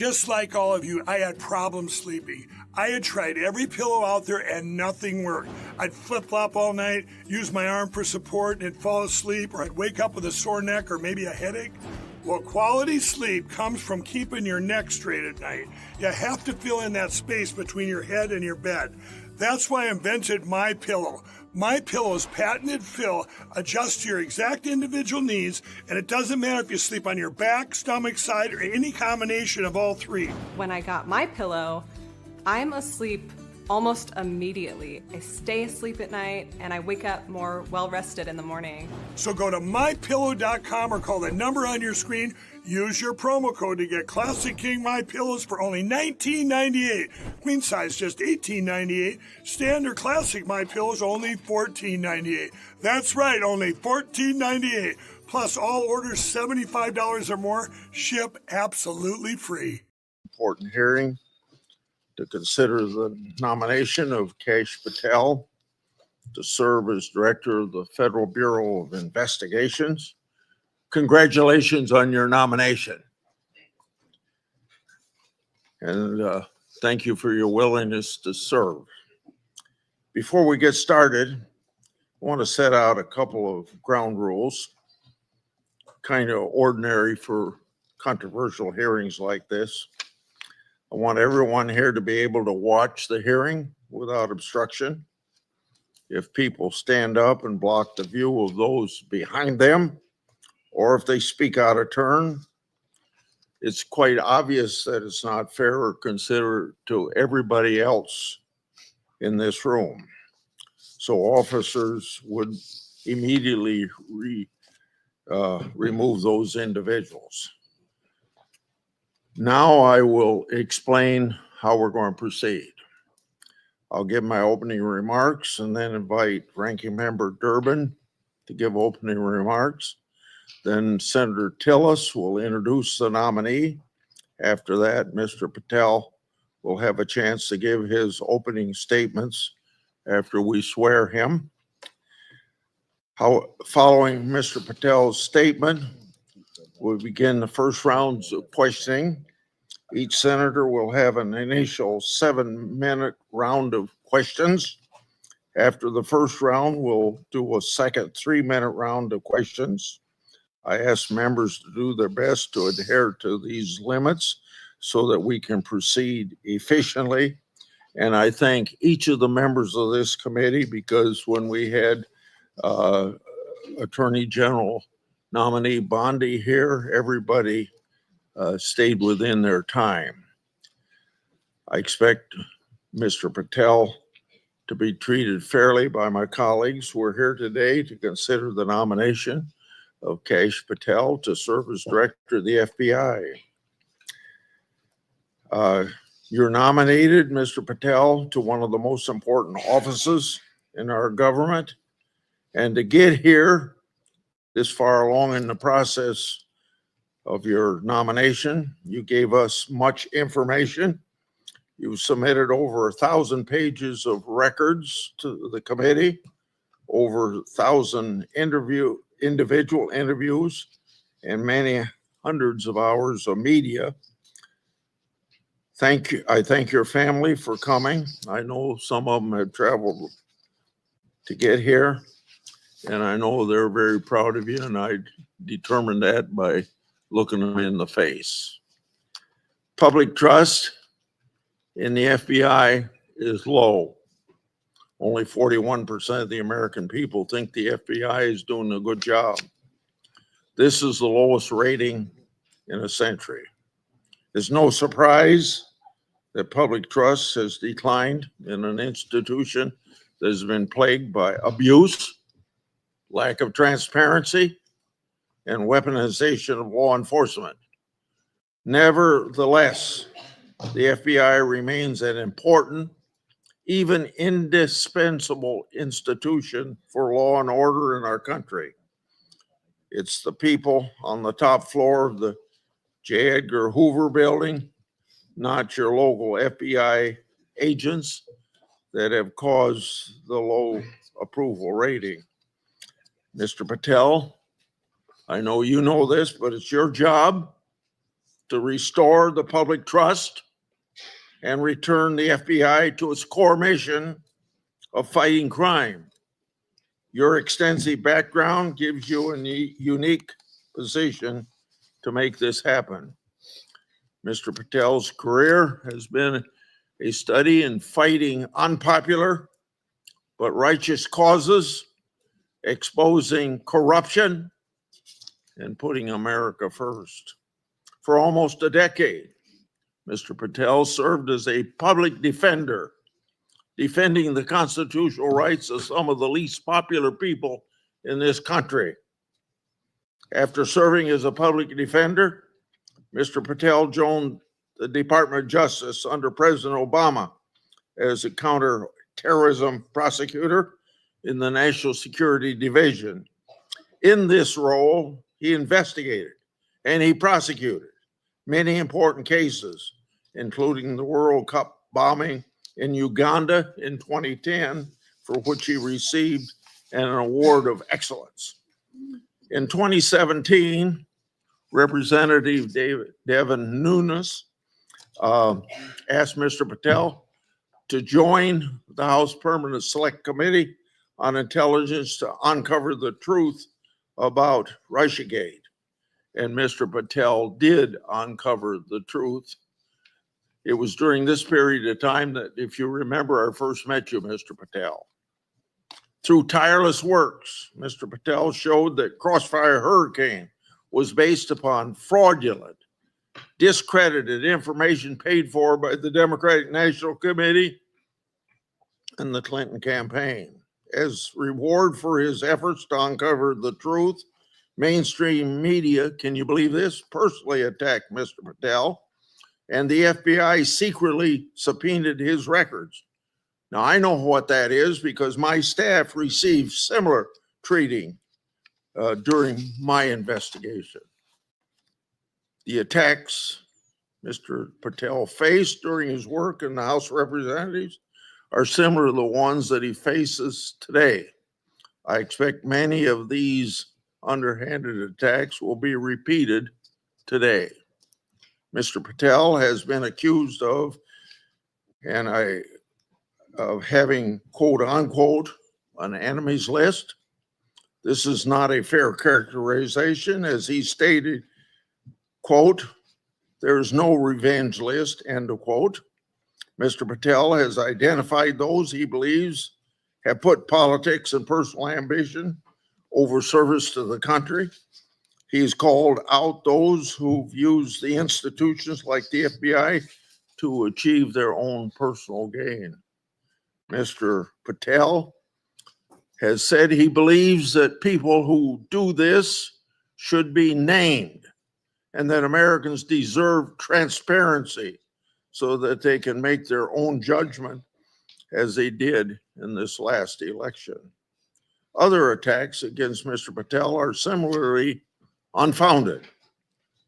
Just like all of you, I had problems sleeping. I had tried every pillow out there and nothing worked. I'd flip-flop all night, use my arm for support, and fall asleep, or I'd wake up with a sore neck or maybe a headache. Well, quality sleep comes from keeping your neck straight at night. You have to fill in that space between your head and your bed. That's why I invented My Pillow. My Pillow's patented fill adjusts to your exact individual needs, and it doesn't matter if you sleep on your back, stomach, side, or any combination of all three. When I got My Pillow, I'm asleep almost immediately. I stay asleep at night, and I wake up more well-rested in the morning. So go to mypillow.com or call the number on your screen. Use your promo code to get Classic King My Pillows for only $19.98. Queen size just $18.98. Standard Classic My Pillows only $14.98. That's right, only $14.98. Plus all orders $75 or more ship absolutely free. Important hearing to consider the nomination of Kash Patel to serve as director of the Federal Bureau of Investigations. Congratulations on your nomination. And thank you for your willingness to serve. Before we get started, I want to set out a couple of ground rules, kind of ordinary for controversial hearings like this. I want everyone here to be able to watch the hearing without obstruction. If people stand up and block the view of those behind them, or if they speak out of turn, it's quite obvious that it's not fair or considerate to everybody else in this room. So officers would immediately remove those individuals. Now I will explain how we're going to proceed. I'll give my opening remarks and then invite Ranking Member Durbin to give opening remarks. Then Senator Tillis will introduce the nominee. After that, Mr. Patel will have a chance to give his opening statements after we swear him. Following Mr. Patel's statement, we'll begin the first rounds of questioning. Each senator will have an initial 7-minute round of questions. After the first round, we'll do a second 3-minute round of questions. I ask members to do their best to adhere to these limits so that we can proceed efficiently. And I thank each of the members of this committee, because when we had Attorney General nominee Bondi here, everybody stayed within their time. I expect Mr. Patel to be treated fairly by my colleagues. We're here today to consider the nomination of Kash Patel to serve as director of the FBI. You're nominated, Mr. Patel, to one of the most important offices in our government. And to get here this far along in the process of your nomination, you gave us much information. You submitted over 1,000 pages of records to the committee, over 1,000 individual interviews, and many hundreds of hours of media. Thank you. I thank your family for coming. I know some of them have traveled to get here, and I know they're very proud of you, and I determined that by looking them in the face. Public trust in the FBI is low. Only 41% of the American people think the FBI is doing a good job. This is the lowest rating in a century. It's no surprise that public trust has declined in an institution that has been plagued by abuse, lack of transparency, and weaponization of law enforcement. Nevertheless, the FBI remains an important, even indispensable institution for law and order in our country. It's the people on the top floor of the J. Edgar Hoover building, not your local FBI agents, that have caused the low approval rating. Mr. Patel, I know you know this, but it's your job to restore the public trust and return the FBI to its core mission of fighting crime. Your extensive background gives you a unique position to make this happen. Mr. Patel's career has been a study in fighting unpopular but righteous causes, exposing corruption, and putting America first. For almost a decade, Mr. Patel served as a public defender, defending the constitutional rights of some of the least popular people in this country. After serving as a public defender, Mr. Patel joined the Department of Justice under President Obama as a counterterrorism prosecutor in the National Security Division. In this role, he investigated and he prosecuted many important cases, including the World Cup bombing in Uganda in 2010, for which he received an award of excellence. In 2017, Representative Devin Nunes asked Mr. Patel to join the House Permanent Select Committee on Intelligence to uncover the truth about Russiagate. And Mr. Patel did uncover the truth. It was during this period of time that, if you remember, I first met you, Mr. Patel. Through tireless works, Mr. Patel showed that Crossfire Hurricane was based upon fraudulent, discredited information paid for by the Democratic National Committee and the Clinton campaign. As reward for his efforts to uncover the truth, mainstream media, can you believe this, personally attacked Mr. Patel, and the FBI secretly subpoenaed his records. Now, I know what that is because my staff received similar treating during my investigation. The attacks Mr. Patel faced during his work in the House of Representatives are similar to the ones that he faces today. I expect many of these underhanded attacks will be repeated today. Mr. Patel has been accused of having, quote unquote, an enemies list. This is not a fair characterization, as he stated, quote, "There is no revenge list," end of quote. Mr. Patel has identified those he believes have put politics and personal ambition over service to the country. He's called out those who've used the institutions like the FBI to achieve their own personal gain. Mr. Patel has said he believes that people who do this should be named and that Americans deserve transparency so that they can make their own judgment as they did in this last election. Other attacks against Mr. Patel are similarly unfounded.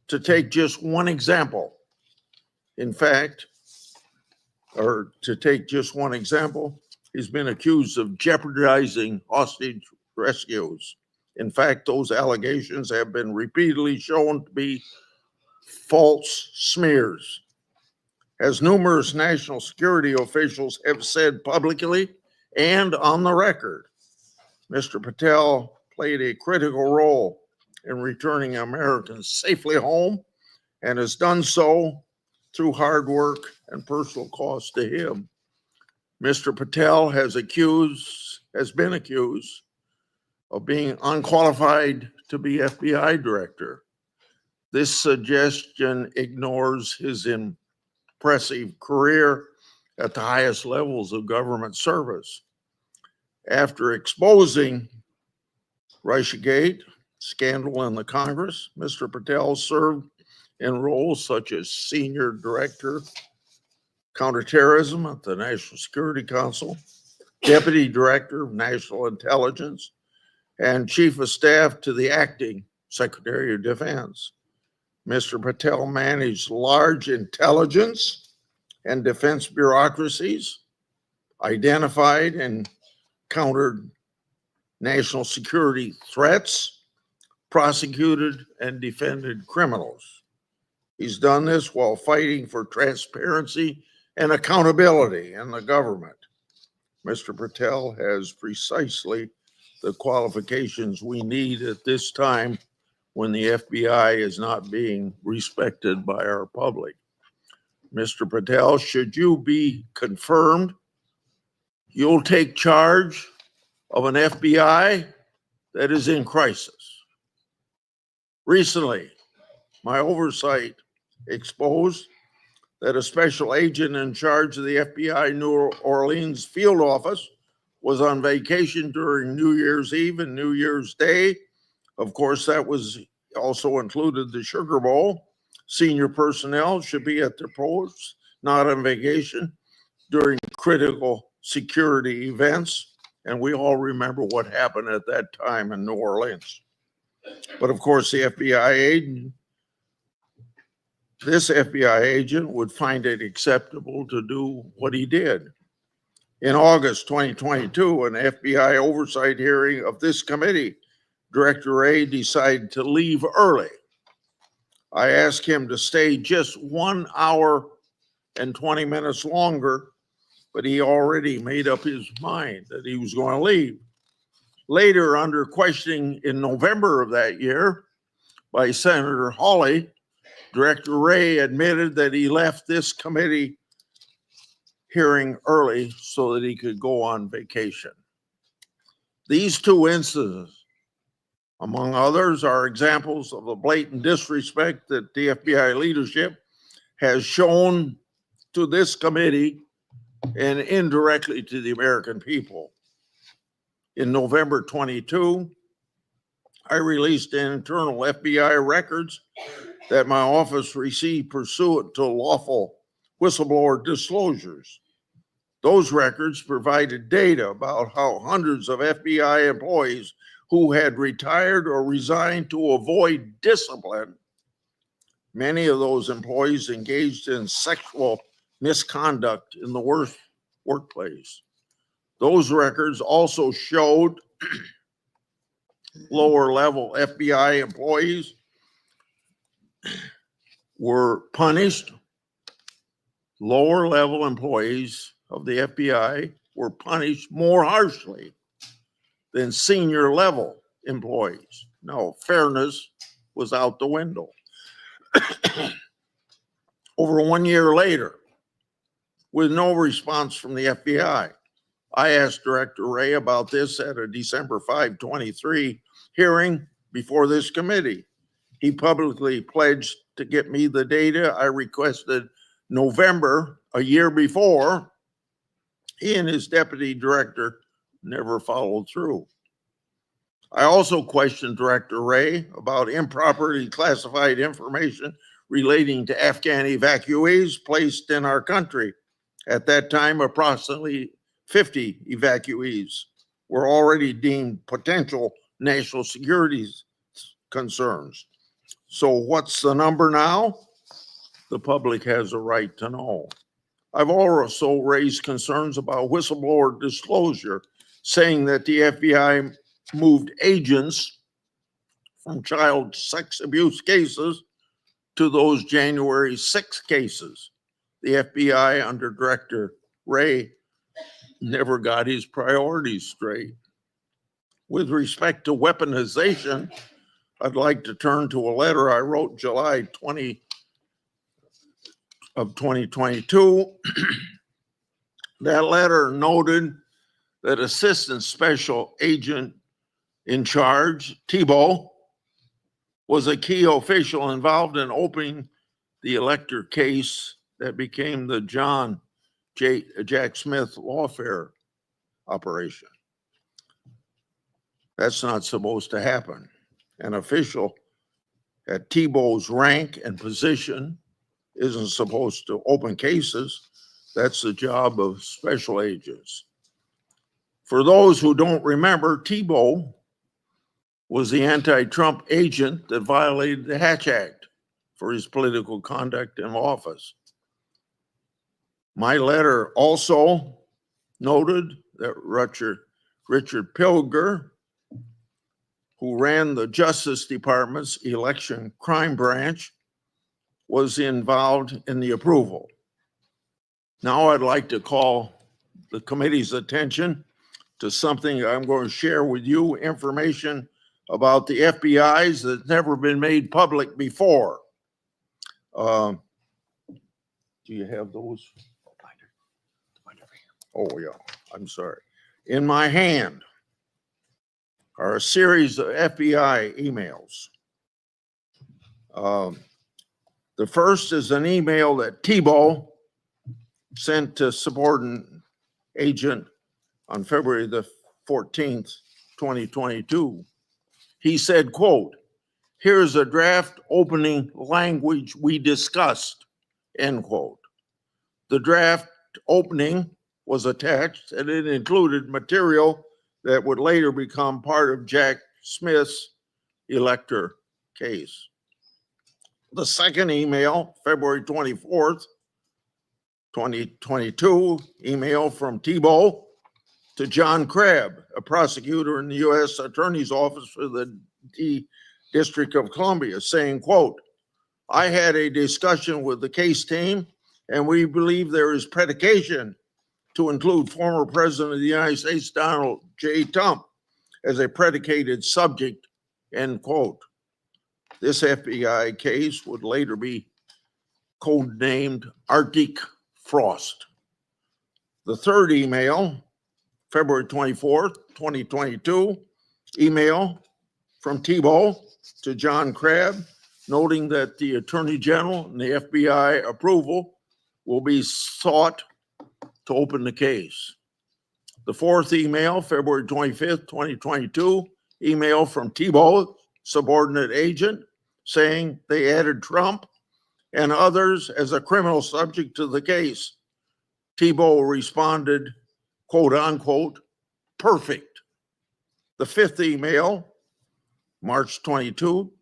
To take just one example, he's been accused of jeopardizing hostage rescues. In fact, those allegations have been repeatedly shown to be false smears. As numerous national security officials have said publicly and on the record, Mr. Patel played a critical role in returning Americans safely home and has done so through hard work and personal cost to him. Mr. Patel has been accused of being unqualified to be FBI director. This suggestion ignores his impressive career at the highest levels of government service. After exposing Russiagate scandal in the Congress, Mr. Patel served in roles such as Senior Director, Counterterrorism at the National Security Council, Deputy Director of National Intelligence, and Chief of Staff to the Acting Secretary of Defense. Mr. Patel managed large intelligence and defense bureaucracies, identified and countered national security threats, prosecuted and defended criminals. He's done this while fighting for transparency and accountability in the government. Mr. Patel has precisely the qualifications we need at this time when the FBI is not being respected by our public. Mr. Patel, should you be confirmed, you'll take charge of an FBI that is in crisis. Recently, my oversight exposed that a special agent in charge of the FBI New Orleans field office was on vacation during New Year's Eve and New Year's Day. Of course, that was also included the Sugar Bowl. Senior personnel should be at their posts, not on vacation during critical security events. And we all remember what happened at that time in New Orleans. But of course, this FBI agent would find it acceptable to do what he did. In August 2022, an FBI oversight hearing of this committee, Director Wray decided to leave early. I asked him to stay just 1 hour and 20 minutes longer, but he already made up his mind that he was going to leave. Later, under questioning in November of that year by Senator Hawley, Director Wray admitted that he left this committee hearing early so that he could go on vacation. These two incidents, among others, are examples of the blatant disrespect that the FBI leadership has shown to this committee and indirectly to the American people. In November 22, I released internal FBI records that my office received pursuant to lawful whistleblower disclosures. Those records provided data about how hundreds of FBI employees who had retired or resigned to avoid discipline, many of those employees engaged in sexual misconduct in the workplace. Those records also showed lower level FBI employees were punished. Lower level employees of the FBI were punished more harshly than senior level employees. No, fairness was out the window. Over 1 year later, with no response from the FBI, I asked Director Wray about this at a December 5, 23 hearing before this committee. He publicly pledged to get me the data I requested November, a year before. He and his deputy director never followed through. I also questioned Director Wray about improperly classified information relating to Afghan evacuees placed in our country. At that time, approximately 50 evacuees were already deemed potential national security concerns. So what's the number now? The public has a right to know. I've also raised concerns about whistleblower disclosure, saying that the FBI moved agents from child sex abuse cases to those January 6 cases. The FBI under Director Wray never got his priorities straight. With respect to weaponization, I'd like to turn to a letter I wrote July 20 of 2022. That letter noted that Assistant Special Agent in charge, Thibault, was a key official involved in opening the elector case that became the Jack Smith lawfare operation. That's not supposed to happen. An official at Thibault's rank and position isn't supposed to open cases. That's the job of special agents. For those who don't remember, Thibault was the anti-Trump agent that violated the Hatch Act for his political conduct in office. My letter also noted that Richard Pilger, who ran the Justice Department's election crime branch, was involved in the approval. Now I'd like to call the committee's attention to something I'm going to share with you, information about the FBI's that's never been made public before. Do you have those? Oh, yeah, I'm sorry. In my hand are a series of FBI emails. The first is an email that Tebow sent to subordinate agent on February the 14th, 2022. He said, quote, "Here's a draft opening language we discussed," end quote. The draft opening was attached and it included material that would later become part of Jack Smith's elector case. The second email, February 24th, 2022, email from Tebow to John Crabb, a prosecutor in the U.S. Attorney's Office for the District of Columbia, saying, quote, "I had a discussion with the case team and we believe there is predication to include former President of the United States, Donald J. Trump, as a predicated subject," end quote. This FBI case would later be codenamed Arctic Frost. The third email, February 24th, 2022, email from Tebow to John Crabb, noting that the Attorney General and the FBI approval will be sought to open the case. The fourth email, February 25th, 2022, email from Tebow, subordinate agent, saying they added Trump and others as a criminal subject to the case. Tebow responded, quote unquote, "Perfect." The fifth email, March 22,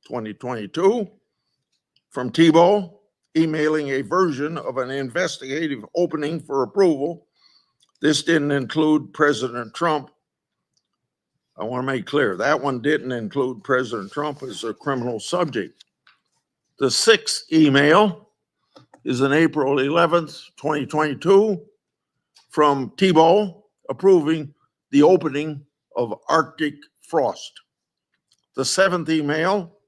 2022, from Tebow, emailing a version of an investigative opening for approval. This didn't include President Trump. I want to make clear that one didn't include President Trump as a criminal subject. The sixth email is on April 11th, 2022, from Tebow approving the opening of Arctic Frost. The seventh email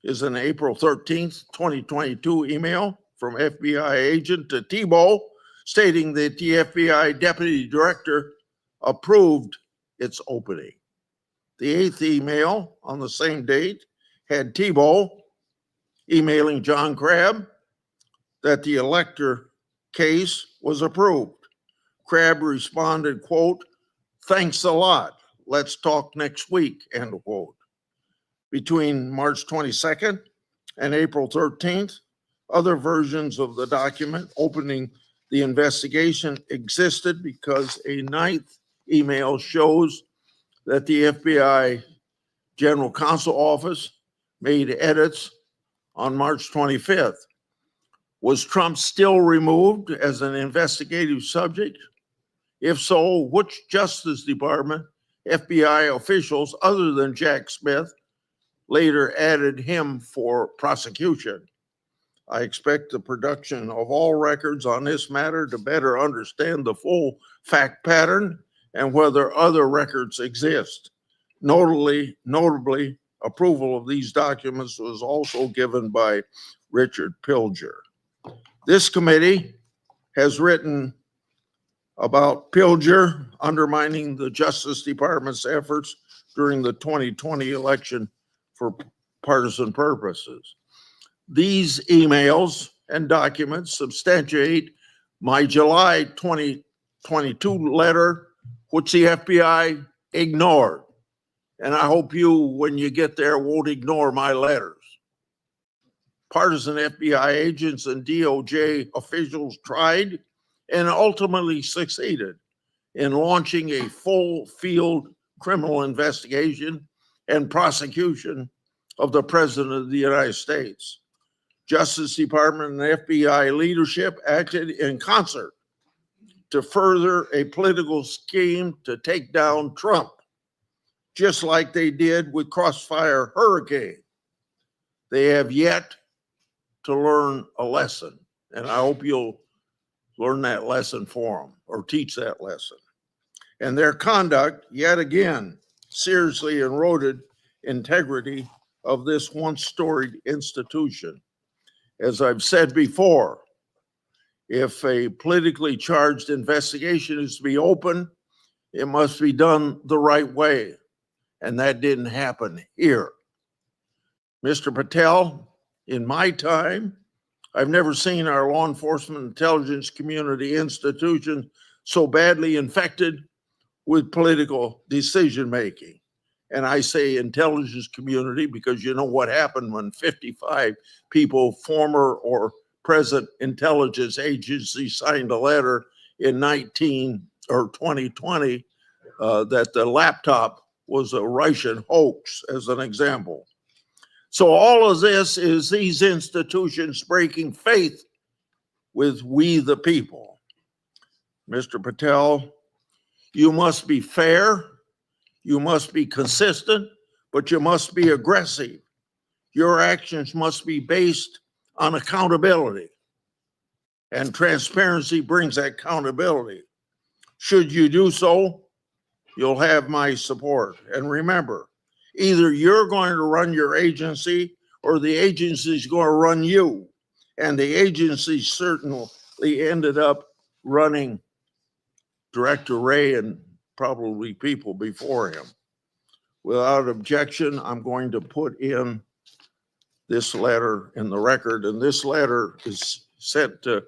is an April 13th, 2022 email from FBI agent to Tebow stating that the FBI deputy director approved its opening. The eighth email on the same date had Tebow emailing John Crabb that the elector case was approved. Crabb responded, quote, "Thanks a lot. Let's talk next week," end quote. Between March 22nd and April 13th, other versions of the document opening the investigation existed because a ninth email shows that the FBI General Counsel Office made edits on March 25th. Was Trump still removed as an investigative subject? If so, which Justice Department FBI officials other than Jack Smith later added him for prosecution? I expect the production of all records on this matter to better understand the full fact pattern and whether other records exist. Notably, approval of these documents was also given by Richard Pilger. This committee has written about Pilger undermining the Justice Department's efforts during the 2020 election for partisan purposes. These emails and documents substantiate my July 2022 letter, which the FBI ignored. And I hope you, when you get there, won't ignore my letters. Partisan FBI agents and DOJ officials tried and ultimately succeeded in launching a full field criminal investigation and prosecution of the President of the United States. Justice Department and FBI leadership acted in concert to further a political scheme to take down Trump, just like they did with Crossfire Hurricane. They have yet to learn a lesson. And I hope you'll learn that lesson for them or teach that lesson. And their conduct, yet again, seriously eroded integrity of this once storied institution. As I've said before, if a politically charged investigation is to be open, it must be done the right way. And that didn't happen here. Mr. Patel, in my time, I've never seen our law enforcement intelligence community institution so badly infected with political decision-making. And I say intelligence community because you know what happened when 55 people, former or present intelligence agencies, signed a letter in 2020 that the laptop was a Russian hoax, as an example. So all of this is these institutions breaking faith with we the people. Mr. Patel, you must be fair, you must be consistent, but you must be aggressive. Your actions must be based on accountability. And transparency brings accountability. Should you do so, you'll have my support. And remember, either you're going to run your agency or the agency's going to run you. And the agency certainly ended up running Director Ray and probably people before him. Without objection, I'm going to put in this letter in the record. And this letter is sent to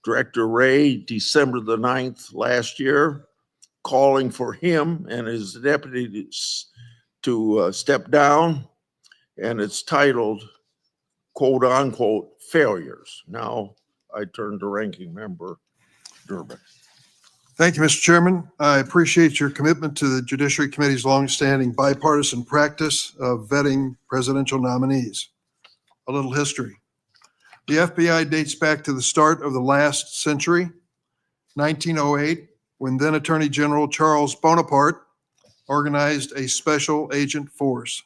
Director Ray December the 9th last year, calling for him and his deputies to step down. And it's titled, quote unquote, failures. Now I turn to Ranking Member Durbin. Thank you, Mr. Chairman. I appreciate your commitment to the Judiciary Committee's longstanding bipartisan practice of vetting presidential nominees. A little history. The FBI dates back to the start of the last century, 1908, when then Attorney General Charles Bonaparte organized a special agent force.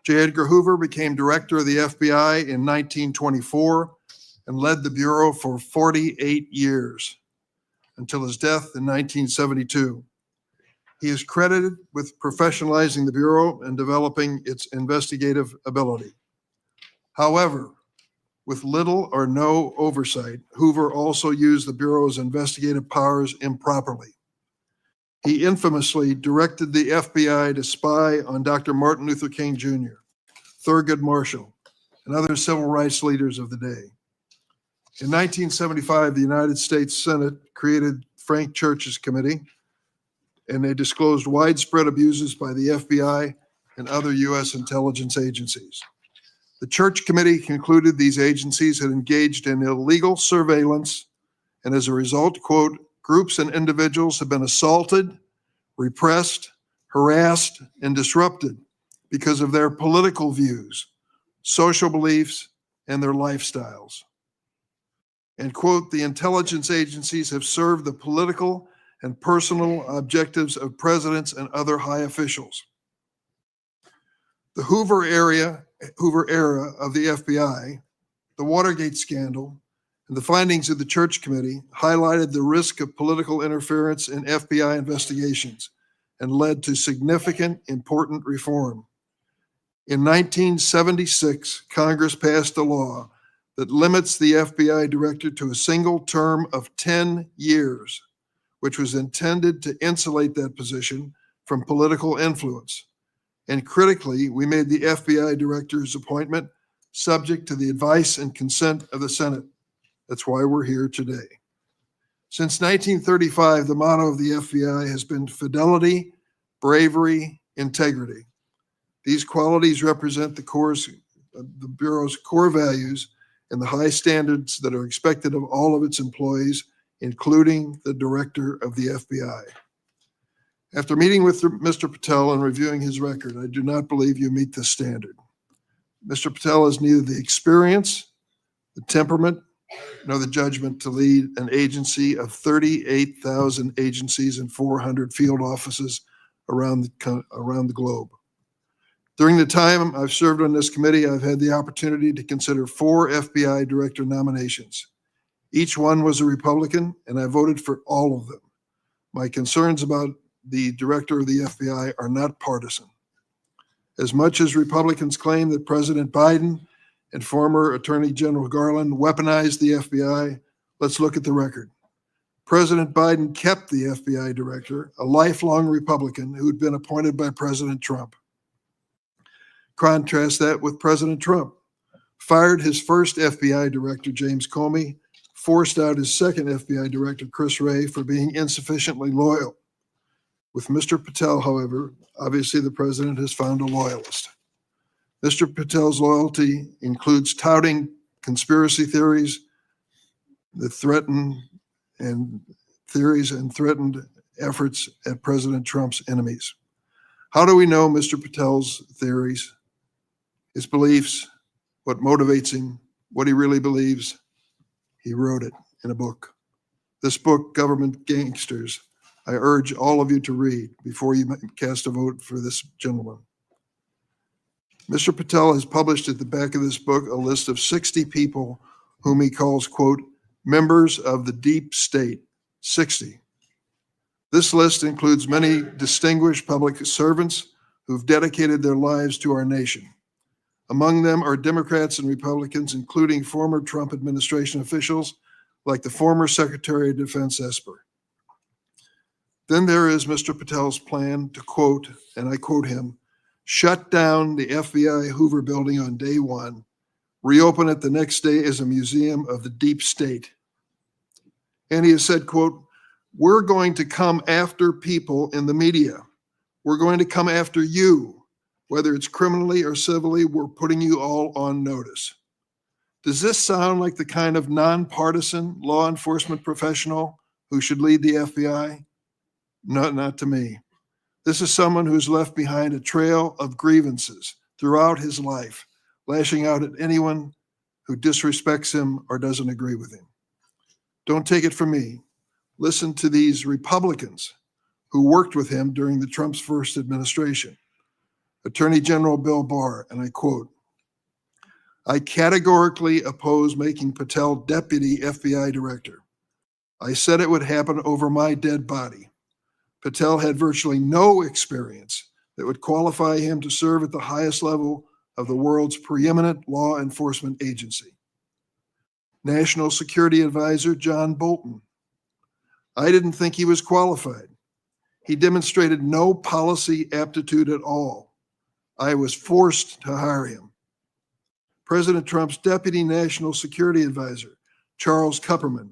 J. Edgar Hoover became director of the FBI in 1924 and led the Bureau for 48 years until his death in 1972. He is credited with professionalizing the Bureau and developing its investigative ability. However, with little or no oversight, Hoover also used the Bureau's investigative powers improperly. He infamously directed the FBI to spy on Dr. Martin Luther King Jr., Thurgood Marshall, and other civil rights leaders of the day. In 1975, the United States Senate created Frank Church's committee, and they disclosed widespread abuses by the FBI and other U.S. intelligence agencies. The Church Committee concluded these agencies had engaged in illegal surveillance, and as a result, quote, groups and individuals have been assaulted, repressed, harassed, and disrupted because of their political views, social beliefs, and their lifestyles. And quote, the intelligence agencies have served the political and personal objectives of presidents and other high officials. The Hoover era of the FBI, the Watergate scandal, and the findings of the Church Committee highlighted the risk of political interference in FBI investigations and led to significant, important reform. In 1976, Congress passed a law that limits the FBI director to a single term of 10 years, which was intended to insulate that position from political influence. And critically, we made the FBI director's appointment subject to the advice and consent of the Senate. That's why we're here today. Since 1935, the motto of the FBI has been fidelity, bravery, integrity. These qualities represent the Bureau's core values and the high standards that are expected of all of its employees, including the director of the FBI. After meeting with Mr. Patel and reviewing his record, I do not believe you meet this standard. Mr. Patel has neither the experience, the temperament, nor the judgment to lead an agency of 38,000 agencies and 400 field offices around the globe. During the time I've served on this committee, I've had the opportunity to consider 4 FBI director nominations. Each one was a Republican, and I voted for all of them. My concerns about the director of the FBI are not partisan. As much as Republicans claim that President Biden and former Attorney General Garland weaponized the FBI, let's look at the record. President Biden kept the FBI director, a lifelong Republican who'd been appointed by President Trump. Contrast that with President Trump. Fired his first FBI director, James Comey, forced out his second FBI director, Chris Wray, for being insufficiently loyal. With Mr. Patel, however, obviously the president has found a loyalist. Mr. Patel's loyalty includes touting conspiracy theories that threatened efforts at President Trump's enemies. How do we know Mr. Patel's theories, his beliefs, what motivates him, what he really believes? He wrote it in a book. This book, Government Gangsters, I urge all of you to read before you cast a vote for this gentleman. Mr. Patel has published at the back of this book a list of 60 people whom he calls, quote, members of the deep state, 60. This list includes many distinguished public servants who've dedicated their lives to our nation. Among them are Democrats and Republicans, including former Trump administration officials like the former Secretary of Defense Esper. Then there is Mr. Patel's plan to quote, and I quote him, shut down the FBI Hoover building on day one, reopen it the next day as a museum of the deep state. And he has said, quote, we're going to come after people in the media. We're going to come after you, whether it's criminally or civilly, we're putting you all on notice. Does this sound like the kind of nonpartisan law enforcement professional who should lead the FBI? Not to me. This is someone who's left behind a trail of grievances throughout his life, lashing out at anyone who disrespects him or doesn't agree with him. Don't take it from me. Listen to these Republicans who worked with him during the Trump's first administration. Attorney General Bill Barr, and I quote, I categorically oppose making Patel deputy FBI director. I said it would happen over my dead body. Patel had virtually no experience that would qualify him to serve at the highest level of the world's preeminent law enforcement agency. National Security Advisor John Bolton. I didn't think he was qualified. He demonstrated no policy aptitude at all. I was forced to hire him. President Trump's Deputy National Security Advisor, Charles Kupperman.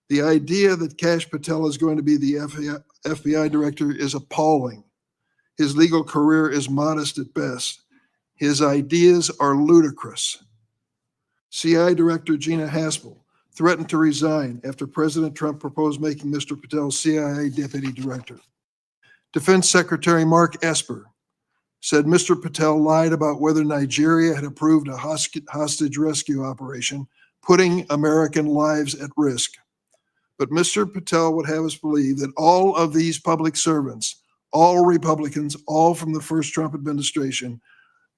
The idea that Kash Patel is going to be the FBI director is appalling. His legal career is modest at best. His ideas are ludicrous. CI Director Gina Haspel threatened to resign after President Trump proposed making Mr. Patel CIA Deputy Director. Defense Secretary Mark Esper said Mr. Patel lied about whether Nigeria had approved a hostage rescue operation, putting American lives at risk. But Mr. Patel would have us believe that all of these public servants, all Republicans, all from the first Trump administration,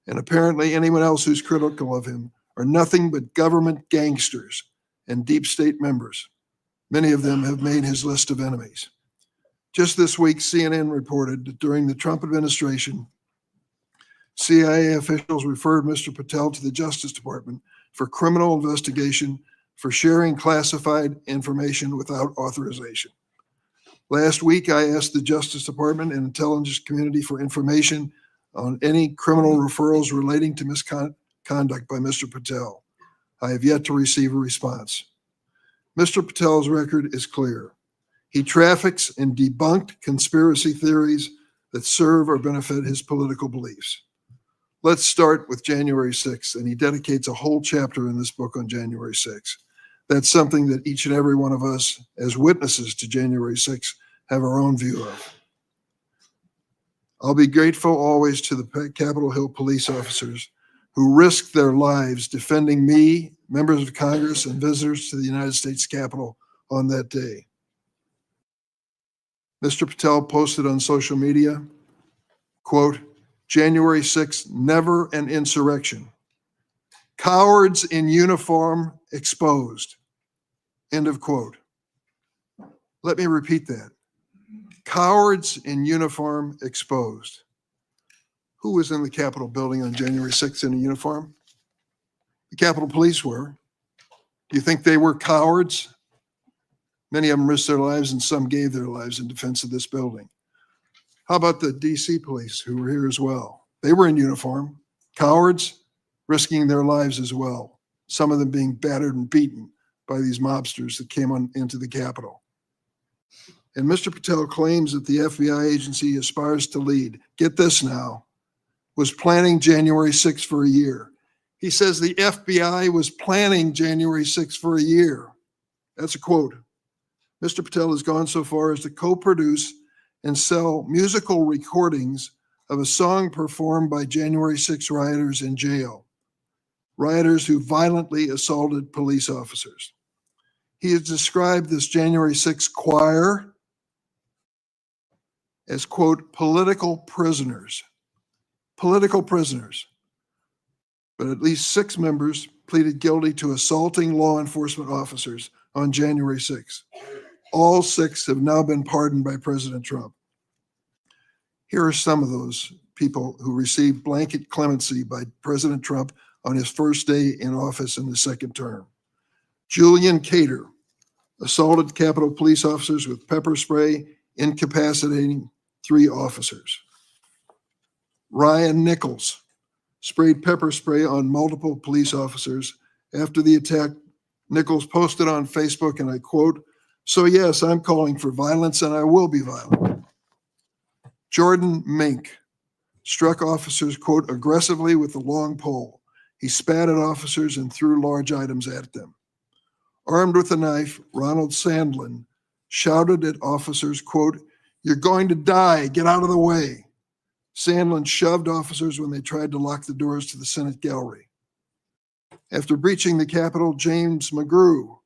and apparently anyone else who's critical of him, are nothing but government gangsters and deep state members. Many of them have made his list of enemies. Just this week, CNN reported that during the Trump administration, CIA officials referred Mr. Patel to the Justice Department for criminal investigation for sharing classified information without authorization. Last week, I asked the Justice Department and intelligence community for information on any criminal referrals relating to misconduct by Mr. Patel. I have yet to receive a response. Mr. Patel's record is clear. He traffics in debunked conspiracy theories that serve or benefit his political beliefs. Let's start with January 6th, and he dedicates a whole chapter in this book on January 6th. That's something that each and every one of us, as witnesses to January 6th, have our own view of. I'll be grateful always to the Capitol Hill police officers who risked their lives defending me, members of Congress, and visitors to the United States Capitol on that day. Mr. Patel posted on social media, quote, January 6th, never an insurrection. Cowards in uniform exposed. End of quote. Let me repeat that. Cowards in uniform exposed. Who was in the Capitol building on January 6th in a uniform? The Capitol Police were. Do you think they were cowards? Many of them risked their lives and some gave their lives in defense of this building. How about the DC police who were here as well? They were in uniform. Cowards risking their lives as well. Some of them being battered and beaten by these mobsters that came into the Capitol. And Mr. Patel claims that the FBI agency aspires to lead. Get this now, was planning January 6th for a year. He says the FBI was planning January 6th for a year. That's a quote. Mr. Patel has gone so far as to co-produce and sell musical recordings of a song performed by January 6 rioters in jail, rioters who violently assaulted police officers. He has described this January 6 choir as, quote, political prisoners. Political prisoners. But at least 6 members pleaded guilty to assaulting law enforcement officers on January 6. All 6 have now been pardoned by President Trump. Here are some of those people who received blanket clemency by President Trump on his first day in office in the second term. Julian Cater assaulted Capitol police officers with pepper spray, incapacitating 3 officers. Ryan Nichols sprayed pepper spray on multiple police officers. After the attack, Nichols posted on Facebook, and I quote, "So yes, I'm calling for violence and I will be violent." Jordan Mink struck officers, quote, aggressively with a long pole. He spat at officers and threw large items at them. Armed with a knife, Ronald Sandlin shouted at officers, quote, "You're going to die, get out of the way." Sandlin shoved officers when they tried to lock the doors to the Senate gallery. After breaching the Capitol, James McGrew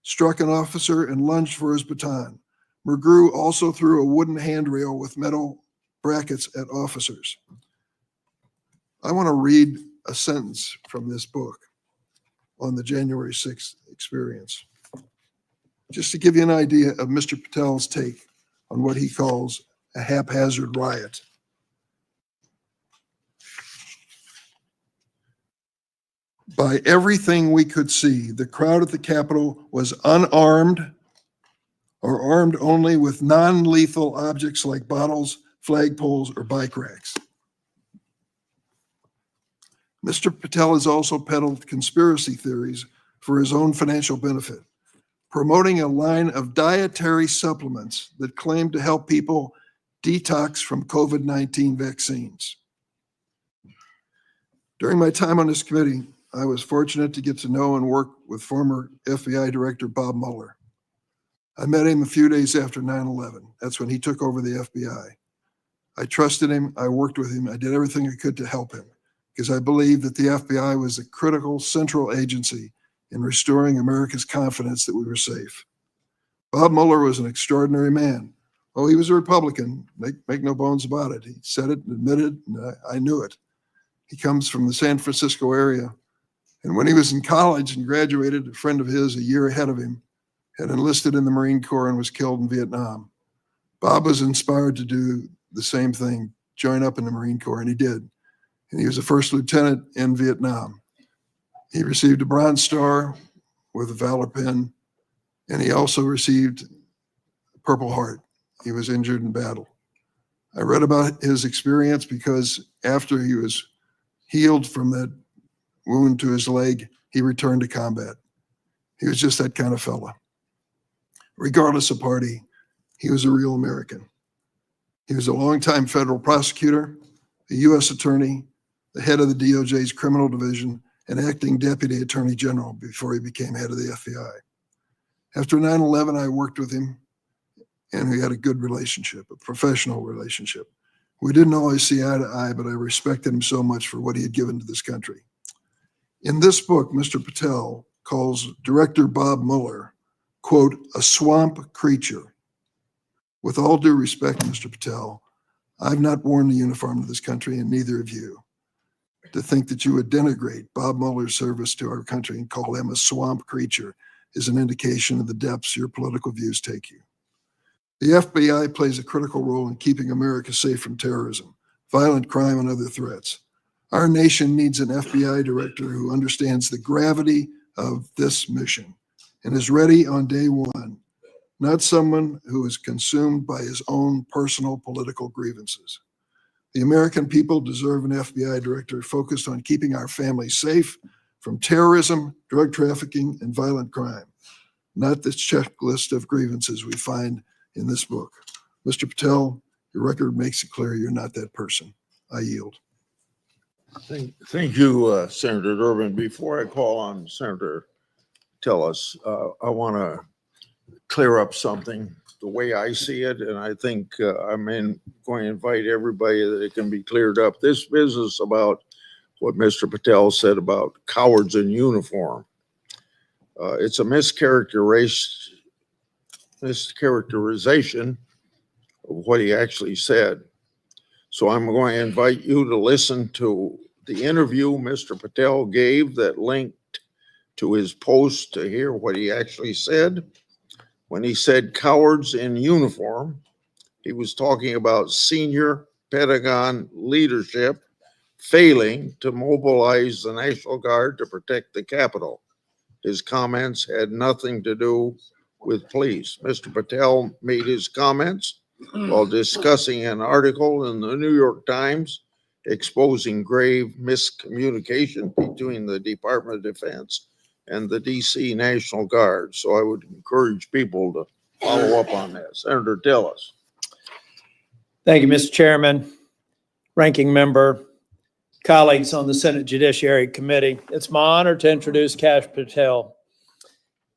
struck an officer and lunged for his baton. McGrew also threw a wooden handrail with metal brackets at officers. I want to read a sentence from this book on the January 6th experience, just to give you an idea of Mr. Patel's take on what he calls a haphazard riot. By everything we could see, the crowd at the Capitol was unarmed or armed only with non-lethal objects like bottles, flagpoles, or bike racks. Mr. Patel has also peddled conspiracy theories for his own financial benefit, promoting a line of dietary supplements that claim to help people detox from COVID-19 vaccines. During my time on this committee, I was fortunate to get to know and work with former FBI Director Bob Mueller. I met him a few days after 9/11. That's when he took over the FBI. I trusted him. I worked with him. I did everything I could to help him because I believed that the FBI was a critical central agency in restoring America's confidence that we were safe. Bob Mueller was an extraordinary man. Oh, he was a Republican. Make no bones about it. He said it and admitted, and I knew it. He comes from the San Francisco area. And when he was in college and graduated, a friend of his a year ahead of him had enlisted in the Marine Corps and was killed in Vietnam. Bob was inspired to do the same thing, join up in the Marine Corps, and he did. And he was a first lieutenant in Vietnam. He received a Bronze Star with a Valor Pin, and he also received a Purple Heart. He was injured in battle. I read about his experience because after he was healed from that wound to his leg, he returned to combat. He was just that kind of fella. Regardless of party, he was a real American. He was a longtime federal prosecutor, a U.S. attorney, the head of the DOJ's criminal division, and acting deputy attorney general before he became head of the FBI. After 9/11, I worked with him, and we had a good relationship, a professional relationship. We didn't always see eye to eye, but I respected him so much for what he had given to this country. In this book, Mr. Patel calls Director Bob Mueller, quote, a swamp creature. With all due respect, Mr. Patel, I've not worn the uniform of this country, and neither of you. To think that you would denigrate Bob Mueller's service to our country and call him a swamp creature is an indication of the depths your political views take you. The FBI plays a critical role in keeping America safe from terrorism, violent crime, and other threats. Our nation needs an FBI director who understands the gravity of this mission and is ready on day one, not someone who is consumed by his own personal political grievances. The American people deserve an FBI director focused on keeping our families safe from terrorism, drug trafficking, and violent crime, not this checklist of grievances we find in this book. Mr. Patel, your record makes it clear you're not that person. I yield. Thank you, Senator Durbin. Before I call on Senator Tillis, I want to clear up something the way I see it, and I think I'm going to invite everybody that it can be cleared up. This business about what Mr. Patel said about cowards in uniform, it's a mischaracterization of what he actually said. So I'm going to invite you to listen to the interview Mr. Patel gave that linked to his post to hear what he actually said. When he said cowards in uniform, he was talking about senior Pentagon leadership failing to mobilize the National Guard to protect the Capitol. His comments had nothing to do with police. Mr. Patel made his comments while discussing an article in the New York Times exposing grave miscommunication between the Department of Defense and the DC National Guard. So I would encourage people to follow up on that. Senator Tillis. Thank you, Mr. Chairman, ranking member, colleagues on the Senate Judiciary Committee. It's my honor to introduce Kash Patel,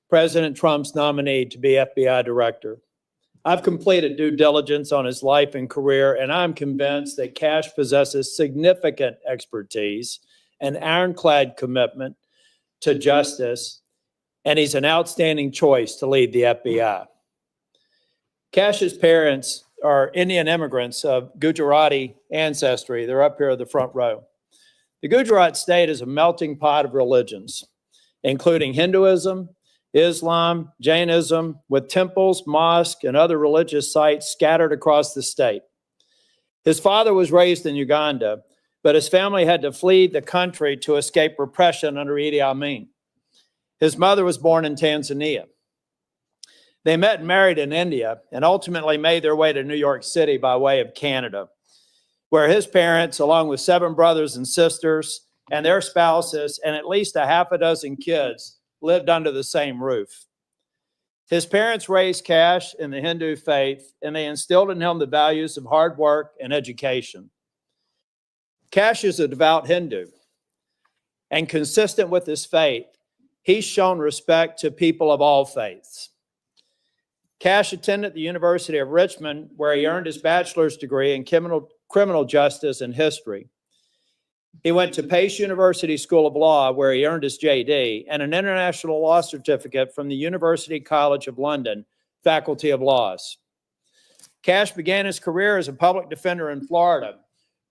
President Trump's nominee to be FBI Director. I've completed due diligence on his life and career, and I'm convinced that Kash possesses significant expertise and ironclad commitment to justice, and he's an outstanding choice to lead the FBI. Kash's parents are Indian immigrants of Gujarati ancestry. They're up here in the front row. The Gujarat state is a melting pot of religions, including Hinduism, Islam, Jainism, with temples, mosques, and other religious sites scattered across the state. His father was raised in Uganda, but his family had to flee the country to escape repression under Idi Amin. His mother was born in Tanzania. They met and married in India and ultimately made their way to New York City by way of Canada, where his parents, along with 7 brothers and sisters and their spouses and at least a half a dozen kids, lived under the same roof. His parents raised Kash in the Hindu faith, and they instilled in him the values of hard work and education. Kash is a devout Hindu, and consistent with his faith, he's shown respect to people of all faiths. Kash attended the University of Richmond, where he earned his bachelor's degree in criminal justice and history. He went to Pace University School of Law, where he earned his JD, and an international law certificate from the University College of London, Faculty of Laws. Kash began his career as a public defender in Florida,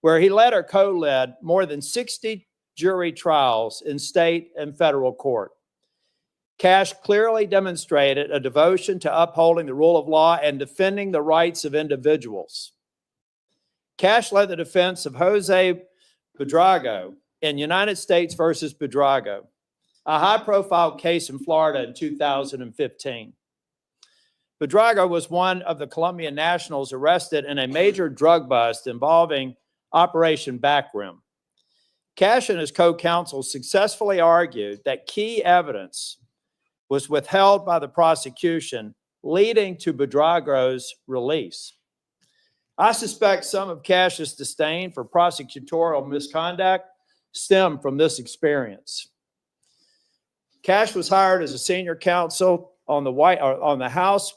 where he led or co-led more than 60 jury trials in state and federal court. Kash clearly demonstrated a devotion to upholding the rule of law and defending the rights of individuals. Kash led the defense of Jose Buitrago in United States versus Buitrago, a high-profile case in Florida in 2015. Buitrago was one of the Colombian nationals arrested in a major drug bust involving Operation Backrim. Kash and his co-counsel successfully argued that key evidence was withheld by the prosecution, leading to Buitrago's release. I suspect some of Kash's disdain for prosecutorial misconduct stemmed from this experience. Kash was hired as a senior counsel on the House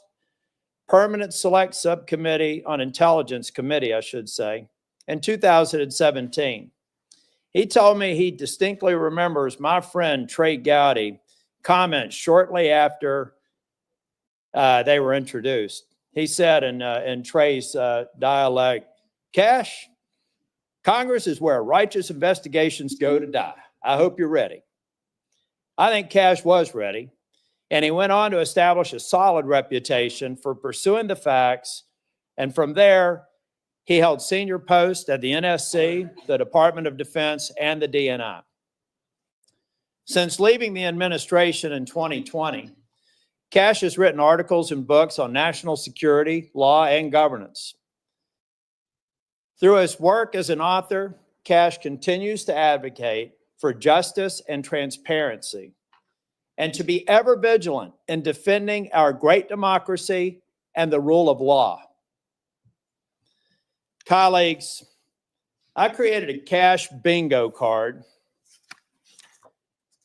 Permanent Select Subcommittee on Intelligence Committee, I should say, in 2017. He told me he distinctly remembers my friend Trey Gowdy comment shortly after they were introduced. He said in Trey's dialect, Cash, Congress is where righteous investigations go to die. I hope you're ready. I think Cash was ready, and he went on to establish a solid reputation for pursuing the facts, and from there, he held senior posts at the NSC, the Department of Defense, and the DNI. Since leaving the administration in 2020, Cash has written articles and books on national security, law, and governance. Through his work as an author, Cash continues to advocate for justice and transparency, and to be ever vigilant in defending our great democracy and the rule of law. Colleagues, I created a Cash bingo card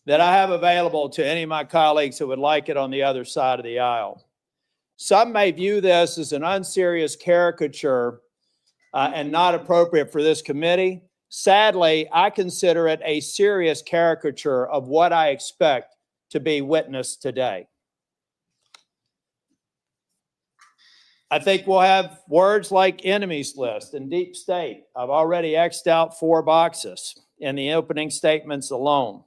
that I have available to any of my colleagues who would like it on the other side of the aisle. Some may view this as an unserious caricature and not appropriate for this committee. Sadly, I consider it a serious caricature of what I expect to be witnessed today. I think we'll have words like enemies list and deep state. I've already X'd out 4 boxes in the opening statements alone.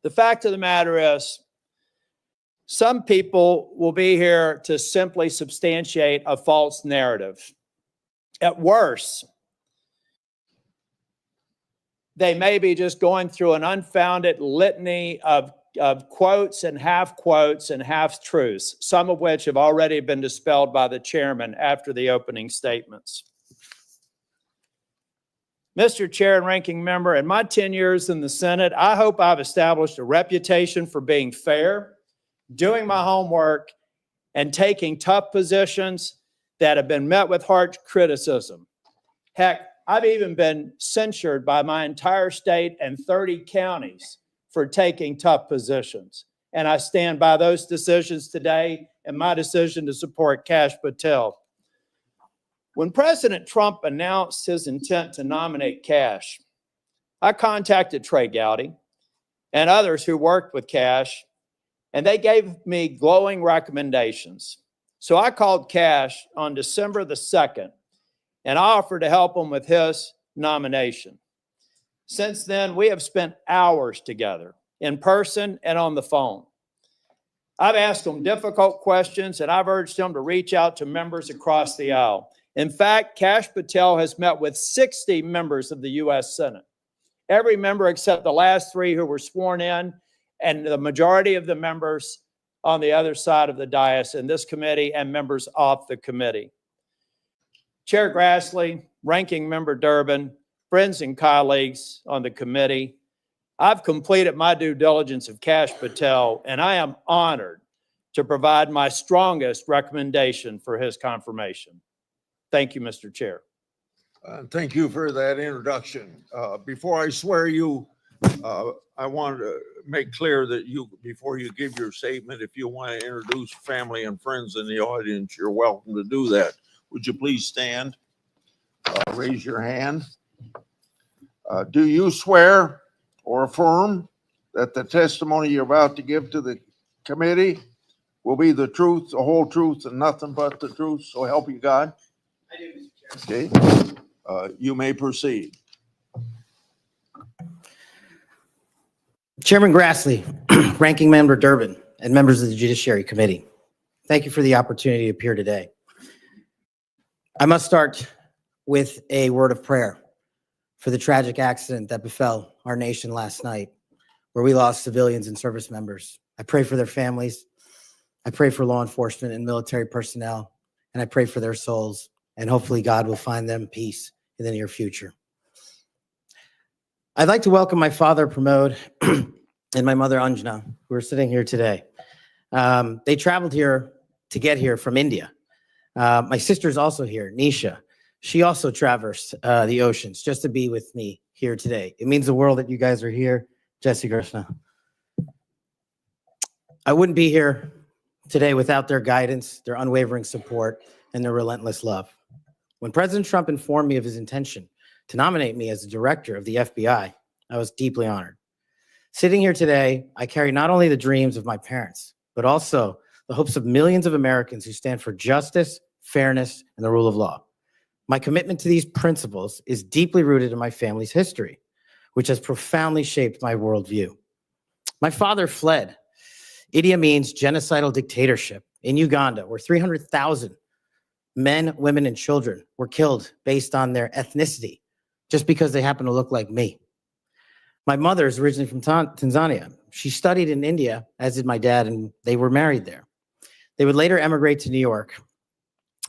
The fact of the matter is, some people will be here to simply substantiate a false narrative. At worst, they may be just going through an unfounded litany of quotes and half-truths, some of which have already been dispelled by the chairman after the opening statements. Mr. Chair and Ranking Member, in my 10 years in the Senate, I hope I've established a reputation for being fair, doing my homework, and taking tough positions that have been met with harsh criticism. Heck, I've even been censured by my entire state and 30 counties for taking tough positions. And I stand by those decisions today and my decision to support Kash Patel. When President Trump announced his intent to nominate Kash, I contacted Trey Gowdy and others who worked with Kash, and they gave me glowing recommendations. So I called Kash on December the 2nd, and I offered to help him with his nomination. Since then, we have spent hours together, in person and on the phone. I've asked him difficult questions, and I've urged him to reach out to members across the aisle. In fact, Kash Patel has met with 60 members of the U.S. Senate. Every member except the last 3 who were sworn in, and the majority of the members on the other side of the dais in this committee and members off the committee. Chair Grassley, Ranking Member Durbin, friends and colleagues on the committee, I've completed my due diligence of Kash Patel, and I am honored to provide my strongest recommendation for his confirmation. Thank you, Mr. Chair. Thank you for that introduction. Before I swear you, I want to make clear that before you give your statement, if you want to introduce family and friends in the audience, you're welcome to do that. Would you please stand? Raise your hand. Do you swear or affirm that the testimony you're about to give to the committee will be the truth, the whole truth, and nothing but the truth? So help you God. I do, Mr. Chair. Okay. You may proceed. Chairman Grassley, Ranking Member Durbin, and members of the Judiciary Committee, thank you for the opportunity to appear today. I must start with a word of prayer for the tragic accident that befell our nation last night, where we lost civilians and service members. I pray for their families. I pray for law enforcement and military personnel, and I pray for their souls, and hopefully God will find them peace in the near future. I'd like to welcome my father, Pramod, and my mother, Anjana, who are sitting here today. They traveled here to get here from India. My sister's also here, Nisha. She also traversed the oceans just to be with me here today. It means the world that you guys are here. Jesse Krishna. I wouldn't be here today without their guidance, their unwavering support, and their relentless love. When President Trump informed me of his intention to nominate me as the director of the FBI, I was deeply honored. Sitting here today, I carry not only the dreams of my parents, but also the hopes of millions of Americans who stand for justice, fairness, and the rule of law. My commitment to these principles is deeply rooted in my family's history, which has profoundly shaped my worldview. My father fled Idi Amin's genocidal dictatorship in Uganda, where 300,000 men, women, and children were killed based on their ethnicity, just because they happen to look like me. My mother is originally from Tanzania. She studied in India, as did my dad, and they were married there. They would later emigrate to New York,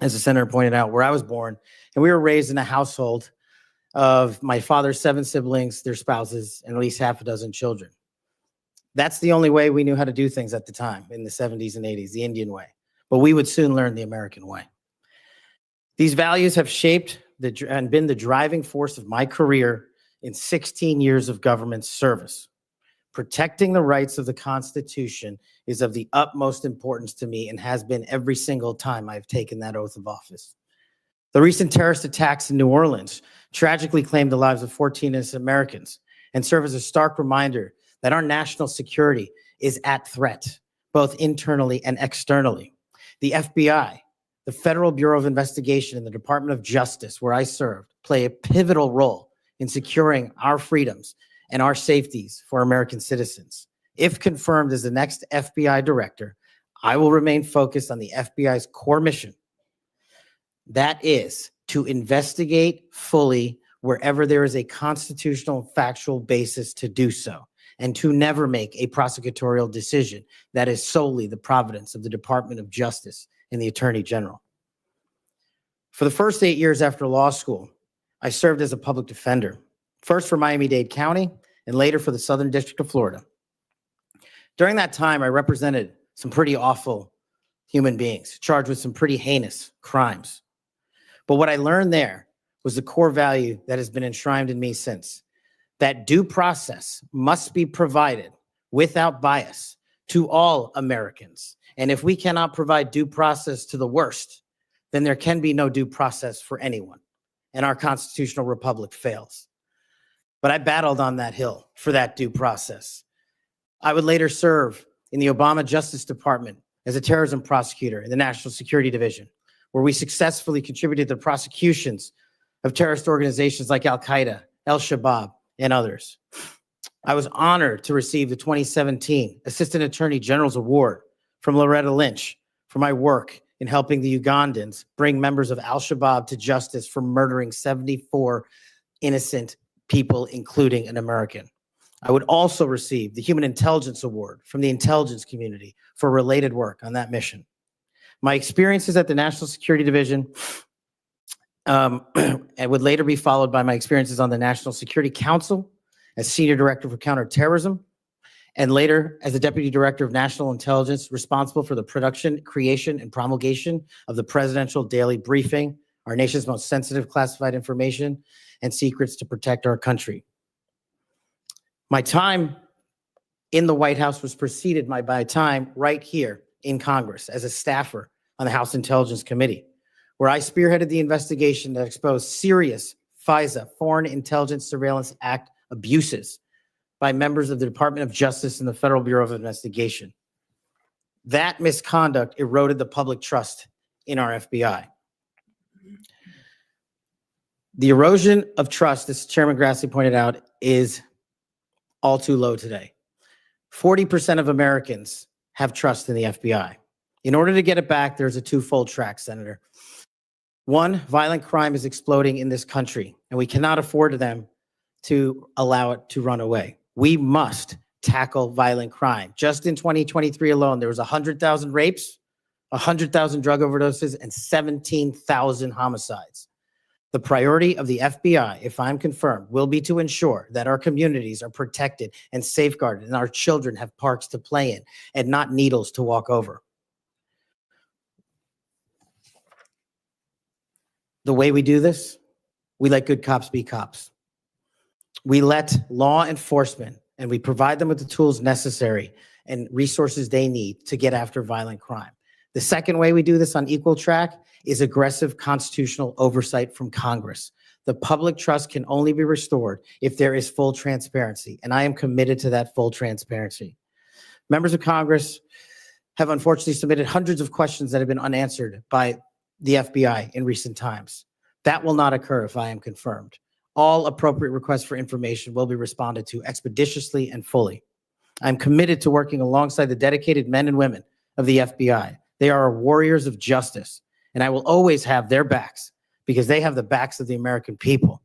as the senator pointed out, where I was born, and we were raised in a household of my father's 7 siblings, their spouses, and at least half a dozen children. That's the only way we knew how to do things at the time in the 70s and 80s, the Indian way. But we would soon learn the American way. These values have shaped and been the driving force of my career in 16 years of government service. Protecting the rights of the Constitution is of the utmost importance to me and has been every single time I've taken that oath of office. The recent terrorist attacks in New Orleans tragically claimed the lives of 14 innocent Americans and serve as a stark reminder that our national security is at threat, both internally and externally. The FBI, the Federal Bureau of Investigation, and the Department of Justice, where I served, play a pivotal role in securing our freedoms and our safeties for American citizens. If confirmed as the next FBI director, I will remain focused on the FBI's core mission. That is to investigate fully wherever there is a constitutional factual basis to do so, and to never make a prosecutorial decision that is solely the providence of the Department of Justice and the Attorney General. For the first 8 years after law school, I served as a public defender, first for Miami-Dade County and later for the Southern District of Florida. During that time, I represented some pretty awful human beings charged with some pretty heinous crimes. But what I learned there was the core value that has been enshrined in me since, that due process must be provided without bias to all Americans. And if we cannot provide due process to the worst, then there can be no due process for anyone, and our constitutional republic fails. But I battled on that hill for that due process. I would later serve in the Obama Justice Department as a terrorism prosecutor in the National Security Division, where we successfully contributed to the prosecutions of terrorist organizations like Al-Qaeda, Al-Shabaab, and others. I was honored to receive the 2017 Assistant Attorney General's Award from Loretta Lynch for my work in helping the Ugandans bring members of Al-Shabaab to justice for murdering 74 innocent people, including an American. I would also receive the Human Intelligence Award from the intelligence community for related work on that mission. My experiences at the National Security Division and would later be followed by my experiences on the National Security Council as Senior Director for Counterterrorism, and later as the Deputy Director of National Intelligence, responsible for the production, creation, and promulgation of the Presidential Daily Briefing, our nation's most sensitive classified information and secrets to protect our country. My time in the White House was preceded by my time right here in Congress as a staffer on the House Intelligence Committee, where I spearheaded the investigation that exposed serious FISA, Foreign Intelligence Surveillance Act abuses by members of the Department of Justice and the Federal Bureau of Investigation. That misconduct eroded the public trust in our FBI. The erosion of trust, as Chairman Grassley pointed out, is all too low today. 40% of Americans have trust in the FBI. In order to get it back, there's a twofold track, Senator. One, violent crime is exploding in this country, and we cannot afford them to allow it to run away. We must tackle violent crime. Just in 2023 alone, there was 100,000 rapes, 100,000 drug overdoses, and 17,000 homicides. The priority of the FBI, if I'm confirmed, will be to ensure that our communities are protected and safeguarded and our children have parks to play in and not needles to walk over. The way we do this, we let good cops be cops. We let law enforcement and we provide them with the tools necessary and resources they need to get after violent crime. The second way we do this on equal track is aggressive constitutional oversight from Congress. The public trust can only be restored if there is full transparency, and I am committed to that full transparency. Members of Congress have unfortunately submitted hundreds of questions that have been unanswered by the FBI in recent times. That will not occur if I am confirmed. All appropriate requests for information will be responded to expeditiously and fully. I'm committed to working alongside the dedicated men and women of the FBI. They are warriors of justice, and I will always have their backs because they have the backs of the American people.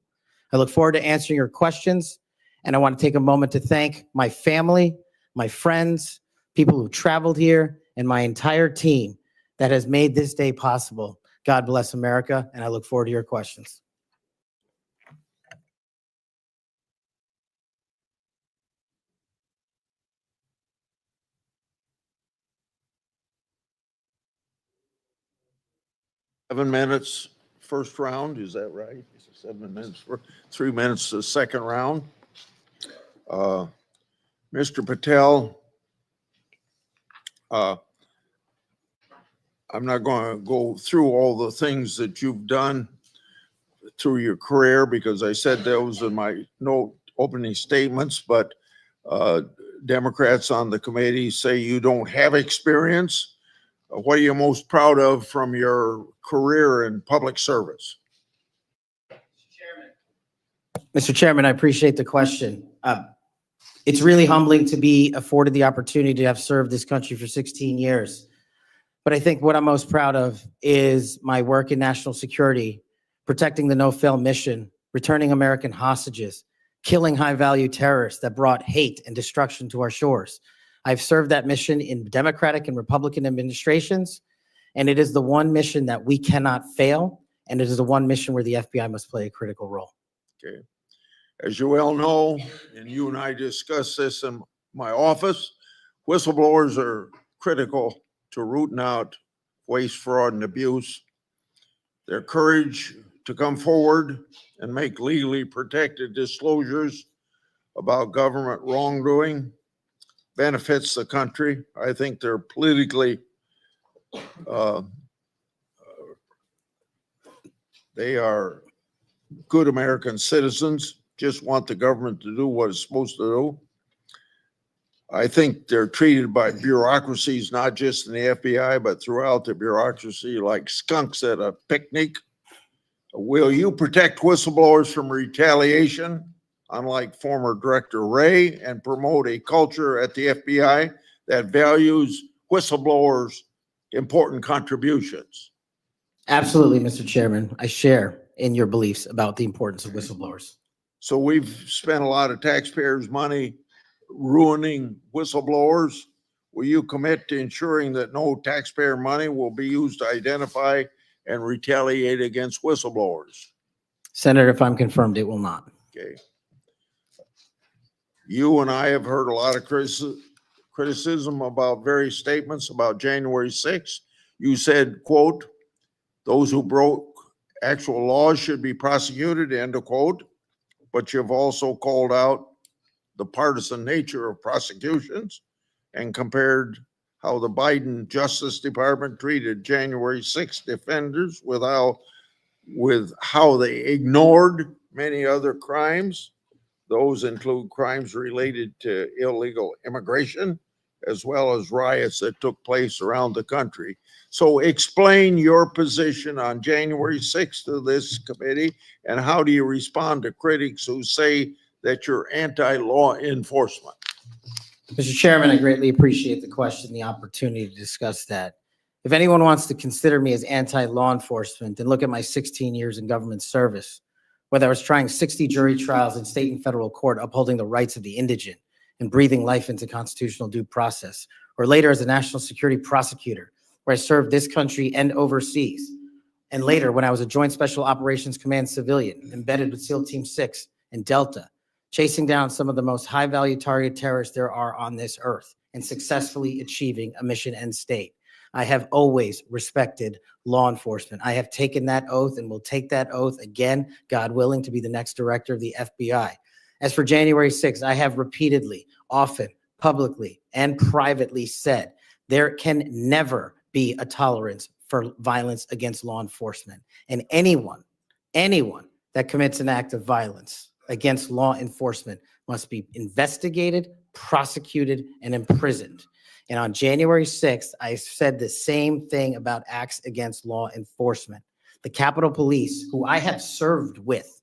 I look forward to answering your questions, and I want to take a moment to thank my family, my friends, people who traveled here, and my entire team that has made this day possible. God bless America, and I look forward to your questions. Seven minutes, first round, is that right? 7 minutes, 3 minutes, the second round. Mr. Patel, I'm not going to go through all the things that you've done through your career because I said those in my opening statements, but Democrats on the committee say you don't have experience. What are you most proud of from your career in public service? Mr. Chairman, I appreciate the question. It's really humbling to be afforded the opportunity to have served this country for 16 years. But I think what I'm most proud of is my work in national security, protecting the no-fail mission, returning American hostages, killing high-value terrorists that brought hate and destruction to our shores. I've served that mission in Democratic and Republican administrations, and it is the one mission that we cannot fail, and it is the one mission where the FBI must play a critical role. Okay. As you well know, and you and I discussed this in my office, whistleblowers are critical to rooting out waste, fraud, and abuse. Their courage to come forward and make legally protected disclosures about government wrongdoing benefits the country. I think they're politically, they are good American citizens, just want the government to do what it's supposed to do. I think they're treated by bureaucracies, not just in the FBI, but throughout the bureaucracy, like skunks at a picnic. Will you protect whistleblowers from retaliation, unlike former Director Wray, and promote a culture at the FBI that values whistleblowers' important contributions? Absolutely, Mr. Chairman. I share in your beliefs about the importance of whistleblowers. So we've spent a lot of taxpayers' money ruining whistleblowers. Will you commit to ensuring that no taxpayer money will be used to identify and retaliate against whistleblowers? Senator, if I'm confirmed, it will not. Okay. You and I have heard a lot of criticism about various statements about January 6th. You said, quote, "Those who broke actual laws should be prosecuted," end of quote. But you've also called out the partisan nature of prosecutions and compared how the Biden Justice Department treated January 6th defenders with how they ignored many other crimes. Those include crimes related to illegal immigration, as well as riots that took place around the country. So explain your position on January 6th to this committee, and how do you respond to critics who say that you're anti-law enforcement? Mr. Chairman, I greatly appreciate the question, the opportunity to discuss that. If anyone wants to consider me as anti-law enforcement, then look at my 16 years in government service, whether I was trying 60 jury trials in state and federal court upholding the rights of the indigent and breathing life into constitutional due process, or later as a national security prosecutor, where I served this country and overseas. And later, when I was a Joint Special Operations Command civilian, embedded with SEAL Team 6 and Delta, chasing down some of the most high-value target terrorists there are on this earth and successfully achieving a mission end state. I have always respected law enforcement. I have taken that oath and will take that oath again, God willing, to be the next director of the FBI. As for January 6th, I have repeatedly, often, publicly, and privately said there can never be a tolerance for violence against law enforcement. And anyone that commits an act of violence against law enforcement must be investigated, prosecuted, and imprisoned. And on January 6th, I said the same thing about acts against law enforcement. the Capitol Police, who I have served with,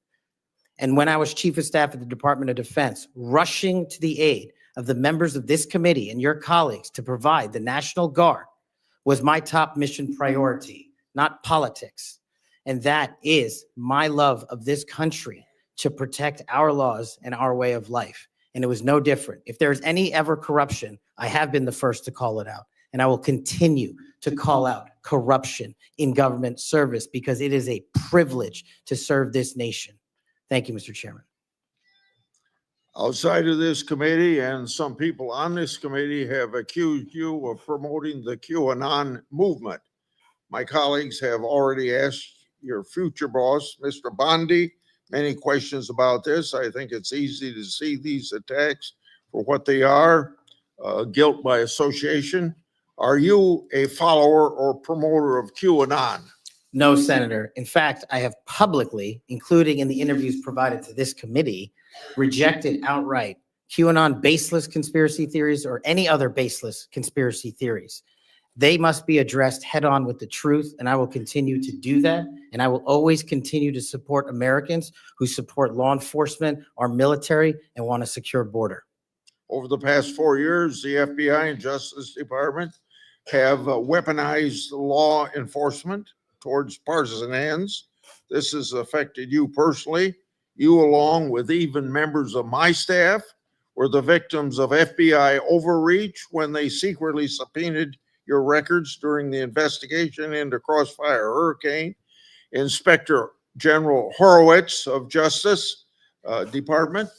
and when I was Chief of Staff at the Department of Defense, rushing to the aid of the members of this committee and your colleagues to provide the National Guard was my top mission priority, not politics. And that is my love of this country to protect our laws and our way of life. And it was no different. If there's any ever corruption, I have been the first to call it out. And I will continue to call out corruption in government service because it is a privilege to serve this nation. Thank you, Mr. Chairman. Outside of this committee, and some people on this committee have accused you of promoting the QAnon movement. My colleagues have already asked your future boss, Mr. Bondi, many questions about this. I think it's easy to see these attacks for what they are, guilt by association. Are you a follower or promoter of QAnon? No, Senator. In fact, I have publicly, including in the interviews provided to this committee, rejected outright QAnon baseless conspiracy theories or any other baseless conspiracy theories. They must be addressed head on with the truth, and I will continue to do that. And I will always continue to support Americans who support law enforcement, our military, and want a secure border. Over the past 4 years, the FBI and Justice Department have weaponized law enforcement towards partisan ends. This has affected you personally. You, along with even members of my staff, were the victims of FBI overreach when they secretly subpoenaed your records during the investigation into Crossfire Hurricane. Inspector General Horowitz of Justice Department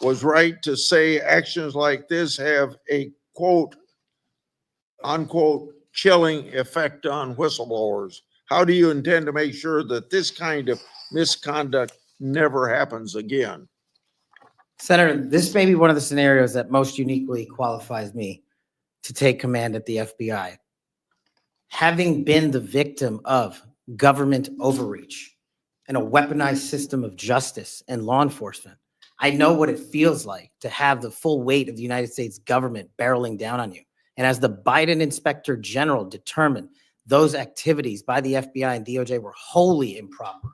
was right to say actions like this have a quote, unquote, chilling effect on whistleblowers. How do you intend to make sure that this kind of misconduct never happens again? Senator, this may be one of the scenarios that most uniquely qualifies me to take command at the FBI. Having been the victim of government overreach and a weaponized system of justice and law enforcement, I know what it feels like to have the full weight of the United States government barreling down on you. And as the Biden Inspector General determined, those activities by the FBI and DOJ were wholly improper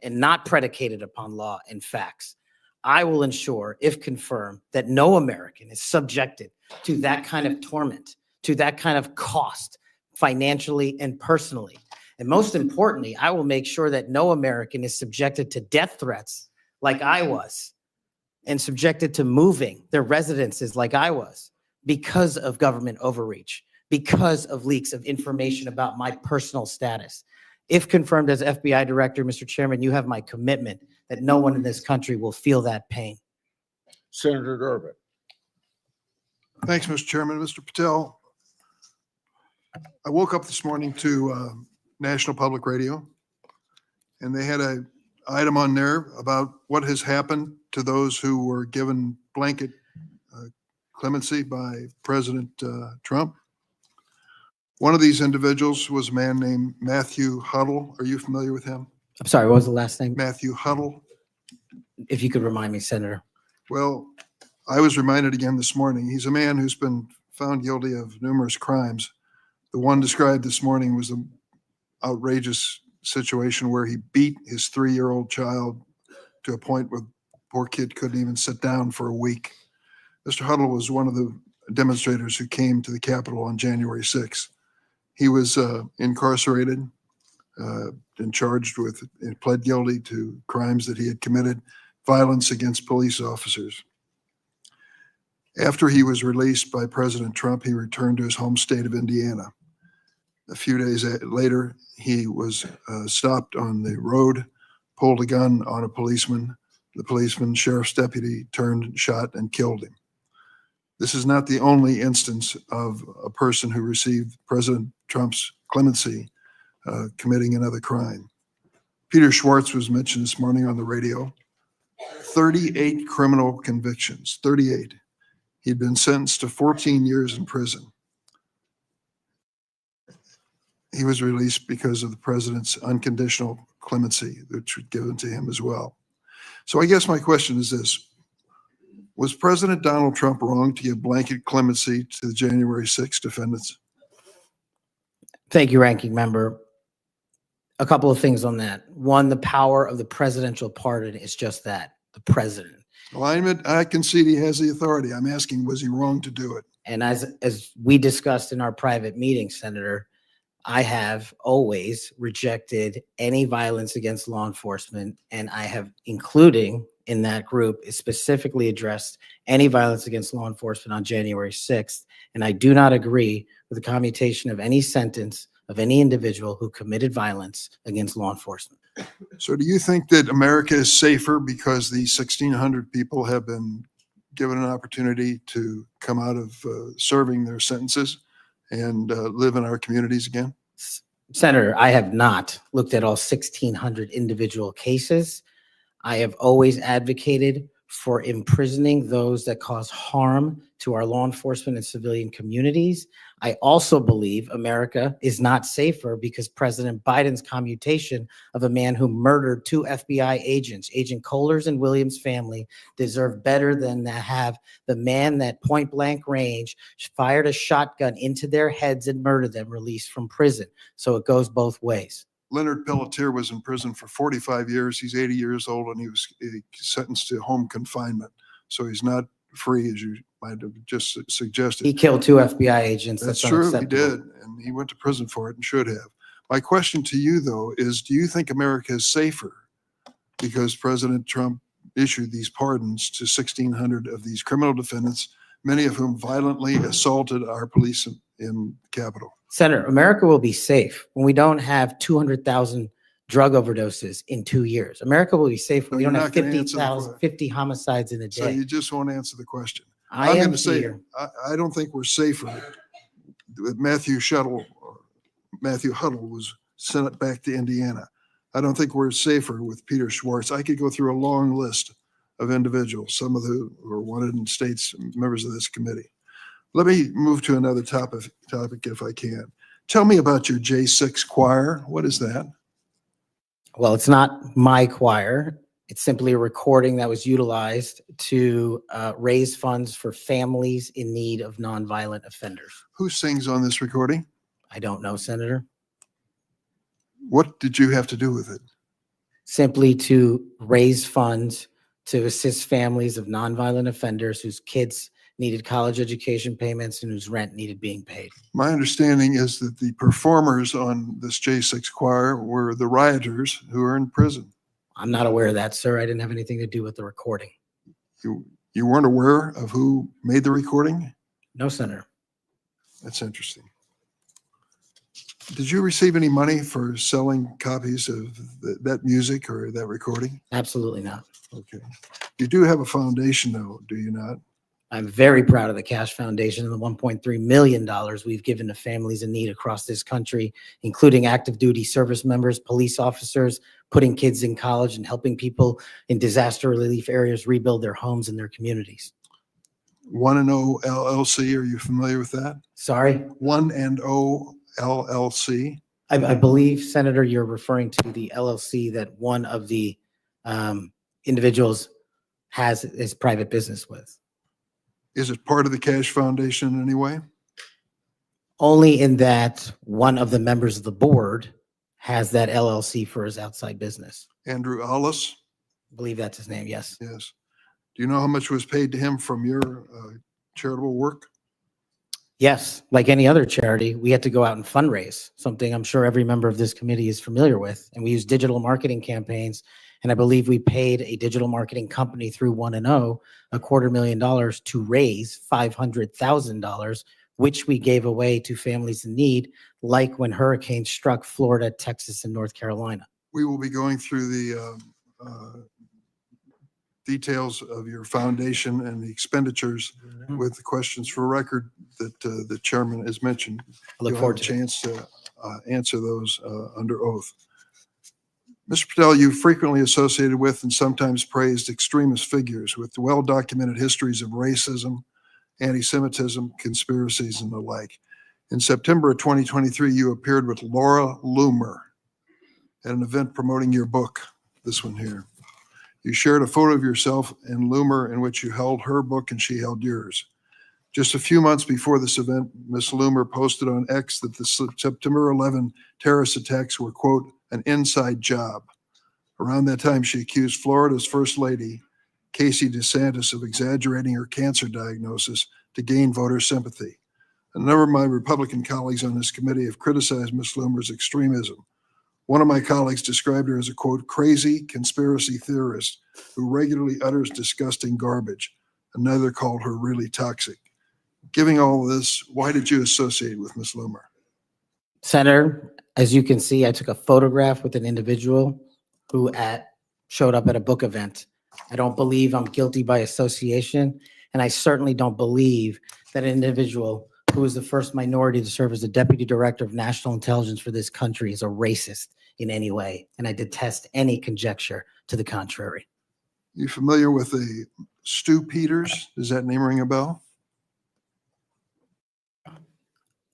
and not predicated upon law and facts. I will ensure, if confirmed, that no American is subjected to that kind of torment, to that kind of cost, financially and personally. And most importantly, I will make sure that no American is subjected to death threats like I was, and subjected to moving their residences like I was, because of government overreach, because of leaks of information about my personal status. If confirmed as FBI director, Mr. Chairman, you have my commitment that no one in this country will feel that pain. Senator Durbin. Thanks, Mr. Chairman. Mr. Patel, I woke up this morning to National Public Radio, and they had an item on there about what has happened to those who were given blanket clemency by President Trump. One of these individuals was a man named Matthew Huddle. Are you familiar with him? I'm sorry, what was the last name? Matthew Huddle. If you could remind me, Senator. Well, I was reminded again this morning. He's a man who's been found guilty of numerous crimes. The one described this morning was an outrageous situation where he beat his 3-year-old child to a point where the poor kid couldn't even sit down for a week. Mr. Huddle was one of the demonstrators who came to the Capitol on January 6th. He was incarcerated and charged with and pled guilty to crimes that he had committed, violence against police officers. After he was released by President Trump, he returned to his home state of Indiana. A few days later, he was stopped on the road, pulled a gun on a policeman. The policeman, sheriff's deputy, turned, shot, and killed him. This is not the only instance of a person who received President Trump's clemency committing another crime. Peter Schwartz was mentioned this morning on the radio. 38 criminal convictions, 38. He'd been sentenced to 14 years in prison. He was released because of the president's unconditional clemency, which was given to him as well. So I guess my question is this. Was President Donald Trump wrong to give blanket clemency to the January 6th defendants? Thank you, Ranking Member. A couple of things on that. One, the power of the presidential pardon is just that, the president. Alignment, I concede he has the authority. I'm asking, was he wrong to do it? And as we discussed in our private meeting, Senator, I have always rejected any violence against law enforcement, and I have, including in that group, is specifically addressed any violence against law enforcement on January 6th. And I do not agree with the commutation of any sentence of any individual who committed violence against law enforcement. So do you think that America is safer because the 1,600 people have been given an opportunity to come out of serving their sentences and live in our communities again? Senator, I have not looked at all 1,600 individual cases. I have always advocated for imprisoning those that cause harm to our law enforcement and civilian communities. I also believe America is not safer because President Biden's commutation of a man who murdered 2 FBI agents, Agent Kohler's and Williams' family, deserve better than to have the man that point blank range fired a shotgun into their heads and murdered them released from prison. So it goes both ways. Leonard Pelletier was in prison for 45 years. He's 80 years old and he was sentenced to home confinement. So he's not free, as you might have just suggested. He killed 2 FBI agents. That's true, he did, and he went to prison for it and should have. My question to you, though, is do you think America is safer because President Trump issued these pardons to 1,600 of these criminal defendants, many of whom violently assaulted our police in the Capitol? Senator, America will be safe when we don't have 200,000 drug overdoses in 2 years. America will be safe when we don't have 50 homicides in a day. So you just won't answer the question. I I'm am going to say, here. I don't think we're safer. Matthew Huddle was sent back to Indiana. I don't think we're safer with Peter Schwartz. I could go through a long list of individuals, some of who were wanted in states, members of this committee. Let me move to another topic if I can. Tell me about your J6 choir. What is that? Well, it's not my choir. It's simply a recording that was utilized to raise funds for families in need of nonviolent offenders. Who sings on this recording? I don't know, Senator. What did you have to do with it? Simply to raise funds to assist families of nonviolent offenders whose kids needed college education payments and whose rent needed being paid. My understanding is that the performers on this J6 choir were the rioters who are in prison. I'm not aware of that, sir. I didn't have anything to do with the recording. You weren't aware of who made the recording? No, Senator. That's interesting. Did you receive any money for selling copies of that music or that recording? Absolutely not. Okay. You do have a foundation, though, do you not? I'm very proud of the Kash Foundation and the $1.3 million we've given to families in need across this country, including active duty service members, police officers, putting kids in college, and helping people in disaster relief areas rebuild their homes and their communities. 1&0 LLC, are you familiar with that? Sorry? 1&0 LLC? I believe, Senator, you're referring to the LLC that one of the individuals has his private business with. Is it part of the Kash Foundation in any way? Only in that one of the members of the board has that LLC for his outside business. Andrew Allis? I believe that's his name, yes. Yes. Do you know how much was paid to him from your charitable work? Yes, like any other charity, we had to go out and fundraise, something I'm sure every member of this committee is familiar with. And we use digital marketing campaigns. And I believe we paid a digital marketing company through 1&0 $250,000 to raise $500,000, which we gave away to families in need, like when hurricanes struck Florida, Texas, and North Carolina. We will be going through the details of your foundation and the expenditures with the questions for record that the chairman has mentioned. I look You'll forward have a to it. chance to answer those under oath. Mr. Patel, you frequently associated with and sometimes praised extremist figures with well-documented histories of racism, anti-Semitism, conspiracies, and the like. In September of 2023, you appeared with Laura Loomer at an event promoting your book, this one here. You shared a photo of yourself and Loomer in which you held her book and she held yours. Just a few months before this event, Ms. Loomer posted on X that the September 11 terrorist attacks were, quote, an inside job. Around that time, she accused Florida's First Lady, Casey DeSantis, of exaggerating her cancer diagnosis to gain voter sympathy. A number of my Republican colleagues on this committee have criticized Ms. Loomer's extremism. One of my colleagues described her as a, quote, crazy conspiracy theorist who regularly utters disgusting garbage. Another called her really toxic. Given all of this, why did you associate with Ms. Loomer? Senator, as you can see, I took a photograph with an individual who showed up at a book event. I don't believe I'm guilty by association, and I certainly don't believe that an individual who was the first minority to serve as the Deputy Director of National Intelligence for this country is a racist in any way, and I detest any conjecture to the contrary. You familiar with a Stu Peters? Does that name ring a bell?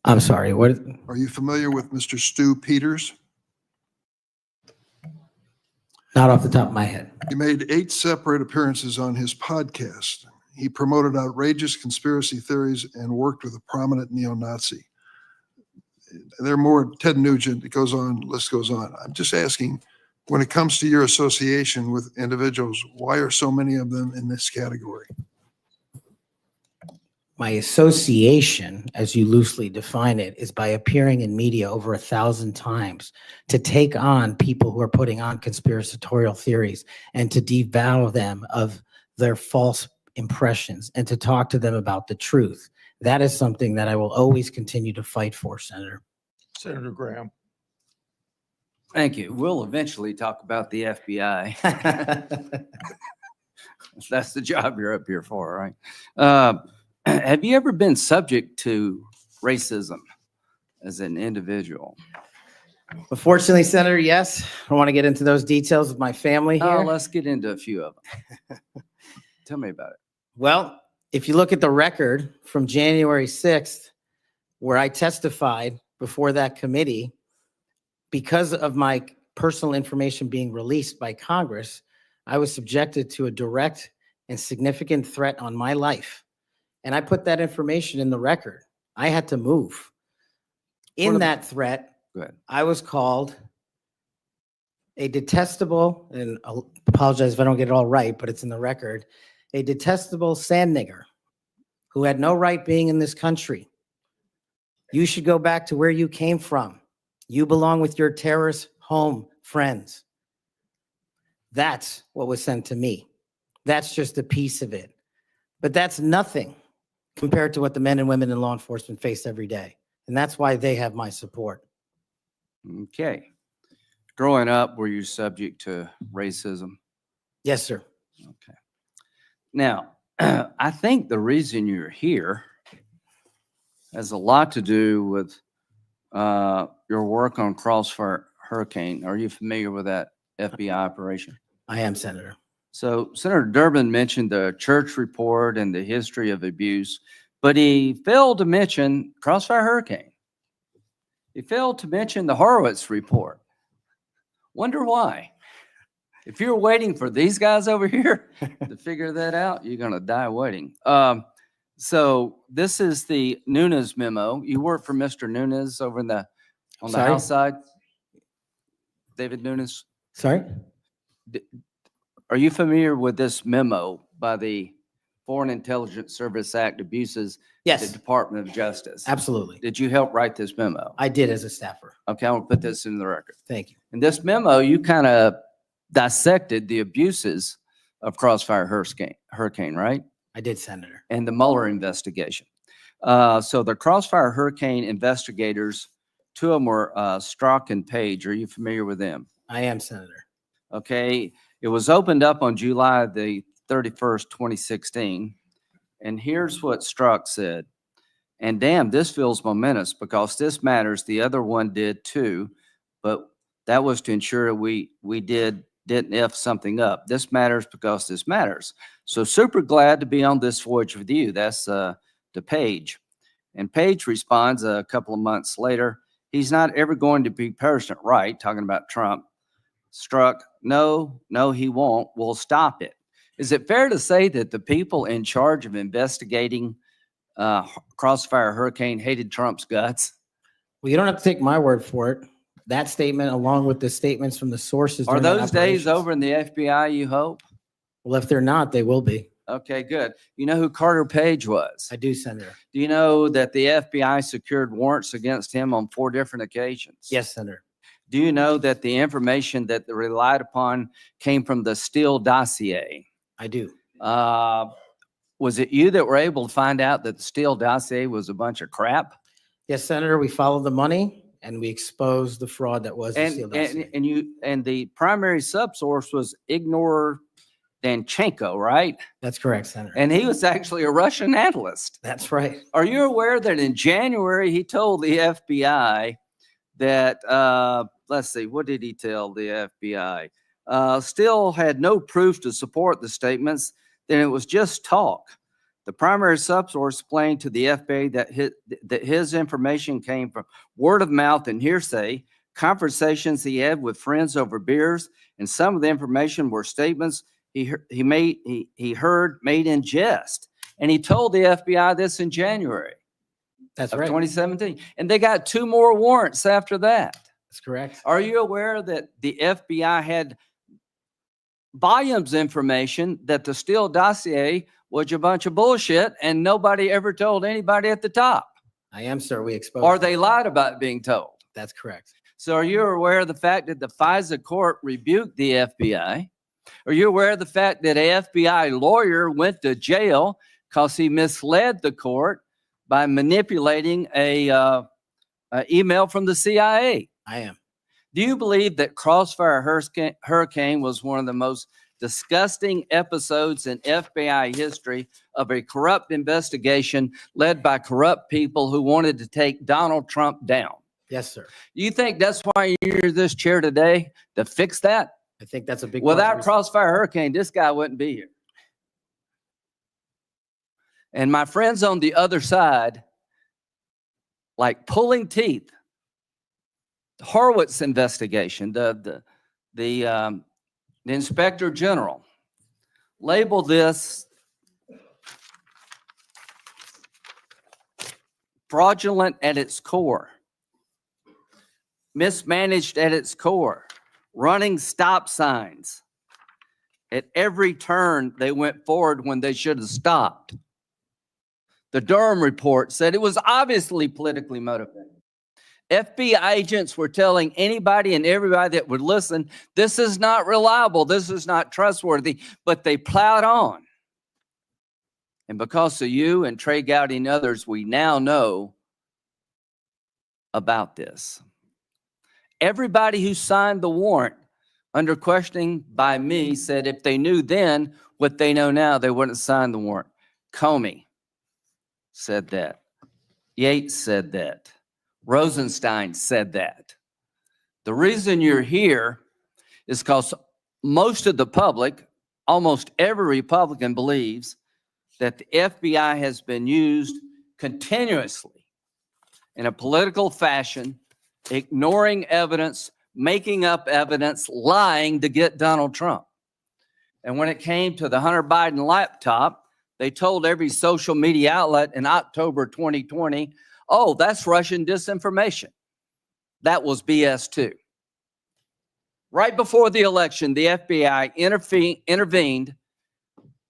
I'm sorry, what? Are you familiar with Mr. Stu Peters? Not off the top of my head. He made 8 separate appearances on his podcast. He promoted outrageous conspiracy theories and worked with a prominent neo-Nazi. There are more, Ted Nugent, it goes on, list goes on. I'm just asking, when it comes to your association with individuals, why are so many of them in this category? My association, as you loosely define it, is by appearing in media over 1,000 times to take on people who are putting on conspiratorial theories and to devour them of their false impressions and to talk to them about the truth. That is something that I will always continue to fight for, Senator. Senator Graham. Thank you. We'll eventually talk about the FBI. That's the job you're up here for, right? Have you ever been subject to racism as an individual? Unfortunately, Senator, yes. I don't want to get into those details of my family here. Let's get into a few of them. Tell me about it. Well, if you look at the record from January 6th, where I testified before that committee, because of my personal information being released by Congress, I was subjected to a direct and significant threat on my life. And I put that information in the record. I had to move. In that threat, I was called a detestable, and I'll apologize if I don't get it all right, but it's in the record, a detestable sand nigger who had no right being in this country. You should go back to where you came from. You belong with your terrorist home friends. That's what was sent to me. That's just a piece of it. But that's nothing compared to what the men and women in law enforcement face every day. And that's why they have my support. Okay. Growing up, were you subject to racism? Yes, sir. Okay. Now, I think the reason you're here has a lot to do with your work on Crossfire Hurricane. Are you familiar with that FBI operation? I am, Senator. So Senator Durbin mentioned the church report and the history of abuse, but he failed to mention Crossfire Hurricane. He failed to mention the Horowitz report. Wonder why? If you're waiting for these guys over here to figure that out, you're going to die waiting. So this is the Nunes memo. You work for Mr. Nunes over on the House side? David Nunes? Sorry? Are you familiar with this memo by the Foreign Intelligence Service Act abuses Yes. the Department of Justice? Absolutely. Did you help write this memo? I did as a staffer. Okay, I'm gonna put this in the record. Thank you. In this memo, you kind of dissected the abuses of Crossfire Hurricane, right? I did, Senator. And the Mueller investigation. So the Crossfire Hurricane investigators, 2 of them were Strzok and Page. Are you familiar with them? I am, Senator. Okay, it was opened up on July the 31st, 2016. And here's what Strzok said. And damn, this feels momentous because this matters. The other one did too, but that was to ensure we didn't F something up. This matters because this matters. So super glad to be on this voyage with you. That's to Page. And Page responds a couple of months later, he's not ever going to be President right, talking about Trump. Strzok, no, he won't. We'll stop it. Is it fair to say that the people in charge of investigating Crossfire Hurricane hated Trump's guts? Well, you don't have to take my word for it. That statement, along with the statements from the sources. Are during that those days operations. over in the FBI, you hope? Well, if they're not, they will be. Okay, good. You know who Carter Page was? I do, Senator. Do you know that the FBI secured warrants against him on 4 different occasions? Yes, Senator. Do you know that the information that they relied upon came from the Steele dossier? I do. Was it you that were able to find out that the Steele dossier was a bunch of crap? Yes, Senator, we followed the money and we exposed the fraud that was the Steele dossier. And the primary subsource was Ignor Danchenko, right? That's correct, Senator. And he was actually a Russian analyst. That's right. Are you aware that in January, he told the FBI that, let's see, what did he tell the FBI? Steele had no proof to support the statements, then it was just talk. The primary subsource explained to the FBI that his information came from word of mouth and hearsay, conversations he had with friends over beers, and some of the information were statements he heard made in jest. And he told the FBI this in January That's of right. 2017. And they got 2 more warrants after that. That's correct. Are you aware that the FBI had volumes of information that the Steele dossier was a bunch of bullshit and nobody ever told anybody at the top? I am, sir. We exposed. Or they lied about being told. That's correct. So are you aware of the fact that the FISA court rebuked the FBI? Are you aware of the fact that an FBI lawyer went to jail because he misled the court by manipulating a email from the CIA? I am. Do you believe that Crossfire Hurricane was one of the most disgusting episodes in FBI history of a corrupt investigation led by corrupt people who wanted to take Donald Trump down? Yes, sir. You think that's why you're in this chair today, to fix that? I think that's a big part of the Without reason. Crossfire Hurricane, this guy wouldn't be here. And my friends on the other side, like pulling teeth, the Horowitz investigation, the inspector general labeled this fraudulent at its core, mismanaged at its core, running stop signs. At every turn, they went forward when they should have stopped. The Durham report said it was obviously politically motivated. FBI agents were telling anybody and everybody that would listen, this is not reliable, this is not trustworthy, but they plowed on. And because of you and Trey Gowdy and others, we now know about this. Everybody who signed the warrant under questioning by me said if they knew then what they know now, they wouldn't sign the warrant. Comey said that. Yates said that. Rosenstein said that. The reason you're here is because most of the public, almost every Republican believes that the FBI has been used continuously in a political fashion, ignoring evidence, making up evidence, lying to get Donald Trump. And when it came to the Hunter Biden laptop, they told every social media outlet in October 2020, oh, that's Russian disinformation. That was BS too. Right before the election, the FBI intervened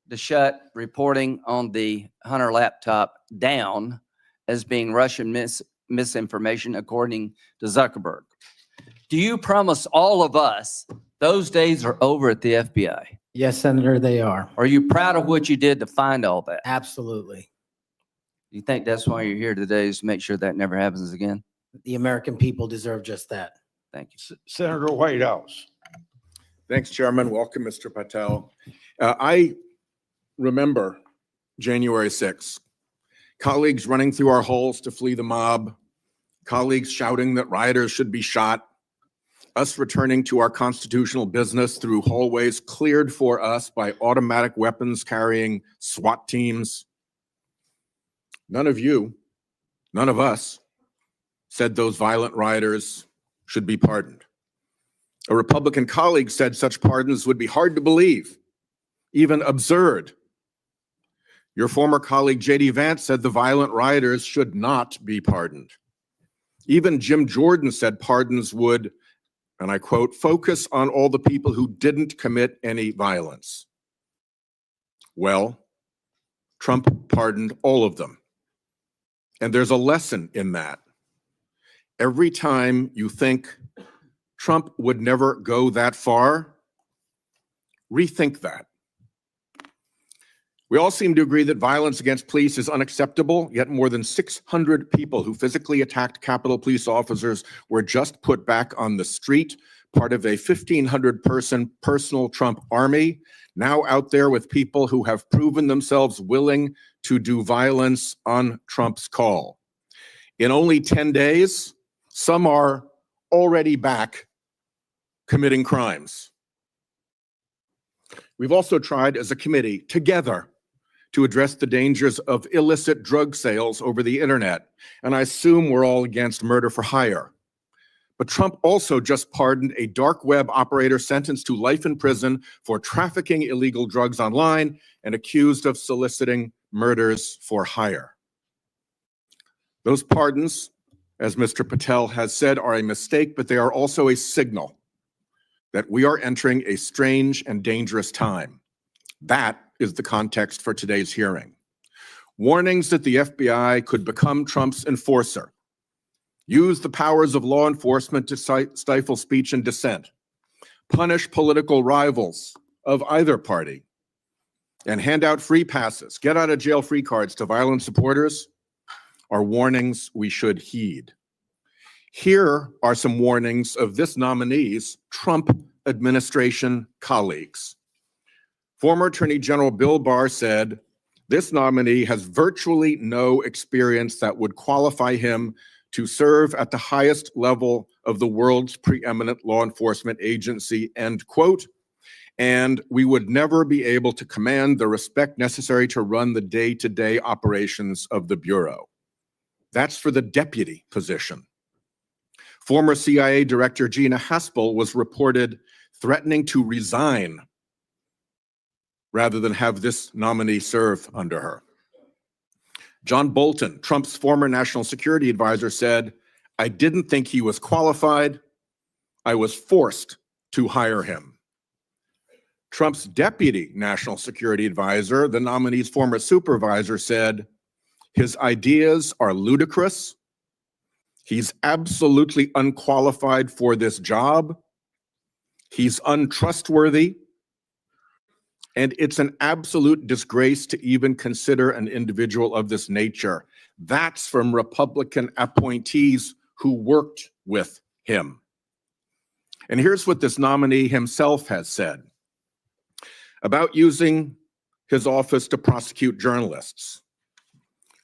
to shut reporting on the Hunter laptop down as being Russian misinformation, according to Zuckerberg. Do you promise all of us those days are over at the FBI? Yes, Senator, they are. Are you proud of what you did to find all that? Absolutely. You think that's why you're here today, is to make sure that never happens again? The American people deserve just that. Thank you. Senator Whitehouse. Thanks, Chairman. Welcome, Mr. Patel. I remember January 6th. Colleagues running through our halls to flee the mob, colleagues shouting that rioters should be shot, us returning to our constitutional business through hallways cleared for us by automatic weapons carrying SWAT teams. None of you, none of us said those violent rioters should be pardoned. A Republican colleague said such pardons would be hard to believe, even absurd. Your former colleague, J.D. Vance, said the violent rioters should not be pardoned. Even Jim Jordan said pardons would, and I quote, focus on all the people who didn't commit any violence. Well, Trump pardoned all of them. And there's a lesson in that. Every time you think Trump would never go that far, rethink that. We all seem to agree that violence against police is unacceptable, yet more than 600 people who physically attacked Capitol Police officers were just put back on the street, part of a 1,500-person personal Trump army, now out there with people who have proven themselves willing to do violence on Trump's call. In only 10 days, some are already back committing crimes. We've also tried as a committee together to address the dangers of illicit drug sales over the internet, and I assume we're all against murder for hire. But Trump also just pardoned a dark web operator sentenced to life in prison for trafficking illegal drugs online and accused of soliciting murders for hire. Those pardons, as Mr. Patel has said, are a mistake, but they are also a signal that we are entering a strange and dangerous time. That is the context for today's hearing. Warnings that the FBI could become Trump's enforcer, use the powers of law enforcement to stifle speech and dissent, punish political rivals of either party, and hand out free passes, get out of jail free cards to violent supporters are warnings we should heed. Here are some warnings of this nominee's Trump administration colleagues. Former Attorney General Bill Barr said, this nominee has virtually no experience that would qualify him to serve at the highest level of the world's preeminent law enforcement agency, end quote. And we would never be able to command the respect necessary to run the day-to-day operations of the Bureau. That's for the deputy position. Former CIA Director Gina Haspel was reported threatening to resign rather than have this nominee serve under her. John Bolton, Trump's former national security advisor, said, I didn't think he was qualified. I was forced to hire him. Trump's deputy national security advisor, the nominee's former supervisor, said, his ideas are ludicrous. He's absolutely unqualified for this job. He's untrustworthy. And it's an absolute disgrace to even consider an individual of this nature. That's from Republican appointees who worked with him. And here's what this nominee himself has said about using his office to prosecute journalists.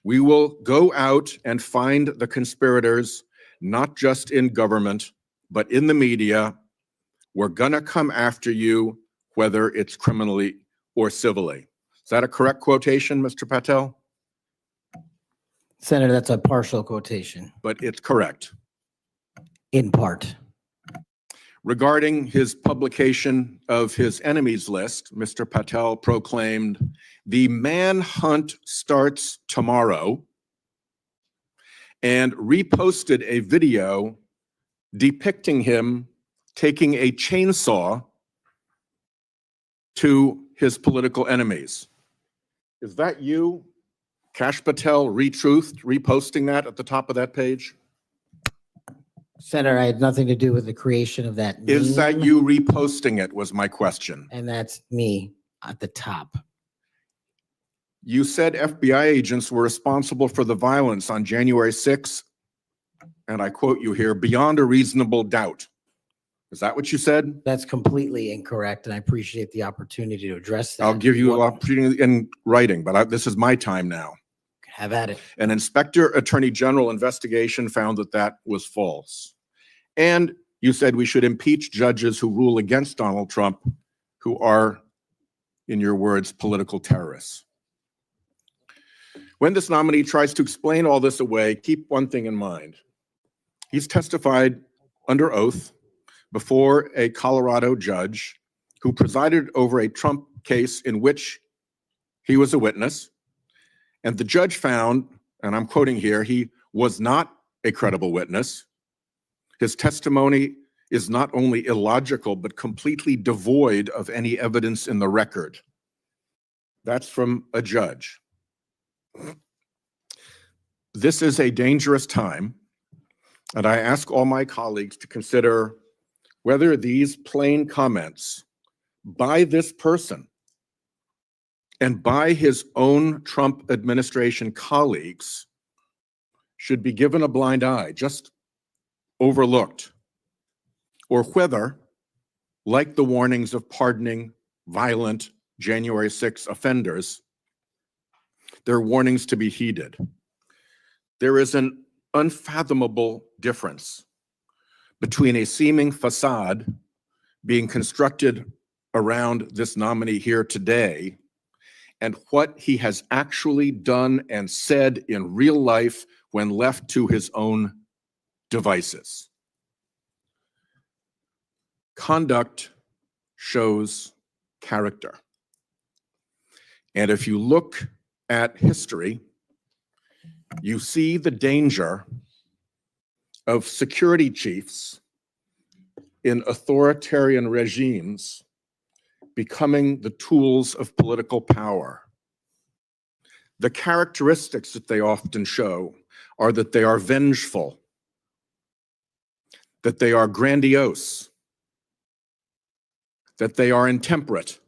We will go out and find the conspirators, not just in government, but in the media. We're gonna come after you, whether it's criminally or civilly. Is that a correct quotation, Mr. Patel? Senator, that's a partial quotation, But it's correct. in part. Regarding his publication of his enemies list, Mr. Patel proclaimed, the manhunt starts tomorrow, and reposted a video depicting him taking a chainsaw to his political enemies. Is that you, Kash Patel, reposting that at the top of that page? Senator, I had nothing to do with the creation of that Is that meme, you reposting it was my question. and that's me at the top. You said FBI agents were responsible for the violence on January 6th, and I quote you here, beyond a reasonable doubt. Is that what you said? That's completely incorrect, and I appreciate the opportunity to address that. I'll give you an What- opportunity in writing, but this is my time now. Have at it. An Inspector Attorney General investigation found that that was false. And you said we should impeach judges who rule against Donald Trump, who are, in your words, political terrorists. When this nominee tries to explain all this away, keep one thing in mind. He's testified under oath before a Colorado judge who presided over a Trump case in which he was a witness. And the judge found, and I'm quoting here, he was not a credible witness. His testimony is not only illogical, but completely devoid of any evidence in the record. That's from a judge. This is a dangerous time, and I ask all my colleagues to consider whether these plain comments by this person and by his own Trump administration colleagues should be given a blind eye, just overlooked, or whether, like the warnings of pardoning violent January 6 offenders, they're warnings to be heeded. There is an unfathomable difference between a seeming facade being constructed around this nominee here today and what he has actually done and said in real life when left to his own devices. Conduct shows character. And if you look at history, you see the danger of security chiefs in authoritarian regimes becoming the tools of political power. The characteristics that they often show are that they are vengeful, that they are grandiose, that they are intemperate,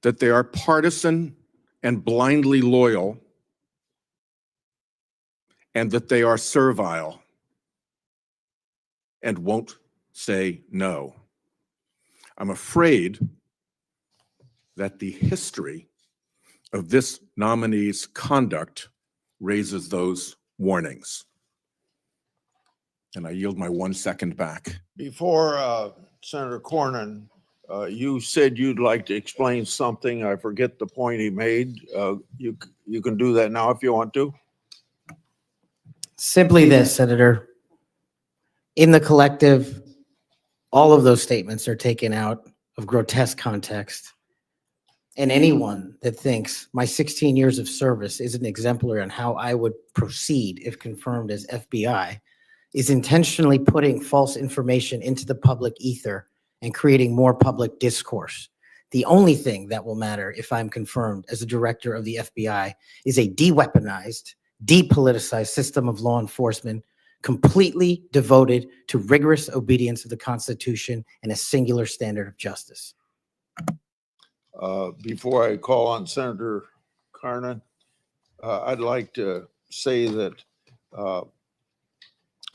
that they are partisan and blindly loyal, and that they are servile and won't say no. I'm afraid that the history of this nominee's conduct raises those warnings. And I yield my 1 second back. Before Senator Cornyn, you said you'd like to explain something. I forget the point he made. You can do that now if you want to. Simply this, Senator. In the collective, all of those statements are taken out of grotesque context. And anyone that thinks my 16 years of service isn't exemplary on how I would proceed if confirmed as FBI is intentionally putting false information into the public ether and creating more public discourse. The only thing that will matter if I'm confirmed as a director of the FBI is a de-weaponized, depoliticized system of law enforcement completely devoted to rigorous obedience of the Constitution and a singular standard of justice. Before I call on Senator Cornyn, I'd like to say that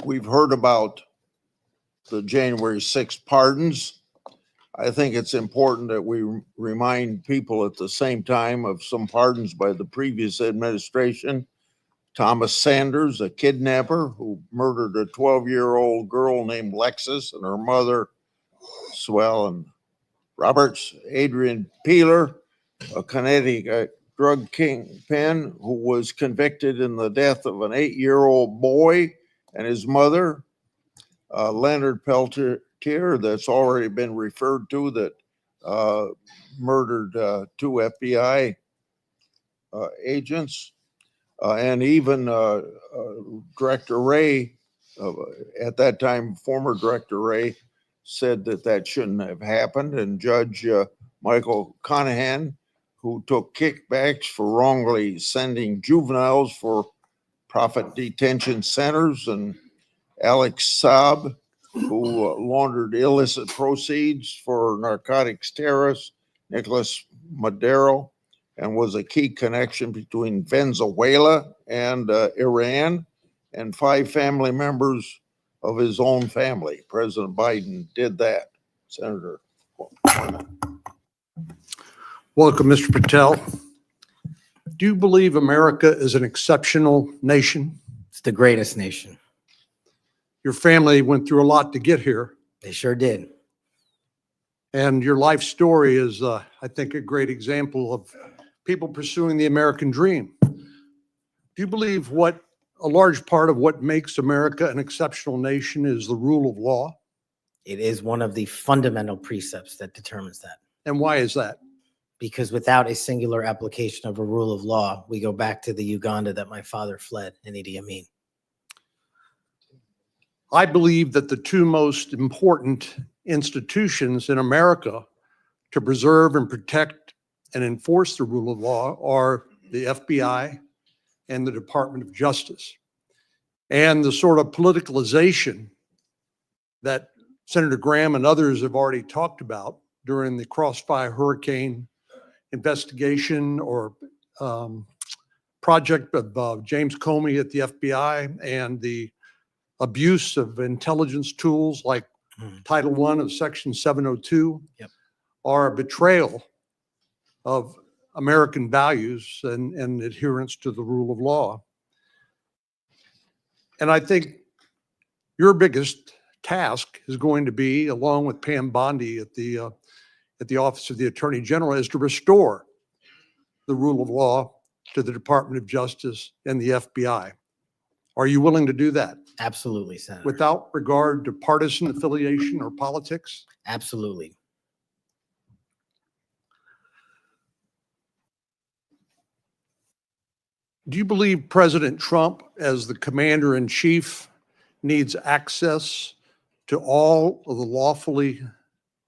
we've heard about the January 6th pardons. I think it's important that we remind people at the same time of some pardons by the previous administration. Thomas Sanders, a kidnapper who murdered a 12-year-old girl named Lexus and her mother, Swellen Roberts. Adrian Peeler, a Connecticut drug kingpin who was convicted in the death of an 8-year-old boy and his mother. Leonard Peltier, that's already been referred to, that murdered 2 FBI agents. And even Director Wray, at that time, former Director Wray, said that that shouldn't have happened. And Judge Michael Conahan, who took kickbacks for wrongly sending juveniles for profit detention centers, and Alex Saab, who laundered illicit proceeds for narcotics terrorist Nicholas Madero, and was a key connection between Venezuela and Iran, and 5 family members of his own family. President Biden did that. Senator. Welcome, Mr. Patel. Do you believe America is an exceptional nation? It's the greatest nation. Your family went through a lot to get here, They sure did. and your life story is, I think, a great example of people pursuing the American dream. Do you believe what a large part of what makes America an exceptional nation is the rule of law? It is one of the fundamental precepts that determines that. And why is that? because without a singular application of a rule of law, we go back to the Uganda that my father fled in Idi Amin. I believe that the two most important institutions in America to preserve and protect and enforce the rule of law are the FBI and the Department of Justice. And the sort of politicalization that Senator Graham and others have already talked about during the Crossfire Hurricane investigation or project of James Comey at the FBI and the abuse of intelligence tools like Title I of Section 702 are a betrayal of American values and adherence to the rule of law. And I think your biggest task is going to be, along with Pam Bondi at the Office of the Attorney General, is to restore the rule of law to the Department of Justice and the FBI. Are you willing to do that? Absolutely, Senator. Without regard to partisan affiliation or politics? Absolutely. Do you believe President Trump, as the commander-in-chief, needs access to all of the lawfully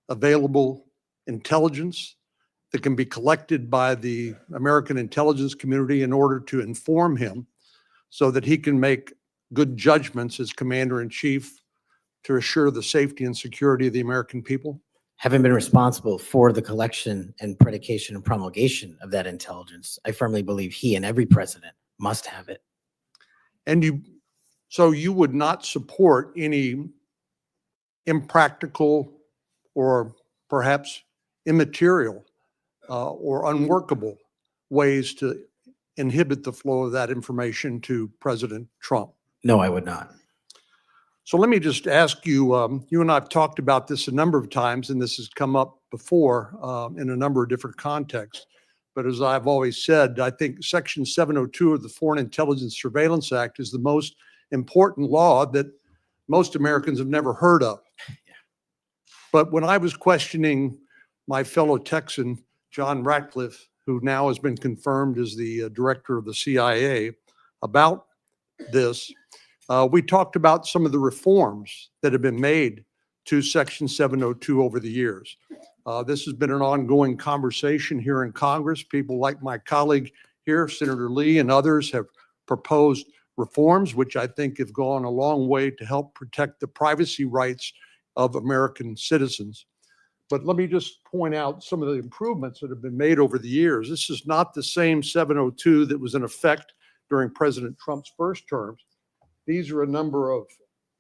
available intelligence that can be collected by the American intelligence community in order to inform him so that he can make good judgments as commander-in-chief to assure the safety and security of the American people? Having been responsible for the collection and predication and promulgation of that intelligence, I firmly believe he and every president must have it. And so you would not support any impractical or perhaps immaterial or unworkable ways to inhibit the flow of that information to President Trump? No, I would not. So let me just ask you, you and I have talked about this a number of times, and this has come up before in a number of different contexts. But as I've always said, I think Section 702 of the Foreign Intelligence Surveillance Act is the most important law that most Americans have never heard of. But when I was questioning my fellow Texan, John Ratcliffe, who now has been confirmed as the director of the CIA, about this, we talked about some of the reforms that have been made to Section 702 over the years. This has been an ongoing conversation here in Congress. People like my colleague here, Senator Lee, and others have proposed reforms, which I think have gone a long way to help protect the privacy rights of American citizens. But let me just point out some of the improvements that have been made over the years. This is not the same 702 that was in effect during President Trump's first terms. These are a number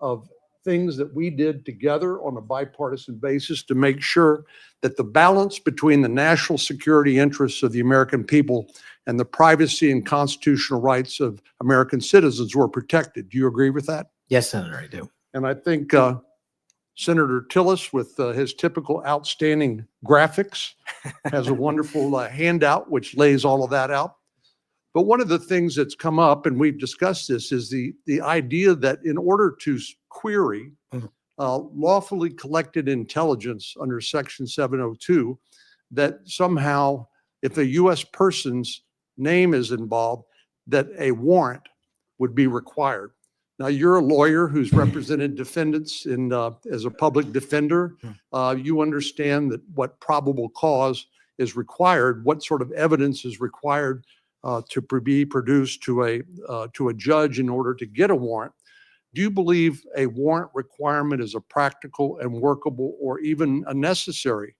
of things that we did together on a bipartisan basis to make sure that the balance between the national security interests of the American people and the privacy and constitutional rights of American citizens were protected. Do you agree with that? Yes, Senator, I do. And I think Senator Tillis, with his typical outstanding graphics, has a wonderful handout which lays all of that out. But one of the things that's come up, and we've discussed this, is the idea that in order to query lawfully collected intelligence under Section 702, that somehow if a U.S. person's name is involved, that a warrant would be required. Now, you're a lawyer who's represented defendants in as a public defender. You understand that what probable cause is required, what sort of evidence is required to be produced to a judge in order to get a warrant. Do you believe a warrant requirement is a practical and workable or even a necessary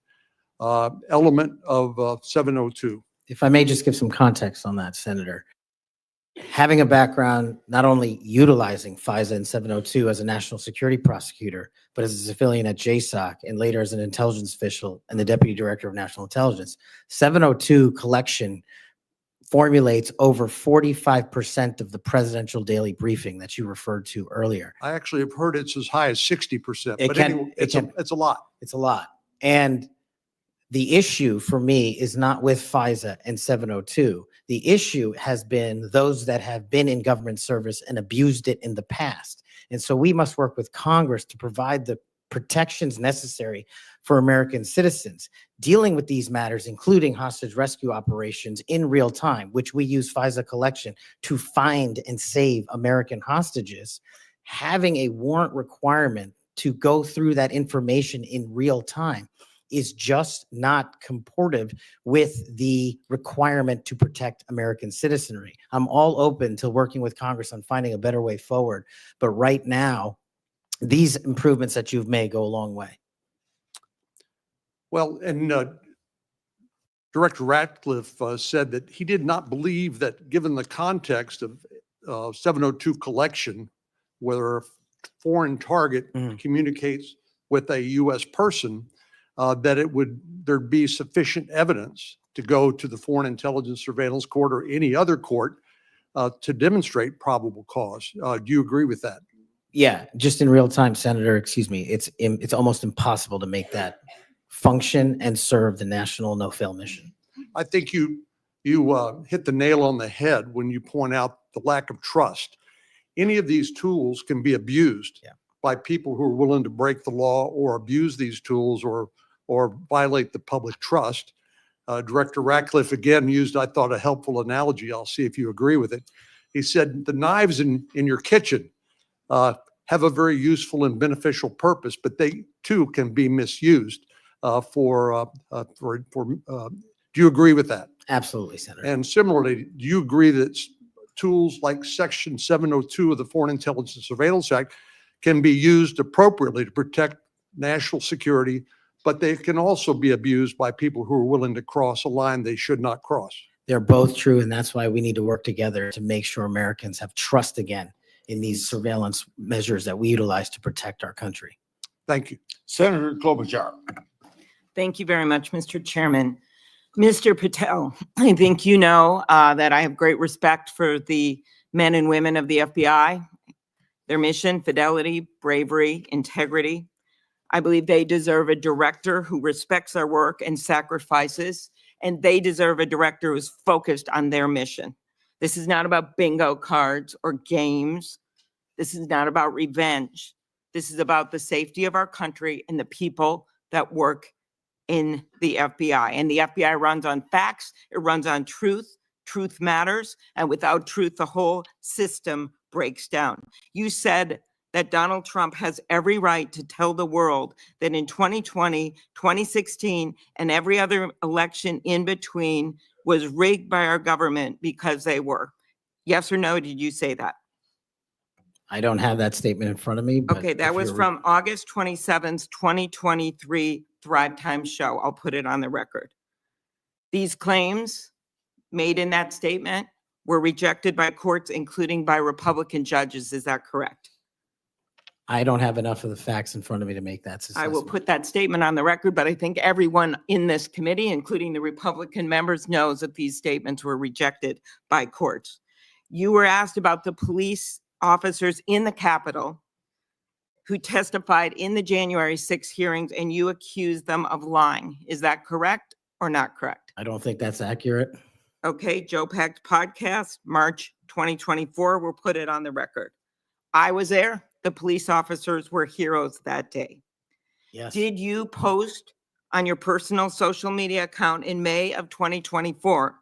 element of 702? If I may just give some context on that, Senator. Having a background not only utilizing FISA and 702 as a national security prosecutor, but as a civilian at JSOC and later as an intelligence official and the Deputy Director of National Intelligence, 702 collection formulates over 45% of the presidential daily briefing that you referred to earlier. I actually have heard it's as high as 60%, It but can- anyway, it can- it's a lot. It's a lot. And the issue for me is not with FISA and 702. The issue has been those that have been in government service and abused it in the past. And so we must work with Congress to provide the protections necessary for American citizens, dealing with these matters, including hostage rescue operations in real time, which we use FISA collection to find and save American hostages, having a warrant requirement to go through that information in real time is just not comportive with the requirement to protect American citizenry. I'm all open to working with Congress on finding a better way forward, but right now, these improvements that you've made go a long way. Well, and Director Ratcliffe said that he did not believe that, given the context of 702 collection, whether a foreign target communicates with a U.S. person, that there'd be sufficient evidence to go to the Foreign Intelligence Surveillance Court or any other court to demonstrate probable cause. Do you agree with that? Yeah, just in real time, Senator, excuse me, it's almost impossible to make that function and serve the national no-fail mission. I think you hit the nail on the head when you point out the lack of trust. Any of these tools can be abused by people who are willing to break the law or abuse these tools or violate the public trust. Director Ratcliffe again used, I thought, a helpful analogy. I'll see if you agree with it. He said the knives in your kitchen have a very useful and beneficial purpose, but they too can be misused do you agree with that? Absolutely, Senator. And similarly, do you agree that tools like Section 702 of the Foreign Intelligence Surveillance Act can be used appropriately to protect national security, but they can also be abused by people who are willing to cross a line they should not cross? They're both true, and that's why we need to work together to make sure Americans have trust again in these surveillance measures that we utilize to protect our country. Thank you. Senator Klobuchar. Thank you very much, Mr. Chairman. Mr. Patel, I think you know that I have great respect for the men and women of the FBI, their mission, fidelity, bravery, integrity. I believe they deserve a director who respects their work and sacrifices, and they deserve a director who's focused on their mission. This is not about bingo cards or games. This is not about revenge. This is about the safety of our country and the people that work in the FBI. And the FBI runs on facts. It runs on truth. Truth matters. And without truth, the whole system breaks down. You said that Donald Trump has every right to tell the world that in 2020, 2016, and every other election in between was rigged by our government because they were. Yes or no, did you say that? I don't have that statement in front of me. But Okay, that was from August 27th, 2023 Thrive Time show. I'll put it on the record. These claims made in that statement were rejected by courts, including by Republican judges. Is that correct? I don't have enough of the facts in front of me to make that assessment. I will put that statement on the record, but I think everyone in this committee, including the Republican members, knows that these statements were rejected by courts. You were asked about the police officers in the Capitol who testified in the January 6th hearings, and you accused them of lying. Is that correct or not correct? I don't think that's accurate. Okay, Joe Packed podcast, March 2024, we'll put it on the record. I was there. The police officers were heroes that day. Yes. Did you post on your personal social media account in May of 2024,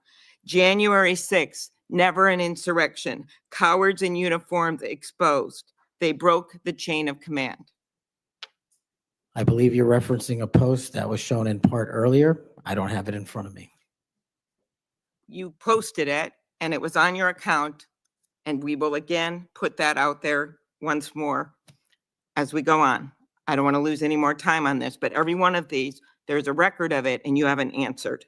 January 6th, never an insurrection, cowards in uniforms exposed. They broke the chain of command. I believe you're referencing a post that was shown in part earlier. I don't have it in front of me. You posted it and it was on your account, and we will again put that out there once more as we go on. I don't want to lose any more time on this, but every one of these, there's a record of it and you haven't answered.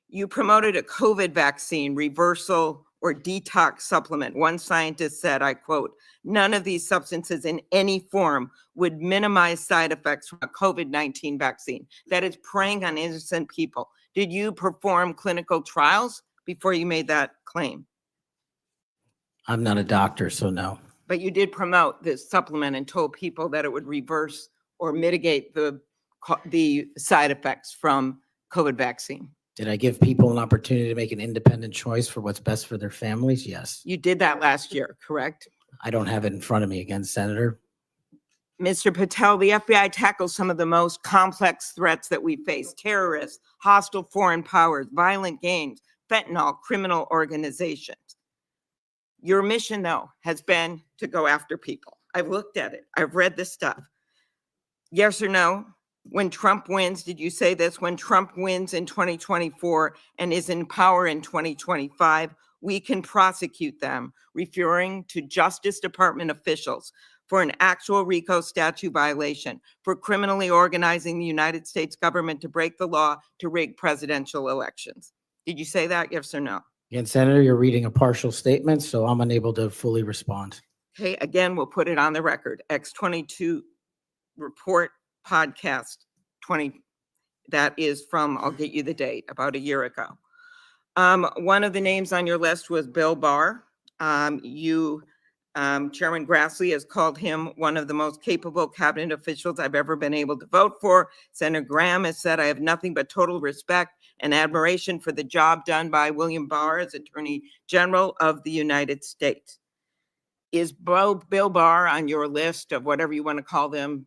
You promoted a COVID vaccine reversal or detox supplement. One scientist said, I quote, "None of these substances in any form would minimize side effects from a COVID-19 vaccine." That is preying on innocent people. Did you perform clinical trials before you made that claim? I'm not a doctor, so no. But you did promote this supplement and told people that it would reverse or mitigate the side effects from COVID vaccine. Did I give people an opportunity to make an independent choice for what's best for their families? Yes. You did that last year, correct? I don't have it in front of me again, Senator. Mr. Patel, the FBI tackles some of the most complex threats that we face: terrorists, hostile foreign powers, violent gangs, fentanyl, criminal organizations. Your mission, though, has been to go after people. I've looked at it. I've read this stuff. Yes or no? When Trump wins, did you say this? When Trump wins in 2024 and is in power in 2025, we can prosecute them, referring to Justice Department officials for an actual RICO statute violation for criminally organizing the United States government to break the law to rig presidential elections. Did you say that? Yes or no? Again, Senator, you're reading a partial statement, so I'm unable to fully respond. Okay, again, we'll put it on the record. X22 report podcast 20, that is from, I'll get you the date, about a year ago. One of the names on your list was Bill Barr. Chairman Grassley has called him one of the most capable cabinet officials I've ever been able to vote for. Senator Graham has said, I have nothing but total respect and admiration for the job done by William Barr as Attorney General of the United States. Is Bill Barr on your list of whatever you want to call them,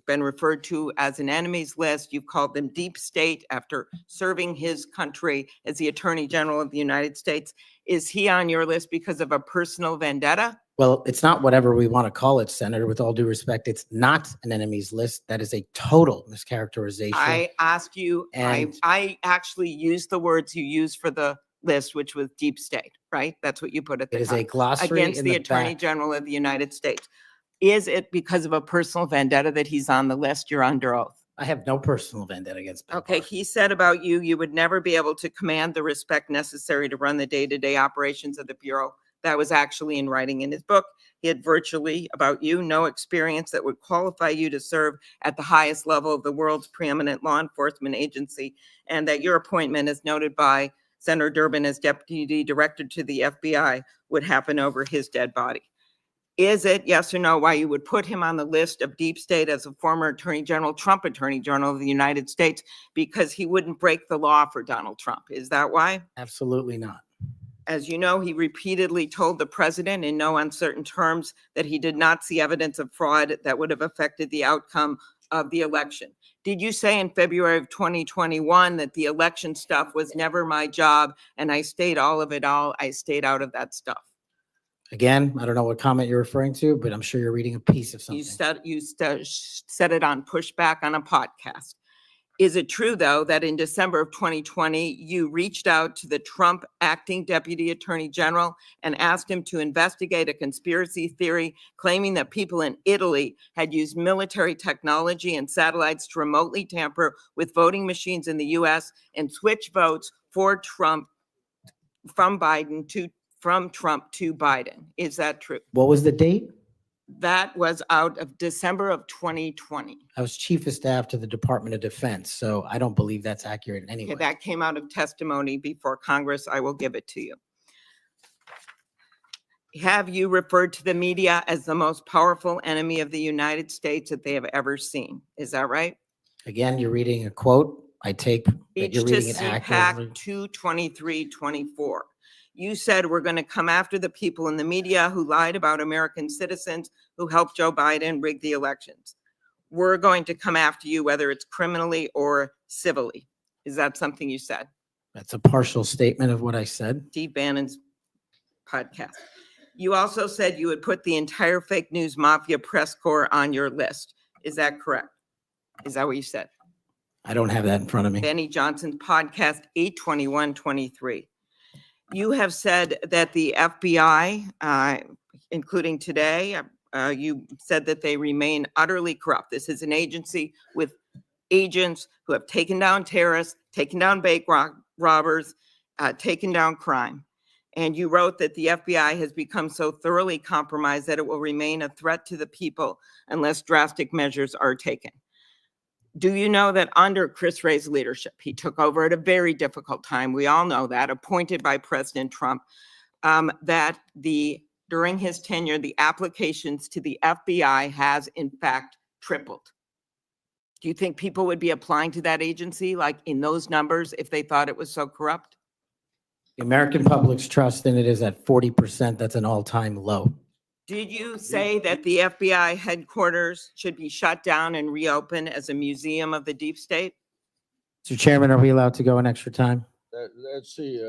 been referred to as an enemies list? You've called them deep state after serving his country as the Attorney General of the United States. Is he on your list because of a personal vendetta? Well, it's not whatever we want to call it, Senator. With all due respect, it's not an enemies list. That is a total mischaracterization. I ask you, I actually used the words you used for the list, which was deep state, right? That's what you put at the It is top. a glossary Against in the the Attorney back. General of the United States. Is it because of a personal vendetta that he's on the list? You're under oath. I have no personal vendetta against Bill Okay, Barr. he said about you, you would never be able to command the respect necessary to run the day-to-day operations of the Bureau. That was actually in writing in his book. He had virtually, about you, no experience that would qualify you to serve at the highest level of the world's preeminent law enforcement agency, and that your appointment, as noted by Senator Durbin as Deputy Director to the FBI, would happen over his dead body. Is it, yes or no, why you would put him on the list of deep state as a former Attorney General, Trump Attorney General of the United States, because he wouldn't break the law for Donald Trump? Is that why? Absolutely not. As you know, he repeatedly told the president in no uncertain terms that he did not see evidence of fraud that would have affected the outcome of the election. Did you say in February of 2021 that the election stuff was never my job and I stayed out of that stuff? Again, I don't know what comment you're referring to, but I'm sure you're reading a piece of something. You said it on Pushback on a podcast. Is it true, though, that in December of 2020, you reached out to the Trump acting Deputy Attorney General and asked him to investigate a conspiracy theory claiming that people in Italy had used military technology and satellites to remotely tamper with voting machines in the US and switch votes for Trump from Trump to Biden? Is that true? What was the date? That was out of December of 2020. I was Chief of Staff to the Department of Defense, so I don't believe that's accurate in any Okay, way. that came out of testimony before Congress. I will give it to you. Have you referred to the media as the most powerful enemy of the United States that they have ever seen? Is that right? Again, you're reading a quote. I take that Speech you're to reading it CPAC accurately. 22324. You said we're going to come after the people in the media who lied about American citizens who helped Joe Biden rig the elections. We're going to come after you, whether it's criminally or civilly. Is that something you said? That's a partial statement of what I said. Steve Bannon's podcast. You also said you would put the entire fake news mafia press corps on your list. Is that correct? Is that what you said? I don't have that in front of me. Benny Johnson's podcast 82123. You have said that the FBI, including today, you said that they remain utterly corrupt. This is an agency with agents who have taken down terrorists, taken down bank robbers, taken down crime. And you wrote that the FBI has become so thoroughly compromised that it will remain a threat to the people unless drastic measures are taken. Do you know that under Chris Wray's leadership, he took over at a very difficult time, we all know that, appointed by President Trump, that during his tenure, the applications to the FBI has in fact tripled? Do you think people would be applying to that agency like in those numbers if they thought it was so corrupt? The American public's trust in it is at 40%. That's an all-time low. Did you say that the FBI headquarters should be shut down and reopened as a museum of the deep state? Mr. Chairman, are we allowed to go an extra time? Let's see,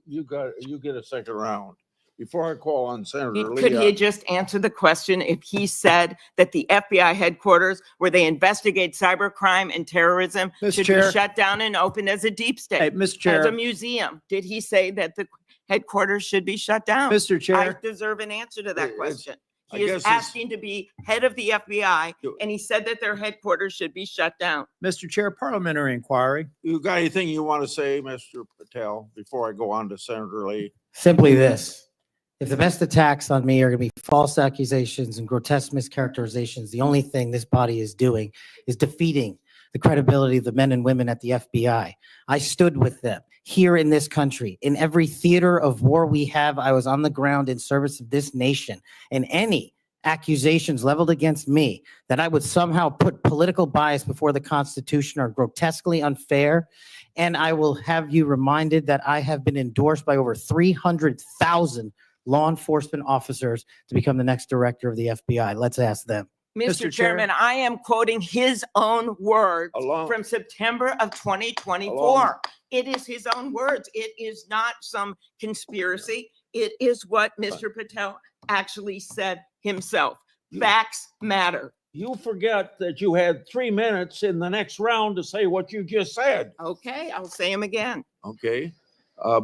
you get a second round. Before I call on Senator Could he Lee, just answer the question if he said that the FBI headquarters where they investigate cybercrime and terrorism Mr. should Chair. be shut down and opened as a deep Hey, state, Mr. as a Chair, museum? Did he say that the headquarters should be shut down? Mr. I Chair, deserve an answer to that It's- question. I He guess is it's- asking to be head of the FBI, You- and he said that their headquarters should be shut down. Mr. Chair, parliamentary inquiry. you got anything you want to say, Mr. Patel, before I go on to Senator Lee? Simply this. If the best attacks on me are going to be false accusations and grotesque mischaracterizations, the only thing this body is doing is defeating the credibility of the men and women at the FBI. I stood with them here in this country. In every theater of war we have, I was on the ground in service of this nation. And any accusations leveled against me that I would somehow put political bias before the Constitution are grotesquely unfair. And I will have you reminded that I have been endorsed by over 300,000 law enforcement officers to become the next director of the FBI. Let's ask them. Mr. Mr. Chair. Chairman, I am quoting his own words Along- from September of 2024. Along- It is his own words. It is not some conspiracy. It is what Mr. Patel actually said himself. Facts matter. You forget that you had 3 minutes in the next round to say what you just said. Okay, I'll say them again. Okay,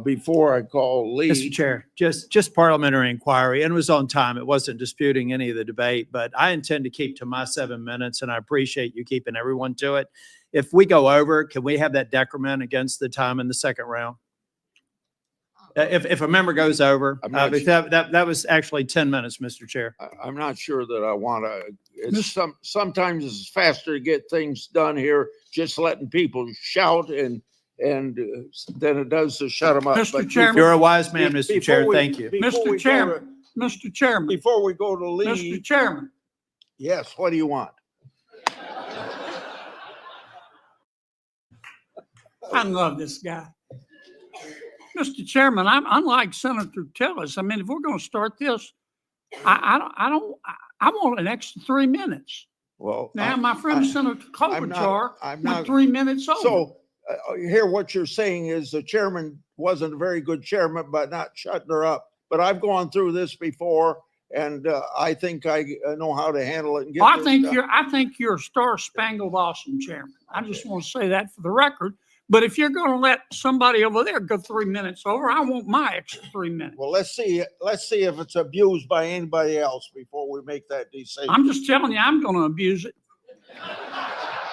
before I call Lee. Mr. Chair, just parliamentary inquiry, and it was on time. It wasn't disputing any of the debate, but I intend to keep to my 7 minutes, and I appreciate you keeping everyone to it. If we go over, can we have that decrement against the time in the second round? If a member goes over, I'm not that was actually 10 minutes, Mr. Chair. I'm not sure that I want to, sometimes it's faster to get things done here, just letting people shout and than it does to shut them up. Mr. But Chairman. You're a wise man, Mr. before Chair. we- Thank you. before Mr. we go to- Chairman. Mr. Chairman, Before we go to Mr. Lee, Chairman, yes, what do you want? I love this guy. Mr. Chairman, I'm unlike Senator Tillis. I mean, if we're going to start this, I want an extra 3 minutes. Well. Now, my friend Senator I'm not- Klobuchar I'm went not- 3 minutes over. So here, what you're saying is the chairman wasn't a very good chairman, but not shutting her up. But I've gone through this before, and I think I know how to handle it and get I this think done. I think you're a star-spangled awesome chairman. I just want to say that for the record. But if you're going to let somebody over there go 3 minutes over, I want my extra 3 minutes. Well, let's see if it's abused by anybody else before we make that decision. I'm just telling you, I'm going to abuse it.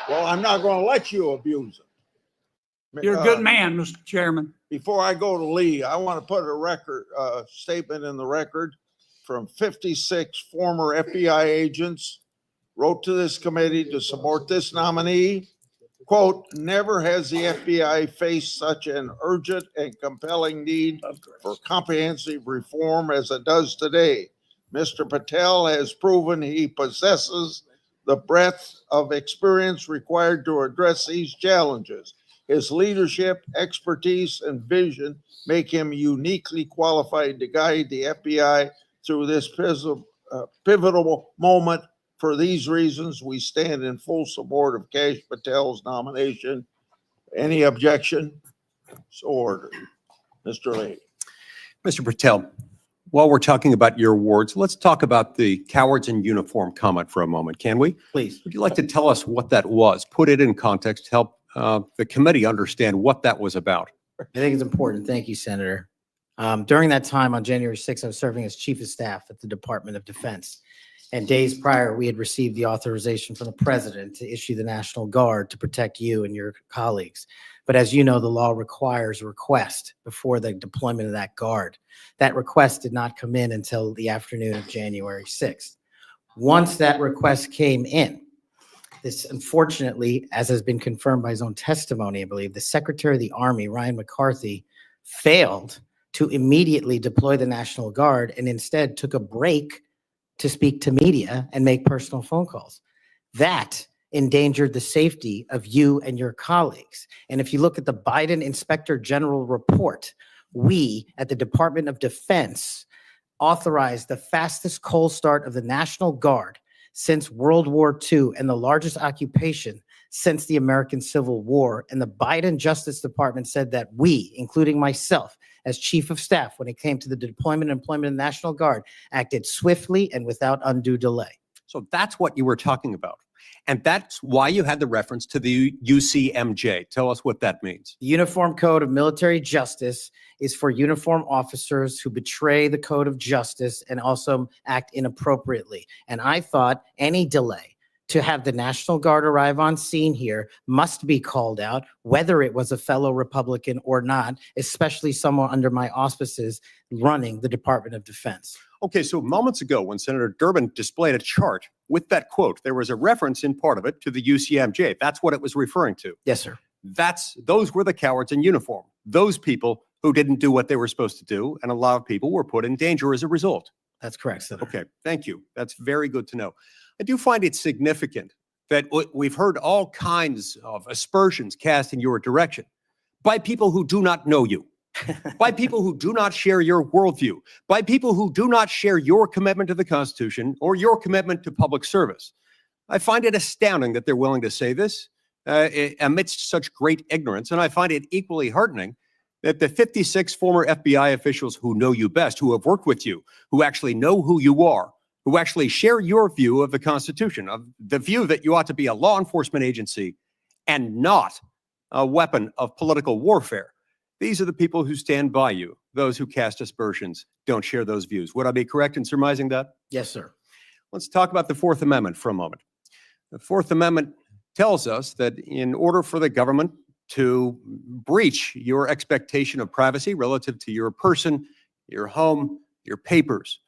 Well, I'm not going to let you abuse it. You're a good man, Mr. Chairman. Before I go to Lee, I want to put a record, statement in the record from 56 former FBI agents wrote to this committee to support this nominee. Quote, never has the FBI faced such an urgent and compelling need for comprehensive reform as it does today. Mr. Patel has proven he possesses the breadth of experience required to address these challenges. His leadership, expertise, and vision make him uniquely qualified to guide the FBI through this pivotal moment. For these reasons, we stand in full support of Kash Patel's nomination. Any objection? So ordered. Mr. Lee. Mr. Patel, while we're talking about your awards, let's talk about the cowards in uniform comment for a moment, can we? Please. Would you like to tell us what that was? Put it in context, help the committee understand what that was about. I think it's important. Thank you, Senator. During that time on January 6th, I was serving as Chief of Staff at the Department of Defense. And days prior, we had received the authorization from the president to issue the National Guard to protect you and your colleagues. But as you know, the law requires a request before the deployment of that guard. That request did not come in until the afternoon of January 6th. Once that request came in, this unfortunately, as has been confirmed by his own testimony, I believe, the Secretary of the Army, Ryan McCarthy, failed to immediately deploy the National Guard and instead took a break to speak to media and make personal phone calls. That endangered the safety of you and your colleagues. And if you look at the Biden Inspector General report, we at the Department of Defense authorized the fastest cold start of the National Guard since World War II and the largest occupation since the American Civil War. And the Biden Justice Department said that we, including myself as chief of staff, when it came to the deployment and employment of the National Guard, acted swiftly and without undue delay. So that's what you were talking about. And that's why you had the reference to the UCMJ. Tell us what that means. The Uniform Code of Military Justice is for uniform officers who betray the code of justice and also act inappropriately. And I thought any delay to have the National Guard arrive on scene here must be called out, whether it was a fellow Republican or not, especially someone under my auspices running the Department of Defense. Okay, so moments ago, when Senator Durbin displayed a chart with that quote, there was a reference in part of it to the UCMJ. That's what it was referring to. Yes, sir. Those were the cowards in uniform. Those people who didn't do what they were supposed to do, and a lot of people were put in danger as a result. That's correct, Senator. Okay, thank you. That's very good to know. I do find it significant that we've heard all kinds of aspersions cast in your direction by people who do not know you, by people who do not share your worldview, by people who do not share your commitment to the Constitution or your commitment to public service. I find it astounding that they're willing to say this amidst such great ignorance, and I find it equally heartening that the 56 former FBI officials who know you best, who have worked with you, who actually know who you are, who actually share your view of the Constitution, of the view that you ought to be a law enforcement agency and not a weapon of political warfare. These are the people who stand by you. Those who cast aspersions don't share those views. Would I be correct in surmising that? Yes, sir. Let's talk about the Fourth Amendment for a moment. The Fourth Amendment tells us that in order for the government to breach your expectation of privacy relative to your person, your home, your papers,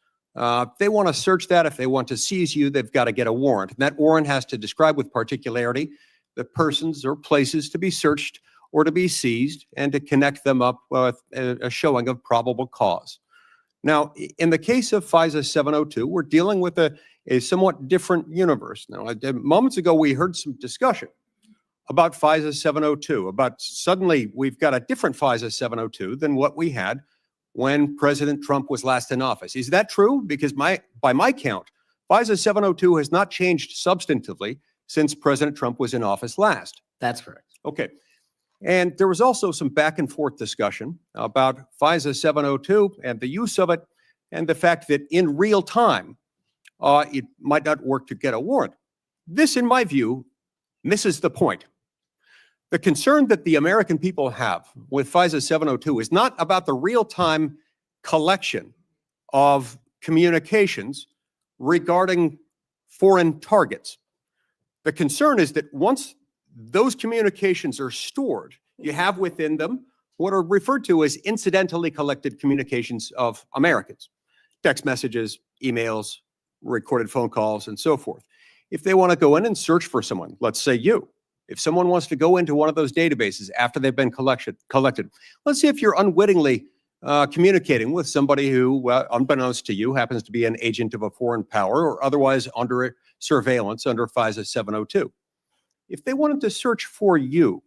if they want to search that, if they want to seize you, they've got to get a warrant. And that warrant has to describe with particularity the persons or places to be searched or to be seized and to connect them up with a showing of probable cause. Now, in the case of FISA 702, we're dealing with a somewhat different universe. Now, moments ago, we heard some discussion about FISA 702, about suddenly we've got a different FISA 702 than what we had when President Trump was last in office. Is that true? Because by my count, FISA 702 has not changed substantively since President Trump was in office last. That's correct. Okay. And there was also some back and forth discussion about FISA 702 and the use of it and the fact that in real time, it might not work to get a warrant. This, in my view, misses the point. The concern that the American people have with FISA 702 is not about the real-time collection of communications regarding foreign targets. The concern is that once those communications are stored, you have within them what are referred to as incidentally collected communications of Americans, text messages, emails, recorded phone calls, and so forth. If they want to go in and search for someone, let's say you, if someone wants to go into one of those databases after they've been collected, let's see if you're unwittingly communicating with somebody who, unbeknownst to you, happens to be an agent of a foreign power or otherwise under surveillance under FISA 702. If they wanted to search for you,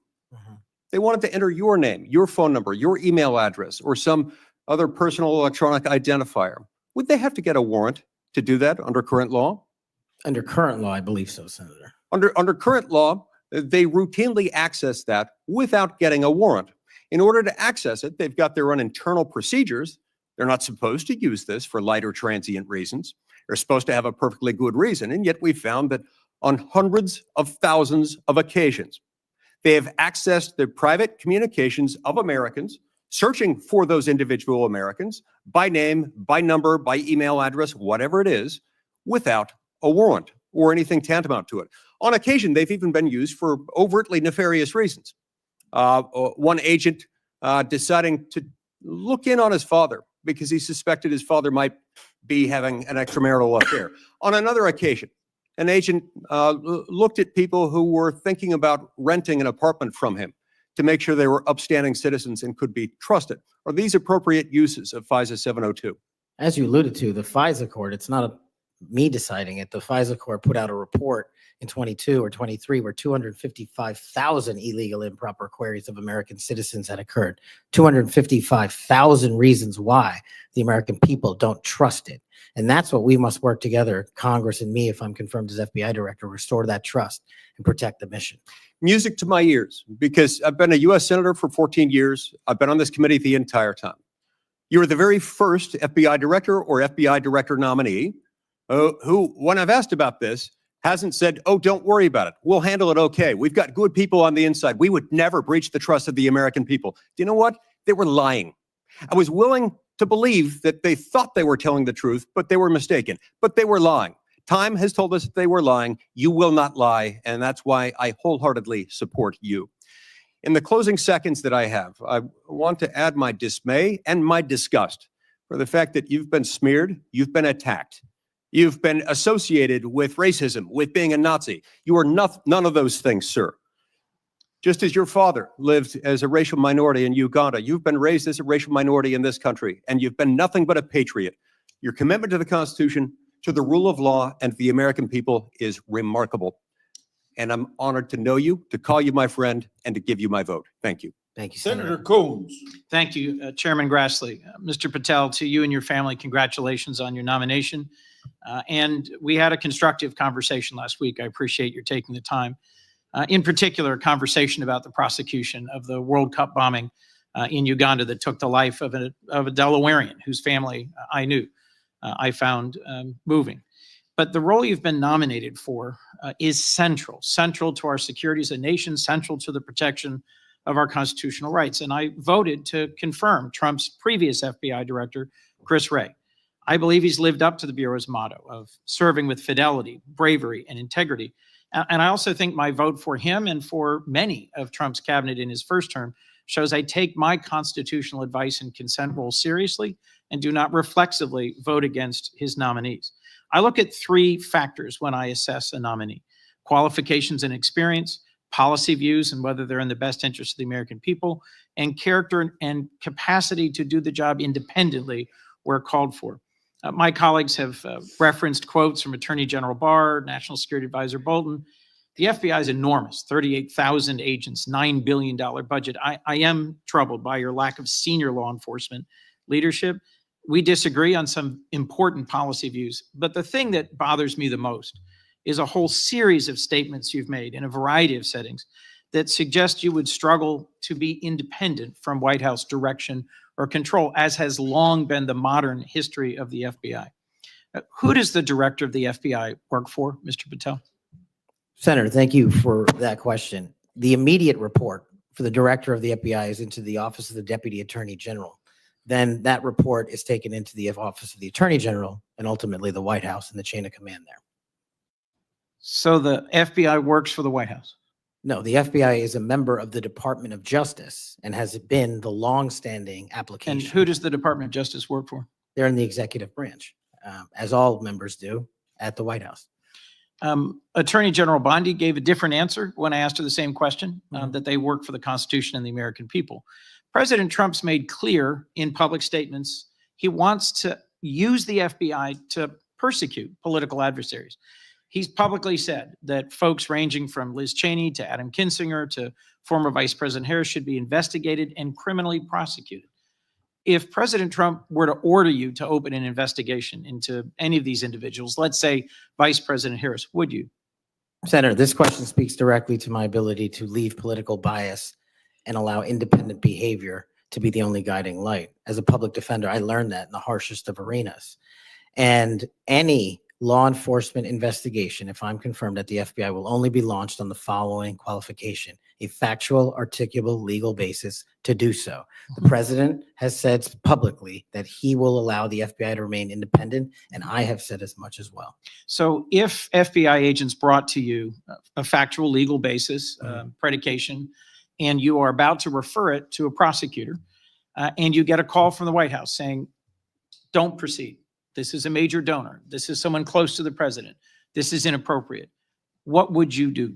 they wanted to enter your name, your phone number, your email address, or some other personal electronic identifier, would they have to get a warrant to do that under current law? Under current law, I believe so, Senator. Under current law, they routinely access that without getting a warrant. In order to access it, they've got their own internal procedures. They're not supposed to use this for light or transient reasons. They're supposed to have a perfectly good reason. And yet we found that on hundreds of thousands of occasions, they have accessed the private communications of Americans, searching for those individual Americans by name, by number, by email address, whatever it is, without a warrant or anything tantamount to it. On occasion, they've even been used for overtly nefarious reasons. One agent deciding to look in on his father because he suspected his father might be having an extramarital affair. On another occasion, an agent looked at people who were thinking about renting an apartment from him to make sure they were upstanding citizens and could be trusted. Are these appropriate uses of FISA 702? As you alluded to, the FISA court, it's not me deciding it. The FISA court put out a report in 22 or 23 where 255,000 illegal improper queries of American citizens had occurred. 255,000 reasons why the American people don't trust it. And that's what we must work together, Congress and me, if I'm confirmed as FBI director, restore that trust and protect the mission. Music to my ears, because I've been a U.S. Senator for 14 years. I've been on this committee the entire time. You were the very first FBI director or FBI director nominee who, when I've asked about this, hasn't said, oh, don't worry about it. We'll handle it okay. We've got good people on the inside. We would never breach the trust of the American people. Do you know what? They were lying. I was willing to believe that they thought they were telling the truth, but they were mistaken. But they were lying. Time has told us that they were lying. You will not lie, and that's why I wholeheartedly support you. In the closing seconds that I have, I want to add my dismay and my disgust for the fact that you've been smeared, you've been attacked, you've been associated with racism, with being a Nazi. You are none of those things, sir. Just as your father lived as a racial minority in Uganda, you've been raised as a racial minority in this country, and you've been nothing but a patriot. Your commitment to the Constitution, to the rule of law, and to the American people is remarkable. And I'm honored to know you, to call you my friend, and to give you my vote. Thank you. Thank you, Senator Coons. Thank you, Chairman Grassley. Mr. Patel, to you and your family, congratulations on your nomination. And we had a constructive conversation last week. I appreciate your taking the time. In particular, a conversation about the prosecution of the World Cup bombing in Uganda that took the life of a Delawarean whose family I knew. I found moving. But the role you've been nominated for is central to our security as a nation, central to the protection of our constitutional rights. And I voted to confirm Trump's previous FBI director, Chris Wray. I believe he's lived up to the Bureau's motto of serving with fidelity, bravery, and integrity. And I also think my vote for him and for many of Trump's cabinet in his first term shows I take my constitutional advice and consent role seriously and do not reflexively vote against his nominees. I look at three factors when I assess a nominee: qualifications and experience, policy views and whether they're in the best interest of the American people, and character and capacity to do the job independently where called for. My colleagues have referenced quotes from Attorney General Barr, National Security Advisor Bolton. The FBI is enormous, 38,000 agents, $9 billion budget. I am troubled by your lack of senior law enforcement leadership. We disagree on some important policy views, but the thing that bothers me the most is a whole series of statements you've made in a variety of settings that suggest you would struggle to be independent from White House direction or control, as has long been the modern history of the FBI. Who does the director of the FBI work for, Mr. Patel? Senator, thank you for that question. The immediate report for the director of the FBI is into the Office of the Deputy Attorney General. Then that report is taken into the Office of the Attorney General and ultimately the White House and the chain of command there. So the FBI works for the White House? No, the FBI is a member of the Department of Justice and has been the longstanding application. And who does the Department of Justice work for? They're in the executive branch, as all members do at the White House. Attorney General Bondi gave a different answer when I asked her the same question, that they work for the Constitution and the American people. President Trump's made clear in public statements he wants to use the FBI to persecute political adversaries. He's publicly said that folks ranging from Liz Cheney to Adam Kinzinger to former Vice President Harris should be investigated and criminally prosecuted. If President Trump were to order you to open an investigation into any of these individuals, let's say Vice President Harris, would you? Senator, this question speaks directly to my ability to leave political bias and allow independent behavior to be the only guiding light. As a public defender, I learned that in the harshest of arenas. And any law enforcement investigation, if I'm confirmed at the FBI, will only be launched on the following qualification: a factual, articulable, legal basis to do so. The president has said publicly that he will allow the FBI to remain independent, and I have said as much as well. So if FBI agents brought to you a factual legal basis, predication, and you are about to refer it to a prosecutor, and you get a call from the White House saying, don't proceed. This is a major donor. This is someone close to the president. This is inappropriate. What would you do?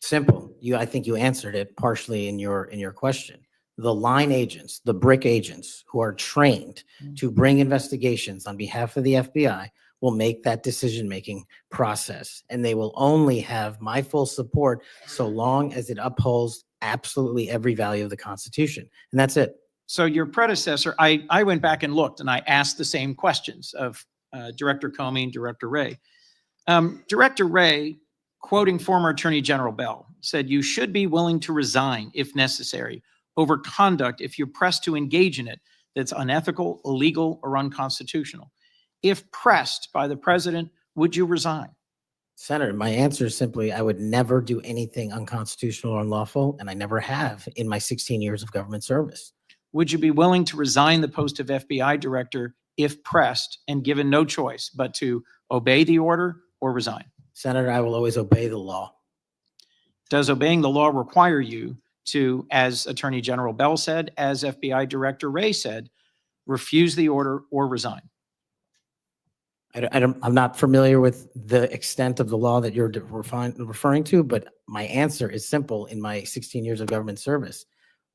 Simple. I think you answered it partially in your question. The line agents, the brick agents who are trained to bring investigations on behalf of the FBI will make that decision-making process. And they will only have my full support so long as it upholds absolutely every value of the Constitution. And that's it. So your predecessor, I went back and looked and I asked the same questions of Director Comey and Director Wray. Director Wray, quoting former Attorney General Bell, said, "You should be willing to resign if necessary over conduct if you're pressed to engage in it that's unethical, illegal, or unconstitutional." If pressed by the president, would you resign? Senator, my answer is simply, I would never do anything unconstitutional or unlawful, and I never have in my 16 years of government service. Would you be willing to resign the post of FBI director if pressed and given no choice but to obey the order or resign? Senator, I will always obey the law. Does obeying the law require you to, as Attorney General Bell said, as FBI Director Wray said, refuse the order or resign? I'm not familiar with the extent of the law that you're referring to, but my answer is simple in my 16 years of government service.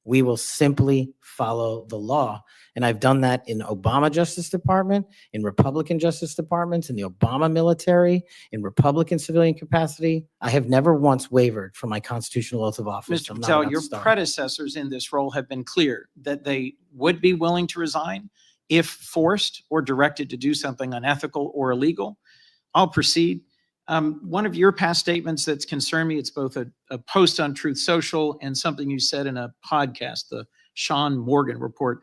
We will simply follow the law. And I've done that in Obama Justice Department, in Republican Justice Departments, in the Obama military, in Republican civilian capacity. I have never once wavered from my constitutional oath of office. Mr. Patel, your predecessors in this role have been clear that they would be willing to resign if forced or directed to do something unethical or illegal. I'll proceed. One of your past statements that's concerned me, it's both a post on Truth Social and something you said in a podcast, the Sean Morgan report,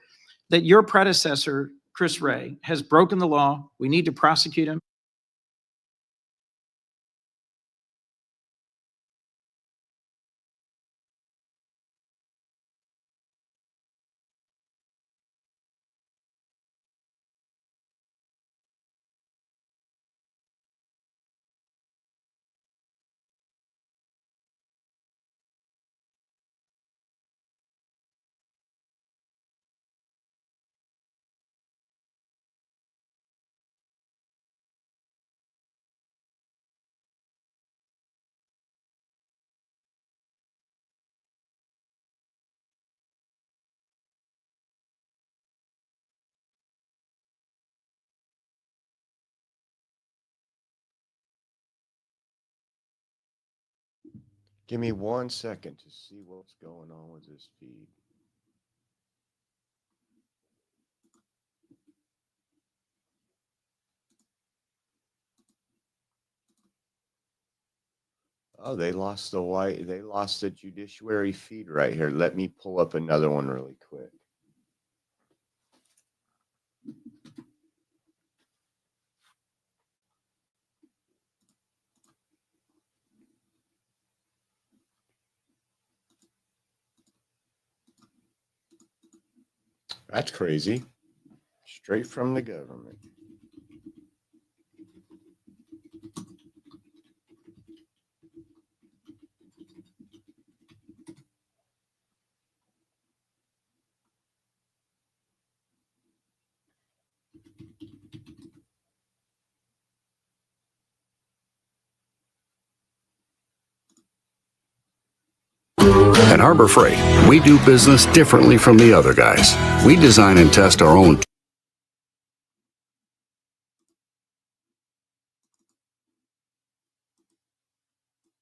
that your predecessor, Chris Wray, has broken the law. We need to prosecute him. Give me 1 second to see what's going on with this feed. Oh, they lost the judiciary feed right here. Let me pull up another one really quick. That's crazy. Straight from the government. At Harbor Freight, we do business differently from the other guys. We design and test our own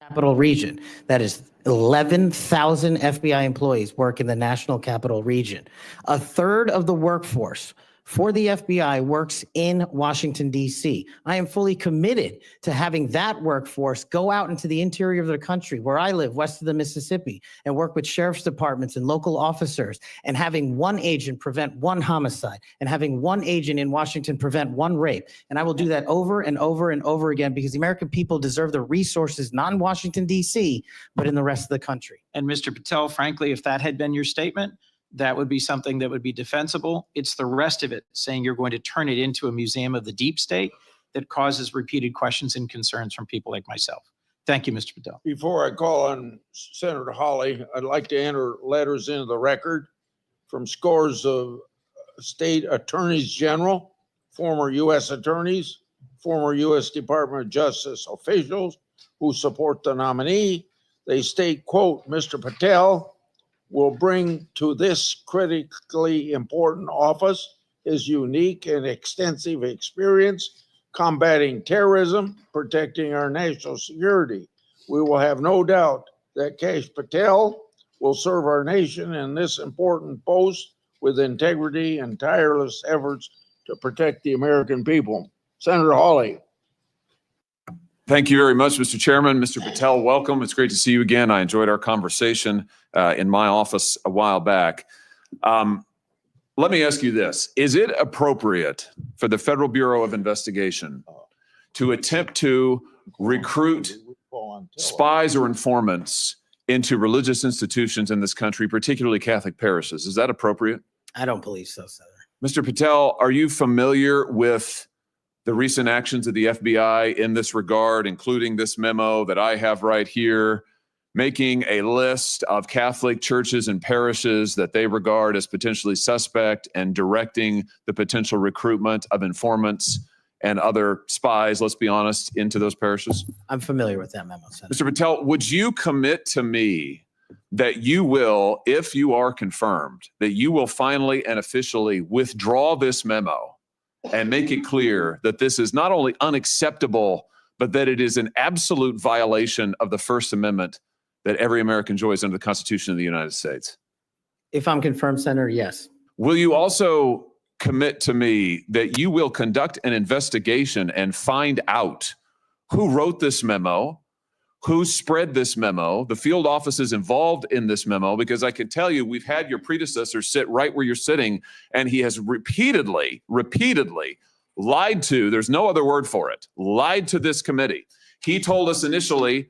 Capital Region. That is 11,000 FBI employees work in the National Capital Region. A third of the workforce for the FBI works in Washington, D.C. I am fully committed to having that workforce go out into the interior of the country where I live, west of the Mississippi, and work with sheriff's departments and local officers, and having one agent prevent one homicide, and having one agent in Washington prevent one rape. And I will do that over and over and over again because the American people deserve the resources, not in Washington, D.C., but in the rest of the country. And Mr. Patel, frankly, if that had been your statement, that would be something that would be defensible. It's the rest of it saying you're going to turn it into a museum of the deep state that causes repeated questions and concerns from people like myself. Thank you, Mr. Patel. Before I call on Senator Hawley, I'd like to enter letters into the record from scores of state attorneys general, former U.S. attorneys, former U.S. Department of Justice officials who support the nominee. They state, quote, Mr. Patel will bring to this critically important office his unique and extensive experience, combating terrorism, protecting our national security. We will have no doubt that Kash Patel will serve our nation in this important post with integrity and tireless efforts to protect the American people. Senator Hawley. Thank you very much, Mr. Chairman. Mr. Patel, welcome. It's great to see you again. I enjoyed our conversation in my office a while back. Let me ask you this. Is it appropriate for the Federal Bureau of Investigation to attempt to recruit spies or informants into religious institutions in this country, particularly Catholic parishes? Is that appropriate? I don't believe so, Senator. Mr. Patel, are you familiar with the recent actions of the FBI in this regard, including this memo that I have right here, making a list of Catholic churches and parishes that they regard as potentially suspect and directing the potential recruitment of informants and other spies, let's be honest, into those parishes? I'm familiar with that memo, Senator. Mr. Patel, would you commit to me that you will, if you are confirmed, that you will finally and officially withdraw this memo and make it clear that this is not only unacceptable, but that it is an absolute violation of the First Amendment that every American enjoys under the Constitution of the United States? If I'm confirmed, Senator, yes. Will you also commit to me that you will conduct an investigation and find out who wrote this memo, who spread this memo, the field offices involved in this memo? Because I can tell you, we've had your predecessor sit right where you're sitting, and he has repeatedly lied to, there's no other word for it, lied to this committee. He told us initially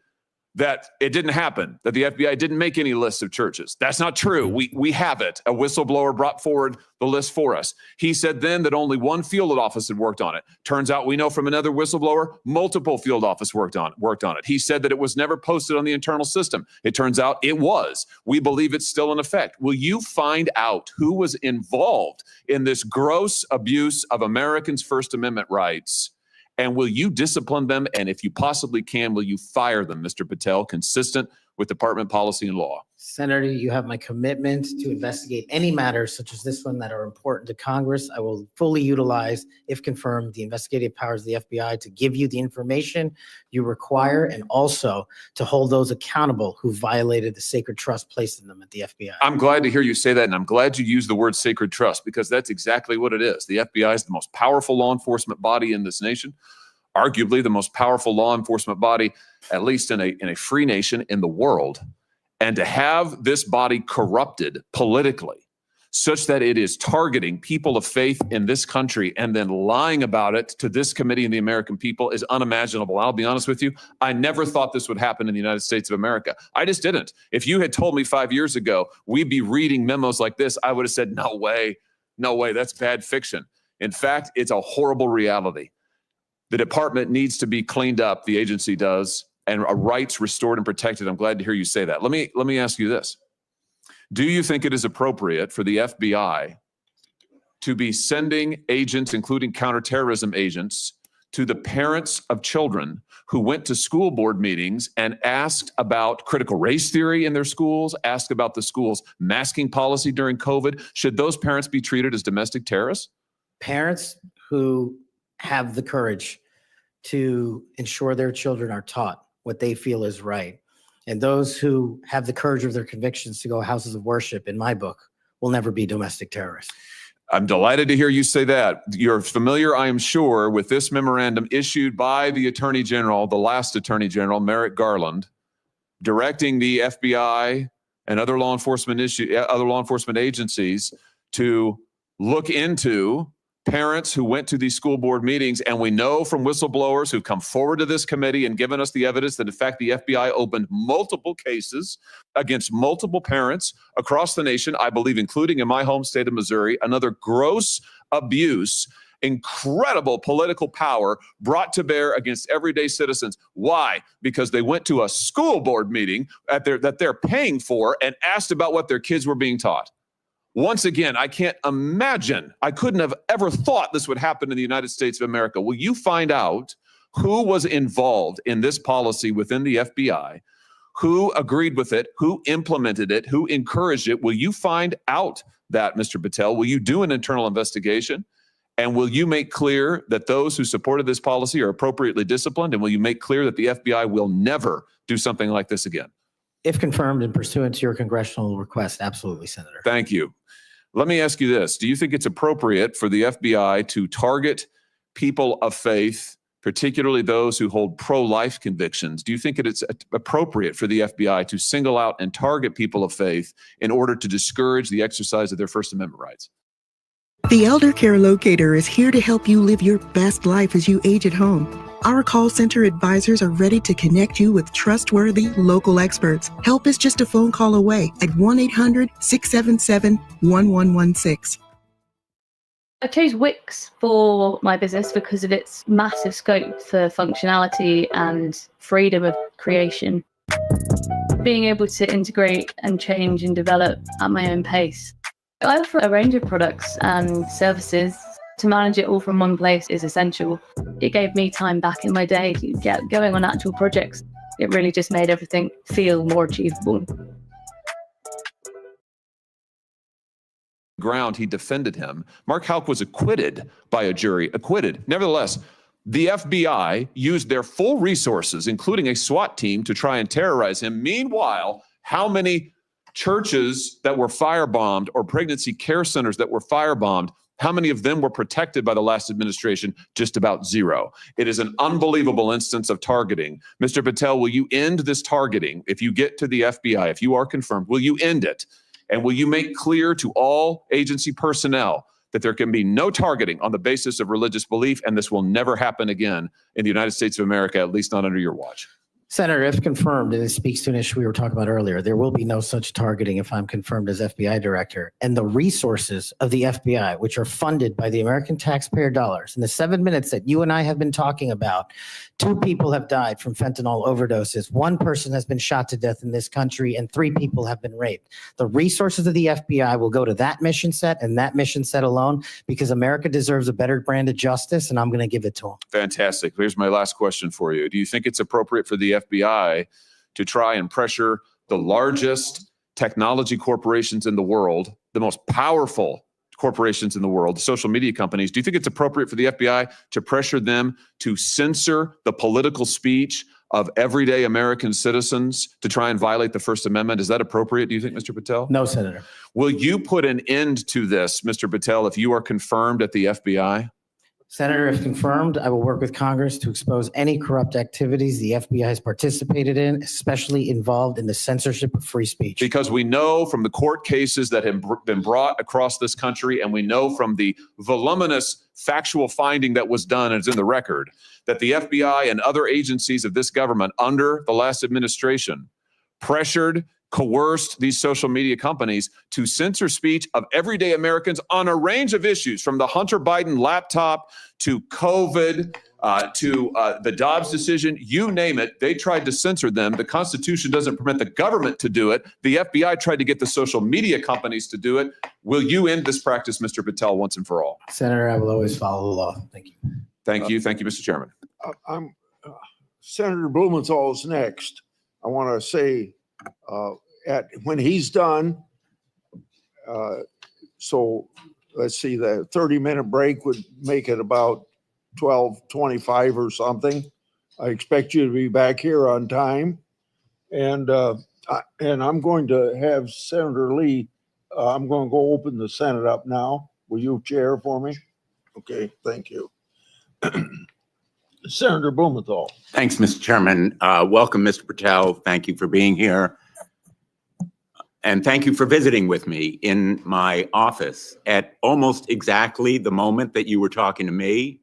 that it didn't happen, that the FBI didn't make any lists of churches. That's not true. We have it. A whistleblower brought forward the list for us. He said then that only one field office had worked on it. Turns out we know from another whistleblower, multiple field office worked on it. He said that it was never posted on the internal system. It turns out it was. We believe it's still in effect. Will you find out who was involved in this gross abuse of Americans' First Amendment rights? And will you discipline them? And if you possibly can, will you fire them, Mr. Patel, consistent with department policy and law? Senator, you have my commitment to investigate any matters such as this one that are important to Congress. I will fully utilize, if confirmed, the investigative powers of the FBI to give you the information you require and also to hold those accountable who violated the sacred trust placed in them at the FBI. I'm glad to hear you say that, and I'm glad you use the word sacred trust, because that's exactly what it is. The FBI is the most powerful law enforcement body in this nation, arguably the most powerful law enforcement body, at least in a free nation in the world. And to have this body corrupted politically such that it is targeting people of faith in this country and then lying about it to this committee and the American people is unimaginable. I'll be honest with you. I never thought this would happen in the United States of America. I just didn't. If you had told me 5 years ago we'd be reading memos like this, I would have said, no way, that's bad fiction. In fact, it's a horrible reality. The department needs to be cleaned up, the agency does, and rights restored and protected. I'm glad to hear you say that. Let me ask you this. Do you think it is appropriate for the FBI to be sending agents, including counterterrorism agents, to the parents of children who went to school board meetings and asked about critical race theory in their schools, asked about the school's masking policy during COVID? Should those parents be treated as domestic terrorists? Parents who have the courage to ensure their children are taught what they feel is right, and those who have the courage of their convictions to go houses of worship, in my book, will never be domestic terrorists. I'm delighted to hear you say that. You're familiar, I am sure, with this memorandum issued by the Attorney General, the last Attorney General, Merrick Garland, directing the FBI and other law enforcement agencies to look into parents who went to these school board meetings. And we know from whistleblowers who've come forward to this committee and given us the evidence that, in fact, the FBI opened multiple cases against multiple parents across the nation, I believe, including in my home state of Missouri. Another gross abuse, incredible political power brought to bear against everyday citizens. Why? Because they went to a school board meeting that they're paying for and asked about what their kids were being taught. Once again, I can't imagine, I couldn't have ever thought this would happen in the United States of America. Will you find out who was involved in this policy within the FBI, who agreed with it, who implemented it, who encouraged it? Will you find out that, Mr. Patel? Will you do an internal investigation? And will you make clear that those who supported this policy are appropriately disciplined? And will you make clear that the FBI will never do something like this again? If confirmed and pursuant to your congressional request, absolutely, Senator. Thank you. Let me ask you this. Do you think it's appropriate for the FBI to target people of faith, particularly those who hold pro-life convictions? Do you think it's appropriate for the FBI to single out and target people of faith in order to discourage the exercise of their First Amendment rights? The Elder Care Locator is here to help you live your best life as you age at home. Our call center advisors are ready to connect you with trustworthy local experts. Help is just a phone call away at 1-800-677-1116. I chose Wix for my business because of its massive scope for functionality and freedom of creation. Being able to integrate and change and develop at my own pace. I offer a range of products and services. To manage it all from one place is essential. It gave me time back in my day to get going on actual projects. It really just made everything feel more achievable. Ground, he defended him. Mark Houck was acquitted by a jury, acquitted. Nevertheless, the FBI used their full resources, including a SWAT team, to try and terrorize him. Meanwhile, how many churches that were firebombed or pregnancy care centers that were firebombed, how many of them were protected by the last administration? Just about zero. It is an unbelievable instance of targeting. Mr. Patel, will you end this targeting? If you get to the FBI, if you are confirmed, will you end it? And will you make clear to all agency personnel that there can be no targeting on the basis of religious belief, and this will never happen again in the United States of America, at least not under your watch? Senator, if confirmed, and it speaks to an issue we were talking about earlier, there will be no such targeting if I'm confirmed as FBI director. And the resources of the FBI, which are funded by the American taxpayer dollars, in the 7 minutes that you and I have been talking about, 2 people have died from fentanyl overdoses. 1 person has been shot to death in this country, and 3 people have been raped. The resources of the FBI will go to that mission set and that mission set alone, because America deserves a better brand of justice, and I'm going to give it to them. Fantastic. Here's my last question for you. Do you think it's appropriate for the FBI to try and pressure the largest technology corporations in the world, the most powerful corporations in the world, the social media companies? Do you think it's appropriate for the FBI to pressure them to censor the political speech of everyday American citizens to try and violate the First Amendment? Is that appropriate, do you think, Mr. Patel? No, Senator. Will you put an end to this, Mr. Patel, if you are confirmed at the FBI? Senator, if confirmed, I will work with Congress to expose any corrupt activities the FBI has participated in, especially involved in the censorship of free speech. Because we know from the court cases that have been brought across this country, and we know from the voluminous factual finding that was done, and it's in the record, that the FBI and other agencies of this government under the last administration pressured, coerced these social media companies to censor speech of everyday Americans on a range of issues, from the Hunter Biden laptop to COVID, to the Dobbs decision, you name it, they tried to censor them. The Constitution doesn't permit the government to do it. The FBI tried to get the social media companies to do it. Will you end this practice, Mr. Patel, once and for all? Senator, I will always follow the law. Thank you. Thank you. Thank you, Mr. Chairman. Senator Blumenthal's next. I want to say when he's done, so let's see, the 30-minute break would make it about 12:25 or something. I expect you to be back here on time. And I'm going to have Senator Lee, I'm going to go open the Senate up now. Will you chair for me? Okay, thank you. Senator Blumenthal. Thanks, Mr. Chairman. Welcome, Mr. Patel. Thank you for being here. And thank you for visiting with me in my office at almost exactly the moment that you were talking to me.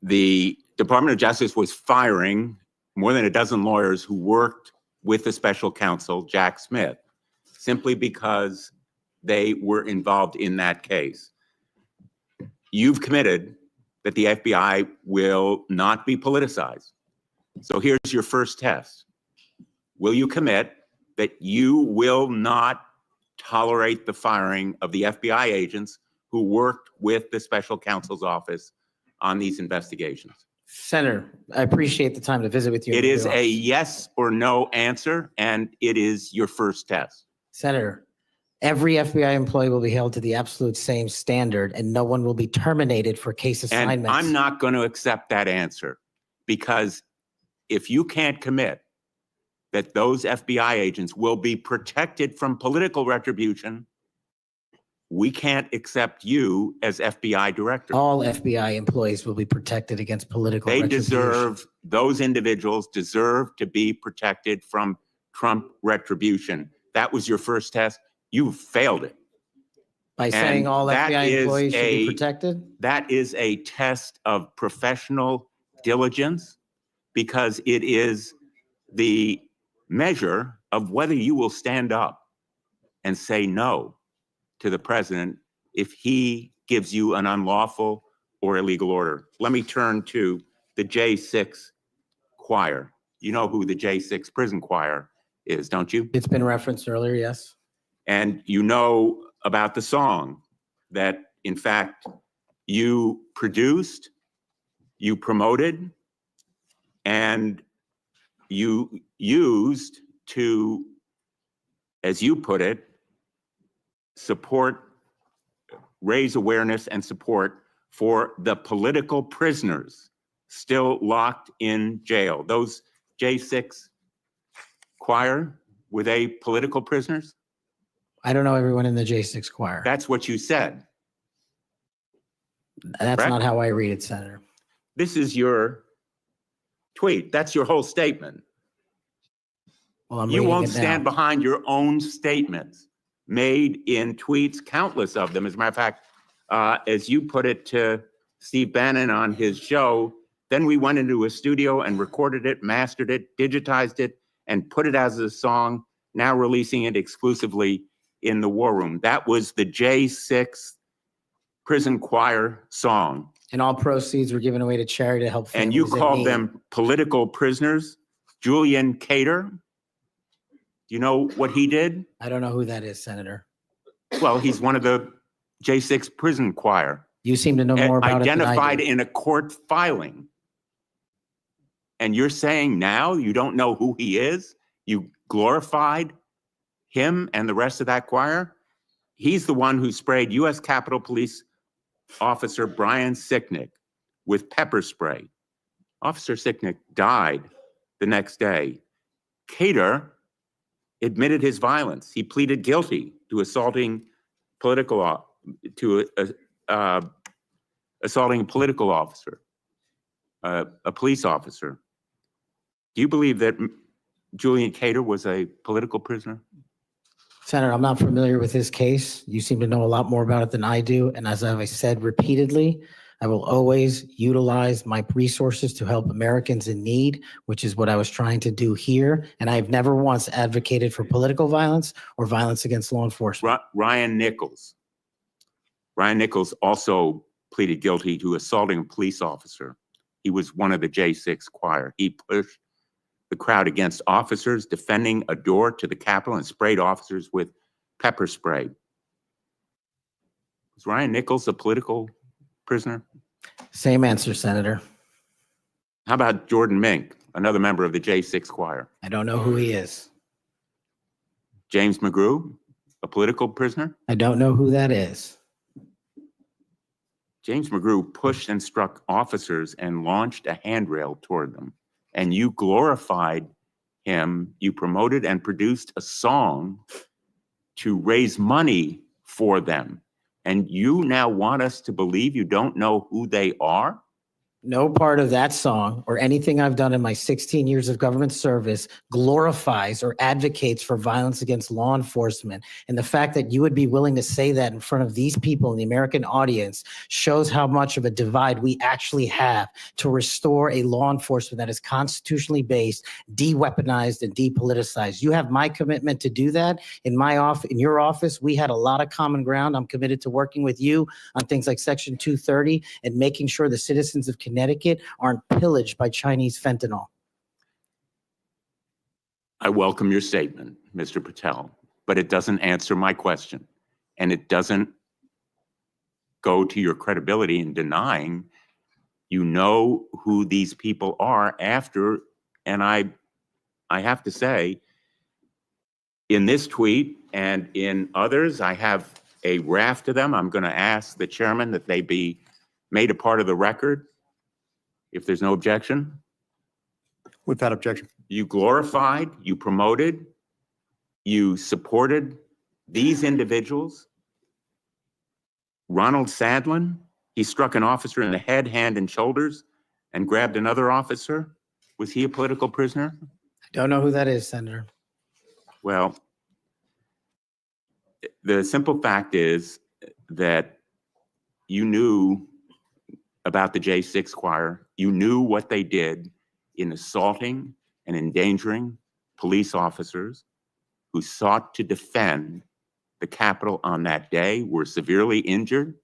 The Department of Justice was firing more than a dozen lawyers who worked with the special counsel, Jack Smith, simply because they were involved in that case. You've committed that the FBI will not be politicized. So here's your first test. Will you commit that you will not tolerate the firing of the FBI agents who worked with the special counsel's office on these investigations? Senator, I appreciate the time to visit with you. It is a yes or no answer, and it is your first test. Senator, Every FBI employee will be held to the absolute same standard and no one will be terminated for case And assignments. I'm not going to accept that answer, because if you can't commit that those FBI agents will be protected from political retribution, we can't accept you as FBI director. All FBI employees will be protected against political They retribution. those individuals deserve to be protected from Trump retribution. That was your first test. You failed it. By saying And all that FBI is employees should be protected? That is a test of professional diligence, because it is the measure of whether you will stand up and say no to the president if he gives you an unlawful or illegal order. Let me turn to the J6 choir. You know who the J6 prison choir is, don't you? It's been referenced earlier, yes. And you know about the song that, in fact, you produced, you promoted, and you used to, as you put it, raise awareness and support for the political prisoners still locked in jail. Those J6 choir, were they political prisoners? I don't know everyone in the J6 choir. That's what you said. That's correct? not how I read it, Senator. This is your tweet. That's your whole statement. Well, I'm You reading won't it stand now. behind your own statements made in tweets, countless of them. As a matter of fact, as you put it to Steve Bannon on his show, then we went into a studio and recorded it, mastered it, digitized it, and put it as a song, now releasing it exclusively in the War Room. That was the J6 prison choir song. And all proceeds were given away to charity to help families And you in called need. them political prisoners. Julian Cater, do you know what he did? I don't know who that is, Senator. Well, he's one of the J6 prison choir. You seem to know more about it than I Identified do. in a court filing. And you're saying now you don't know who he is? You glorified him and the rest of that choir? He's the one who sprayed U.S. Capitol Police Officer Brian Sicknick with pepper spray. Officer Sicknick died the next day. Cater admitted his violence. He pleaded guilty to assaulting assaulting a political officer, a police officer. Do you believe that Julian Cater was a political prisoner? Senator, I'm not familiar with his case. You seem to know a lot more about it than I do. And as I've said repeatedly, I will always utilize my resources to help Americans in need, which is what I was trying to do here. And I've never once advocated for political violence or violence against law enforcement. Ryan Nichols. Ryan Nichols also pleaded guilty to assaulting a police officer. He was one of the J6 choir. He pushed the crowd against officers, defending a door to the Capitol, and sprayed officers with pepper spray. Was Ryan Nichols a political prisoner? Same answer, Senator. How about Jordan Mink, another member of the J6 choir? I don't know who he is. James McGrew, a political prisoner? I don't know who that is. James McGrew pushed and struck officers and launched a handrail toward them. And you glorified him. You promoted and produced a song to raise money for them. And you now want us to believe you don't know who they are? No part of that song or anything I've done in my 16 years of government service glorifies or advocates for violence against law enforcement. And the fact that you would be willing to say that in front of these people in the American audience shows how much of a divide we actually have to restore a law enforcement that is constitutionally based, de-weaponized, and depoliticized. You have my commitment to do that. In your office, we had a lot of common ground. I'm committed to working with you on things like Section 230 and making sure the citizens of Connecticut aren't pillaged by Chinese fentanyl. I welcome your statement, Mr. Patel, but it doesn't answer my question. And it doesn't go to your credibility in denying you know who these people are after. And I have to say, in this tweet, And in others, I have a raft of them. I'm going to ask the chairman that they be made a part of the record, if there's no objection. Without objection. You glorified, you promoted, you supported these individuals. Ronald Sadlin, he struck an officer in the head, hand, and shoulders and grabbed another officer. Was he a political prisoner? I don't know who that is, Senator. Well, the simple fact is that you knew about the J6 choir. You knew what they did in assaulting and endangering police officers who sought to defend the Capitol on that day, were severely injured,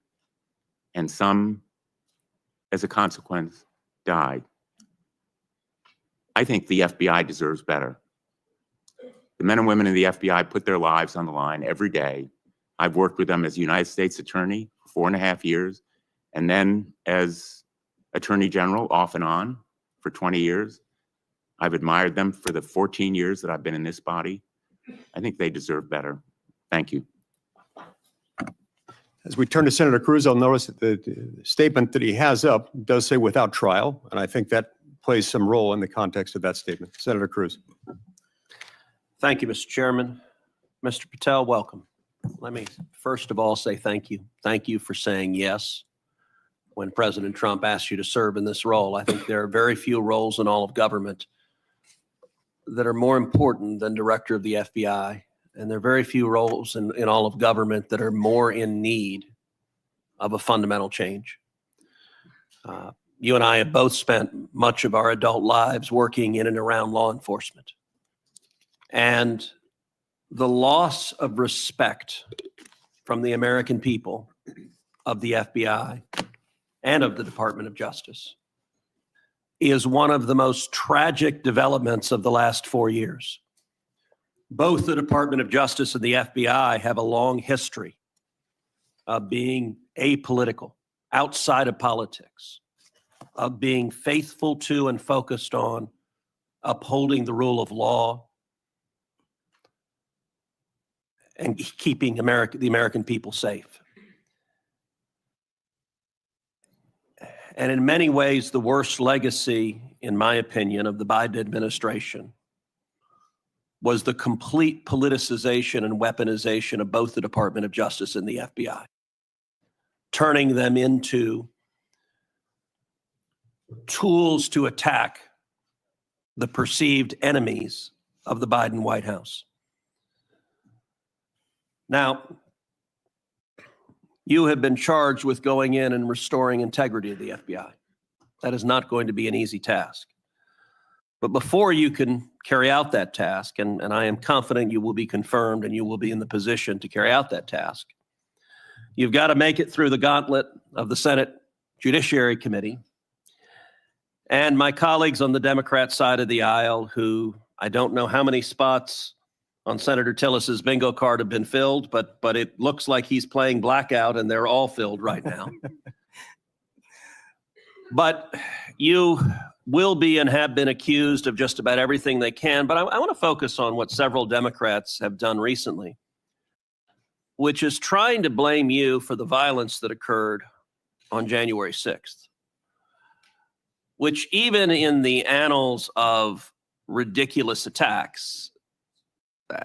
and some, as a consequence, died. I think the FBI deserves better. The men and women in the FBI put their lives on the line every day. I've worked with them as United States Attorney for 4.5 years, and then as Attorney General off and on for 20 years. I've admired them for the 14 years that I've been in this body. I think they deserve better. Thank you. As we turn to Senator Cruz, I'll notice that the statement that he has up does say without trial, and I think that plays some role in the context of that statement. Senator Cruz. Thank you, Mr. Chairman. Mr. Patel, welcome. Let me first of all say thank you. Thank you for saying yes when President Trump asked you to serve in this role. I think there are very few roles in all of government that are more important than director of the FBI. And there are very few roles in all of government that are more in need of a fundamental change. You and I have both spent much of our adult lives working in and around law enforcement. And the loss of respect from the American people of the FBI and of the Department of Justice is one of the most tragic developments of the last 4 years. Both the Department of Justice and the FBI have a long history of being apolitical, outside of politics, of being faithful to and focused on upholding the rule of law and keeping the American people safe. And in many ways, the worst legacy, in my opinion, of the Biden administration was the complete politicization and weaponization of both the Department of Justice and the FBI, turning them into tools to attack the perceived enemies of the Biden White House. Now, you have been charged with going in and restoring integrity of the FBI. That is not going to be an easy task. But before you can carry out that task, and I am confident you will be confirmed and you will be in the position to carry out that task, you've got to make it through the gauntlet of the Senate Judiciary Committee. And my colleagues on the Democrat side of the aisle, who I don't know how many spots on Senator Tillis's bingo card have been filled, but it looks like he's playing blackout and they're all filled right now. But you will be and have been accused of just about everything they can. But I want to focus on what several Democrats have done recently, which is trying to blame you for the violence that occurred on January 6th, which even in the annals of ridiculous attacks,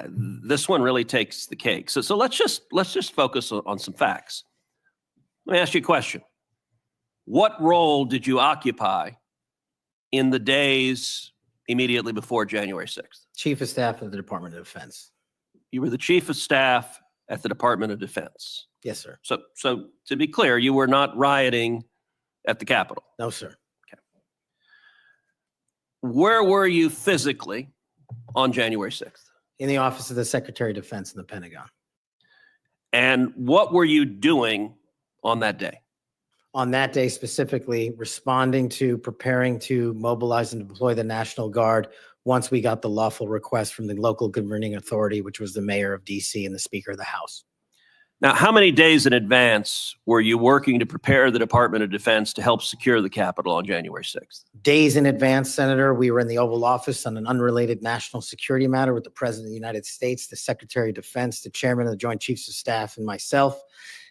this one really takes the cake. So let's just focus on some facts. Let me ask you a question. What role did you occupy in the days immediately before January 6th? Chief of Staff of the Department of Defense. You were the Chief of Staff at the Department of Defense. Yes, sir. So to be clear, you were not rioting at the Capitol. No, sir. Okay. Where were you physically on January 6th? In the Office of the Secretary of Defense in the Pentagon. And what were you doing on that day? On that day specifically, responding to preparing to mobilize and deploy the National Guard once we got the lawful request from the local governing authority, which was the mayor of DC and the Speaker of the House. Now, how many days in advance were you working to prepare the Department of Defense to help secure the Capitol on January 6th? Days in advance, Senator, we were in the Oval Office on an unrelated national security matter with the President of the United States, the Secretary of Defense, the Chairman of the Joint Chiefs of Staff, and myself.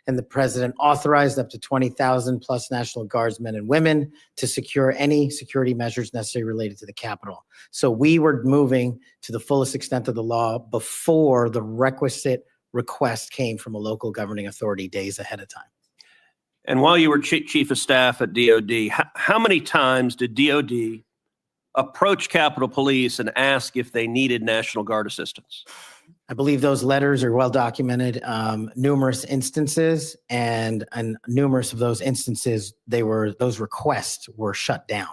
And the President authorized up to 20,000 plus National Guardsmen and women to secure any security measures necessary related to the Capitol. So we were moving to the fullest extent of the law before the requisite request came from a local governing authority days ahead of time. And while you were Chief of Staff at DOD, how many times did DOD approach Capitol Police and ask if they needed National Guard assistance? I believe those letters are well documented, numerous instances, and numerous of those instances, those requests were shut down.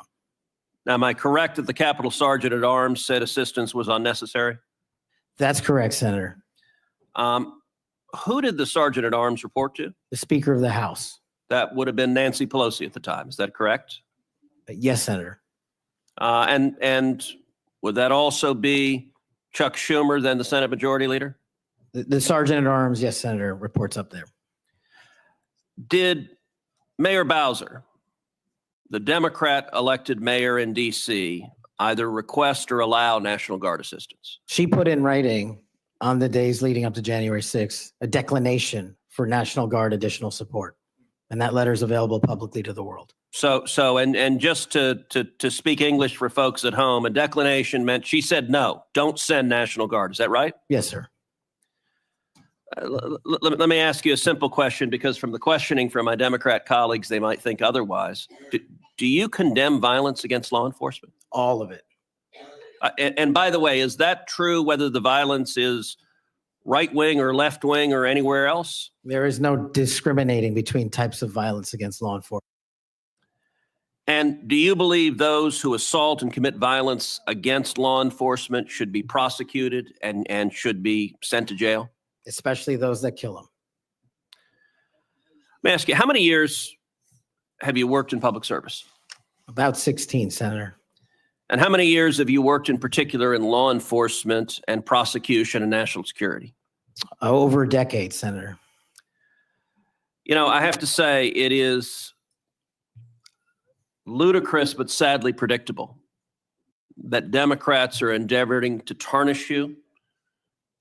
Now, am I correct that the Capitol Sergeant at Arms said assistance was unnecessary? That's correct, Senator. Who did the Sergeant at Arms report to? The Speaker of the House. That would have been Nancy Pelosi at the time. Is that correct? Yes, Senator. And would that also be Chuck Schumer, then the Senate Majority Leader? The Sergeant at Arms, yes, Senator, reports up there. Did Mayor Bowser, the Democrat elected mayor in D.C., either request or allow National Guard assistance? She put in writing on the days leading up to January 6th, a declination for National Guard additional support. And that letter is available publicly to the world. So, and just to speak English for folks at home, a declination meant she said, no, don't send National Guard. Is that right? Yes, sir. Let me ask you a simple question, because from the questioning from my Democrat colleagues, they might think otherwise. Do you condemn violence against law enforcement? All of it. And by the way, is that true whether the violence is right wing or left wing or anywhere else? There is no discriminating between types of violence against law enforcement. And do you believe those who assault and commit violence against law enforcement should be prosecuted and should be sent to jail? Especially those that kill them. Let me ask you, how many years have you worked in public service? About 16, Senator. And how many years have you worked in particular in law enforcement and prosecution and national security? Over a decade, Senator. You know, I have to say it is ludicrous but sadly predictable that Democrats are endeavoring to tarnish you,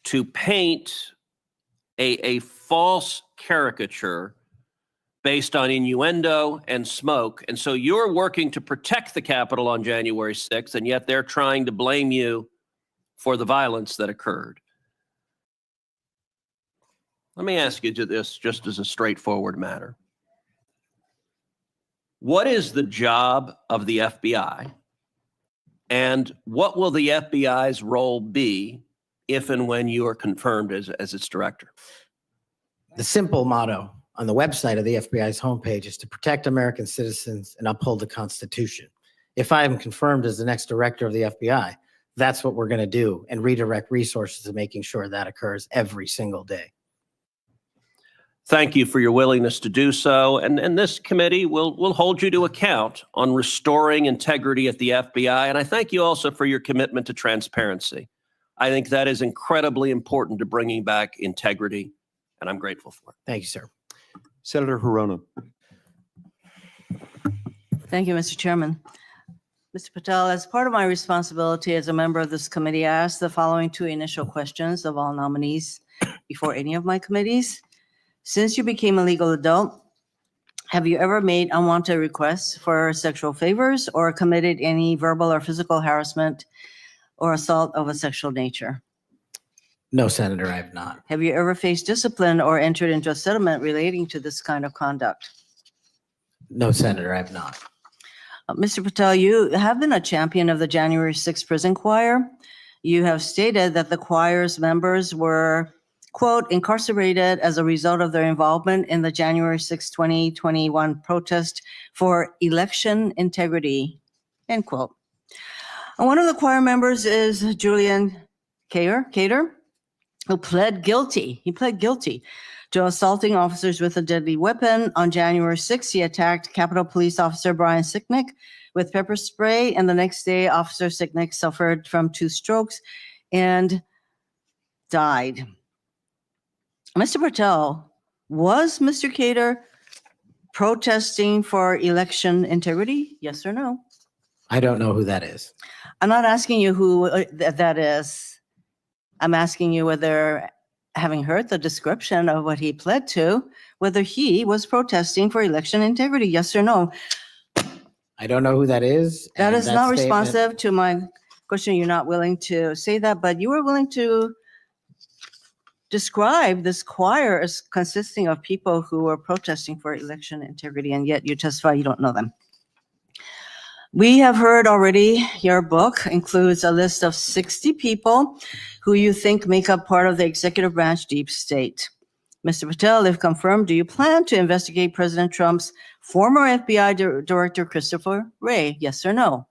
to paint a false caricature based on innuendo and smoke. And so you're working to protect the Capitol on January 6th, and yet they're trying to blame you for the violence that occurred. Let me ask you this just as a straightforward matter. What is the job of the FBI? And what will the FBI's role be if and when you are confirmed as its director? The simple motto on the website of the FBI's homepage is to protect American citizens and uphold the Constitution. If I am confirmed as the next director of the FBI, that's what we're going to do and redirect resources to making sure that occurs every single day. Thank you for your willingness to do so. And this committee will hold you to account on restoring integrity at the FBI. And I thank you also for your commitment to transparency. I think that is incredibly important to bringing back integrity, and I'm grateful for it. Thank you, sir. Senator Hirona. Thank you, Mr. Chairman. Mr. Patel, as part of my responsibility as a member of this committee, I asked the following two initial questions of all nominees before any of my committees. Since you became a legal adult, have you ever made unwanted requests for sexual favors or committed any verbal or physical harassment or assault of a sexual nature? No, Senator, I have not. Have you ever faced discipline or entered into a settlement relating to this kind of conduct? No, Senator, I have not. Mr. Patel, you have been a champion of the January 6th prison choir. You have stated that the choir's members were, quote, incarcerated as a result of their involvement in the January 6, 2021 protest for election integrity, end quote. And one of the choir members is Julian Cater, who pled guilty. He pled guilty to assaulting officers with a deadly weapon. On January 6th, he attacked Capitol Police Officer Brian Sicknick with pepper spray, and the next day, Officer Sicknick suffered from 2 strokes and died. Mr. Patel, Was Mr. Cater protesting for election integrity? Yes or no? I don't know who that is. I'm not asking you who that is. I'm asking you whether, having heard the description of what he pled to, whether he was protesting for election integrity, yes or no? I don't know who that is. That and is not statement- responsive to my question. You're not willing to say that, but you were willing to describe this choir as consisting of people who were protesting for election integrity, and yet you testify you don't know them. We have heard already your book includes a list of 60 people who you think make up part of the executive branch deep state. Mr. Patel, if confirmed, do you plan to investigate President Trump's former FBI Director Christopher Wray? Yes or no?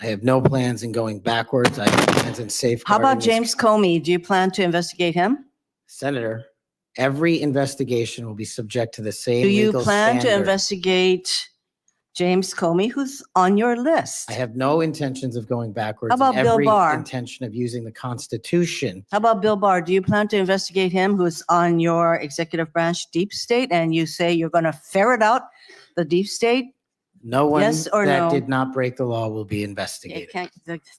I have no plans in going backwards. I have plans in How safeguarding. about this- James Comey? Do you plan to investigate him? Senator, every investigation will be subject to the same Do you legal plan to standard. investigate James Comey, who's on your list? I have no intentions of going backwards. How about and Bill every Barr? intention of using the Constitution. How about Bill Barr? Do you plan to investigate him, who's on your executive branch deep state, and you say you're going to ferret out the deep state? No one Yes or that no? did not break the law will be It investigated.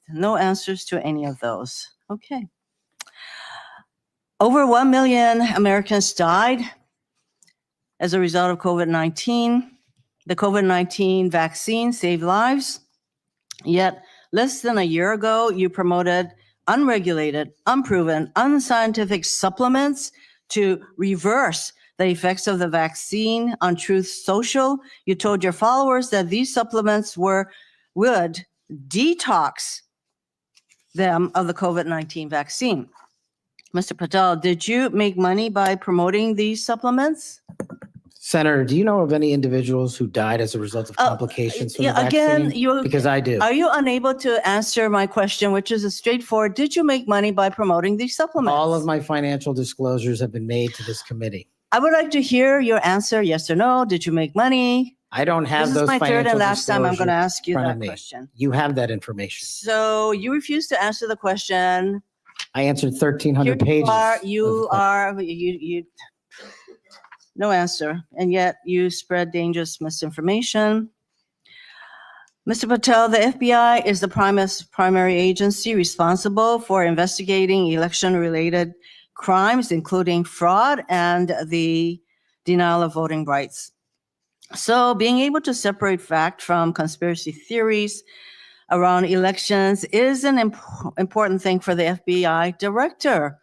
no answers to any of those. Okay. Over 1 million Americans died as a result of COVID-19. The COVID-19 vaccine saved lives. Yet less than a year ago, you promoted unregulated, unproven, unscientific supplements to reverse the effects of the vaccine on Truth Social. You told your followers that these supplements would detox them of the COVID-19 vaccine. Mr. Patel, did you make money by promoting these supplements? Senator, do you know of any individuals who died as a result of complications from the vaccine? Again, Because I do. Are you unable to answer my question, which is a straightforward, did you make money by promoting these supplements? All of my financial disclosures have been made to this committee. I would like to hear your answer, yes or no. Did you make money? I don't have This those is my financial third and last time I'm going to disclosures ask you in front that of me. question. You have that information. So you refuse to answer the question. I answered 1,300 Here pages. you no answer, and yet you spread dangerous misinformation. Mr. Patel, the FBI is the primary agency responsible for investigating election-related crimes, including fraud and the denial of voting rights. So being able to separate fact from conspiracy theories around elections is an important thing for the FBI director.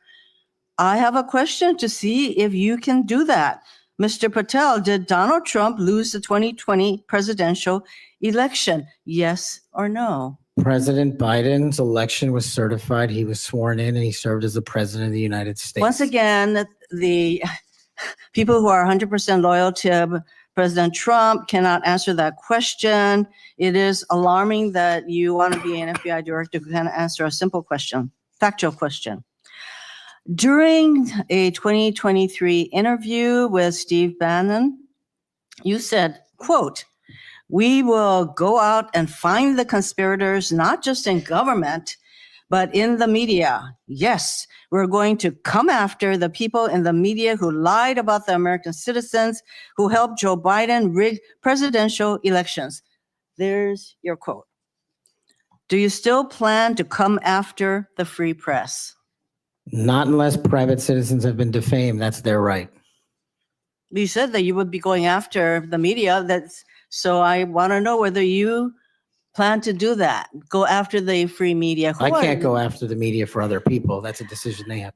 I have a question to see if you can do that. Mr. Patel, did Donald Trump lose the 2020 presidential election? Yes or no? President Biden's election was certified. He was sworn in and he served as the president of the United States. Once again, the people who are 100% loyal to President Trump cannot answer that question. It is alarming that you want to be an FBI director who can answer a simple question, factual question. During a 2023 interview with Steve Bannon, you said, quote, "We will go out and find the conspirators, not just in government, but in the media. Yes, we're going to come after the people in the media who lied about the American citizens, who helped Joe Biden rig presidential elections." There's your quote. Do you still plan to come after the free press? Not unless private citizens have been defamed. That's their right. You said that you would be going after the media. So I want to know whether you plan to do that. Go after the free media. I can't go after the media for other people. That's a decision they have.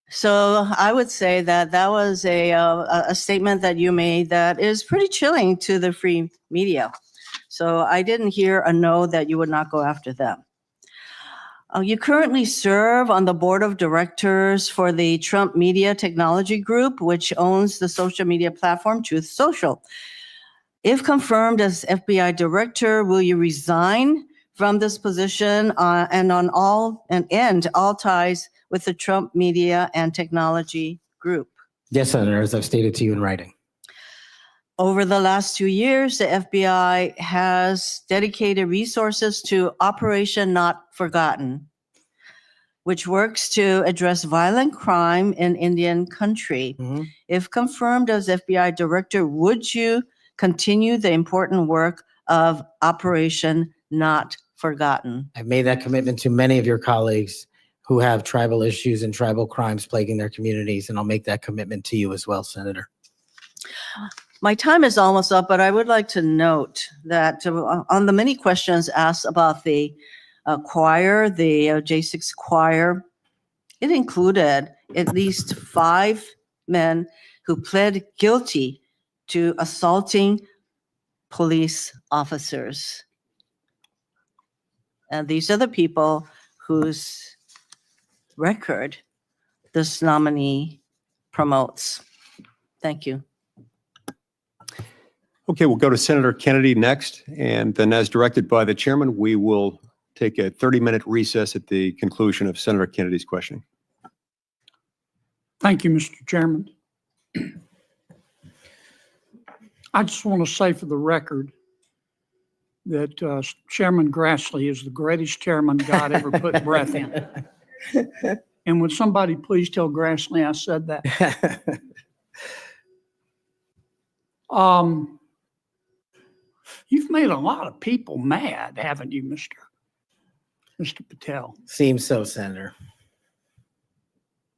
So I would say that that was a statement that you made that is pretty chilling to the free media. So I didn't hear a no that you would not go after them. You currently serve on the board of directors for the Trump Media Technology Group, which owns the social media platform Truth Social. If confirmed as FBI director, will you resign from this position and end all ties with the Trump Media and Technology Group? Yes, Senator, as I've stated to you in writing. Over the last 2 years, the FBI has dedicated resources to Operation Not Forgotten. which works to address violent crime in Indian country. If confirmed as FBI director, would you continue the important work of Operation Not Forgotten? I've made that commitment to many of your colleagues who have tribal issues and tribal crimes plaguing their communities, and I'll make that commitment to you as well, Senator. My time is almost up, but I would like to note that on the many questions asked about the choir, the J6 choir, it included at least 5 men who pled guilty to assaulting police officers. And these are the people whose record this nominee promotes. Thank you. Okay, we'll go to Senator Kennedy next, and then as directed by the chairman, we will take a 30-minute recess at the conclusion of Senator Kennedy's questioning. Thank you, Mr. Chairman. I just want to say for the record that Chairman Grassley is the greatest chairman God ever put breath in. And would somebody please tell Grassley I said that? You've made a lot of people mad, haven't you, Mr. Patel? Seems so, Senator.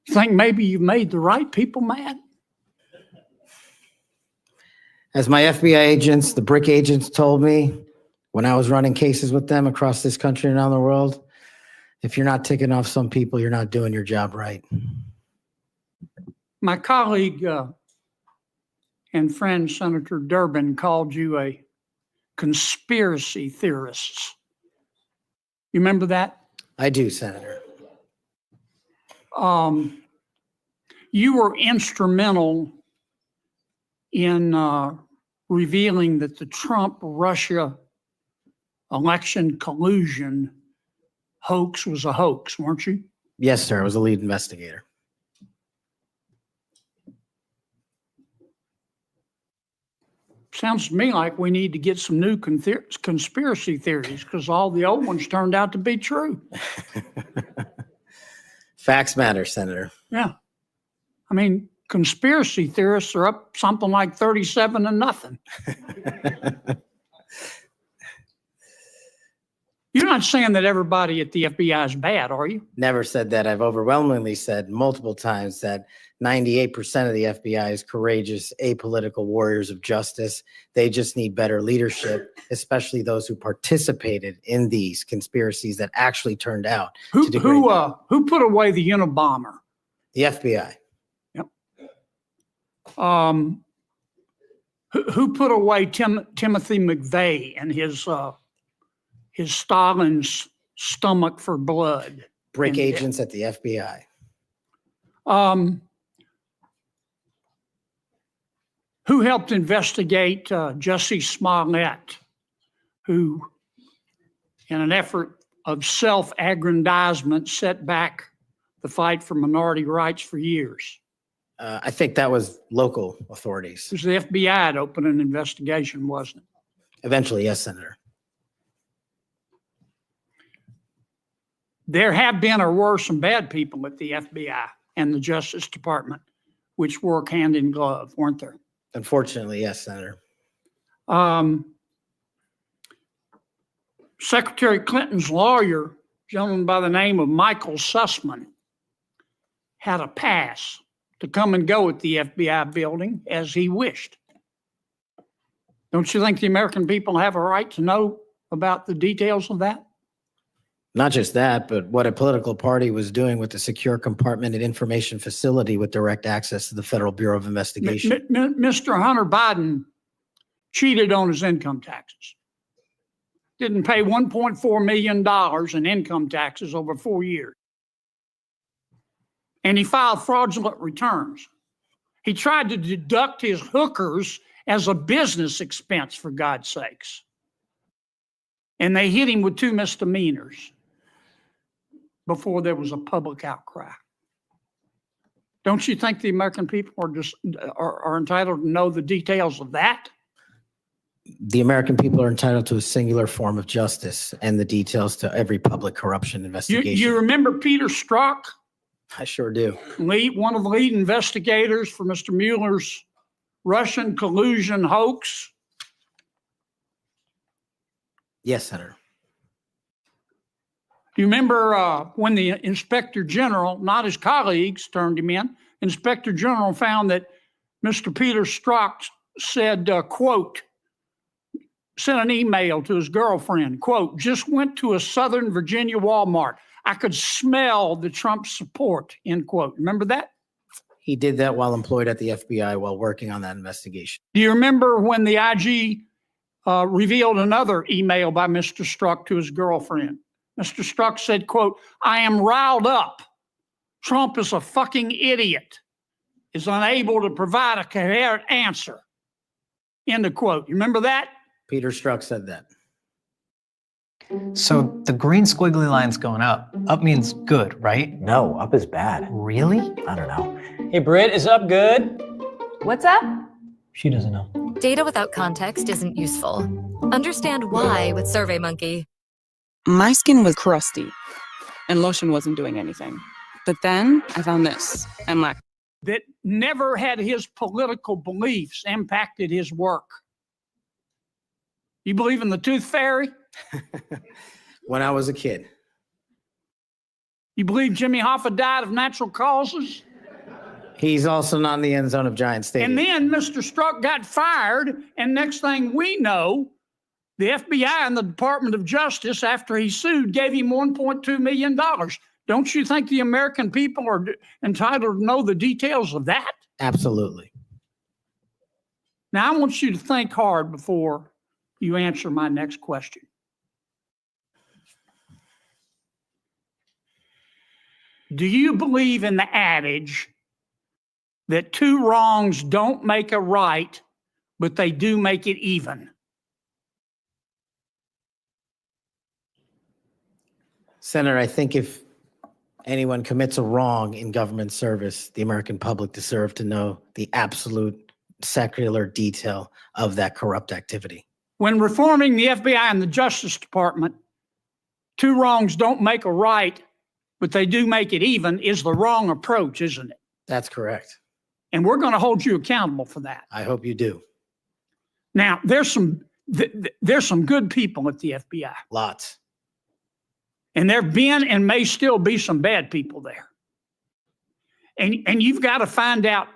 You think maybe you've made the right people mad? As my FBI agents, the BRIC agents told me when I was running cases with them across this country and around the world, if you're not ticking off some people, you're not doing your job right. My colleague and friend, Senator Durbin, called you a conspiracy theorist. You remember that? I do, Senator. You were instrumental in revealing that the Trump-Russia election collusion hoax was a hoax, weren't you? Yes, sir. I was a lead investigator. Sounds to me like we need to get some new conspiracy theories because all the old ones turned out to be true. Facts matter, Senator. Yeah. I mean, conspiracy theorists are up something like 37-0. You're not saying that everybody at the FBI is bad, are you? Never said that. I've overwhelmingly said multiple times that 98% of the FBI is courageous, apolitical warriors of justice. They just need better leadership, especially those who participated in these conspiracies that actually turned out. Who put away the Unabomber? The FBI. Yep. Who put away Timothy McVeigh and his Stalin's stomach for blood? BRIC agents at the FBI. Who helped investigate Jussie Smollett, who, in an effort of self-aggrandizement, set back the fight for minority rights for years? I think that was local authorities. It was the FBI that opened an investigation, wasn't it? Eventually, yes, Senator. There have been or were some bad people at the FBI and the Justice Department, which work hand in glove, weren't there? Unfortunately, yes, Senator. Secretary Clinton's lawyer, a gentleman by the name of Michael Sussman, had a pass to come and go at the FBI building as he wished. Don't you think the American people have a right to know about the details of that? Not just that, but what a political party was doing with the secure compartmented information facility with direct access to the Federal Bureau of Investigation. Mr. Hunter Biden cheated on his income taxes. Didn't pay $1.4 million in income taxes over 4 years. And he filed fraudulent returns. He tried to deduct his hookers as a business expense, for God's sakes. And they hit him with 2 misdemeanors before there was a public outcry. Don't you think the American people are entitled to know the details of that? The American people are entitled to a singular form of justice and the details to every public corruption You investigation. remember Peter Strzok, I sure do. one of the lead investigators for Mr. Mueller's Russian collusion hoax? Yes, Senator. Do you remember when the Inspector General, not his colleagues, turned him in? Inspector General found that Mr. Peter Strzok said, quote, sent an email to his girlfriend, quote, just went to a Southern Virginia Walmart. I could smell the Trump support, end quote. Remember that? He did that while employed at the FBI while working on that investigation. Do you remember when the IG revealed another email by Mr. Strzok to his girlfriend? Mr. Strzok said, quote, I am riled up. Trump is a fucking idiot, is unable to provide a coherent answer, end of quote. You remember that? Peter Strzok said that. So the green squiggly line's going up. Up means good, right? No, up is bad. Really? I don't know. Hey, Britt, is up good? What's up? She doesn't know. Data without context isn't useful. Understand why with SurveyMonkey. My skin was crusty and lotion wasn't doing anything. But then I found this. I'm like, that never had his political beliefs impacted his work. You believe in the tooth fairy? When I was a kid. You believe Jimmy Hoffa died of natural causes? He's also not in the end zone of Giant Stadium. And then Mr. Strzok got fired, and next thing we know, the FBI and the Department of Justice, after he sued, gave him $1.2 million. Don't you think the American people are entitled to know the details of that? Absolutely. Now, I want you to think hard before you answer my next question. Do you believe in the adage that two wrongs don't make a right, but they do make it even? Senator, I think if anyone commits a wrong in government service, the American public deserve to know the absolute secular detail of that corrupt activity. When reforming the FBI and the Justice Department, two wrongs don't make a right, but they do make it even, is the wrong approach, isn't it? That's correct. And we're going to hold you accountable for that. I hope you do. Now, there's some good people at the FBI. Lots. And there have been and may still be some bad people there. And you've got to find out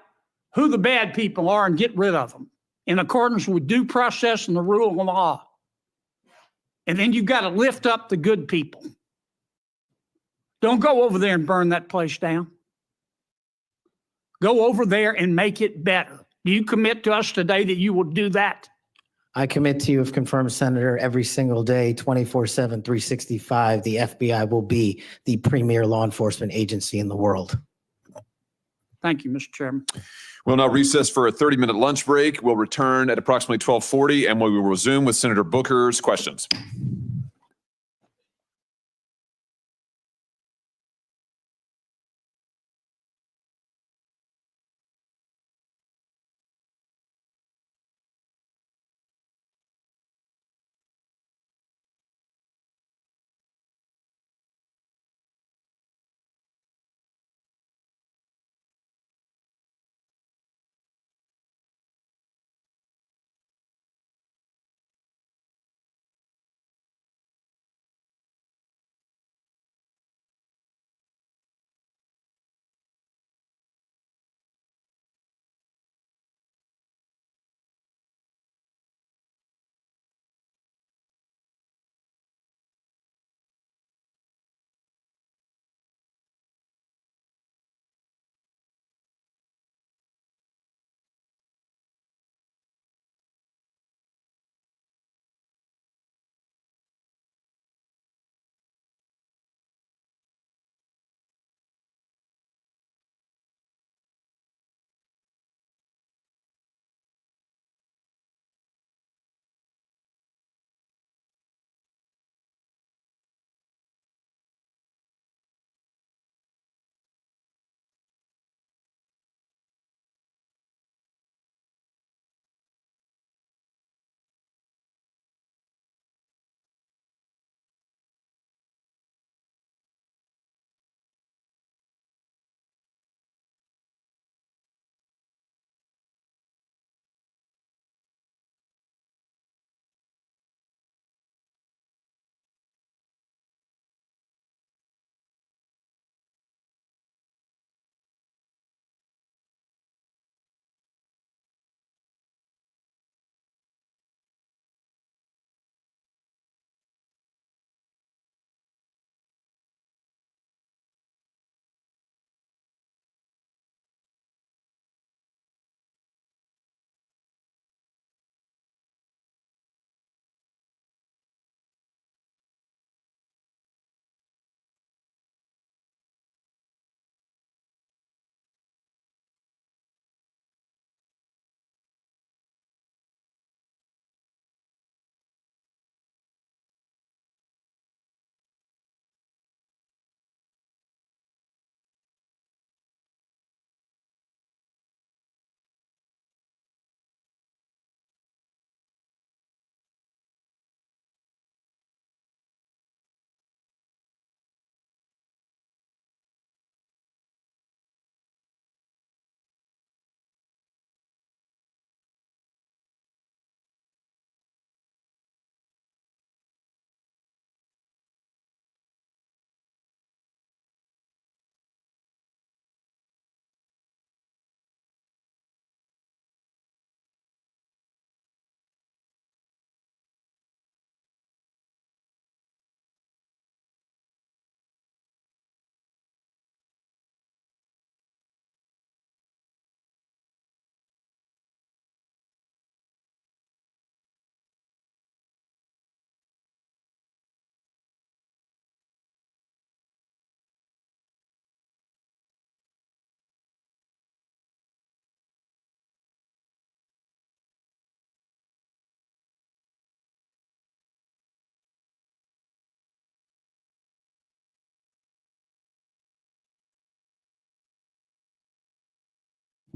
who the bad people are and get rid of them in accordance with due process and the rule of law. And then you've got to lift up the good people. Don't go over there and burn that place down. Go over there and make it better. Do you commit to us today that you will do that? I commit to you, if confirmed, Senator, every single day, 24/7, 365, the FBI will be the premier law enforcement agency in the world. Thank you, Mr. Chairman. We'll now recess for a 30-minute lunch break. We'll return at approximately 12:40, and we will resume with Senator Booker's questions.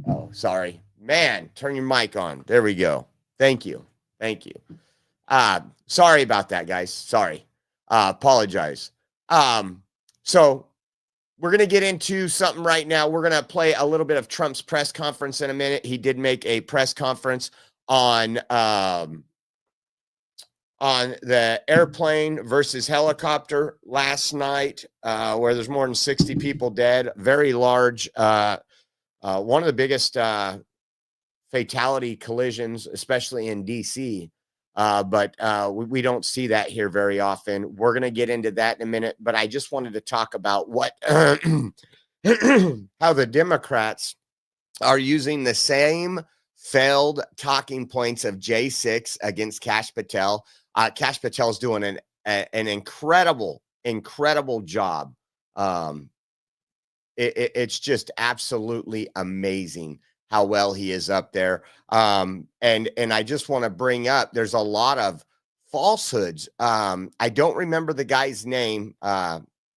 Oh, sorry. Man, turn your mic on. There we go. Thank you. Thank you. Sorry about that, guys. Sorry. Apologize. So we're going to get into something right now. We're going to play a little bit of Trump's press conference in a minute. He did make a press conference on the airplane versus helicopter last night, where there's more than 60 people dead. Very large, one of the biggest fatality collisions, especially in DC. But we don't see that here very often. We're going to get into that in a minute, but I just wanted to talk about what how the Democrats are using the same failed talking points of J6 against Kash Patel. Kash Patel is doing an incredible job. It's just absolutely amazing how well he is up there. And I just want to bring up, there's a lot of falsehoods. I don't remember the guy's name.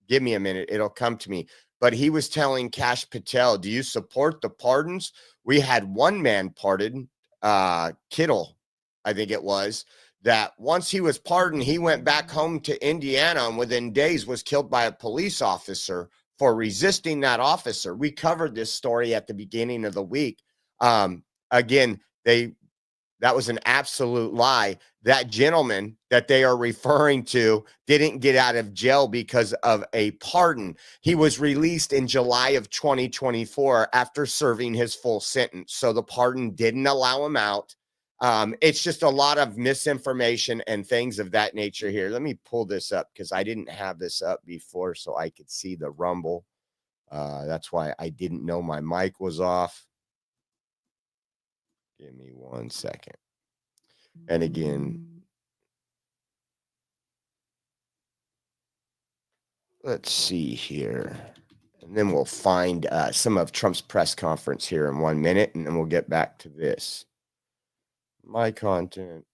Give me a minute. It'll come to me. But he was telling Kash Patel, do you support the pardons? We had one man pardoned, Kittle, I think it was, that once he was pardoned, he went back home to Indiana and within days was killed by a police officer for resisting that officer. We covered this story at the beginning of the week. Again, that was an absolute lie. That gentleman that they are referring to didn't get out of jail because of a pardon. He was released in July of 2024 after serving his full sentence. So the pardon didn't allow him out. It's just a lot of misinformation and things of that nature here. Let me pull this up because I didn't have this up before so I could see the rumble. That's why I didn't know my mic was off. Give me 1 second. And again, let's see here. And then we'll find some of Trump's press conference here in 1 minute, and then we'll get back to this. My content.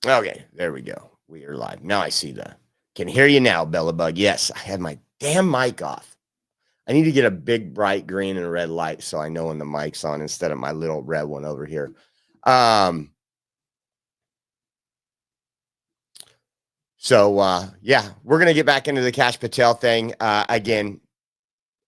Okay, there we go. We are live. Now I see can hear you now, Bella Bug. Yes, I had my damn mic off. I need to get a big bright green and red light so I know when the mic's on instead of my little red one over here. Yeah, we're going to get back into the Kash Patel thing. Again,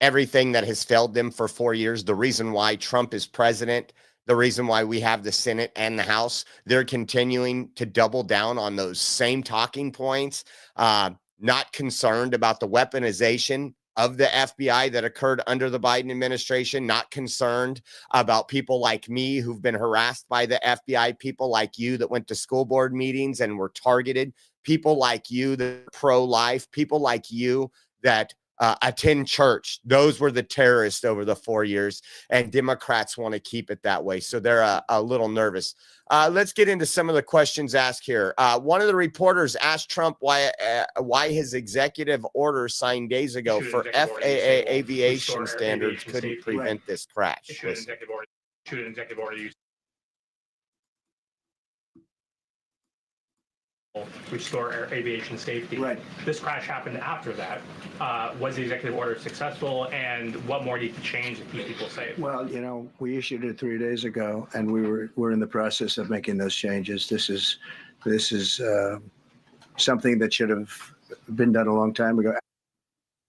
everything that has failed them for 4 years, the reason why Trump is president, the reason why we have the Senate and the House, they're continuing to double down on those same talking points, not concerned about the weaponization of the FBI that occurred under the Biden administration, not concerned about people like me who've been harassed by the FBI, people like you that went to school board meetings and were targeted, people like you that are pro-life, people like you that attend church. Those were the terrorists over the 4 years, and Democrats want to keep it that way. So they're a little nervous. Let's get into some of the questions asked here. One of the reporters asked Trump why his executive order signed days ago for FAA aviation standards couldn't prevent this crash. Restore aviation safety. Right. This crash happened after that. Was the executive order successful, and what more needs to change to keep people safe? Well, we issued it 3 days ago, and we're in the process of making those changes. This is something that should have been done a long time ago.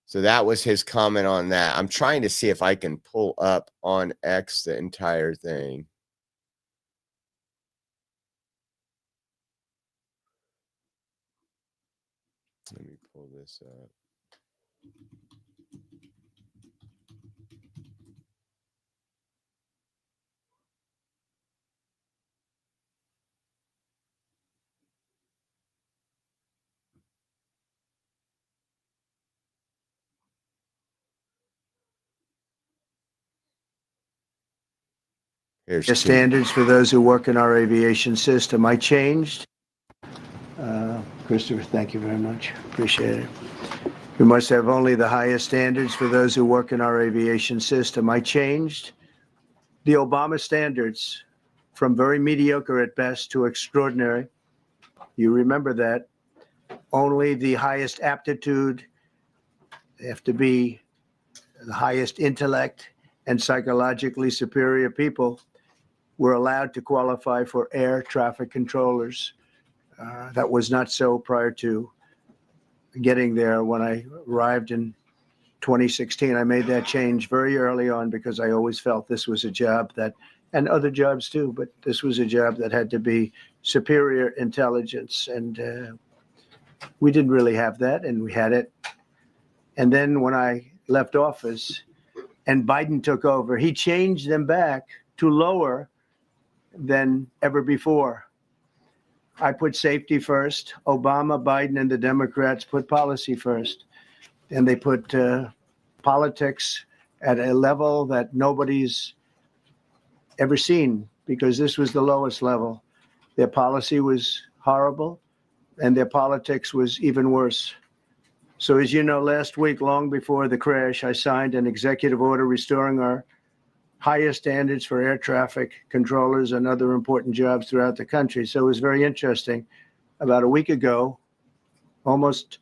So that was his comment on that. I'm trying to see if I can pull up on X the entire thing. Let me pull this up. The standards for those who work in our aviation system. I changed. Christopher, thank you very much. Appreciate it. We must have only the highest standards for those who work in our aviation system. I changed the Obama standards from very mediocre at best to extraordinary. You remember that. only the highest aptitude, they have to be the highest intellect and psychologically superior people were allowed to qualify for air traffic controllers. That was not so prior to getting there. When I arrived in 2016, I made that change very early on because I always felt this was a job that, and other jobs too, but this was a job that had to be superior intelligence. And we didn't really have that, and we had it. And then when I left office and Biden took over, he changed them back to lower than ever before. I put safety first. Obama, Biden, and the Democrats put policy first. And they put politics at a level that nobody's ever seen, because this was the lowest level. Their policy was horrible, and their politics was even worse. So as you know, last week, long before the crash, I signed an executive order restoring our highest standards for air traffic controllers and other important jobs throughout the country. So it was very interesting. About a week ago, almost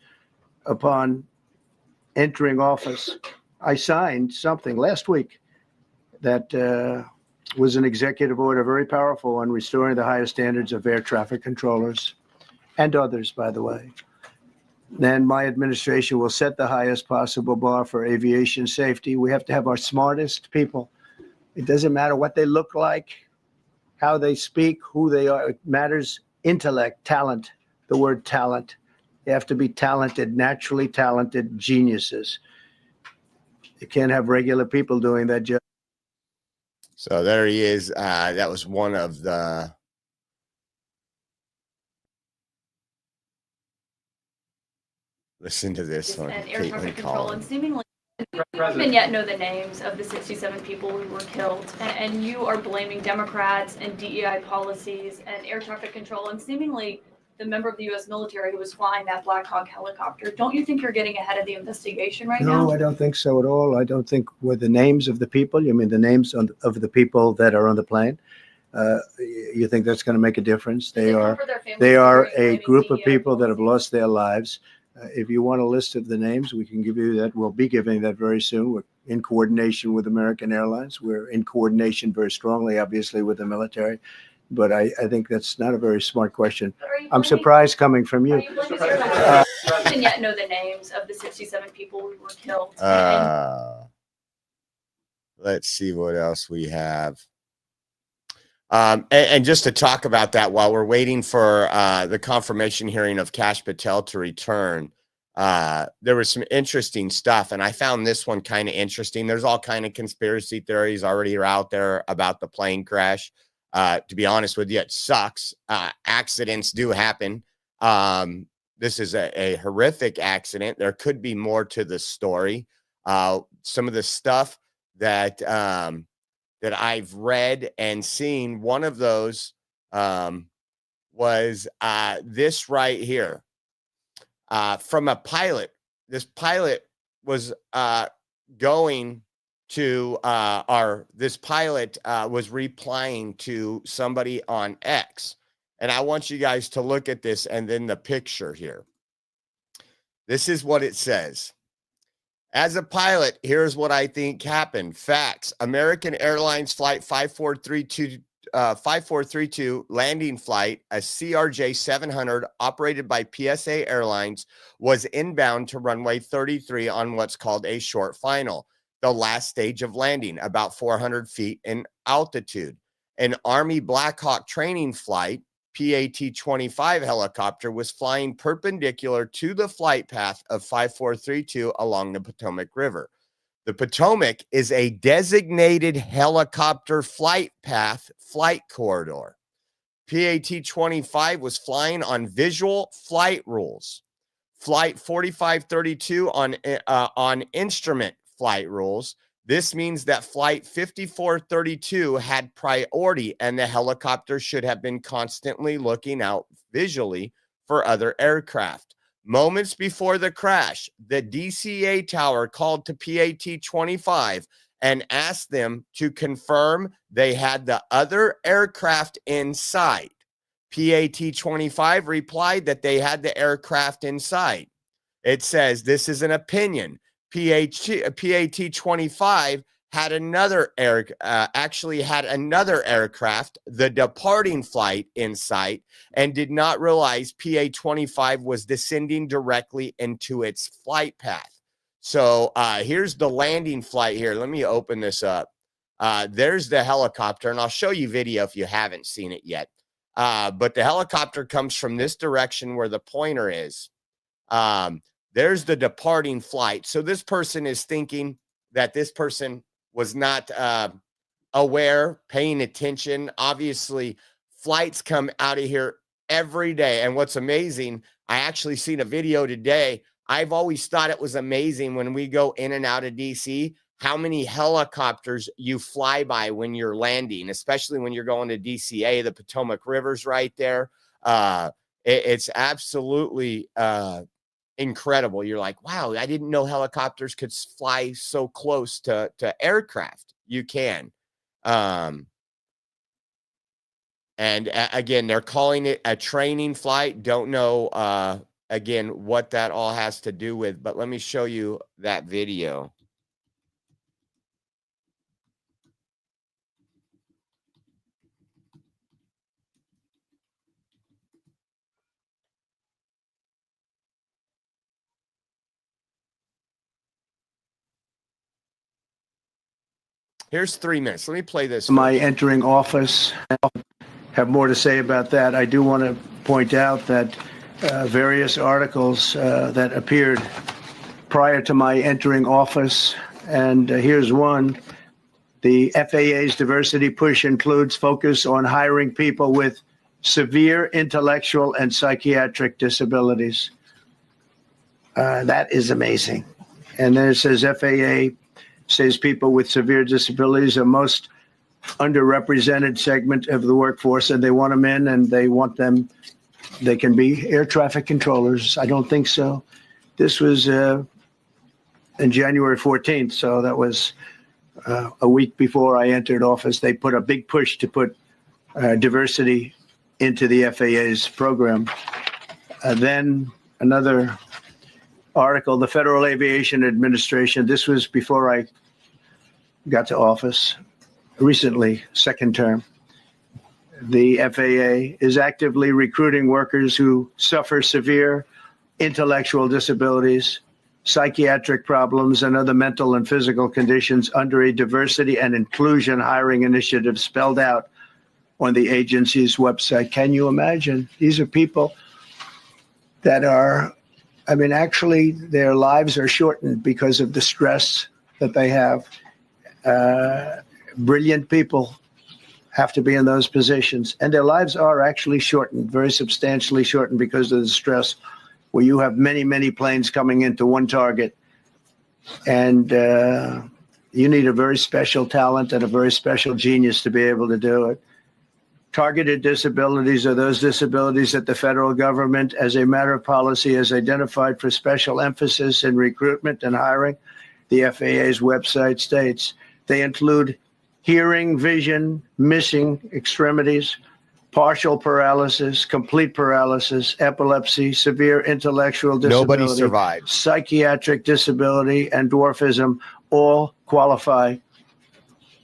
upon entering office, I signed something last week that was an executive order, very powerful, on restoring the highest standards of air traffic controllers and others, by the way. Then my administration will set the highest possible bar for aviation safety. We have to have our smartest people. It doesn't matter what they look like, how they speak, who they are. It matters intellect, talent, the word talent. They have to be talented, naturally talented geniuses. You can't have regular people doing that job. So there he is. That was one of the. Listen to this one. And air Caitlin traffic control, and Collins. seemingly we don't even yet know the names of the 67 people who were killed, and you are blaming Democrats and DEI policies and air traffic control, and seemingly the member of the U.S. military who was flying that Black Hawk helicopter. Don't you think you're getting ahead of the investigation right now? No, I don't think so at all. I don't think with the names of the people. You mean the names of the people that are on the plane? You think that's going to make a difference? They are a group of people that have lost their lives. If you want a list of the names, we can give you that. We'll be giving that very soon. We're in coordination with American Airlines. We're in coordination very strongly, obviously, with the military. But I think that's not a very smart question. I'm surprised coming from you. We don't even yet know the names of the 67 people who were killed. Let's see what else we have. And just to talk about that, while we're waiting for the confirmation hearing of Kash Patel to return, there was some interesting stuff, and I found this one kind of interesting. There's all kind of conspiracy theories already out there about the plane crash. To be honest with you, it sucks. Accidents do happen. This is a horrific accident. There could be more to the story. Some of the stuff that that I've read and seen, one of those was this right here from a pilot. This pilot was going to this pilot was replying to somebody on X. And I want you guys to look at this and then the picture here. This is what it says. As a pilot, here's what I think happened. Facts. American Airlines Flight 5432 landing flight, a CRJ 700 operated by PSA Airlines, was inbound to runway 33 on what's called a short final, the last stage of landing, about 400 feet in altitude. An Army Black Hawk training flight, PAT-25 helicopter, was flying perpendicular to the flight path of 5432 along the Potomac River. The Potomac is a designated helicopter flight path flight corridor. PAT-25 was flying on visual flight rules. Flight 4532 on instrument flight rules. This means that flight 5432 had priority, and the helicopter should have been constantly looking out visually for other aircraft. Moments before the crash, the DCA tower called to PAT-25 and asked them to confirm they had the other aircraft in sight. PAT-25 replied that they had the aircraft in sight. It says, this is an opinion. PAT-25 had another aircraft, the departing flight, in sight, and did not realize PA-25 was descending directly into its flight path. So here's the landing flight here. Let me open this up. There's the helicopter, and I'll show you video if you haven't seen it yet. But the helicopter comes from this direction where the pointer is. There's the departing flight. So this person is thinking that this person was not aware, paying attention. Obviously, flights come out of here every day. And what's amazing, I actually seen a video today. I've always thought it was amazing when we go in and out of DC, how many helicopters you fly by when you're landing, especially when you're going to DCA. The Potomac River's right there. It's absolutely incredible. You're like, wow, I didn't know helicopters could fly so close to aircraft. You can. And again, they're calling it a training flight. Don't know, again, what that all has to do with, but let me show you that video. Here's 3 minutes. Let me play this. My entering office, I'll have more to say about that. I do want to point out that various articles that appeared prior to my entering office, and here's one. The FAA's diversity push includes focus on hiring people with severe intellectual and psychiatric disabilities. That is amazing. And then it says FAA says people with severe disabilities are most underrepresented segment of the workforce, and they want them in, and they can be air traffic controllers. I don't think so. This was in January 14th, so that was a week before I entered office. They put a big push to put diversity into the FAA's program. Then another article, the Federal Aviation Administration. This was before I got to office recently, second term. The FAA is actively recruiting workers who suffer severe intellectual disabilities, psychiatric problems, and other mental and physical conditions under a diversity and inclusion hiring initiative spelled out on the agency's website. Can you imagine? These are people that are, actually, their lives are shortened because of the stress that they have. Brilliant people have to be in those positions, and their lives are actually shortened, very substantially shortened, because of the stress, where you have many, many planes coming into one target, and you need a very special talent and a very special genius to be able to do it. Targeted disabilities are those disabilities that the federal government, as a matter of policy, has identified for special emphasis in recruitment and hiring. The FAA's website states they include hearing, vision, missing extremities, partial paralysis, complete paralysis, epilepsy, severe intellectual disability, nobody survives, psychiatric disability, and dwarfism all qualify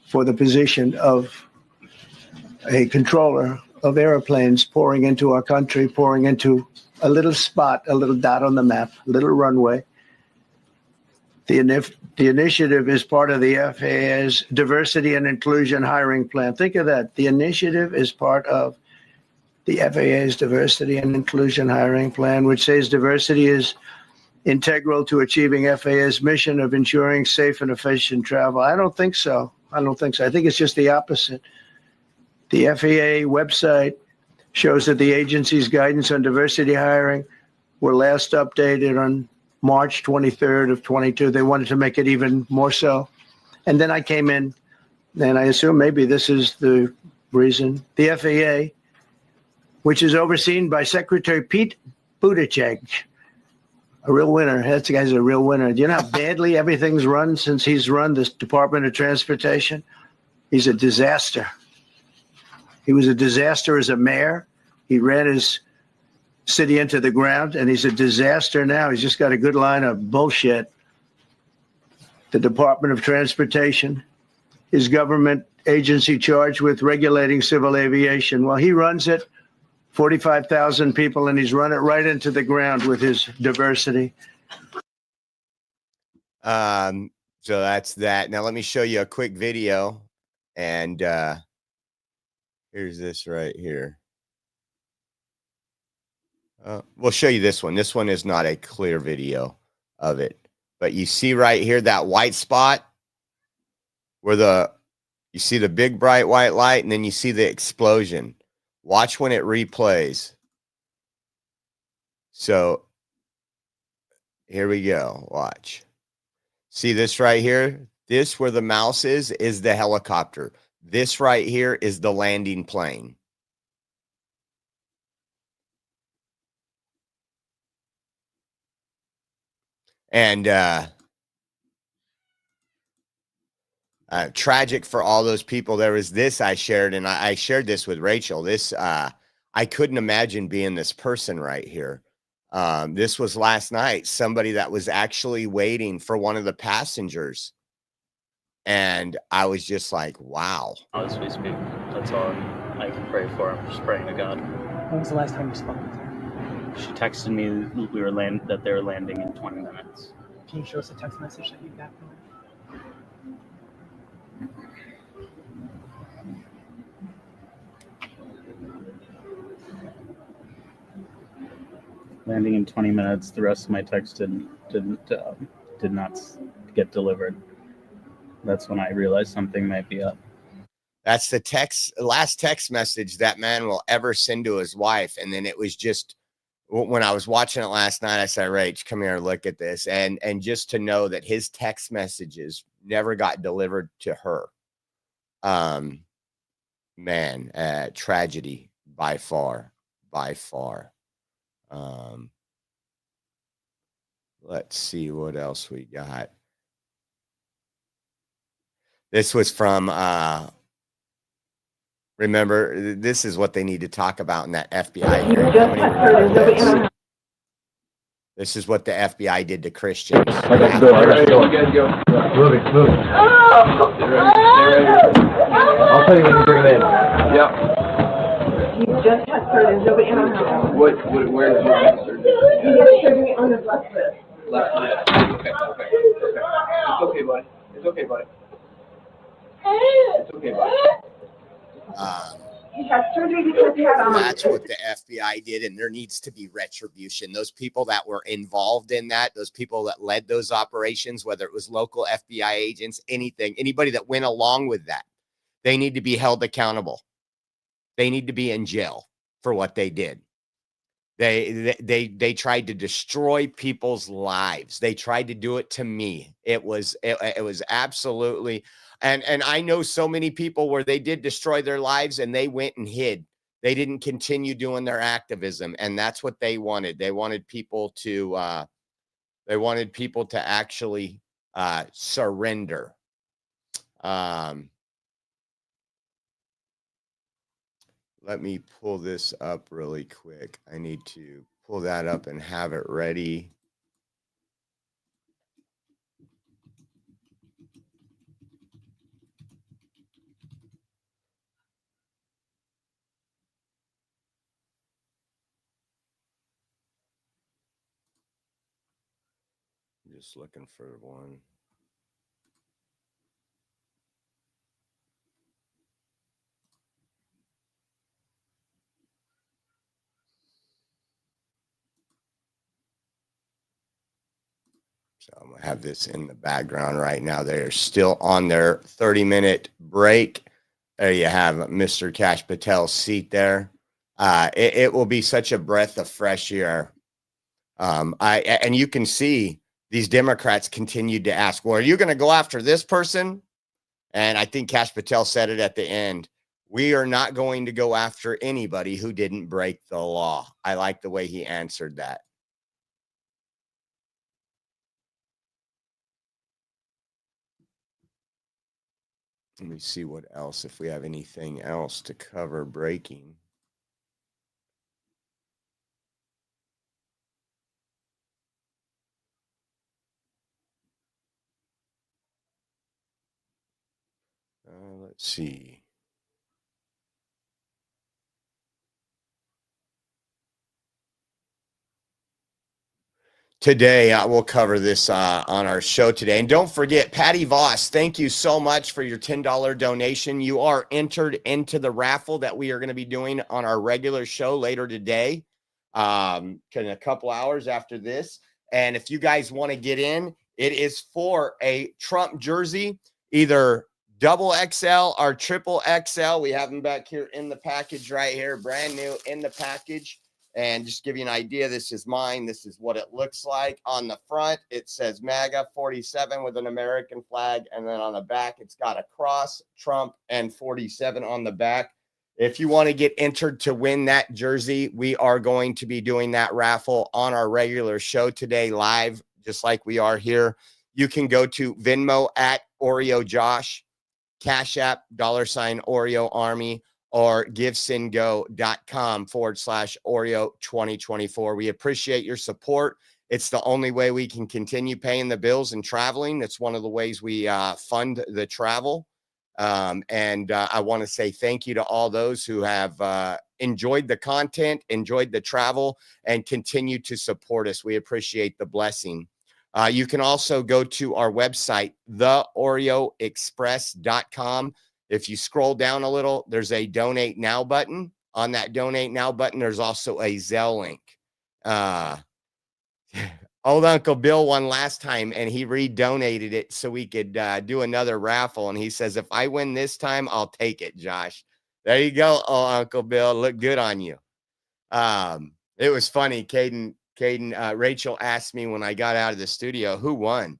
for the position of a controller of airplanes pouring into our country, pouring into a little spot, a little dot on the map, a little runway. The initiative is part of the FAA's diversity and inclusion hiring plan. Think of that. The initiative is part of the FAA's diversity and inclusion hiring plan, which says diversity is integral to achieving FAA's mission of ensuring safe and efficient travel. I don't think so. I think it's just the opposite. The FAA website shows that the agency's guidance on diversity hiring were last updated on March 23rd of 22. They wanted to make it even more so. And then I came in, and I assume maybe this is the reason. The FAA, which is overseen by Secretary Pete Buttigieg, a real winner. That guy's a real winner. Do you know how badly everything's run since he's run this Department of Transportation? He's a disaster. He was a disaster as a mayor. He ran his city into the ground, and he's a disaster now. He's just got a good line of bullshit. The Department of Transportation, his government agency charged with regulating civil aviation. Well, he runs it, 45,000 people, and he's run it right into the ground with his diversity. So that's that. Now let me show you a quick video, and here's this right here. We'll show you this one. This one is not a clear video of it, but you see right here that white spot where you see the big bright white light, and then you see the explosion. Watch when it replays. So here we go. Watch. See this right here? This where the mouse is the helicopter. This right here is the landing plane. And tragic for all those people. There was this I shared, and I shared this with Rachel. This I couldn't imagine being this person right here. This was last night. Somebody that was actually waiting for one of the passengers, and I was just like, "Wow." As we speak, that's all I can pray for. I'm just praying to God. When was the last time you spoke with her? She texted me that they were landing in 20 minutes. Can you show us a text message that you got from her? Landing in 20 minutes. The rest of my text did not get delivered. That's when I realized something might be up. That's the last text message that man will ever send to his wife. And then it was just, when I was watching it last night, I said, Rach, come here, look at this. And just to know that his text messages never got delivered to her. Tragedy by far. Let's see what else we got. This was from, remember, this is what they need to talk about in that FBI hearing. How many remember this? This is what the FBI did to Christians. Move it. I'll tell you when you bring it in. Yep. You just had surgery. There's nobody in our house. Where is your surgery? You had surgery on his left wrist. Left leg. Okay. It's okay, buddy. It's okay, buddy. He had surgery because he had That's what the FBI did, and there needs to be retribution. Those people that were involved in that, those people that led those operations, whether it was local FBI agents, anybody that went along with that, they need to be held accountable. They need to be in jail for what they did. They tried to destroy people's lives. They tried to do it to me. It was absolutely. And I know so many people where they did destroy their lives and they went and hid. They didn't continue doing their activism. And that's what they wanted. They wanted people to actually surrender. Let me pull this up really quick. I need to pull that up and have it ready. Just looking for one. So I'm gonna have this in the background right now. They're still on their 30-minute break. There you have Mr. Kash Patel's seat there. It will be such a breath of fresh air. And you can see these Democrats continued to ask, well, are you going to go after this person? And I think Kash Patel said it at the end. We are not going to go after anybody who didn't break the law. I like the way he answered that. Let me see what else, if we have anything else to cover breaking. Let's see. Today, we'll cover this on our show today. And don't forget, Patty Voss, thank you so much for your $10 donation. You are entered into the raffle that we are going to be doing on our regular show later today, in a couple hours after this. And if you guys want to get in, it is for a Trump jersey, either double XL or triple XL. We have them back here in the package right here, brand new in the package. And just give you an idea, this is mine. This is what it looks like. On the front, it says MAGA 47 with an American flag. And then on the back, it's got a cross, Trump, and 47 on the back. If you want to get entered to win that jersey, we are going to be doing that raffle on our regular show today live, just like we are here. You can go to Venmo at Oreo Josh, Cash App, $ Oreo Army, or givesendgo.com/Oreo 2024. We appreciate your support. It's the only way we can continue paying the bills and traveling. It's one of the ways we fund the travel. I want to say thank you to all those who have enjoyed the content, enjoyed the travel, and continue to support us. We appreciate the blessing. You can also go to our website, theoreoexpress.com. If you scroll down a little, there's a donate now button. On that donate now button, there's also a Zelle link. Old Uncle Bill won last time, and he redonated it so we could do another raffle. And he says, if I win this time, I'll take it, Josh. There you go, old Uncle Bill. Look good on you. It was funny. Rachel asked me when I got out of the studio, who won?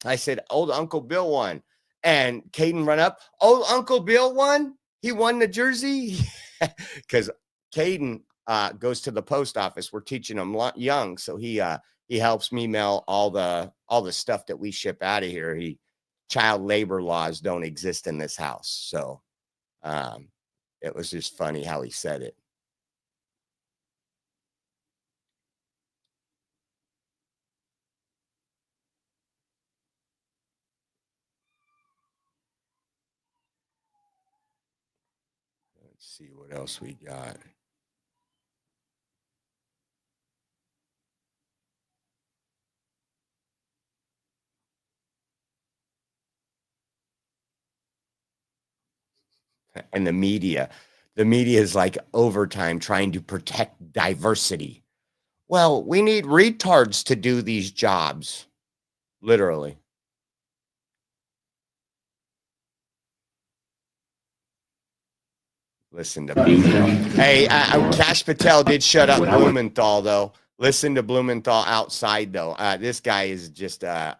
I said, old Uncle Bill won. And Caden run up, old Uncle Bill won? He won the jersey? Because Caden goes to the post office. We're teaching him young, so he helps me mail all the stuff that we ship out of here. Child labor laws don't exist in this house. So it was just funny how he said it. Let's see what else we got. And the media is like overtime trying to protect diversity. Well, we need retards to do these jobs. Literally. Listen to Blumenthal. Hey, Kash Patel did shut up Blumenthal, though. Listen to Blumenthal outside, though. This guy is just a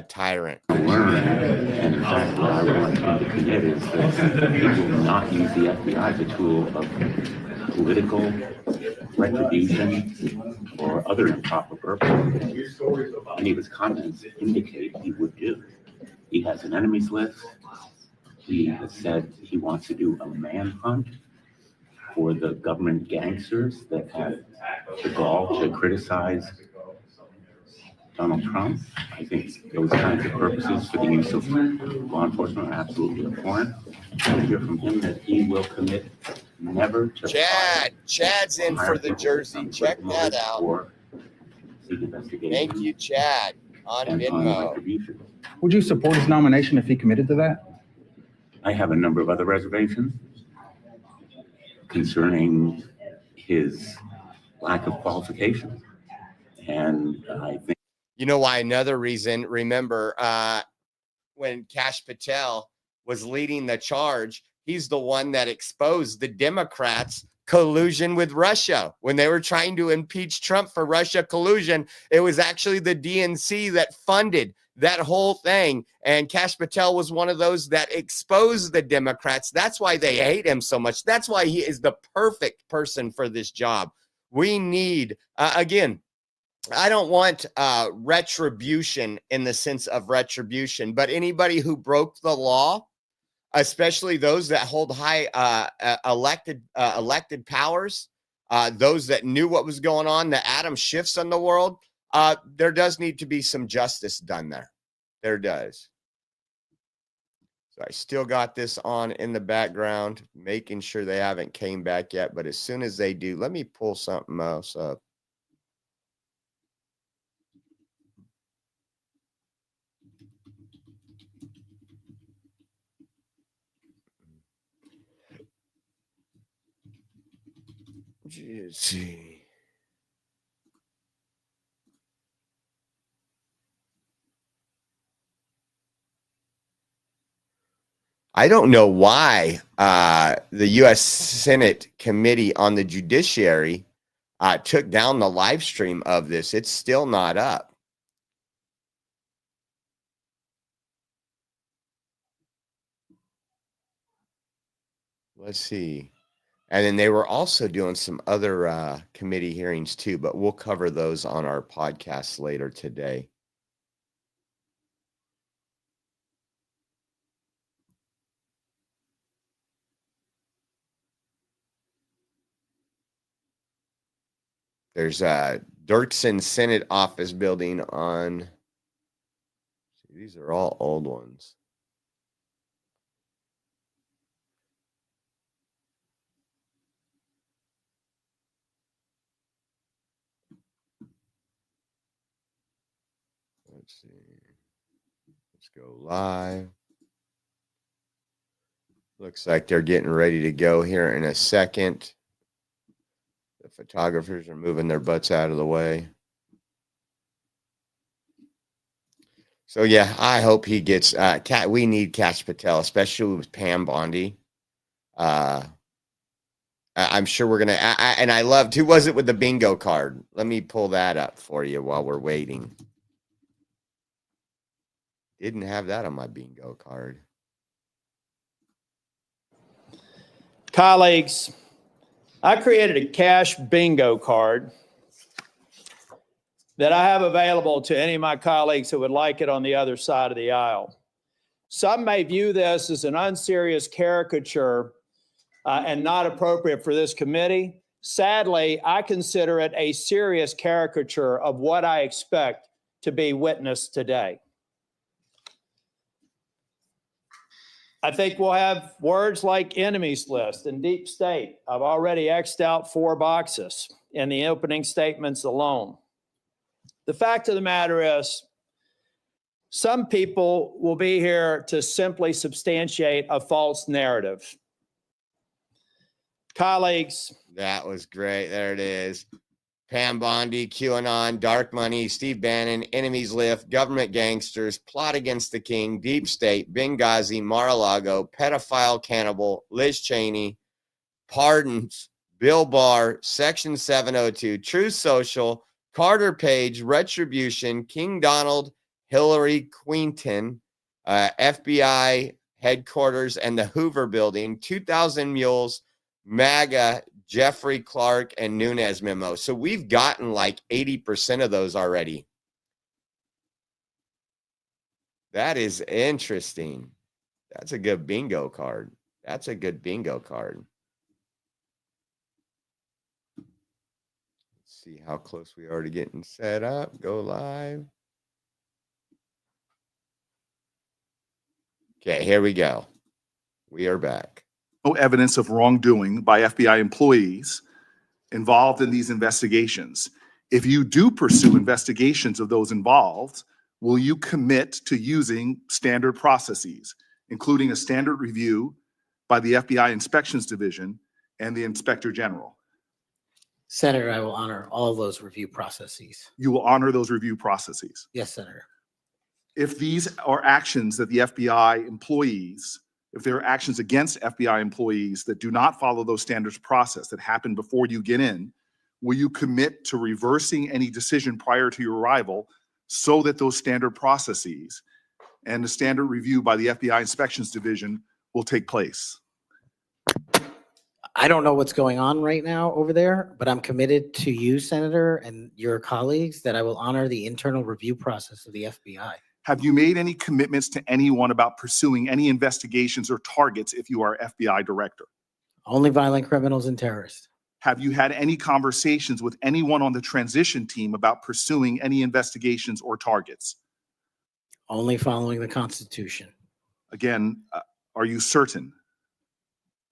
tyrant. And in fact, what I want to commit is that we will not use the FBI as a tool of political retribution or other improper purposes. Many of his comments indicate he would do. He has an enemies list. He has said he wants to do a manhunt for the government gangsters that have the gall to criticize Donald Trump. I think those kinds of purposes for the use of law enforcement are absolutely abhorrent. I hear from him that he will commit never to Chad's in for the jersey. Check that out. Thank you, Chad, on Venmo. Would you support his nomination if he committed to that? I have a number of other reservations concerning his lack of qualifications. And I think, you know why? Another reason, remember, when Kash Patel was leading the charge, he's the one that exposed the Democrats' collusion with Russia. When they were trying to impeach Trump for Russia collusion, it was actually the DNC that funded that whole thing. And Kash Patel was one of those that exposed the Democrats. That's why they hate him so much. That's why he is the perfect person for this job. We need, again, I don't want retribution in the sense of retribution, but anybody who broke the law, especially those that hold high elected powers, those that knew what was going on, the Adam Schiffs in the world, there does need to be some justice done there. There does. So I still got this on in the background, making sure they haven't came back yet. But as soon as they do, let me pull something else up. Let's see. I don't know why the U.S. Senate Committee on the Judiciary took down the live stream of this. It's still not up. Let's see. And then they were also doing some other committee hearings too, but we'll cover those on our podcast later today. There's a Dirksen Senate office building on. These are all old ones. Let's see. Let's go live. Looks like they're getting ready to go here in a second. The photographers are moving their butts out of the way. So yeah, I hope he gets. We need Kash Patel, especially with Pam Bondi. I'm sure we're gonna. And I loved. Who was it with the bingo card? Let me pull that up for you while we're waiting. Didn't have that on my bingo card. Colleagues, I created a cash bingo card that I have available to any of my colleagues who would like it on the other side of the aisle. Some may view this as an unserious caricature and not appropriate for this committee. Sadly, I consider it a serious caricature of what I expect to be witnessed today. I think we'll have words like enemies list and deep state. I've already X'd out 4 boxes in the opening statements alone. The fact of the matter is, some people will be here to simply substantiate a false narrative. Colleagues. That was great. There it is. Pam Bondi, QAnon, Dark Money, Steve Bannon, Enemies Lift, Government Gangsters, Plot Against the King, Deep State, Benghazi, Mar-a-Lago, Pedophile Cannibal, Liz Cheney, Pardons, Bill Barr, Section 702, Truth Social, Carter Page, Retribution, King Donald, Hillary Clinton, FBI headquarters and the Hoover Building, 2,000 Mules, MAGA, Jeffrey Clark, and Nunes memo. So we've gotten like 80% of those already. That is interesting. That's a good bingo card. That's a good bingo card. Let's see how close we are to getting set up. Go live. Okay, here we go. We are back. No evidence of wrongdoing by FBI employees involved in these investigations. If you do pursue investigations of those involved, will you commit to using standard processes, including a standard review by the FBI Inspections Division and the Inspector General? Senator, I will honor all those review processes. You will honor those review processes? Yes, Senator. If these are actions that the FBI employees, if there are actions against FBI employees that do not follow those standards process that happen before you get in, will you commit to reversing any decision prior to your arrival so that those standard processes and the standard review by the FBI Inspections Division will take place? I don't know what's going on right now over there, but I'm committed to you, Senator, and your colleagues that I will honor the internal review process of the FBI. Have you made any commitments to anyone about pursuing any investigations or targets if you are FBI director? Only violent criminals and terrorists. Have you had any conversations with anyone on the transition team about pursuing any investigations or targets? Only following the Constitution. Again, Are you certain?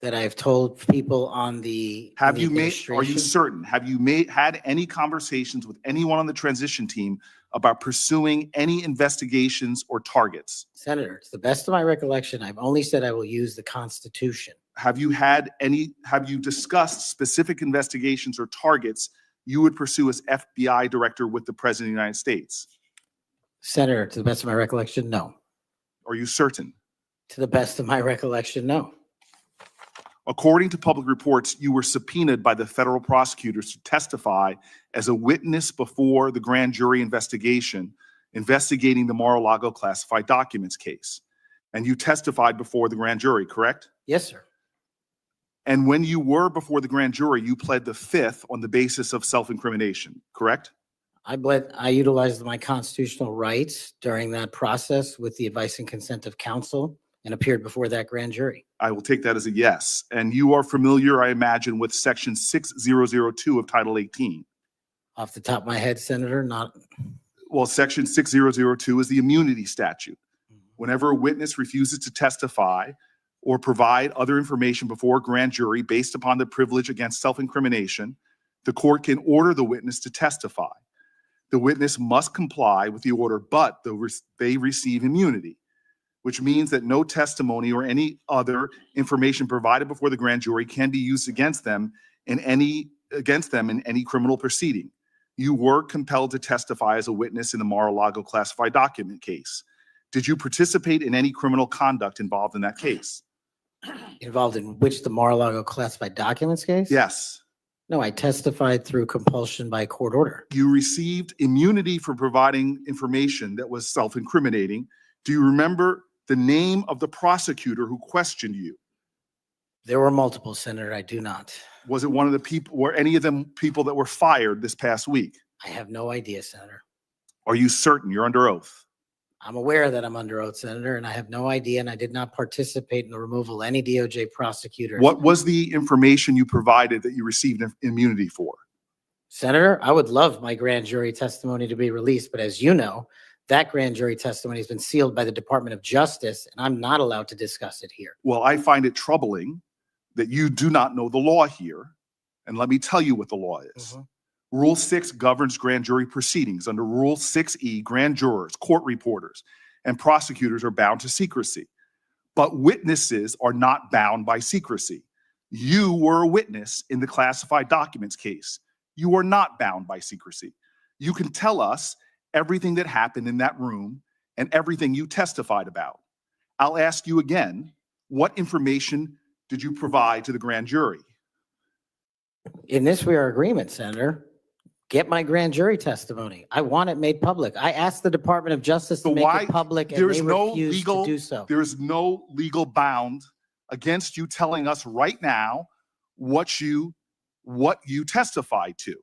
That I've told people on the Have on you the made, are you administration- certain? Have you had any conversations with anyone on the transition team about pursuing any investigations or targets? Senator, to the best of my recollection, I've only said I will use the Constitution. Have you discussed specific investigations or targets you would pursue as FBI director with the President of the United States? Senator, to the best of my recollection, no. Are you certain? To the best of my recollection, no. According to public reports, you were subpoenaed by the federal prosecutors to testify as a witness before the grand jury investigation investigating the Mar-a-Lago classified documents case. And you testified before the grand jury, correct? Yes, sir. And when you were before the grand jury, you pled the fifth on the basis of self-incrimination, correct? I utilized my constitutional rights during that process with the advice and consent of counsel and appeared before that grand jury. I will take that as a yes. And you are familiar, I imagine, with section 6002 of Title 18. Off the top of my head, Senator, not. Well, section 6002 is the immunity statute. Whenever a witness refuses to testify or provide other information before a grand jury based upon the privilege against self-incrimination, the court can order the witness to testify. The witness must comply with the order, but they receive immunity, which means that no testimony or any other information provided before the grand jury can be used against them in any criminal proceeding. You were compelled to testify as a witness in the Mar-a-Lago classified document case. Did you participate in any criminal conduct involved in that case? Involved in which, the Mar-a-Lago classified documents case? Yes. No, I testified through compulsion by court order. You received immunity for providing information that was self-incriminating. Do you remember the name of the prosecutor who questioned you? There were multiple, Senator. I do not. Was it one of the people, were any of them people that were fired this past week? I have no idea, Senator. Are you certain? You're under oath. I'm aware that I'm under oath, Senator, and I have no idea, and I did not participate in the removal of any DOJ prosecutor. What was the information you provided that you received immunity for? Senator, I would love my grand jury testimony to be released, but as you know, that grand jury testimony has been sealed by the Department of Justice, and I'm not allowed to discuss it here. Well, I find it troubling that you do not know the law here, and let me tell you what the law is. Rule 6 governs grand jury proceedings. Under Rule 6E, grand jurors, court reporters, and prosecutors are bound to secrecy. But witnesses are not bound by secrecy. You were a witness in the classified documents case. You are not bound by secrecy. You can tell us everything that happened in that room and everything you testified about. I'll ask you again, what information did you provide to the grand jury? In this, we are agreement, Senator. Get my grand jury testimony. I want it made public. I asked the Department of Justice to make it public, and they refused to do so. There is no legal bound against you telling us right now what you testified to.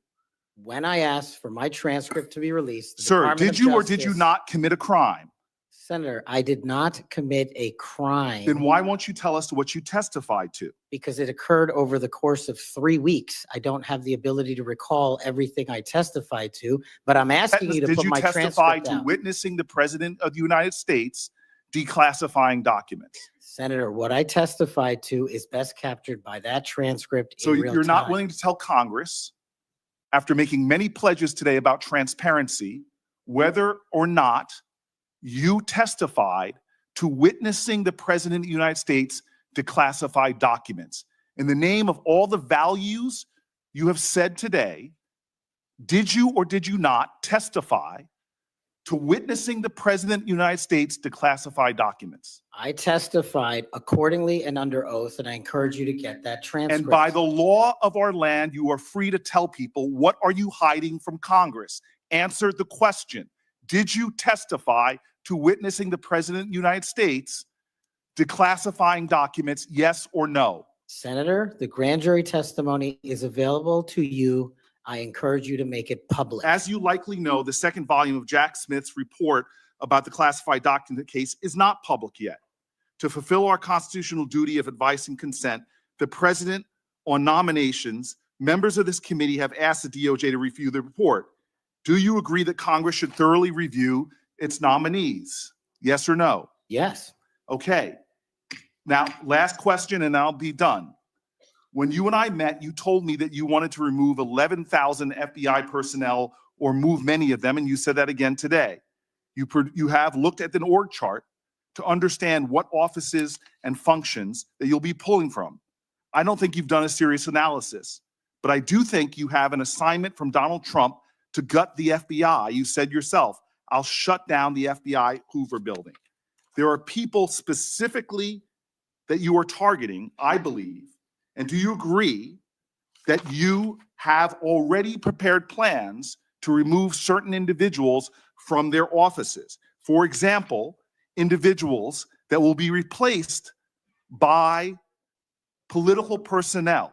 When I asked for my transcript to be released, the Sir, Department did of you or did you Justice- not commit a crime? Senator, I did not commit a crime. Then why won't you tell us what you testified to? Because it occurred over the course of 3 weeks. I don't have the ability to recall everything I testified to, but I'm asking you to Did put you my testify transcript to out. witnessing the President of the United States declassifying documents? Senator, what I testified to is best captured by that transcript So in real you're not time. willing to tell Congress, after making many pledges today about transparency, whether or not you testified to witnessing the President of the United States declassify documents. In the name of all the values you have said today, did you or did you not testify to witnessing the President of the United States declassify documents? I testified accordingly and under oath, and I encourage you to get that transcript. And by the law of our land, you are free to tell people, what are you hiding from Congress? Answer the question. Did you testify to witnessing the President of the United States declassifying documents, yes or no? Senator, the grand jury testimony is available to you. I encourage you to make it public. As you likely know, the second volume of Jack Smith's report about the classified document case is not public yet. To fulfill our constitutional duty of advice and consent, the President, on nominations, members of this committee have asked the DOJ to review the report. Do you agree that Congress should thoroughly review its nominees? Yes or no? Yes. Okay. Now, last question and I'll be done. When you and I met, you told me that you wanted to remove 11,000 FBI personnel or move many of them, and you said that again today. You have looked at an org chart to understand what offices and functions that you'll be pulling from. I don't think you've done a serious analysis, but I do think you have an assignment from Donald Trump to gut the FBI. You said yourself, I'll shut down the FBI Hoover building. There are people specifically that you are targeting, I believe. And do you agree that you have already prepared plans to remove certain individuals from their offices? For example, individuals that will be replaced by political personnel.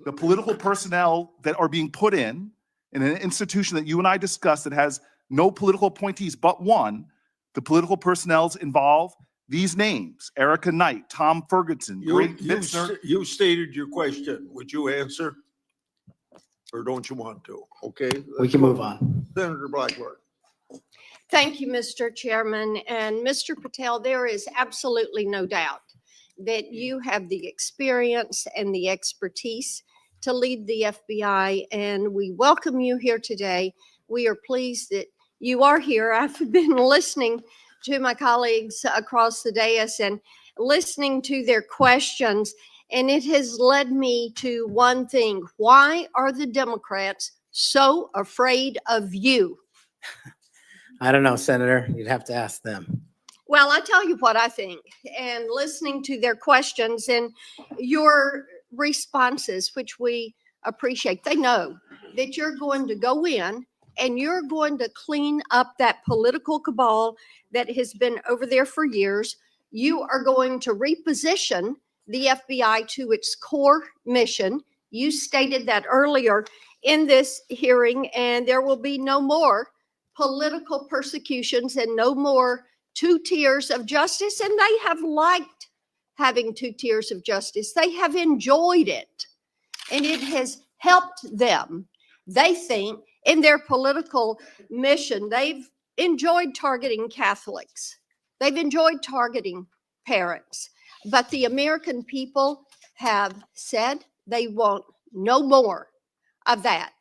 The political personnel that are being put in an institution that you and I discussed that has no political appointees but one, the political personnel involve these names: Erica Knight, Tom Ferguson, Greg Bitzner. You stated your question. Would you answer? Or don't you want to? Okay. We can move on. Senator Blackburn. Thank you, Mr. Chairman. And Mr. Patel, there is absolutely no doubt that you have the experience and the expertise to lead the FBI, and we welcome you here today. We are pleased that you are here. I've been listening to my colleagues across the dais and listening to their questions, and it has led me to one thing. Why are the Democrats so afraid of you? I don't know, Senator. You'd have to ask them. Well, I tell you what I think, and listening to their questions and your responses, which we appreciate, they know that you're going to go in and you're going to clean up that political cabal that has been over there for years. You are going to reposition the FBI to its core mission. You stated that earlier in this hearing, and there will be no more political persecutions and no more two tiers of justice. And they have liked having two tiers of justice. They have enjoyed it, and it has helped them. They think in their political mission, they've enjoyed targeting Catholics. They've enjoyed targeting parents. But the American people have said they want no more of that.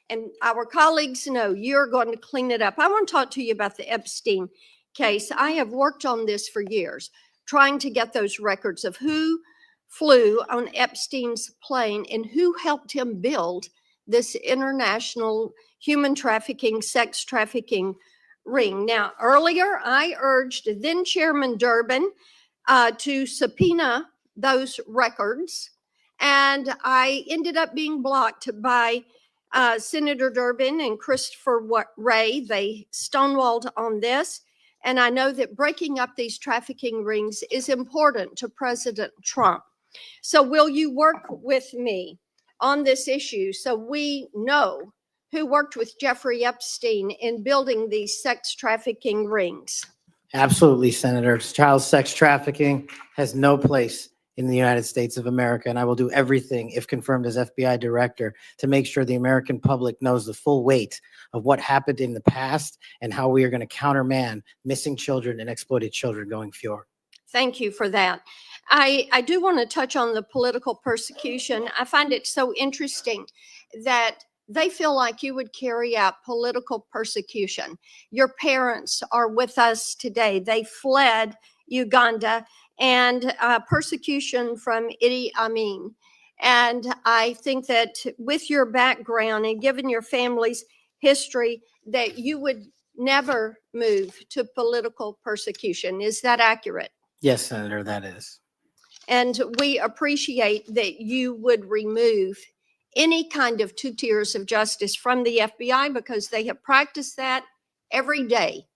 And our colleagues know you're going to clean it up. I want to talk to you about the Epstein case. I have worked on this for years, trying to get those records of who flew on Epstein's plane and who helped him build this international human trafficking, sex trafficking ring. Now, earlier, I urged then Chairman Durbin to subpoena those records, and I ended up being blocked by Senator Durbin and Christopher Wray. They stonewalled on this, and I know that breaking up these trafficking rings is important to President Trump. So will you work with me on this issue so we know who worked with Jeffrey Epstein in building these sex trafficking rings? Absolutely, Senator. Child sex trafficking has no place in the United States of America, and I will do everything, if confirmed as FBI director, to make sure the American public knows the full weight of what happened in the past and how we are going to countermand missing children and exploited children going forward. Thank you for that. I do want to touch on the political persecution. I find it so interesting that they feel like you would carry out political persecution. Your parents are with us today. They fled Uganda and persecution from Idi Amin. And I think that with your background and given your family's history, that you would never move to political persecution. Is that accurate? Yes, Senator, that is. And we appreciate that you would remove any kind of two tiers of justice from the FBI, because they have practiced that every day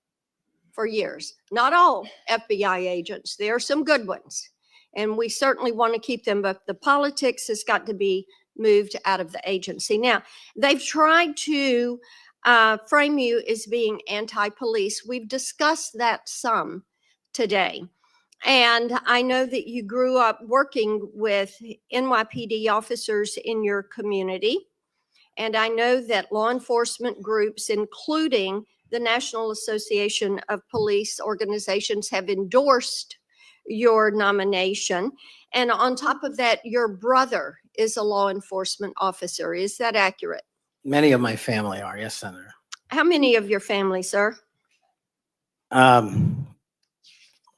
for years. Not all FBI agents. There are some good ones, and we certainly want to keep them, but the politics has got to be moved out of the agency. Now, they've tried to frame you as being anti-police. We've discussed that some today. And I know that you grew up working with NYPD officers in your community. And I know that law enforcement groups, including the National Association of Police Organizations, have endorsed your nomination. And on top of that, your brother is a law enforcement officer. Is that accurate? Many of my family are, yes, Senator. How many of your family, sir?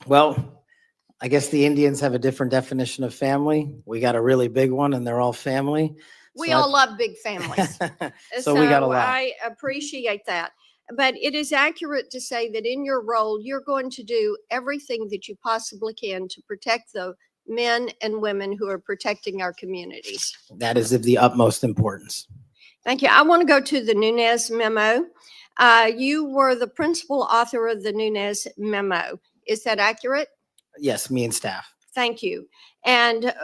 Well, I guess the Indians have a different definition of family. We got a really big one, and they're all family. We So all love big families. So we got a lot. I appreciate that. But it is accurate to say that in your role, you're going to do everything that you possibly can to protect the men and women who are protecting our communities. That is of the utmost importance. Thank you. I want to go to the Nunes memo. You were the principal author of the Nunes memo. Is that accurate? Yes, me and staff. Thank you. And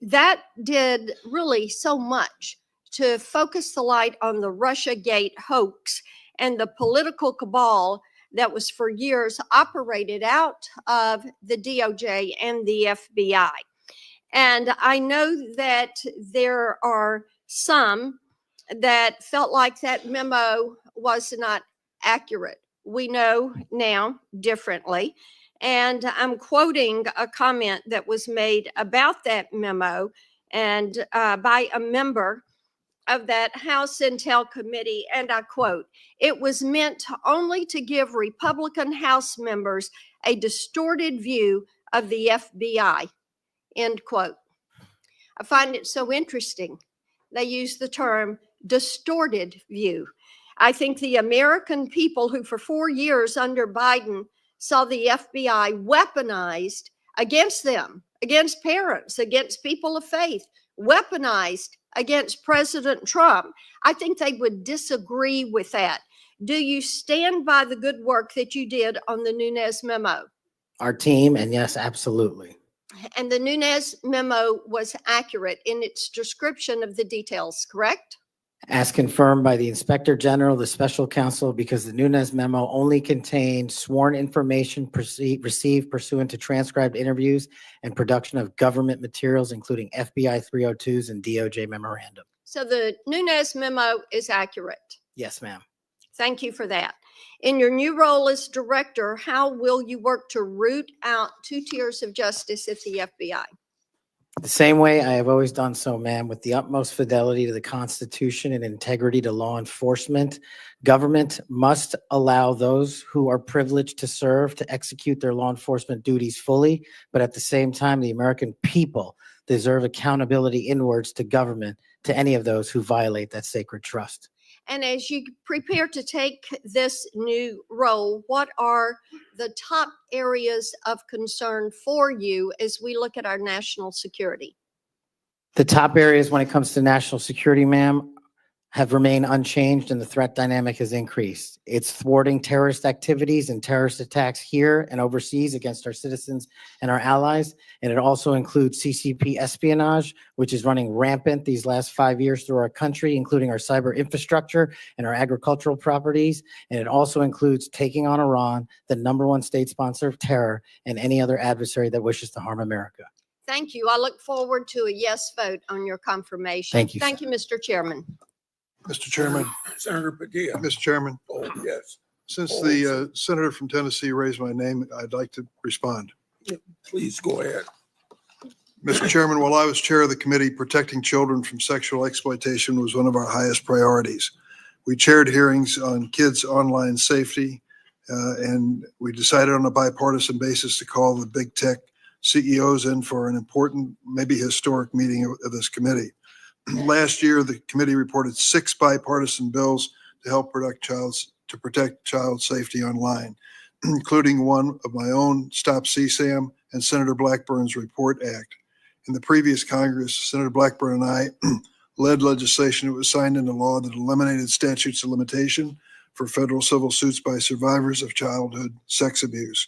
that did really so much to focus the light on the Russiagate hoax and the political cabal that was for years operated out of the DOJ and the FBI. And I know that there are some that felt like that memo was not accurate. We know now differently. And I'm quoting a comment that was made about that memo and by a member of that House Intel Committee, and I quote, "It was meant only to give Republican House members a distorted view of the FBI," end quote. I find it so interesting. They use the term distorted view. I think the American people who for 4 years under Biden saw the FBI weaponized against them, against parents, against people of faith, weaponized against President Trump. I think they would disagree with that. Do you stand by the good work that you did on the Nunes memo? Our team, and yes, absolutely. And the Nunes memo was accurate in its description of the details, correct? As confirmed by the Inspector General, the Special Counsel, because the Nunes memo only contained sworn information received pursuant to transcribed interviews and production of government materials, including FBI 302s and DOJ memorandum. So the Nunes memo is accurate. Yes, ma'am. Thank you for that. In your new role as director, how will you work to root out 2 tiers of justice at the FBI? The same way I have always done so, ma'am, with the utmost fidelity to the Constitution and integrity to law enforcement. Government must allow those who are privileged to serve to execute their law enforcement duties fully, but at the same time, the American people deserve accountability inwards to government, to any of those who violate that sacred trust. And as you prepare to take this new role, what are the top areas of concern for you as we look at our national security? The top areas when it comes to national security, ma'am, have remained unchanged and the threat dynamic has increased. It's thwarting terrorist activities and terrorist attacks here and overseas against our citizens and our allies. And it also includes CCP espionage, which is running rampant these last 5 years through our country, including our cyber infrastructure and our agricultural properties. And it also includes taking on Iran, the #1 state sponsor of terror, and any other adversary that wishes to harm America. Thank you. I look forward to a yes vote on your confirmation. Thank you, Thank you, Mr. Chairman. Mr. Chairman. Senator Padilla. Mr. Chairman. Oh, yes. Since the senator from Tennessee raised my name, I'd like to respond. Please go ahead. Mr. Chairman, while I was chair of the committee, protecting children from sexual exploitation was one of our highest priorities. We chaired hearings on kids' online safety, and we decided on a bipartisan basis to call the big tech CEOs in for an important, maybe historic meeting of this committee. Last year, the committee reported 6 bipartisan bills to help protect child safety online, including one of my own, Stop CSAM, and Senator Blackburn's Report Act. In the previous Congress, Senator Blackburn and I led legislation that was signed into law that eliminated statutes of limitation for federal civil suits by survivors of childhood sex abuse.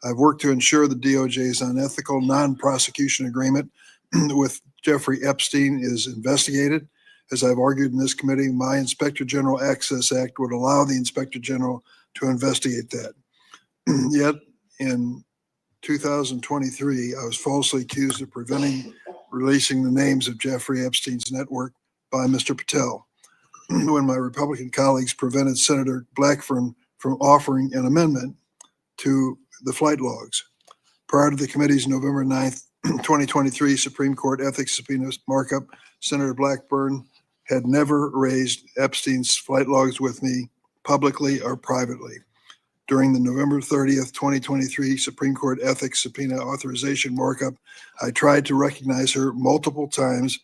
I've worked to ensure the DOJ's unethical non-prosecution agreement with Jeffrey Epstein is investigated. As I've argued in this committee, my Inspector General Access Act would allow the Inspector General to investigate that. Yet in 2023, I was falsely accused of preventing releasing the names of Jeffrey Epstein's network by Mr. Patel, when my Republican colleagues prevented Senator Blackburn from offering an amendment to the flight logs. Prior to the committee's November 9th, 2023 Supreme Court ethics subpoena markup, Senator Blackburn had never raised Epstein's flight logs with me publicly or privately. During the November 30th, 2023 Supreme Court ethics subpoena authorization markup, I tried to recognize her multiple times,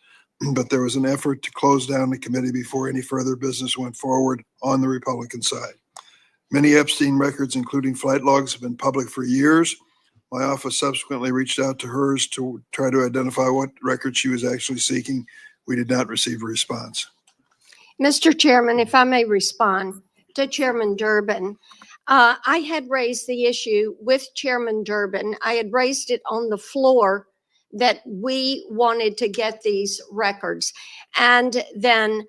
but there was an effort to close down the committee before any further business went forward on the Republican side. Many Epstein records, including flight logs, have been public for years. My office subsequently reached out to hers to try to identify what record she was actually seeking. We did not receive a response. Mr. Chairman, if I may respond to Chairman Durbin. I had raised the issue with Chairman Durbin. I had raised it on the floor that we wanted to get these records. And then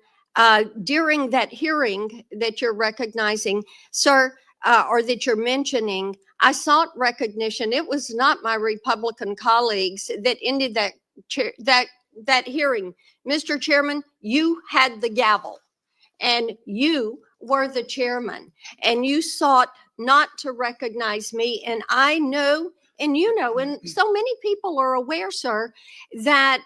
during that hearing that you're recognizing, sir, or that you're mentioning, I sought recognition. It was not my Republican colleagues that ended that hearing. Mr. Chairman, you had the gavel and you were the chairman, and you sought not to recognize me. And I know, and you know, and so many people are aware, sir, that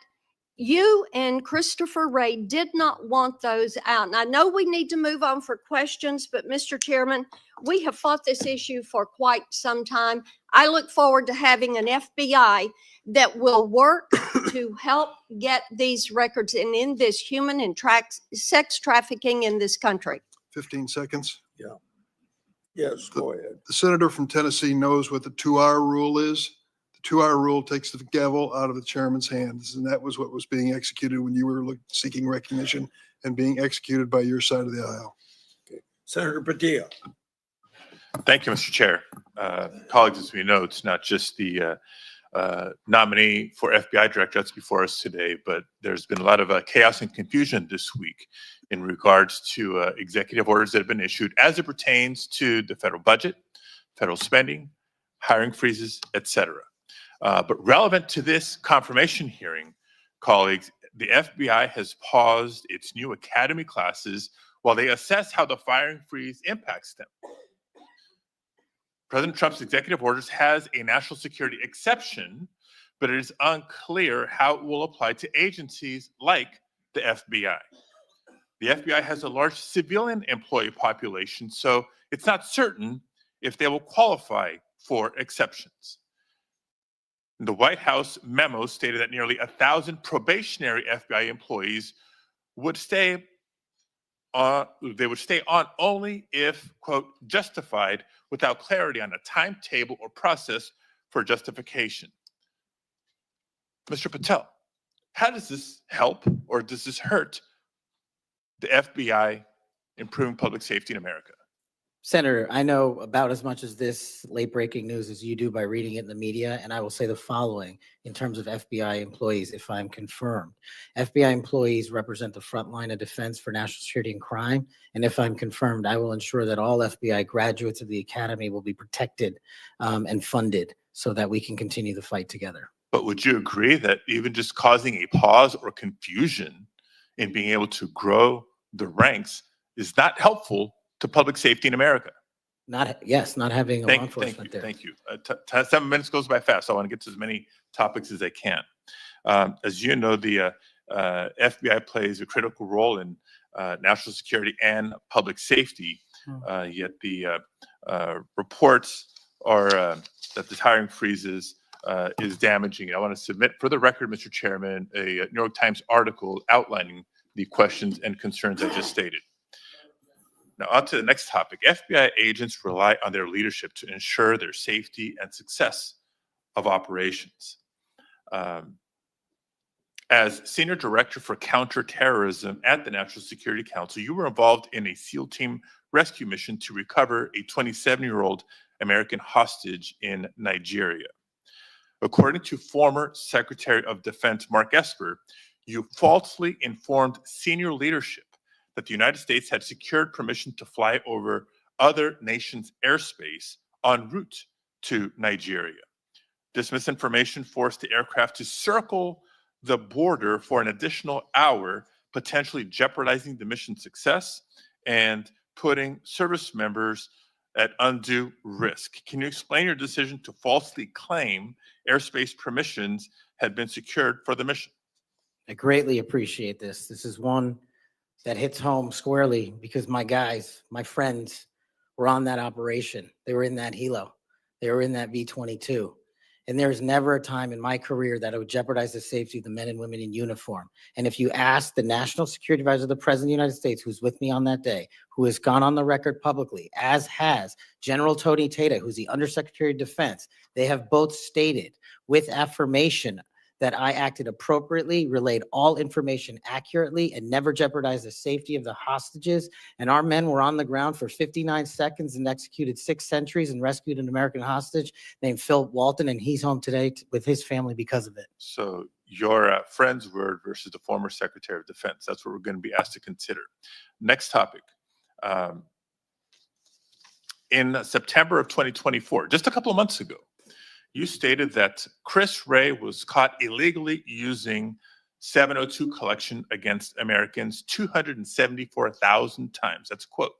you and Christopher Wray did not want those out. And I know we need to move on for questions, but Mr. Chairman, we have fought this issue for quite some time. I look forward to having an FBI that will work to help get these records and end this human and sex trafficking in this country. 15 seconds. Yeah. Yes, go ahead. The senator from Tennessee knows what the 2-hour rule is. The 2-hour rule takes the gavel out of the chairman's hands, and that was what was being executed when you were seeking recognition and being executed by your side of the aisle. Okay. Senator Padilla. Thank you, Mr. Chair. Colleagues, as we know, it's not just the nominee for FBI director that's before us today, but there's been a lot of chaos and confusion this week in regards to executive orders that have been issued as it pertains to the federal budget, federal spending, hiring freezes, etc. But relevant to this confirmation hearing, colleagues, the FBI has paused its new academy classes while they assess how the firing freeze impacts them. President Trump's executive orders has a national security exception, but it is unclear how it will apply to agencies like the FBI. The FBI has a large civilian employee population, so it's not certain if they will qualify for exceptions. The White House memo stated that nearly 1,000 probationary FBI employees would stay on only if, quote, justified, without clarity on a timetable or process for justification. Mr. Patel, how does this help or does this hurt the FBI improving public safety in America? Senator, I know about as much as this late breaking news as you do by reading it in the media, and I will say the following in terms of FBI employees, if I'm confirmed. FBI employees represent the front line of defense for national security and crime, and if I'm confirmed, I will ensure that all FBI graduates of the academy will be protected and funded so that we can continue the fight together. But would you agree that even just causing a pause or confusion in being able to grow the ranks is not helpful to public safety in America? Not having law enforcement there. Thank you. 7 minutes goes by fast, so I want to get to as many topics as I can. As you know, the FBI plays a critical role in national security and public safety, yet the reports are that this hiring freezes is damaging. I want to submit for the record, Mr. Chairman, a New York Times article outlining the questions and concerns I just stated. Now, on to the next topic. FBI agents rely on their leadership to ensure their safety and success of operations. As Senior Director for Counterterrorism at the National Security Council, you were involved in a SEAL team rescue mission to recover a 27-year-old American hostage in Nigeria. According to former Secretary of Defense Mark Esper, you falsely informed senior leadership that the United States had secured permission to fly over other nations' airspace en route to Nigeria. This misinformation forced the aircraft to circle the border for an additional hour, potentially jeopardizing the mission's success and putting service members at undue risk. Can you explain your decision to falsely claim airspace permissions had been secured for the mission? I greatly appreciate this. This is one that hits home squarely because my guys, my friends were on that operation. They were in that helo. They were in that V-22. And there's never a time in my career that it would jeopardize the safety of the men and women in uniform. And if you ask the National Security Advisor of the President of the United States, who's with me on that day, who has gone on the record publicly, as has General Tony Tata, who's the Undersecretary of Defense, they have both stated with affirmation that I acted appropriately, relayed all information accurately, and never jeopardized the safety of the hostages. And our men were on the ground for 59 seconds and executed 6 sentries and rescued an American hostage named Phil Walton, and he's home today with his family because of it. So your friend's word versus the former Secretary of Defense. That's what we're going to be asked to consider. Next topic. In September of 2024, just a couple of months ago, you stated that Chris Wray was caught illegally using 702 collection against Americans 274,000 times. That's a quote.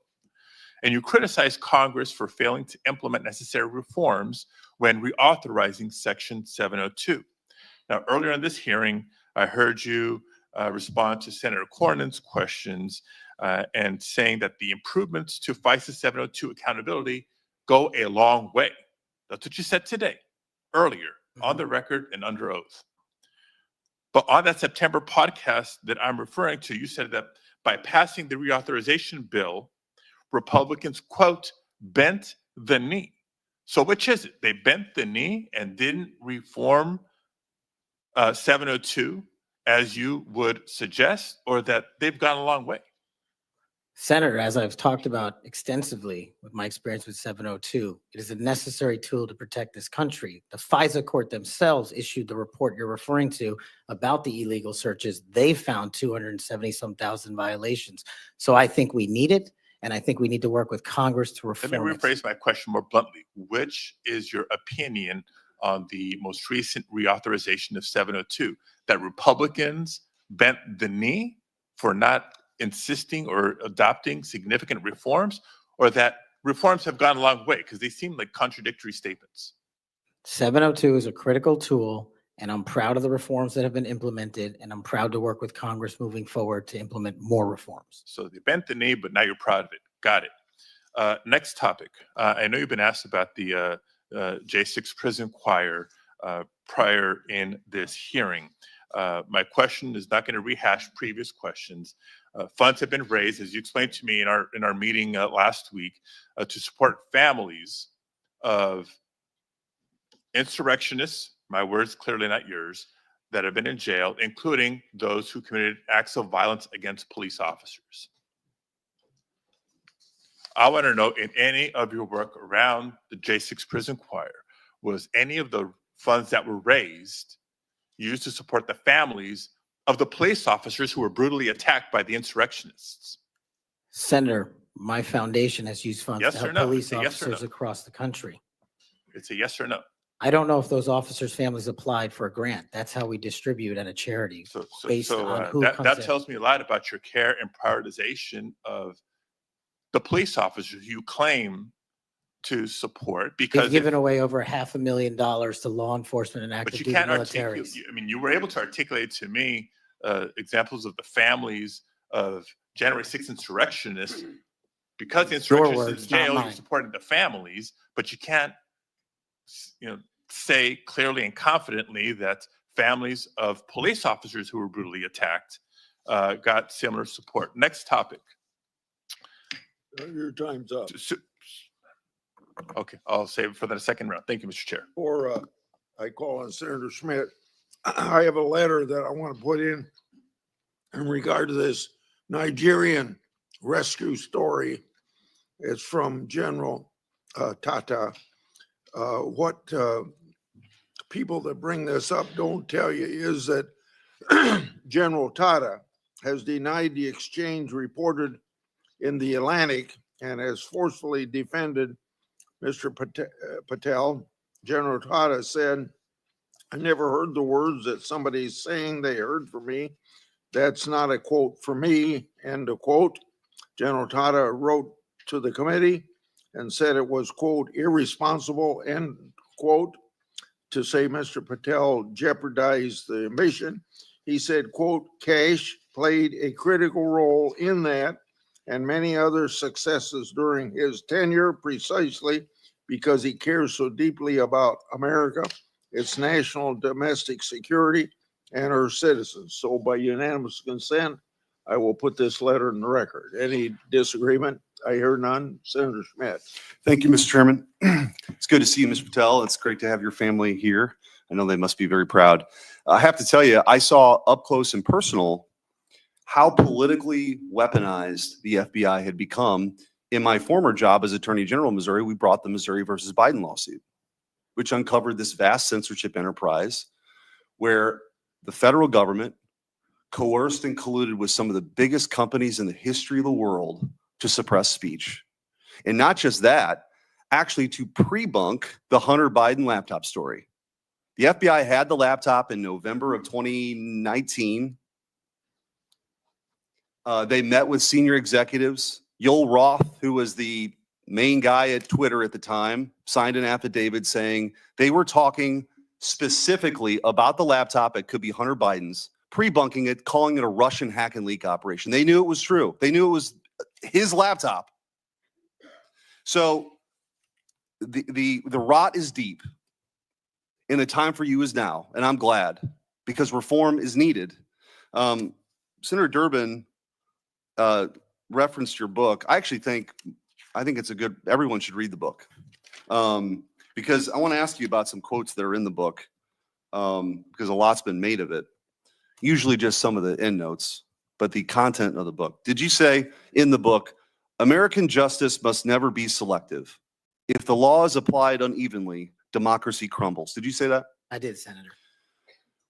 And you criticized Congress for failing to implement necessary reforms when reauthorizing Section 702. Now, earlier in this hearing, I heard you respond to Senator Cornyn's questions and saying that the improvements to FISA 702 accountability go a long way. That's what you said today, earlier, on the record and under oath. But on that September podcast that I'm referring to, you said that by passing the reauthorization bill, Republicans, quote, bent the knee. So which is it? They bent the knee and didn't reform 702 as you would suggest, or that they've gone a long way? Senator, as I've talked about extensively with my experience with 702, it is a necessary tool to protect this country. The FISA court themselves issued the report you're referring to about the illegal searches. They found 270-some thousand violations. So I think we need it, and I think we need to work with Congress to reform it. Let me rephrase my question more bluntly. Which is your opinion on the most recent reauthorization of 702? That Republicans bent the knee for not insisting or adopting significant reforms, or that reforms have gone a long way? Because they seem like contradictory statements. 702 is a critical tool, and I'm proud of the reforms that have been implemented, and I'm proud to work with Congress moving forward to implement more reforms. So they bent the knee, but now you're proud of it. Got it. Next topic. I know you've been asked about the J6 prison choir prior in this hearing. My question is not going to rehash previous questions. Funds have been raised, as you explained to me in our meeting last week, to support families of insurrectionists, my words, clearly not yours, that have been in jail, including those who committed acts of violence against police officers. I want to know, in any of your work around the J6 prison choir, was any of the funds that were raised used to support the families of the police officers who were brutally attacked by the insurrectionists? Senator, my foundation has used funds Yes to or help no? police It's a yes or officers no. across the country. It's a yes or no. I don't know if those officers' families applied for a grant. That's how we distribute at a charity. Based on who that comes in. tells me a lot about your care and prioritization of the police officers you claim to support, because They've given away over $500,000 to law enforcement and active but you duty can't militaries. articulate. I mean, you were able to articulate to me examples of the families of January 6th insurrectionists. Because the insurrectionists in words, jail, not you mine. supported the families, but you can't, say clearly and confidently that families of police officers who were brutally attacked got similar support. Next topic. Your time's up. Okay, I'll save it for the second round. Thank you, Mr. Chair. Or I call on Senator Schmidt. I have a letter that I want to put in regard to this Nigerian rescue story. It's from General Tata. What people that bring this up don't tell you is that General Tata has denied the exchange reported in the Atlantic and has forcefully defended Mr. Patel. General Tata said, "I never heard the words that somebody's saying they heard from me. That's not a quote from me," end of quote. General Tata wrote to the committee and said it was, quote, irresponsible, end quote, to say Mr. Patel jeopardized the mission. He said, quote, Kash played a critical role in that and many other successes during his tenure precisely because he cares so deeply about America, its national domestic security, and her citizens. So by unanimous consent, I will put this letter in the record. Any disagreement? I hear none. Senator Schmidt. Thank you, Mr. Chairman. It's good to see you, Mr. Patel. It's great to have your family here. I know they must be very proud. I have to tell you, I saw up close and personal how politically weaponized the FBI had become. In my former job as Attorney General of Missouri, we brought the Missouri versus Biden lawsuit, which uncovered this vast censorship enterprise where the federal government coerced and colluded with some of the biggest companies in the history of the world to suppress speech. And not just that, actually to pre-bunk the Hunter Biden laptop story. The FBI had the laptop in November of 2019. They met with senior executives. Yoel Roth, who was the main guy at Twitter at the time, signed an affidavit saying they were talking specifically about the laptop. It could be Hunter Biden's, pre-bunking it, calling it a Russian hack and leak operation. They knew it was true. They knew it was his laptop. So the rot is deep, and the time for you is now. And I'm glad, because reform is needed. Senator Durbin referenced your book. I think it's everyone should read the book. Because I want to ask you about some quotes that are in the book, because a lot's been made of it. Usually just some of the endnotes, but the content of the book. Did you say in the book, American justice must never be selective? If the law is applied unevenly, democracy crumbles. Did you say that? I did, Senator.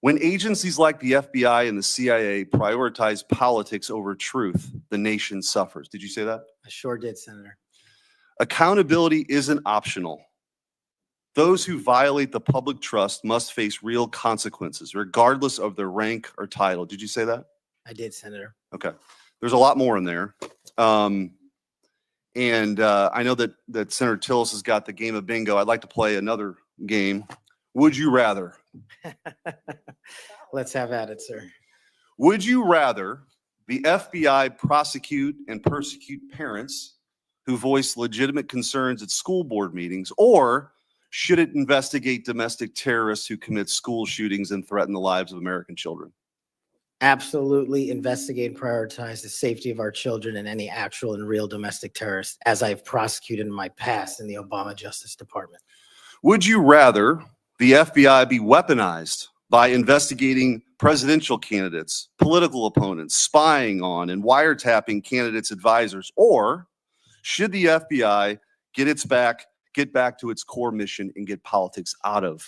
When agencies like the FBI and the CIA prioritize politics over truth, the nation suffers. Did you say that? I sure did, Senator. Accountability isn't optional. Those who violate the public trust must face real consequences, regardless of their rank or title. Did you say that? I did, Senator. Okay. There's a lot more in there. I know that Senator Tillis has got the game of bingo. I'd like to play another game. Would you rather? Let's have at it, sir. Would you rather the FBI prosecute and persecute parents who voice legitimate concerns at school board meetings, or should it investigate domestic terrorists who commit school shootings and threaten the lives of American children? Absolutely investigate and prioritize the safety of our children and any actual and real domestic terrorists, as I've prosecuted in my past in the Obama Justice Department. Would you rather the FBI be weaponized by investigating presidential candidates, political opponents, spying on and wiretapping candidates' advisors, or should the FBI get back to its core mission and get politics out of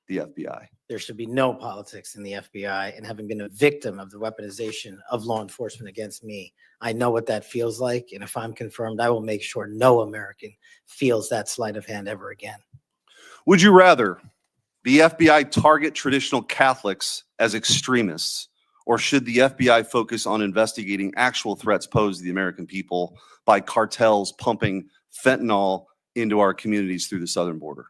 the FBI? There should be no politics in the FBI, and having been a victim of the weaponization of law enforcement against me, I know what that feels like. And if I'm confirmed, I will make sure no American feels that sleight of hand ever again. Would you rather the FBI target traditional Catholics as extremists, or should the FBI focus on investigating actual threats posed to the American people by cartels pumping fentanyl into our communities through the southern border?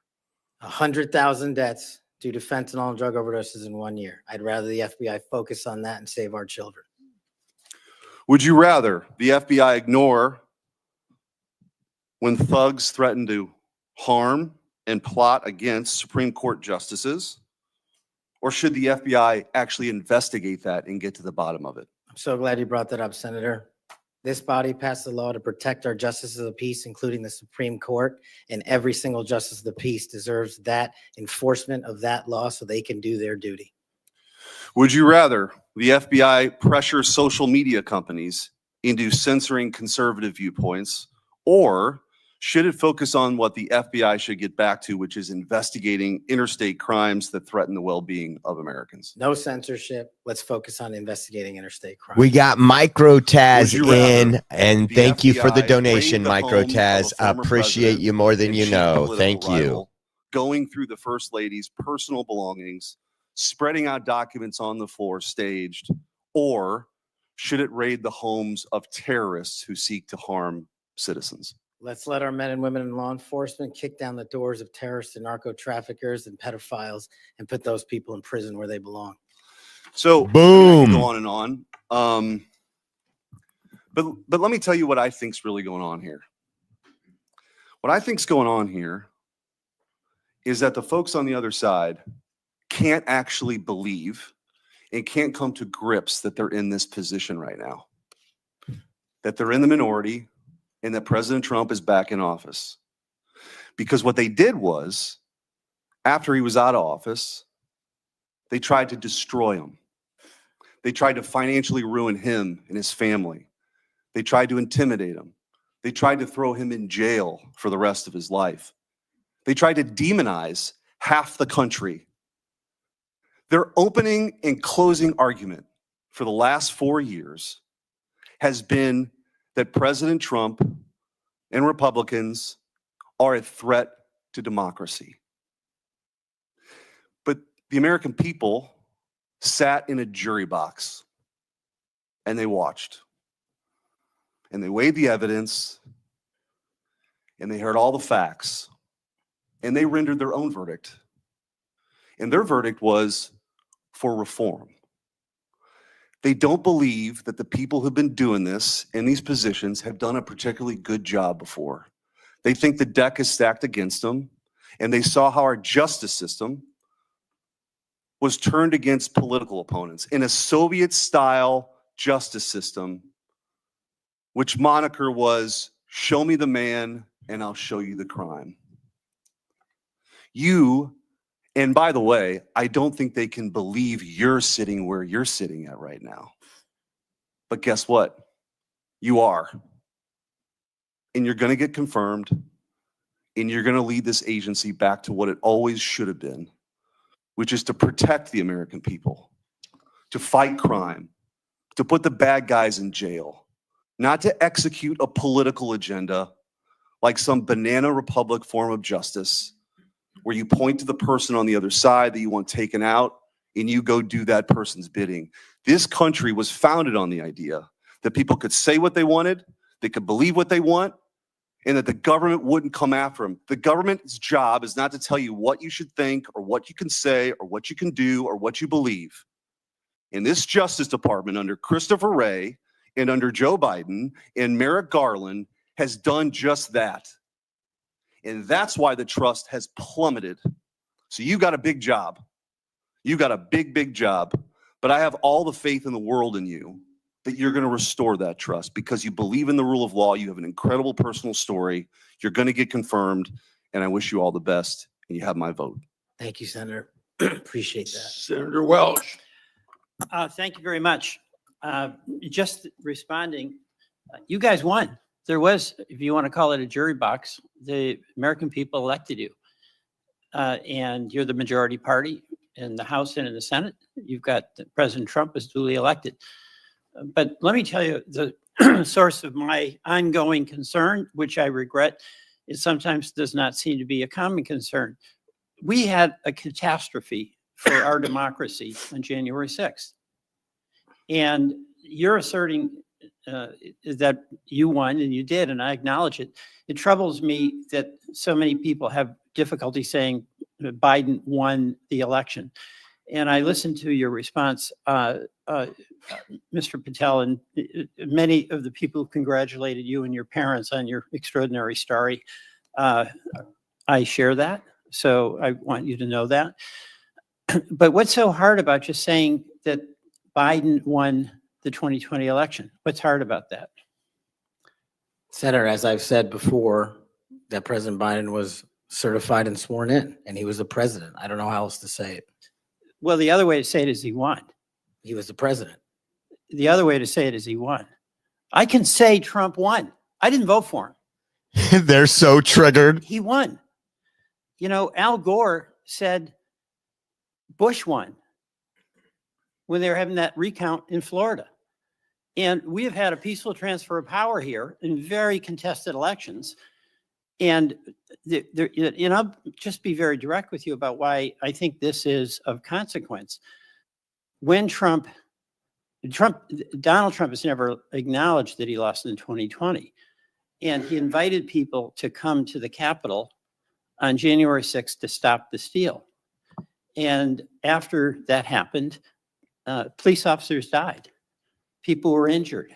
100,000 deaths due to fentanyl and drug overdoses in 1 year. I'd rather the FBI focus on that and save our children. Would you rather the FBI ignore when thugs threaten to harm and plot against Supreme Court justices, or should the FBI actually investigate that and get to the bottom of it? I'm so glad you brought that up, Senator. This body passed a law to protect our justices of the peace, including the Supreme Court, and every single justice of the peace deserves that enforcement of that law so they can do their duty. Would you rather the FBI pressure social media companies into censoring conservative viewpoints, or should it focus on what the FBI should get back to, which is investigating interstate crimes that threaten the well-being of Americans? No censorship. Let's focus on investigating interstate crime. We got Micro Taz Would you rather in, and the thank you for the FBI donation, raid the Micro home of Taz. a former Appreciate president you more than and you chief know. political Thank you. rival, going through the First Lady's personal belongings, spreading out documents on the floor staged, or should it raid the homes of terrorists who seek to harm citizens? Let's let our men and women in law enforcement kick down the doors of terrorists and narco traffickers and pedophiles and put those people in prison where they belong. So boom, go on and on. But let me tell you what I think's really going on here. What I think's going on here is that the folks on the other side can't actually believe and can't come to grips that they're in this position right now, that they're in the minority and that President Trump is back in office. Because what they did was, after he was out of office, they tried to destroy him. They tried to financially ruin him and his family. They tried to intimidate him. They tried to throw him in jail for the rest of his life. They tried to demonize half the country. Their opening and closing argument for the last 4 years has been that President Trump and Republicans are a threat to democracy. But the American people sat in a jury box and they watched. And they weighed the evidence and they heard all the facts and they rendered their own verdict. And their verdict was for reform. They don't believe that the people who've been doing this in these positions have done a particularly good job before. They think the deck is stacked against them, and they saw how our justice system was turned against political opponents in a Soviet-style justice system, which moniker was, "Show me the man and I'll show you the crime." And by the way, I don't think they can believe you're sitting where you're sitting at right now. But guess what? You are. And you're going to get confirmed, and you're going to lead this agency back to what it always should have been, which is to protect the American people, to fight crime, to put the bad guys in jail, not to execute a political agenda like some banana republic form of justice, where you point to the person on the other side that you want taken out and you go do that person's bidding. This country was founded on the idea that people could say what they wanted, they could believe what they want, and that the government wouldn't come after them. The government's job is not to tell you what you should think or what you can say or what you can do or what you believe. In this Justice Department under Christopher Wray and under Joe Biden and Merrick Garland has done just that. And that's why the trust has plummeted. So you got a big job. You got a big, big job. But I have all the faith in the world in you that you're going to restore that trust because you believe in the rule of law. You have an incredible personal story. You're going to get confirmed. And I wish you all the best. And you have my vote. Thank you, Senator. Appreciate that. Senator Welch. Thank you very much. Just responding, you guys won. There was, if you want to call it a jury box, the American people elected you. And you're the majority party in the House and in the Senate. You've got President Trump is duly elected. But let me tell you, the source of my ongoing concern, which I regret, it sometimes does not seem to be a common concern. We had a catastrophe for our democracy on January 6th. And you're asserting that you won, and you did, and I acknowledge it. It troubles me that so many people have difficulty saying that Biden won the election. And I listened to your response, Mr. Patel, and many of the people who congratulated you and your parents on your extraordinary story. I share that, so I want you to know that. But what's so hard about just saying that Biden won the 2020 election? What's hard about that? Senator, as I've said before, that President Biden was certified and sworn in, and he was the president. I don't know how else to say it. Well, the other way to say it is he won. He was the president. The other way to say it is he won. I can say Trump won. I didn't vote for him. They're so triggered. He won. You know, Al Gore said Bush won when they were having that recount in Florida. And we have had a peaceful transfer of power here in very contested elections. And I'll just be very direct with you about why I think this is of consequence. When Donald Trump has never acknowledged that he lost in 2020. And he invited people to come to the Capitol on January 6th to stop the steal. And after that happened, police officers died. People were injured.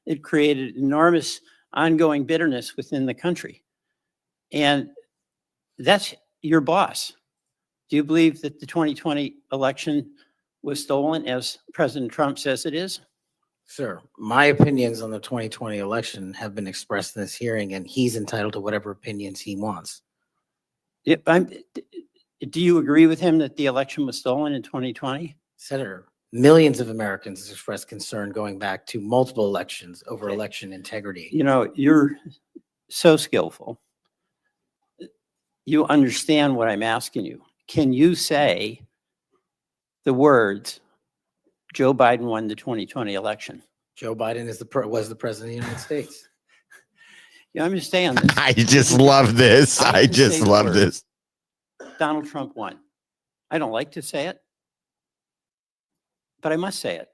It created enormous ongoing bitterness within the country. And that's your boss. Do you believe that the 2020 election was stolen, as President Trump says it is? Sir, my opinions on the 2020 election have been expressed in this hearing, and he's entitled to whatever opinions he wants. Do you agree with him that the election was stolen in 2020? Senator, millions of Americans have expressed concern going back to multiple elections over election integrity. You know, you're so skillful. You understand what I'm asking you. Can you say the words, Joe Biden won the 2020 election? Joe Biden was the president of the United States. You understand this? I just love this. I can just say the love word. this. Donald Trump won. I don't like to say it, but I must say it.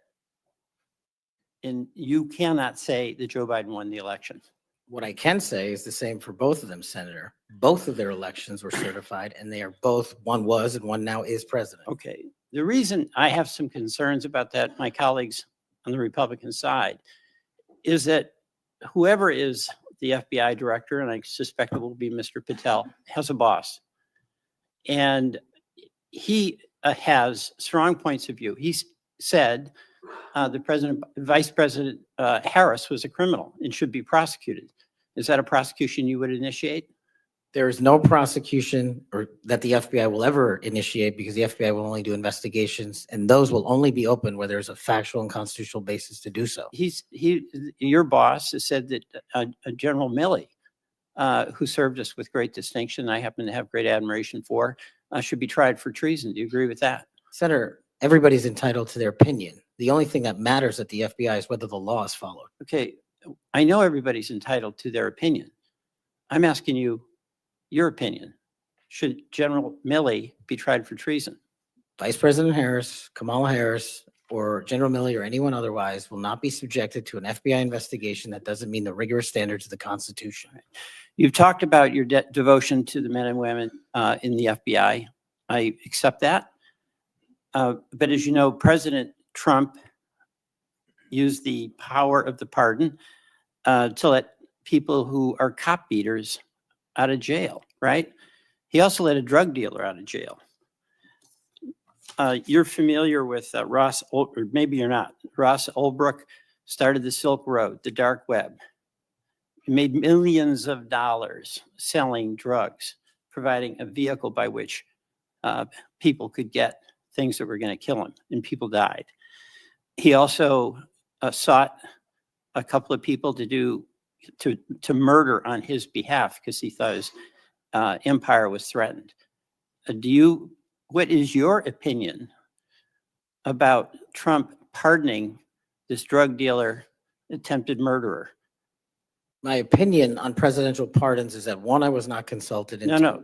And you cannot say that Joe Biden won the election. What I can say is the same for both of them, Senator. Both of their elections were certified, and they are both, one was and one now is president. Okay. The reason I have some concerns about that, my colleagues on the Republican side, is that whoever is the FBI director, and I suspect it will be Mr. Patel, has a boss. And he has strong points of view. He said Vice President Harris was a criminal and should be prosecuted. Is that a prosecution you would initiate? There is no prosecution or that the FBI will ever initiate, because the FBI will only do investigations, and those will only be open where there's a factual and constitutional basis to do so. Your boss has said that General Milley, who served us with great distinction, I happen to have great admiration for, should be tried for treason. Do you agree with that? Senator, everybody's entitled to their opinion. The only thing that matters at the FBI is whether the law is followed. Okay, I know everybody's entitled to their opinion. I'm asking you your opinion. Should General Milley be tried for treason? Vice President Harris, Kamala Harris, or General Milley or anyone otherwise will not be subjected to an FBI investigation that doesn't meet the rigorous standards of the Constitution. You've talked about your devotion to the men and women in the FBI. I accept that. But as you know, President Trump used the power of the pardon to let people who are cop beaters out of jail, right? He also let a drug dealer out of jail. You're familiar with Ross, or maybe you're not. Ross Ulbricht started the Silk Road, the dark web. He made millions of dollars selling drugs, providing a vehicle by which people could get things that were going to kill him, and people died. He also sought a couple of people to murder on his behalf because he thought his empire was threatened. What is your opinion about Trump pardoning this drug dealer, attempted murderer? My opinion on presidential pardons is that, one, I was not consulted. And No.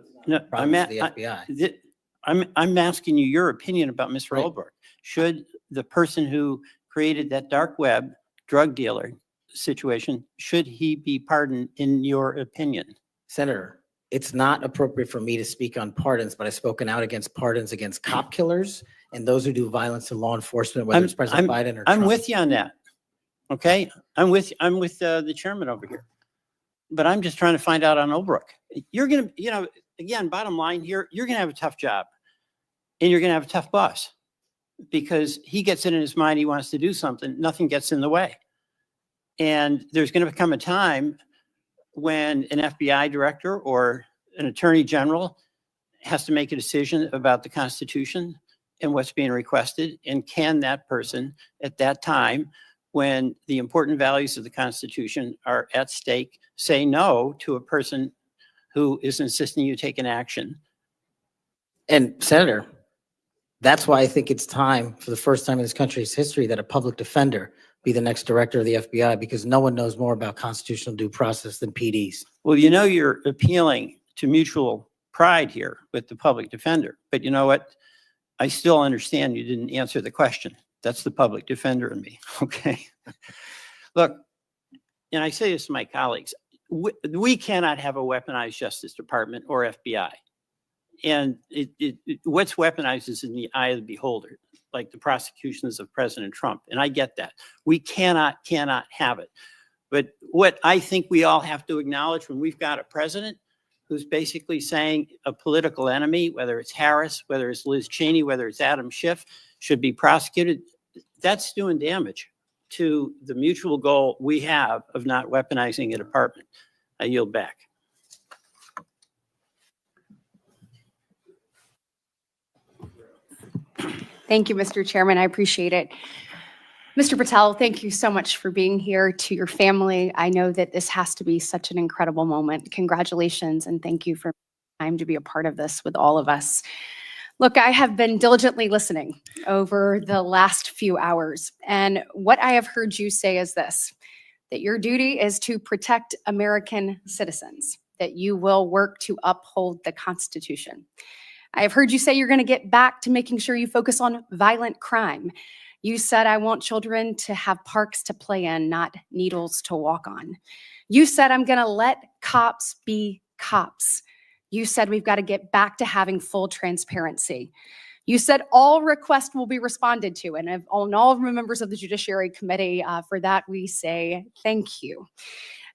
I'm the FBI. I'm asking you your opinion about Mr. Ulbricht. Should the person who created that dark web drug dealer situation, should he be pardoned in your opinion? Senator, it's not appropriate for me to speak on pardons, but I've spoken out against pardons against cop killers and those who do violence to law enforcement, whether it's President Biden or Trump. I'm with you on that. Okay, I'm with the chairman over here, but I'm just trying to find out on Ulbricht. You're gonna, again, bottom line here, you're gonna have a tough job, and you're gonna have a tough boss, because he gets it in his mind he wants to do something, nothing gets in the way, and there's going to become a time when an FBI director or an attorney general has to make a decision about the Constitution and what's being requested, and can that person at that time, when the important values of the Constitution are at stake, say no to a person who is insisting you take an action? And Senator, that's why I think it's time, for the first time in this country's history, that a public defender be the next director of the FBI, because no one knows more about constitutional due process than PDs. Well, you're appealing to mutual pride here with the public defender, but you know what? I still understand you didn't answer the question. That's the public defender in me, okay? Look, and I say this to my colleagues, we cannot have a weaponized Justice Department or FBI. And what's weaponized is in the eye of the beholder, like the prosecutions of President Trump. And I get that. We cannot have it. But what I think we all have to acknowledge when we've got a president who's basically saying a political enemy, whether it's Harris, whether it's Liz Cheney, whether it's Adam Schiff, should be prosecuted, that's doing damage to the mutual goal we have of not weaponizing a department. I yield back. Thank you, Mr. Chairman. I appreciate it. Mr. Patel, thank you so much for being here. To your family, I know that this has to be such an incredible moment. Congratulations, and thank you for time to be a part of this with all of us. Look, I have been diligently listening over the last few hours, and what I have heard you say is this, that your duty is to protect American citizens, that you will work to uphold the Constitution. I have heard you say you're going to get back to making sure you focus on violent crime. You said, I want children to have parks to play in, not needles to walk on. You said, I'm going to let cops be cops. You said, we've got to get back to having full transparency. You said all requests will be responded to. And all members of the Judiciary Committee, for that, we say thank you.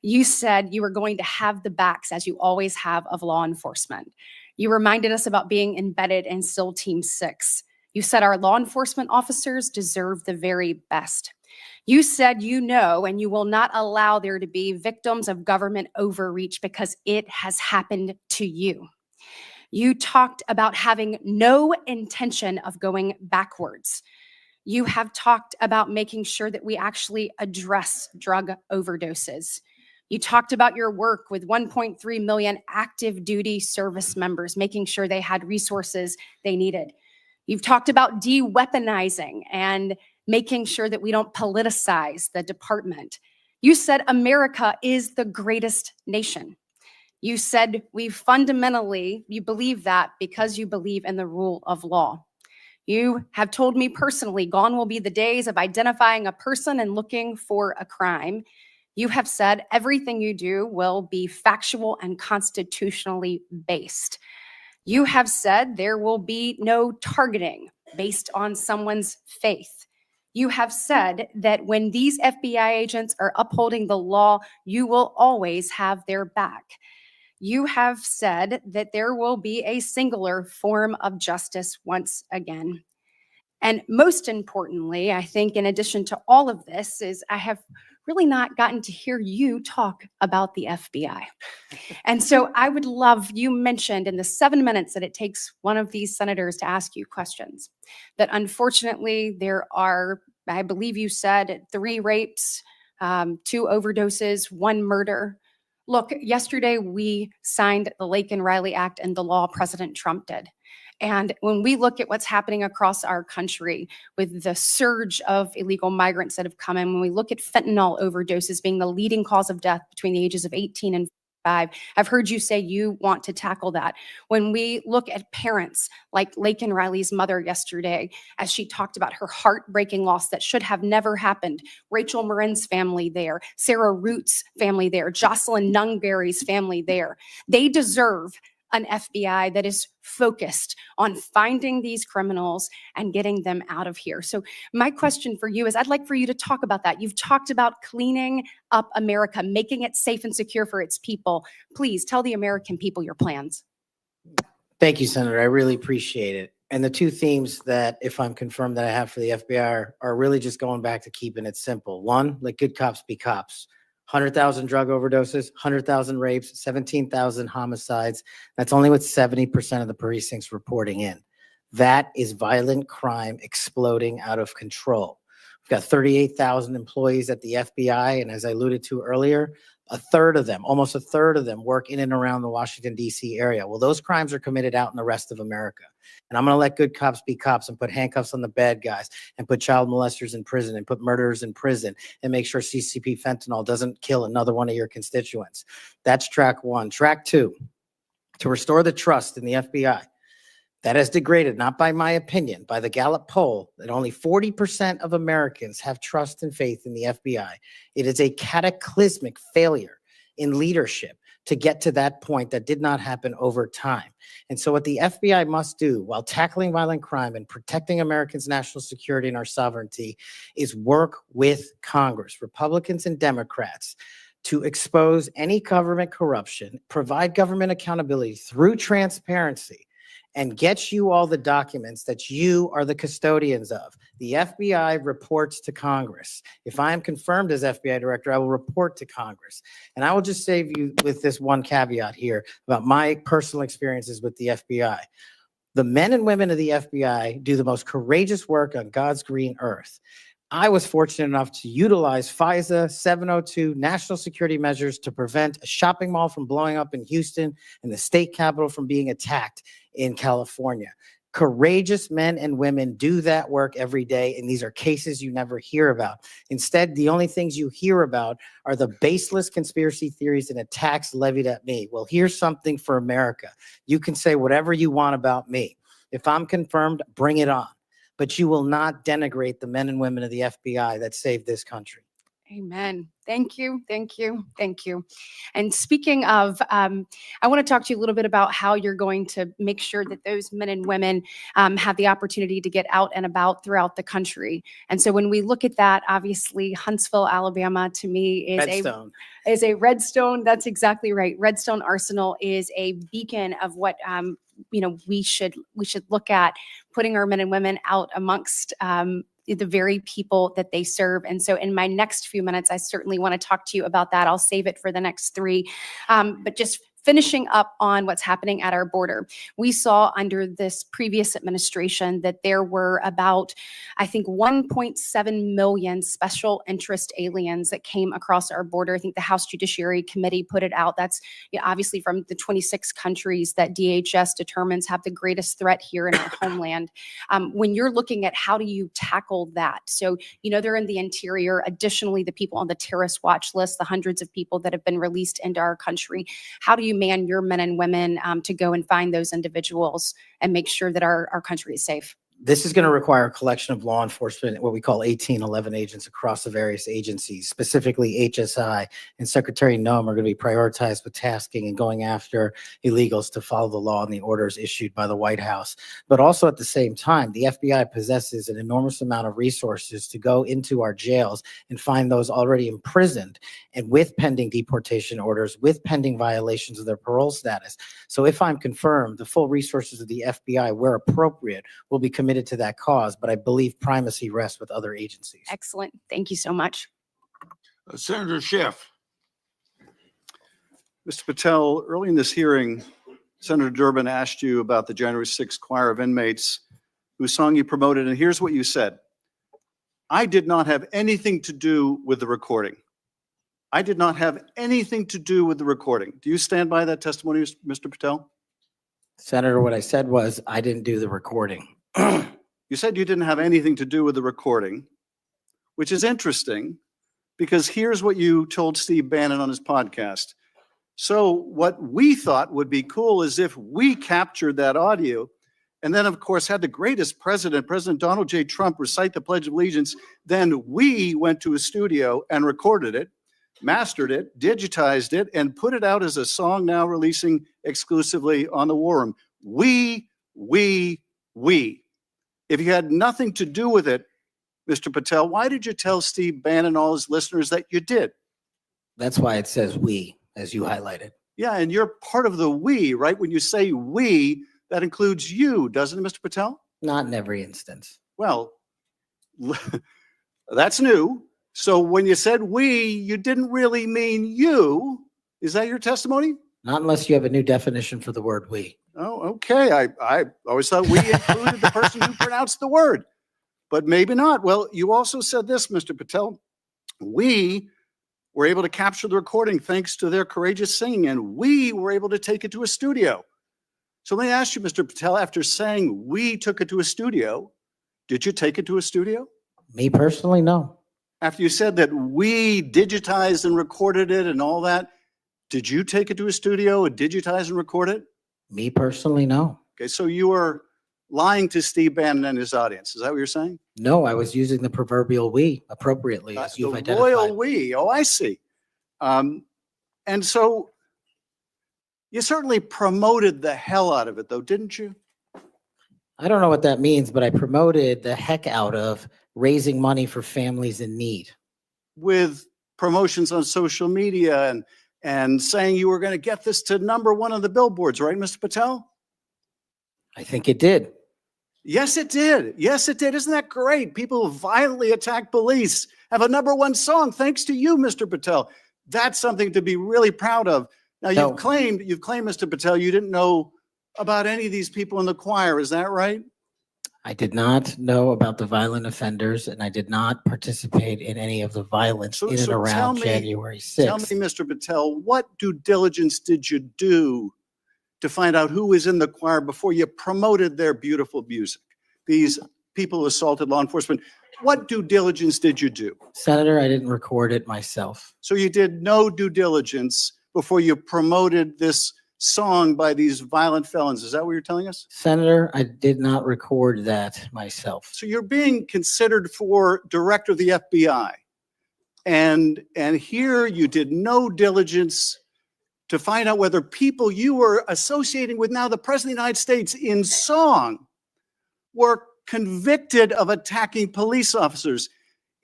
You said you were going to have the backs, as you always have, of law enforcement. You reminded us about being embedded in SEAL Team 6. You said our law enforcement officers deserve the very best. You said you know and you will not allow there to be victims of government overreach because it has happened to you. You talked about having no intention of going backwards. You have talked about making sure that we actually address drug overdoses. You talked about your work with 1.3 million active duty service members, making sure they had resources they needed. You've talked about de-weaponizing and making sure that we don't politicize the department. You said America is the greatest nation. You said you believe that because you believe in the rule of law. You have told me personally, gone will be the days of identifying a person and looking for a crime. You have said everything you do will be factual and constitutionally based. You have said there will be no targeting based on someone's faith. You have said that when these FBI agents are upholding the law, you will always have their back. You have said that there will be a singular form of justice once again. And most importantly, I think in addition to all of this is I have really not gotten to hear you talk about the FBI. And so I would love, you mentioned in the 7 minutes that it takes one of these senators to ask you questions, that unfortunately there are, I believe you said 3 rapes, 2 overdoses, 1 murder. Look, yesterday we signed the Laken Riley Act and the law President Trump did. And when we look at what's happening across our country with the surge of illegal migrants that have come in, when we look at fentanyl overdoses being the leading cause of death between the ages of 18 and 5, I've heard you say you want to tackle that. When we look at parents like Laken Riley's mother yesterday, as she talked about her heartbreaking loss that should have never happened, Rachel Marin's family there, Sarah Root's family there, Jocelyn Nungberry's family there, they deserve an FBI that is focused on finding these criminals and getting them out of here. So my question for you is, I'd like for you to talk about that. You've talked about cleaning up America, making it safe and secure for its people. Please tell the American people your plans. Thank you, Senator. I really appreciate it. And the 2 themes that, if I'm confirmed, that I have for the FBI are really just going back to keeping it simple. 1, let good cops be cops. 100,000 drug overdoses, 100,000 rapes, 17,000 homicides. That's only what 70% of the precincts reporting in. That is violent crime exploding out of control. We've got 38,000 employees at the FBI, and as I alluded to earlier, almost a third of them work in and around the Washington, D.C. area. Well, those crimes are committed out in the rest of America. And I'm going to let good cops be cops and put handcuffs on the bad guys and put child molesters in prison and put murderers in prison and make sure CCP fentanyl doesn't kill another one of your constituents. That's track 1. Track 2, to restore the trust in the FBI. That has degraded, not by my opinion, by the Gallup poll, that only 40% of Americans have trust and faith in the FBI. It is a cataclysmic failure in leadership to get to that point that did not happen over time. And so what the FBI must do while tackling violent crime and protecting Americans' national security and our sovereignty is work with Congress, Republicans and Democrats, to expose any government corruption, provide government accountability through transparency, and get you all the documents that you are the custodians of. The FBI reports to Congress. If I am confirmed as FBI director, I will report to Congress. And I will just save you with this one caveat here about my personal experiences with the FBI. The men and women of the FBI do the most courageous work on God's green earth. I was fortunate enough to utilize FISA 702 national security measures to prevent a shopping mall from blowing up in Houston and the state capitol from being attacked in California. Courageous men and women do that work every day, and these are cases you never hear about. Instead, the only things you hear about are the baseless conspiracy theories and attacks levied at me. Well, here's something for America. You can say whatever you want about me. If I'm confirmed, bring it on. But you will not denigrate the men and women of the FBI that saved this country. Amen. Thank you. Thank you. Thank you. And speaking of, I want to talk to you a little bit about how you're going to make sure that those men and women have the opportunity to get out and about throughout the country. And so when we look at that, obviously Huntsville, Alabama, to me is a Redstone. That's exactly right. Redstone Arsenal is a beacon of what we should look at, putting our men and women out amongst the very people that they serve. And so in my next few minutes, I certainly want to talk to you about that. I'll save it for the next three. But just finishing up on what's happening at our border. We saw under this previous administration that there were about, I think, 1.7 million special interest aliens that came across our border. I think the House Judiciary Committee put it out. That's obviously from the 26 countries that DHS determines have the greatest threat here in our homeland. When you're looking at how do you tackle that? So, they're in the interior. Additionally, the people on the terrorist watch list, the hundreds of people that have been released into our country. How do you man your men and women to go and find those individuals and make sure that our country is safe? This is going to require a collection of law enforcement, what we call 1811 agents across the various agencies, specifically HSI and Secretary Noem are going to be prioritized with tasking and going after illegals to follow the law and the orders issued by the White House. But also at the same time, the FBI possesses an enormous amount of resources to go into our jails and find those already imprisoned and with pending deportation orders, with pending violations of their parole status. So if I'm confirmed, the full resources of the FBI, where appropriate, will be committed to that cause, but I believe primacy rests with other agencies. Excellent. Thank you so much. Senator Schiff. Mr. Patel, early in this hearing, Senator Durbin asked you about the January 6th choir of inmates whose song you promoted, and here's what you said. I did not have anything to do with the recording. I did not have anything to do with the recording. Do you stand by that testimony, Mr. Patel? Senator, what I said was I didn't do the recording. You said you didn't have anything to do with the recording, which is interesting because here's what you told Steve Bannon on his podcast. So what we thought would be cool is if we captured that audio and then, of course, had the greatest president, President Donald J. Trump, recite the Pledge of Allegiance, then we went to a studio and recorded it, mastered it, digitized it, and put it out as a song now releasing exclusively on the War Room. We. If you had nothing to do with it, Mr. Patel, why did you tell Steve Bannon and all his listeners that you did? That's why it says we, as you highlighted. Yeah, and you're part of the we, right? When you say we, that includes you, doesn't it, Mr. Patel? Not in every instance. Well, that's new. So when you said we, you didn't really mean you. Is that your testimony? Not unless you have a new definition for the word we. Oh, okay. I always thought we included the person who pronounced the word, but maybe not. Well, you also said this, Mr. Patel. We were able to capture the recording thanks to their courageous singing, and we were able to take it to a studio. So let me ask you, Mr. Patel, after saying we took it to a studio, did you take it to a studio? Me personally, no. After you said that we digitized and recorded it and all that, did you take it to a studio and digitize and record it? Me personally, no. Okay, so you were lying to Steve Bannon and his audience. Is that what you're saying? No, I was using the proverbial we appropriately, as you've the identified. royal we. Oh, I see. And And so you certainly promoted the hell out of it, though, didn't you? I don't know what that means, but I promoted the heck out of raising money for families in need. With promotions on social media and saying you were going to get this to #1 on the billboards, right, Mr. Patel? I think it did. Yes, it did. Yes, it did. Isn't that great? People who violently attack police have a #1 song thanks to you, Mr. Patel. That's something to be really proud of. Now, No. you've claimed, Mr. Patel, you didn't know about any of these people in the choir. Is that right? I did not know about the violent offenders, and I did not participate in any of the violence in and tell around me- January Tell 6th. me, Mr. Patel, what due diligence did you do to find out who was in the choir before you promoted their beautiful music? These people who assaulted law enforcement. What due diligence did you do? Senator, I didn't record it myself. So you did no due diligence before you promoted this song by these violent felons. Is that what you're telling us? Senator, I did not record that myself. So you're being considered for director of the FBI. And here you did no diligence to find out whether people you were associating with now the President of the United States in song were convicted of attacking police officers.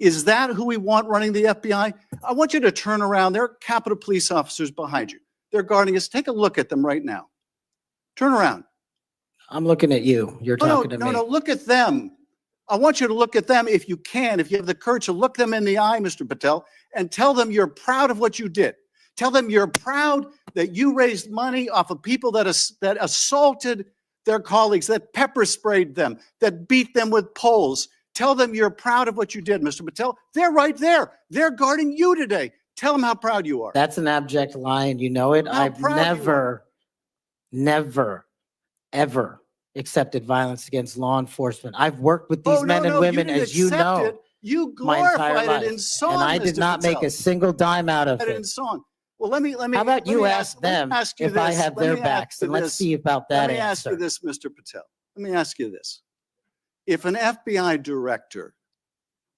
Is that who we want running the FBI? I want you to turn around. There are Capitol Police officers behind you. They're guarding us. Take a look at them right now. Turn around. I'm looking at you. You're talking to me. No, look at them. I want you to look at them if you can, if you have the courage to look them in the eye, Mr. Patel, and tell them you're proud of what you did. Tell them you're proud that you raised money off of people that assaulted their colleagues, that pepper sprayed them, that beat them with poles. Tell them you're proud of what you did, Mr. Patel. They're right there. They're guarding you today. Tell them how proud you are. That's an abject lie, and you know it. I've never, ever accepted violence against law enforcement. I've worked with these men and women, as you know, You my entire glorified it in life, song, and I did Mr. not make Patel. a single dime out of It in it. song. Well, let me. How about you ask them if I have their backs, and let's see about that Let me ask you answer. this, Mr. Patel. Let me ask you this. If an FBI director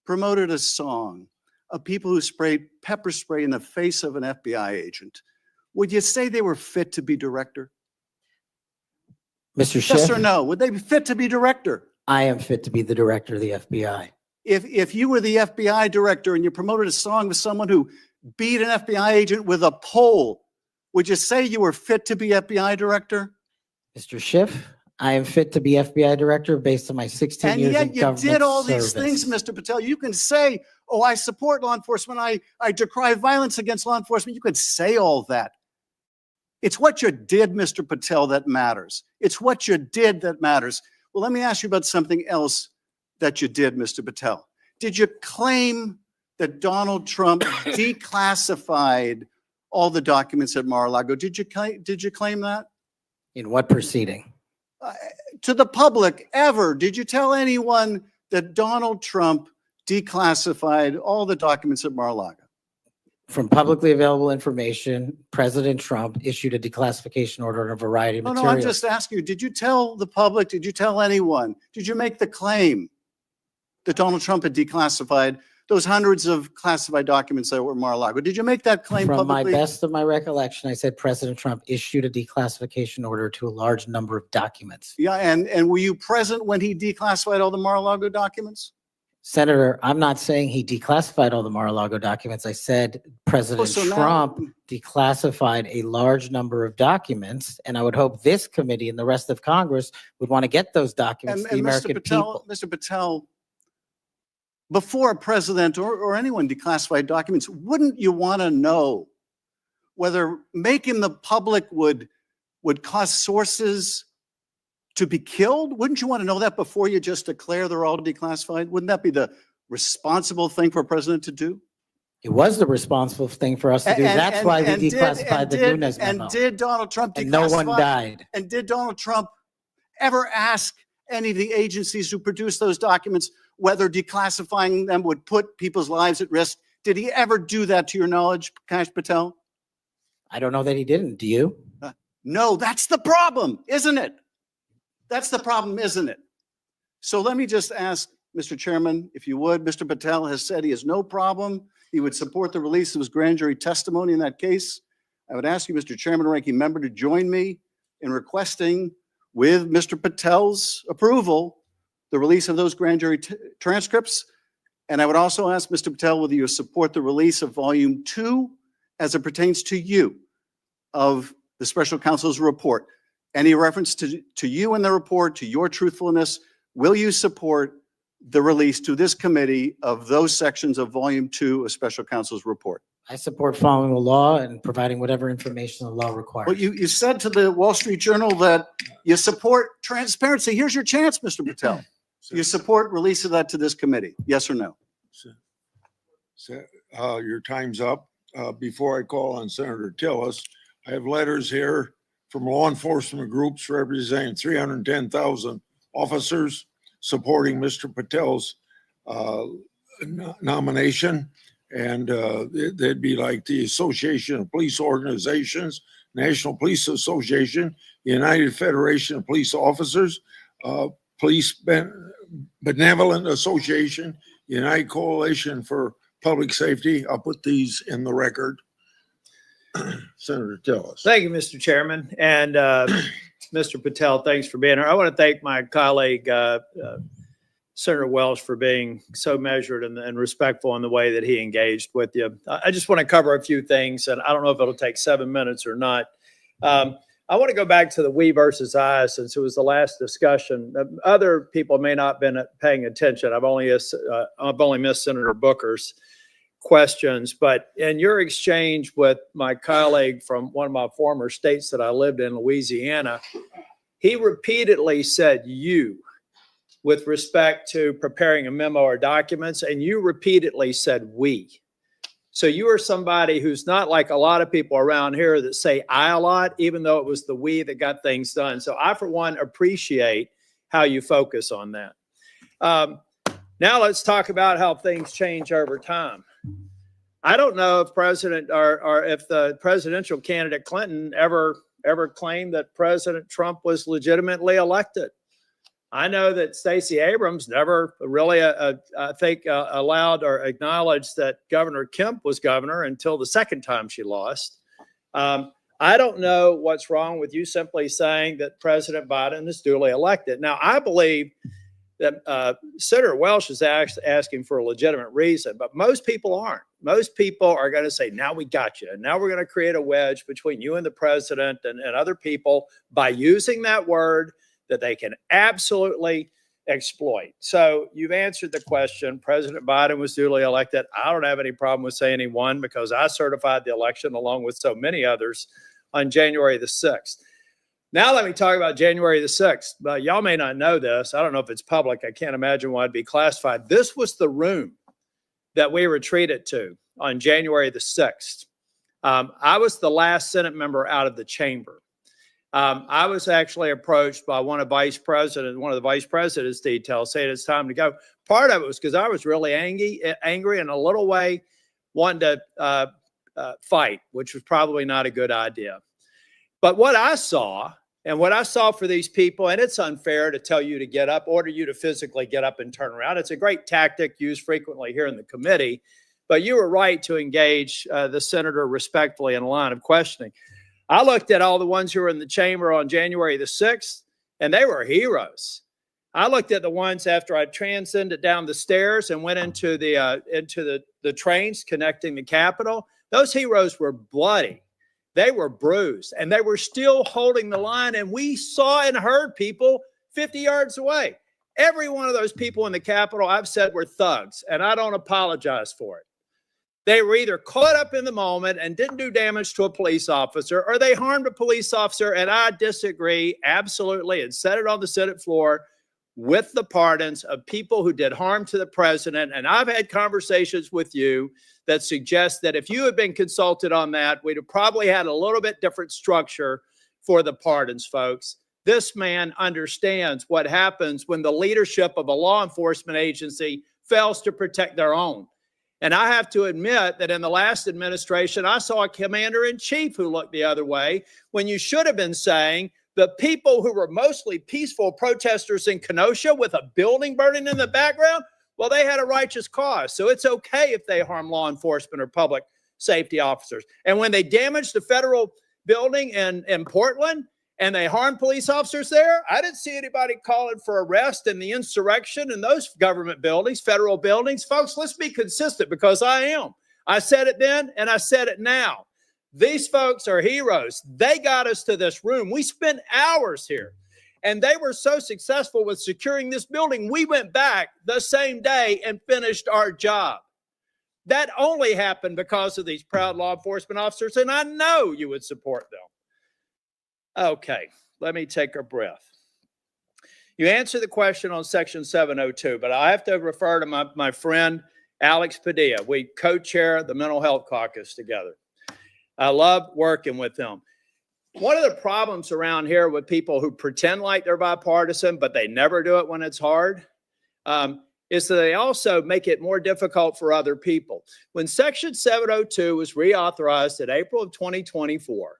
promoted a song of people who sprayed pepper spray in the face of an FBI agent, would you say they were fit to be director? Mr. Yes Schiff, or no? Would they be fit to be director? I am fit to be the director of the FBI. If you were the FBI director and you promoted a song with someone who beat an FBI agent with a pole, would you say you were fit to be FBI director? Mr. Schiff, I am fit to be FBI director based on my 16 And years yet in you government did all service. these things, Mr. Patel. You can say, oh, I support law enforcement. I decry violence against law enforcement. You can say all that. It's what you did, Mr. Patel, that matters. It's what you did that matters. Well, let me ask you about something else that you did, Mr. Patel. Did you claim that Donald Trump declassified all the documents at Mar-a-Lago? Did you claim that? In what proceeding? To the public, ever? Did you tell anyone that Donald Trump declassified all the documents at Mar-a-Lago? From publicly available information, President Trump issued a declassification order on a variety of No, materials. I'm just asking you, did you tell the public, did you tell anyone, did you make the claim that Donald Trump had declassified those hundreds of classified documents that were at Mar-a-Lago? Did you make that claim From my publicly? best of my recollection, I said President Trump issued a declassification order to a large number of documents. Yeah, and were you present when he declassified all the Mar-a-Lago documents? Senator, I'm not saying he declassified all the Mar-a-Lago documents. I said President so now- Trump declassified a large number of documents, and I would hope this committee and the rest of Congress would want to get those documents to the American people. Mr. Patel, before a president or anyone declassified documents, wouldn't you want to know whether making the public would cause sources to be killed? Wouldn't you want to know that before you just declare they're all declassified? Wouldn't that be the responsible thing for a president to do? It was the responsible thing for us to do. That's why we declassified the Nunes memo. And did Donald Trump declassify? And no one died. And did Donald Trump ever ask any of the agencies who produced those documents whether declassifying them would put people's lives at risk? Did he ever do that, to your knowledge, Kash Patel? I don't know that he didn't. Do you? No, that's the problem, isn't it? That's the problem, isn't it? So let me just ask, Mr. Chairman, if you would, Mr. Patel has said he has no problem. He would support the release of his grand jury testimony in that case. I would ask you, Mr. Chairman and Ranking Member, to join me in requesting, with Mr. Patel's approval, the release of those grand jury transcripts. And I would also ask Mr. Patel whether you support the release of Volume 2 as it pertains to you of the special counsel's report. Any reference to you in the report, to your truthfulness, will you support the release to this committee of those sections of Volume 2 of special counsel's report? I support following the law and providing whatever information the law requires. But you said to the Wall Street Journal that you support transparency. Here's your chance, Mr. Patel. You support release of that to this committee, yes or no? Your time's up. Before I call on Senator Tillis, I have letters here from law enforcement groups representing 310,000 officers supporting Mr. Patel's nomination. And they'd be like the Association of Police Organizations, National Police Association, United Federation of Police Officers, Police Benevolent Association, United Coalition for Public Safety. I'll put these in the record. Senator Tillis. Thank you, Mr. Chairman. And Mr. Patel, thanks for being here. I want to thank my colleague, Senator Welsh, for being so measured and respectful in the way that he engaged with you. I just want to cover a few things, and I don't know if it'll take 7 minutes or not. I want to go back to the we versus I, since it was the last discussion. Other people may not have been paying attention. I've only missed Senator Booker's questions, but in your exchange with my colleague from one of my former states that I lived in, Louisiana, he repeatedly said you with respect to preparing a memo or documents, and you repeatedly said we. So you are somebody who's not like a lot of people around here that say I a lot, even though it was the we that got things done. So I, for one, appreciate how you focus on that. Now let's talk about how things change over time. I don't know if President or if the presidential candidate Clinton ever claimed that President Trump was legitimately elected. I know that Stacey Abrams never really, I think, allowed or acknowledged that Governor Kemp was governor until the second time she lost. I don't know what's wrong with you simply saying that President Biden is duly elected. Now, I believe that Senator Welsh is asking for a legitimate reason, but most people aren't. Most people are going to say, now we got you. And now we're going to create a wedge between you and the president and other people by using that word that they can absolutely exploit. So you've answered the question. President Biden was duly elected. I don't have any problem with saying he won because I certified the election along with so many others on January the 6th. Now let me talk about January the 6th. Y'all may not know this. I don't know if it's public. I can't imagine why it'd be classified. This was the room that we retreated to on January the 6th. I was the last Senate member out of the chamber. I was actually approached by one of the vice president's details saying it's time to go. Part of it was because I was really angry and a little way wanted to fight, which was probably not a good idea. But what I saw for these people, and it's unfair to tell you to get up, order you to physically get up and turn around. It's a great tactic used frequently here in the committee, but you were right to engage the senator respectfully in a line of questioning. I looked at all the ones who were in the chamber on January the 6th, and they were heroes. I looked at the ones after I transcended down the stairs and went into the trains connecting the Capitol. Those heroes were bloody. They were bruised, and they were still holding the line, and we saw and heard people 50 yards away. Every one of those people in the Capitol, I've said, were thugs, and I don't apologize for it. They were either caught up in the moment and didn't do damage to a police officer, or they harmed a police officer, and I disagree absolutely and said it on the Senate floor with the pardons of people who did harm to the president. And I've had conversations with you that suggest that if you had been consulted on that, we'd have probably had a little bit different structure for the pardons, folks. This man understands what happens when the leadership of a law enforcement agency fails to protect their own. And I have to admit that in the last administration, I saw a commander-in-chief who looked the other way when you should have been saying the people who were mostly peaceful protesters in Kenosha with a building burning in the background, well, they had a righteous cause. So it's okay if they harm law enforcement or public safety officers. And when they damaged the federal building in Portland and they harmed police officers there, I didn't see anybody calling for arrest and the insurrection in those government buildings, federal buildings. Folks, let's be consistent, because I am. I said it then and I said it now. These folks are heroes. They got us to this room. We spent hours here, and they were so successful with securing this building. We went back the same day and finished our job. That only happened because of these proud law enforcement officers, and I know you would support them. Okay, let me take a breath. You answered the question on Section 702, but I have to refer to my friend Alex Padilla. We co-chair the Mental Health Caucus together. I love working with them. One of the problems around here with people who pretend like they're bipartisan, but they never do it when it's hard, is that they also make it more difficult for other people. When Section 702 was reauthorized in April of 2024,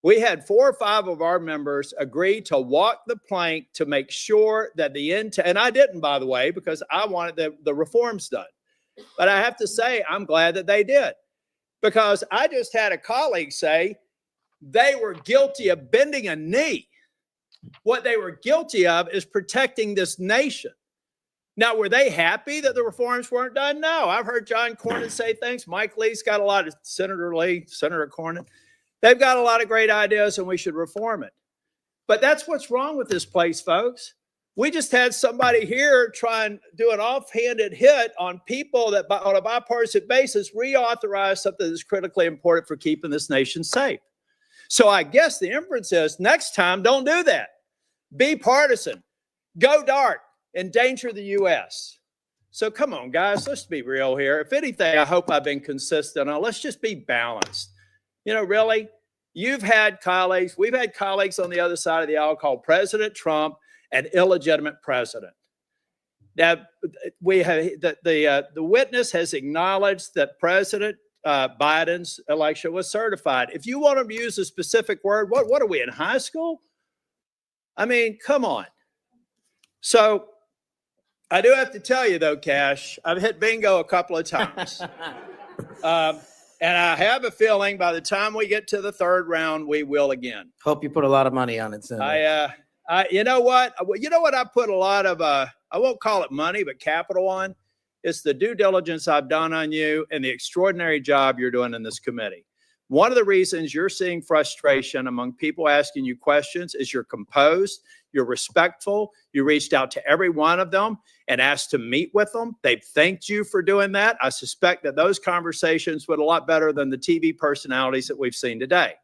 we had 4 or 5 of our members agree to walk the plank to make sure that and I didn't, by the way, because I wanted the reforms done. But I have to say, I'm glad that they did, because I just had a colleague say they were guilty of bending a knee. What they were guilty of is protecting this nation. Now, were they happy that the reforms weren't done? No. I've heard John Cornyn say things. Mike Lee's got a lot of, Senator Lee, Senator Cornyn. They've got a lot of great ideas, and we should reform it. But that's what's wrong with this place, folks. We just had somebody here try and do an offhanded hit on people that on a bipartisan basis reauthorize something that's critically important for keeping this nation safe. So I guess the inference is next time, don't do that. Be partisan. Go dark. Endanger the U.S. So come on, guys, let's be real here. If anything, I hope I've been consistent on. Let's just be balanced. You know, really, we've had colleagues on the other side of the aisle call President Trump an illegitimate president. Now, we have the witness has acknowledged that President Biden's election was certified. If you want to use a specific word, what are we in high school? I mean, come on. So I do have to tell you though, Cash, I've hit bingo a couple of times. And I have a feeling by the time we get to the 3rd round, we will again. Hope you put a lot of money on it, Senator. You know what I put a lot of, I won't call it money, but capital on? It's the due diligence I've done on you and the extraordinary job you're doing in this committee. One of the reasons you're seeing frustration among people asking you questions is you're composed, you're respectful, you reached out to every one of them and asked to meet with them. They've thanked you for doing that. I suspect that those conversations went a lot better than the TV personalities that we've seen today.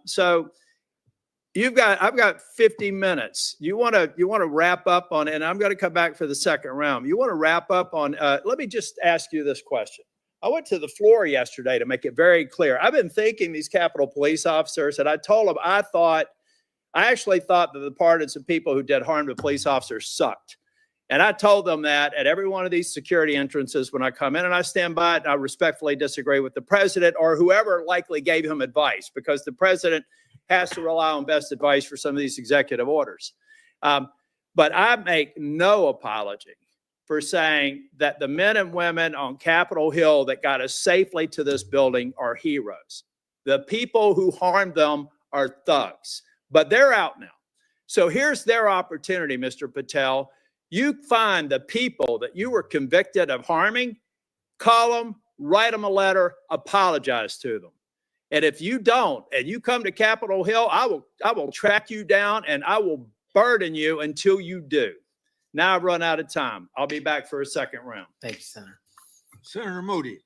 So I've got 50 minutes. You want to wrap up on, and I'm going to come back for the second round. You want to wrap up on, let me just ask you this question. I went to the floor yesterday to make it very clear. I've been thanking these Capitol Police officers, and I told them I actually thought that the partisan people who did harm to police officers sucked. And I told them that at every one of these security entrances when I come in, and I stand by it, and I respectfully disagree with the president or whoever likely gave him advice, because the president has to rely on best advice for some of these executive orders. But I make no apology for saying that the men and women on Capitol Hill that got us safely to this building are heroes. The people who harmed them are thugs, but they're out now. So here's their opportunity, Mr. Patel. You find the people that you were convicted of harming, call them, write them a letter, apologize to them. And if you don't, and you come to Capitol Hill, I will track you down and I will burden you until you do. Now I've run out of time. I'll be back for a second round. Thank you, Senator. Senator Moody.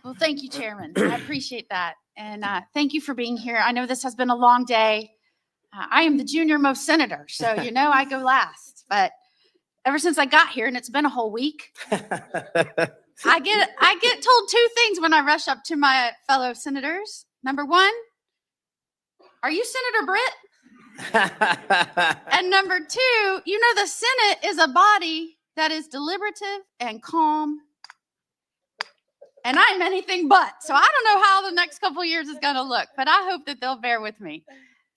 Well, thank you, Chairman. I appreciate that. And thank you for being here. I know this has been a long day. I am the junior most senator, so you know I go last. But ever since I got here, and it's been a whole week, I get told 2 things when I rush up to my fellow senators. Number 1, are you Senator Britt? And number 2, you know the Senate is a body that is deliberative and calm. And I'm anything but. So I don't know how the next couple of years is going to look, but I hope that they'll bear with me.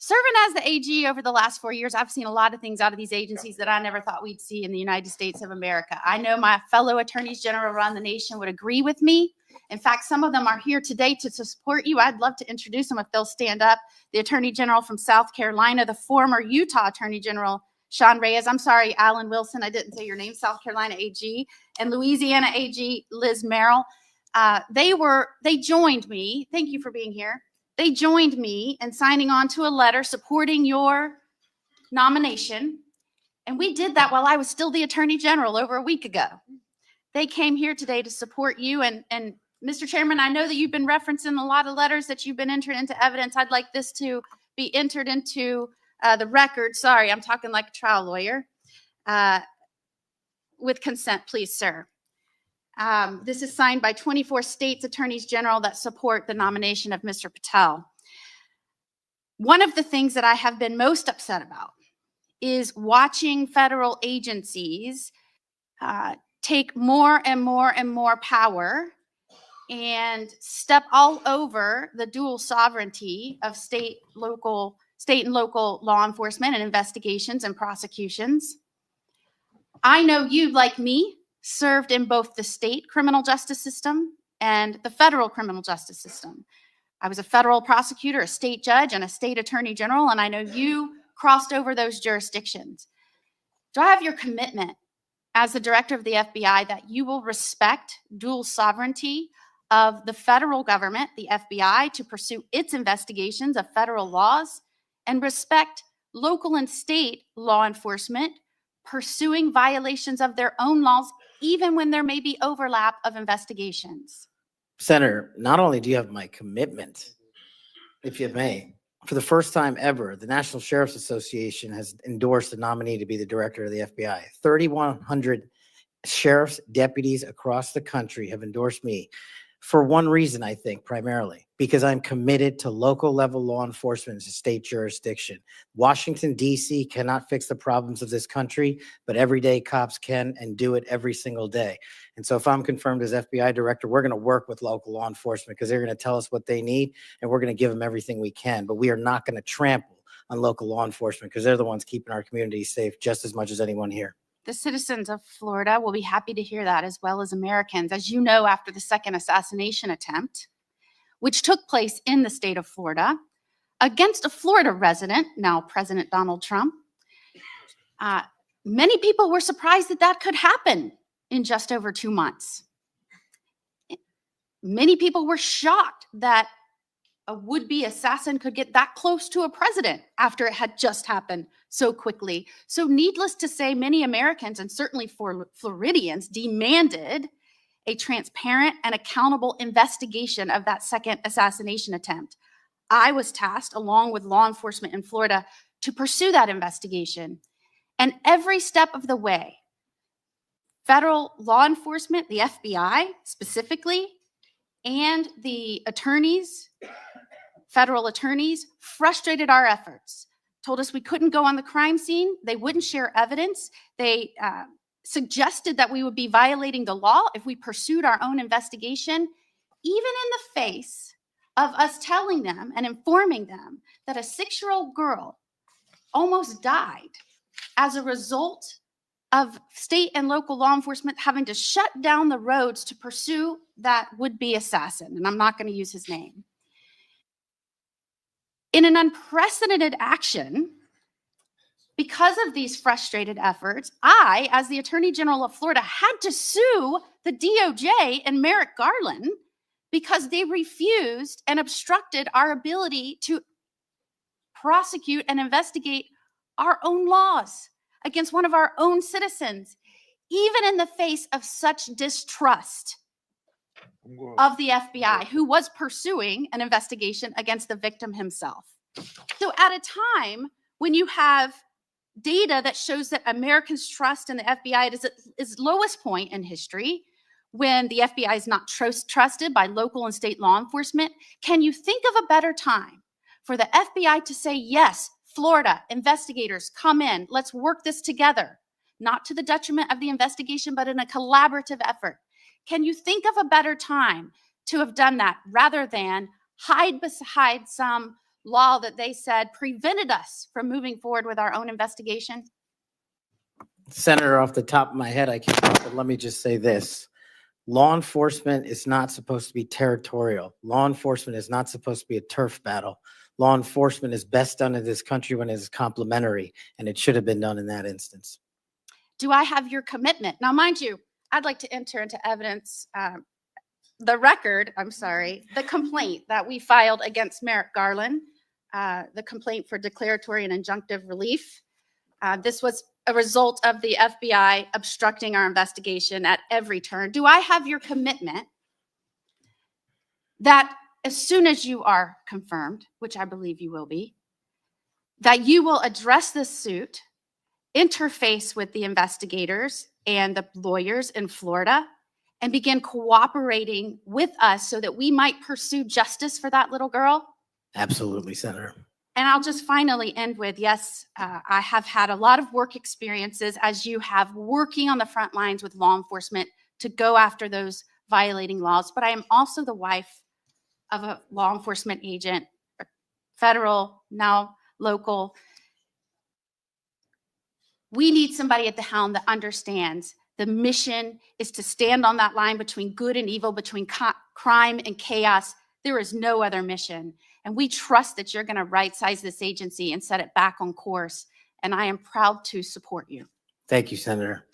Serving as the AG over the last 4 years, I've seen a lot of things out of these agencies that I never thought we'd see in the United States of America. I know my fellow attorneys general around the nation would agree with me. In fact, some of them are here today to support you. I'd love to introduce them if they'll stand up. The Attorney General from South Carolina, the former Utah Attorney General, Sean Reyes. I'm sorry, Alan Wilson, I didn't say your name. South Carolina AG, and Louisiana AG, Liz Merrill. They joined me. Thank you for being here. They joined me in signing on to a letter supporting your nomination. And we did that while I was still the Attorney General over a week ago. They came here today to support you. And Mr. Chairman, I know that you've been referencing a lot of letters that you've been entered into evidence. I'd like this to be entered into the record. Sorry, I'm talking like a trial lawyer. With consent, please, sir. This is signed by 24 states attorneys general that support the nomination of Mr. Patel. One of the things that I have been most upset about is watching federal agencies take more and more and more power and step all over the dual sovereignty of state and local law enforcement and investigations and prosecutions. I know you, like me, served in both the state criminal justice system and the federal criminal justice system. I was a federal prosecutor, a state judge, and a state attorney general, and I know you crossed over those jurisdictions. Do I have your commitment as the director of the FBI that you will respect dual sovereignty of the federal government, the FBI, to pursue its investigations of federal laws, and respect local and state law enforcement pursuing violations of their own laws, even when there may be overlap of investigations? Senator, not only do you have my commitment, if you may, for the first time ever, the National Sheriff's Association has endorsed a nominee to be the director of the FBI. 3,100 sheriffs, deputies across the country have endorsed me for one reason, I think, primarily, because I'm committed to local level law enforcement as a state jurisdiction. Washington, D.C. cannot fix the problems of this country, but everyday cops can and do it every single day. And so if I'm confirmed as FBI director, we're going to work with local law enforcement because they're going to tell us what they need, and we're going to give them everything we can. But we are not going to trample on local law enforcement because they're the ones keeping our communities safe just as much as anyone here. The citizens of Florida will be happy to hear that, as well as Americans. As you know, after the second assassination attempt, which took place in the state of Florida against a Florida resident, now President Donald Trump, many people were surprised that that could happen in just over 2 months. Many people were shocked that a would-be assassin could get that close to a president after it had just happened so quickly. So needless to say, many Americans, and certainly Floridians, demanded a transparent and accountable investigation of that second assassination attempt. I was tasked, along with law enforcement in Florida, to pursue that investigation. And every step of the way, federal law enforcement, the FBI specifically, and the attorneys, federal attorneys, frustrated our efforts, told us we couldn't go on the crime scene. They wouldn't share evidence. They suggested that we would be violating the law if we pursued our own investigation, even in the face of us telling them and informing them that a 6-year-old girl almost died as a result of state and local law enforcement having to shut down the roads to pursue that would-be assassin. And I'm not going to use his name. In an unprecedented action, because of these frustrated efforts, I, as the Attorney General of Florida, had to sue the DOJ and Merrick Garland because they refused and obstructed our ability to prosecute and investigate our own laws against one of our own citizens, even in the face of such distrust of the FBI, who was pursuing an investigation against the victim himself. So at a time when you have data that shows that Americans' trust in the FBI is at its lowest point in history, when the FBI is not trusted by local and state law enforcement, can you think of a better time for the FBI to say, yes, Florida investigators, come in, let's work this together, not to the detriment of the investigation, but in a collaborative effort? Can you think of a better time to have done that rather than hide beside some law that they said prevented us from moving forward with our own investigation? Senator, off the top of my head, I can't, but let me just say this. Law enforcement is not supposed to be territorial. Law enforcement is not supposed to be a turf battle. Law enforcement is best done in this country when it is complementary, and it should have been done in that instance. Do I have your commitment? Now, mind you, I'd like to enter into evidence the complaint that we filed against Merrick Garland, the complaint for declaratory and injunctive relief. This was a result of the FBI obstructing our investigation at every turn. Do I have your commitment that as soon as you are confirmed, which I believe you will be, that you will address this suit, interface with the investigators and the lawyers in Florida, and begin cooperating with us so that we might pursue justice for that little girl? Absolutely, Senator. And I'll just finally end with, yes, I have had a lot of work experiences, as you have, working on the front lines with law enforcement to go after those violating laws. But I am also the wife of a law enforcement agent, federal, now local. We need somebody at the helm that understands the mission is to stand on that line between good and evil, between crime and chaos. There is no other mission. And we trust that you're going to right-size this agency and set it back on course. And I am proud to support you. Thank you, Senator.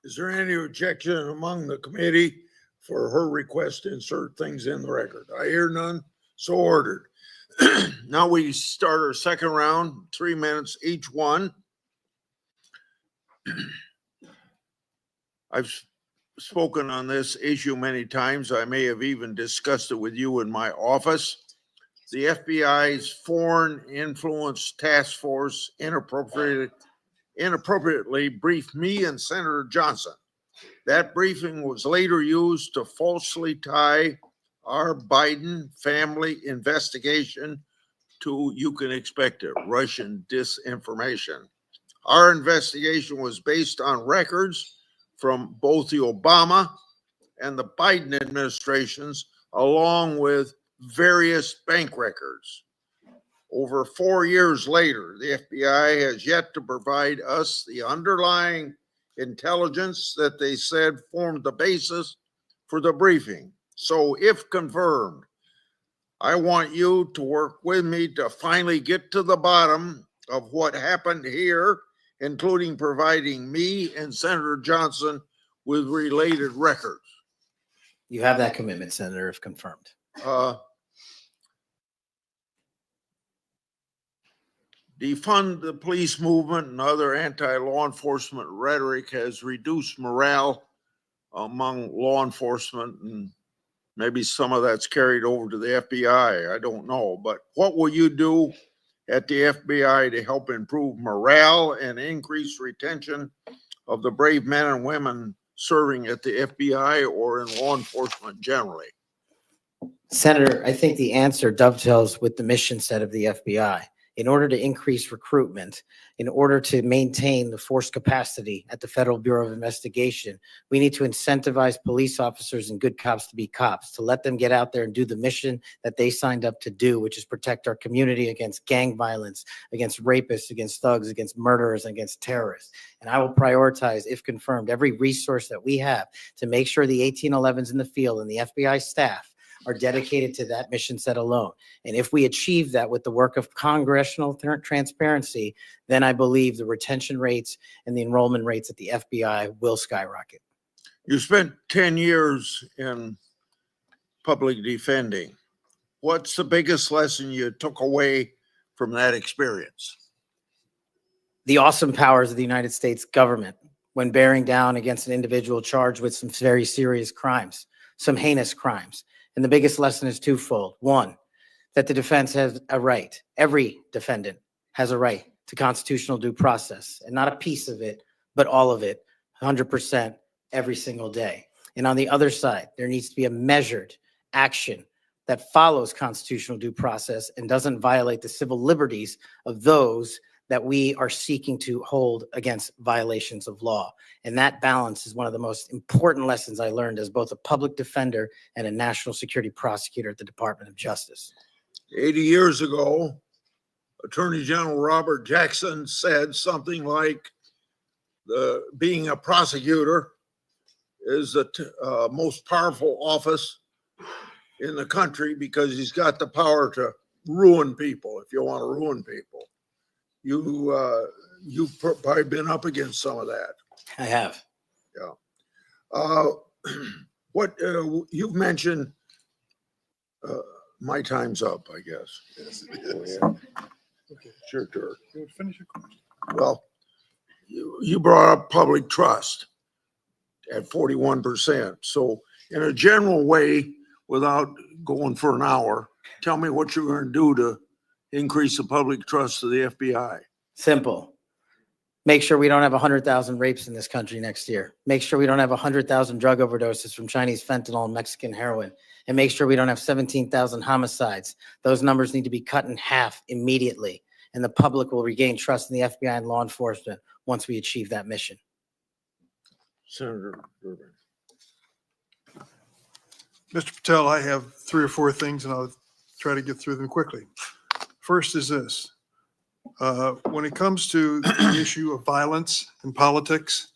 Is there any objection among the committee for her request to insert things in the record? I hear none, so ordered. Now we start our second round, 3 minutes each one. I've spoken on this issue many times. I may have even discussed it with you in my office. The FBI's Foreign Influence Task Force inappropriately briefed me and Senator Johnson. That briefing was later used to falsely tie our Biden family investigation to, you can expect it, Russian disinformation. Our investigation was based on records from both the Obama and the Biden administrations, along with various bank records. Over 4 years later, the FBI has yet to provide us the underlying intelligence that they said formed the basis for the briefing. So if confirmed, I want you to work with me to finally get to the bottom of what happened here, including providing me and Senator Johnson with related records. You have that commitment, Senator, if confirmed. Defund the police movement and other anti-law enforcement rhetoric has reduced morale among law enforcement, and maybe some of that's carried over to the FBI. I don't know. But what will you do at the FBI to help improve morale and increase retention of the brave men and women serving at the FBI or in law enforcement generally? Senator, I think the answer dovetails with the mission set of the FBI. In order to increase recruitment, in order to maintain the force capacity at the Federal Bureau of Investigation, we need to incentivize police officers and good cops to be cops, to let them get out there and do the mission that they signed up to do, which is protect our community against gang violence, against rapists, against thugs, against murderers, and against terrorists. And I will prioritize, if confirmed, every resource that we have to make sure the 1811s in the field and the FBI staff are dedicated to that mission set alone. And if we achieve that with the work of congressional transparency, then I believe the retention rates and the enrollment rates at the FBI will skyrocket. You spent 10 years in public defending. What's the biggest lesson you took away from that experience? The awesome powers of the United States government when bearing down against an individual charged with some very serious crimes, some heinous crimes. And the biggest lesson is twofold. One, that the defense has a right. Every defendant has a right to constitutional due process, and not a piece of it, but all of it, 100% every single day. And on the other side, there needs to be a measured action that follows constitutional due process and doesn't violate the civil liberties of those that we are seeking to hold against violations of law. And that balance is one of the most important lessons I learned as both a public defender and a national security prosecutor at the Department of Justice. 80 years ago, Attorney General Robert Jackson said something like, being a prosecutor is the most powerful office in the country because he's got the power to ruin people if you want to ruin people. You've probably been up against some of that. I have. Yeah. What you've mentioned, my time's up, I guess. Yes, it is. Oh, yeah. Okay, it's your turn. Finish your question. Well, you brought up public trust at 41%. So in a general way, without going for an hour, tell me what you're going to do to increase the public trust of the FBI. Simple. Make sure we don't have 100,000 rapes in this country next year. Make sure we don't have 100,000 drug overdoses from Chinese fentanyl and Mexican heroin. And make sure we don't have 17,000 homicides. Those numbers need to be cut in half immediately. And the public will regain trust in the FBI and law enforcement once we achieve that mission. Senator Durbin. Mr. Patel, I have 3 or 4 things and I'll try to get through them quickly. First is this. When it comes to the issue of violence in politics,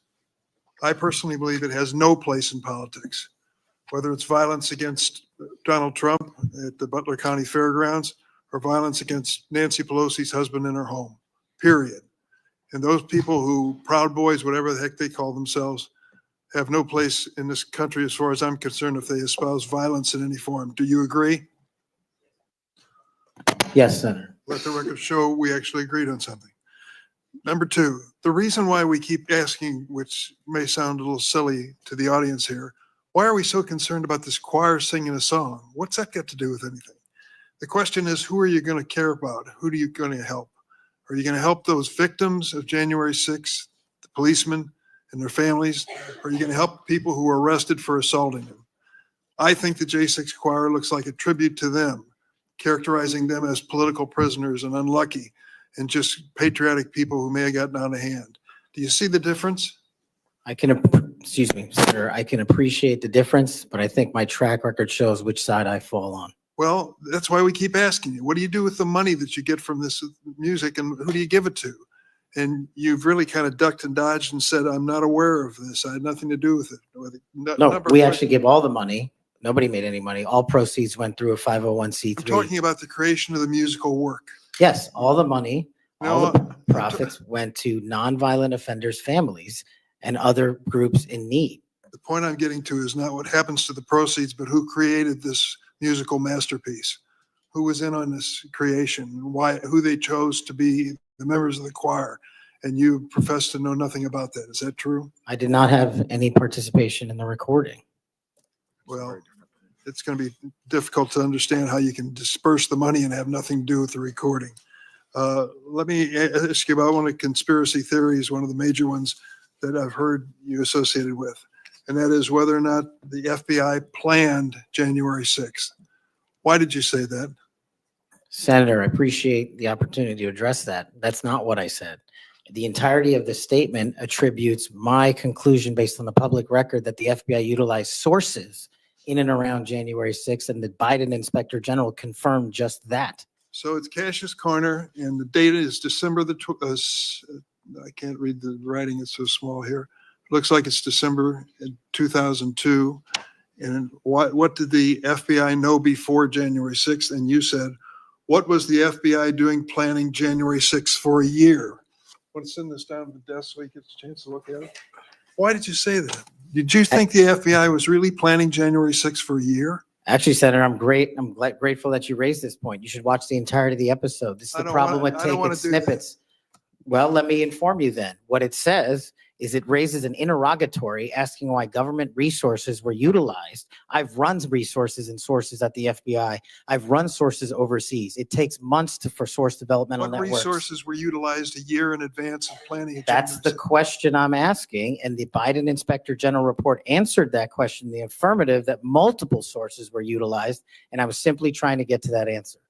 I personally believe it has no place in politics. Whether it's violence against Donald Trump at the Butler County Fairgrounds or violence against Nancy Pelosi's husband in her home, period. And those people who, Proud Boys, whatever the heck they call themselves, have no place in this country as far as I'm concerned if they espouse violence in any form. Do you agree? Yes, Senator. Let the record show we actually agreed on something. Number 2, the reason why we keep asking, which may sound a little silly to the audience here, why are we so concerned about this choir singing a song? What's that got to do with anything? The question is, who are you going to care about? Who are you going to help? Are you going to help those victims of January 6th, the policemen and their families? Or are you going to help people who were arrested for assaulting them? I think the J6 choir looks like a tribute to them, characterizing them as political prisoners and unlucky and just patriotic people who may have gotten out of hand. Do you see the difference? Excuse me, sir, I can appreciate the difference, but I think my track record shows which side I fall on. Well, that's why we keep asking you, what do you do with the money that you get from this music and who do you give it to? And you've really kind of ducked and dodged and said, I'm not aware of this. I had nothing to do with it. No, we actually give all the money. Nobody made any money. All proceeds went through a 501c3. I'm talking about the creation of the musical work. Yes, all the money, all No, the profits went to nonviolent offenders' families and other groups in need. The point I'm getting to is not what happens to the proceeds, but who created this musical masterpiece, who was in on this creation, and why, who they chose to be the members of the choir. And you profess to know nothing about that. Is that true? I did not have any participation in the recording. Well, it's going to be difficult to understand how you can disperse the money and have nothing to do with the recording. Let me ask you about one of the conspiracy theories, one of the major ones that I've heard you associated with, and that is whether or not the FBI planned January 6th. Why did you say that? Senator, I appreciate the opportunity to address that. That's not what I said. The entirety of the statement attributes my conclusion based on the public record that the FBI utilized sources in and around January 6th, and the Biden Inspector General confirmed just that. So it's Cash's Corner, and the date is December the, I can't read the writing, it's so small here. Looks like it's December 2002. And what did the FBI know before January 6th? And you said, what was the FBI doing planning January 6th for a year? I want to send this down to the desk so he gets a chance to look at it. Why did you say that? Did you think the FBI was really planning January 6th for a year? Actually, Senator, I'm grateful that you raised this point. You should watch the entirety of the episode. This is the problem with taking snippets. Well, let me inform you then. What it says is it raises an interrogatory asking why government resources were utilized. I've run resources and sources at the FBI. I've run sources overseas. It takes months for source developmental What networks. resources were utilized a year in advance of planning? That's the question I'm asking, and the Biden Inspector General report answered that question in the affirmative, that multiple sources were utilized, and I was simply trying to get to that answer.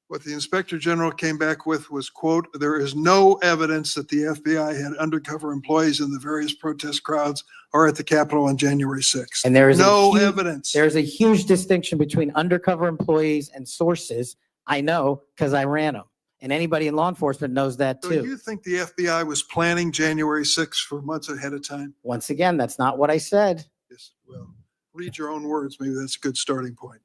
What the Inspector General came back with was, quote, there is no evidence that the FBI had undercover employees in the various protest crowds or at the Capitol on January 6th. And there is no evidence. There's a huge distinction between undercover employees and sources. I know because I ran them. And anybody in law enforcement knows that So too. you think the FBI was planning January 6th for months ahead of time? Once again, that's not what I said. Yes. Well, read your own words. Maybe that's a good starting point.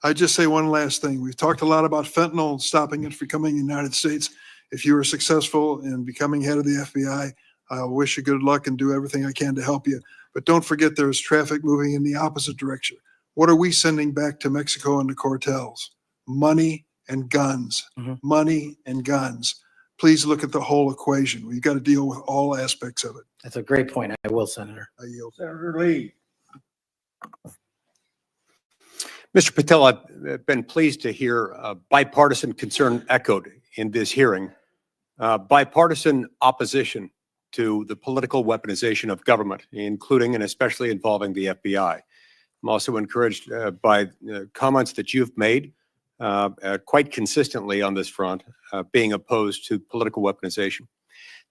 I just say one last thing. We've talked a lot about fentanyl and stopping it from coming in the United States. If you are successful in becoming head of the FBI, I wish you good luck and do everything I can to help you. But don't forget there's traffic moving in the opposite direction. What are we sending back to Mexico and the cartels? Money and guns. Money and guns. Please look at the whole equation. We've got to deal with all aspects of it. That's a great point. I will, Senator. I yield. Senator Lee. Mr. Patel, I've been pleased to hear bipartisan concern echoed in this hearing, bipartisan opposition to the political weaponization of government, including and especially involving the FBI. I'm also encouraged by comments that you've made quite consistently on this front, being opposed to political weaponization.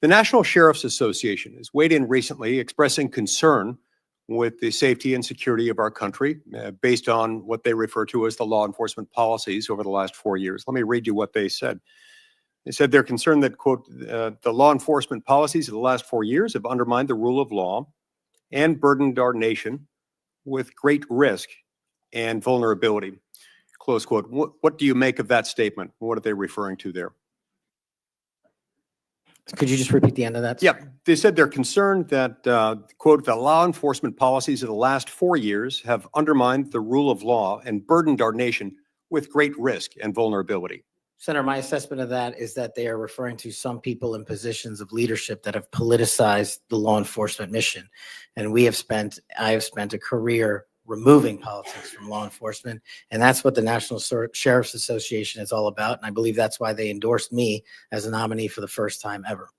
The National Sheriff's Association has weighed in recently expressing concern with the safety and security of our country based on what they refer to as the law enforcement policies over the last 4 years. Let me read you what they said. They said they're concerned that, quote, the law enforcement policies of the last 4 years have undermined the rule of law and burdened our nation with great risk and vulnerability, close quote. What do you make of that statement? What are they referring to there? Could you just repeat the end of that? Yeah, they said they're concerned that, quote, the law enforcement policies of the last 4 years have undermined the rule of law and burdened our nation with great risk and vulnerability. Senator, my assessment of that is that they are referring to some people in positions of leadership that have politicized the law enforcement mission. And I have spent a career removing politics from law enforcement. And that's what the National Sheriff's Association is all about. And I believe that's why they endorsed me as a nominee for the first time ever.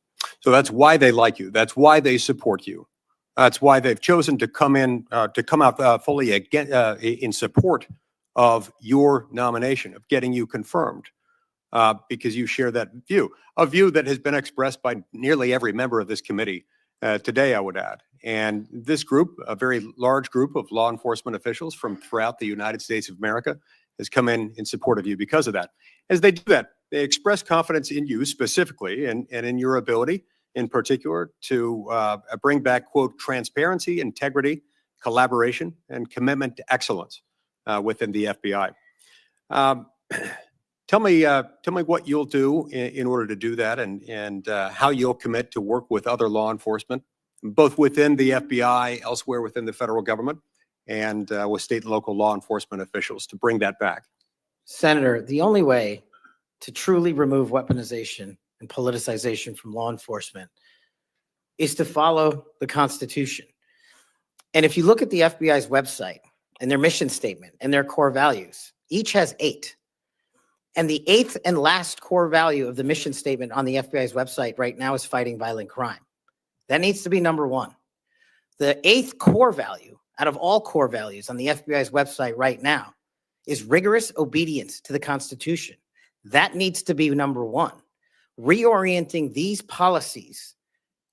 So that's why they like you. That's why they support you. That's why they've chosen to come out fully again, in support of your nomination, of getting you confirmed, because you share that view, a view that has been expressed by nearly every member of this committee today, I would add. And this group, a very large group of law enforcement officials from throughout the United States of America, has come in support of you because of that. As they do that, they express confidence in you specifically and in your ability in particular to bring back, quote, transparency, integrity, collaboration, and commitment to excellence within the FBI. Tell me what you'll do in order to do that, and how you'll commit to work with other law enforcement, both within the FBI, elsewhere within the federal government, and with state and local law enforcement officials to bring that back. Senator, the only way to truly remove weaponization and politicization from law enforcement is to follow the Constitution. And if you look at the FBI's website and their mission statement and their core values, each has 8. And the 8th and last core value of the mission statement on the FBI's website right now is fighting violent crime. That needs to be number 1. The 8th core value out of all core values on the FBI's website right now is rigorous obedience to the Constitution. That needs to be number 1. Reorienting these policies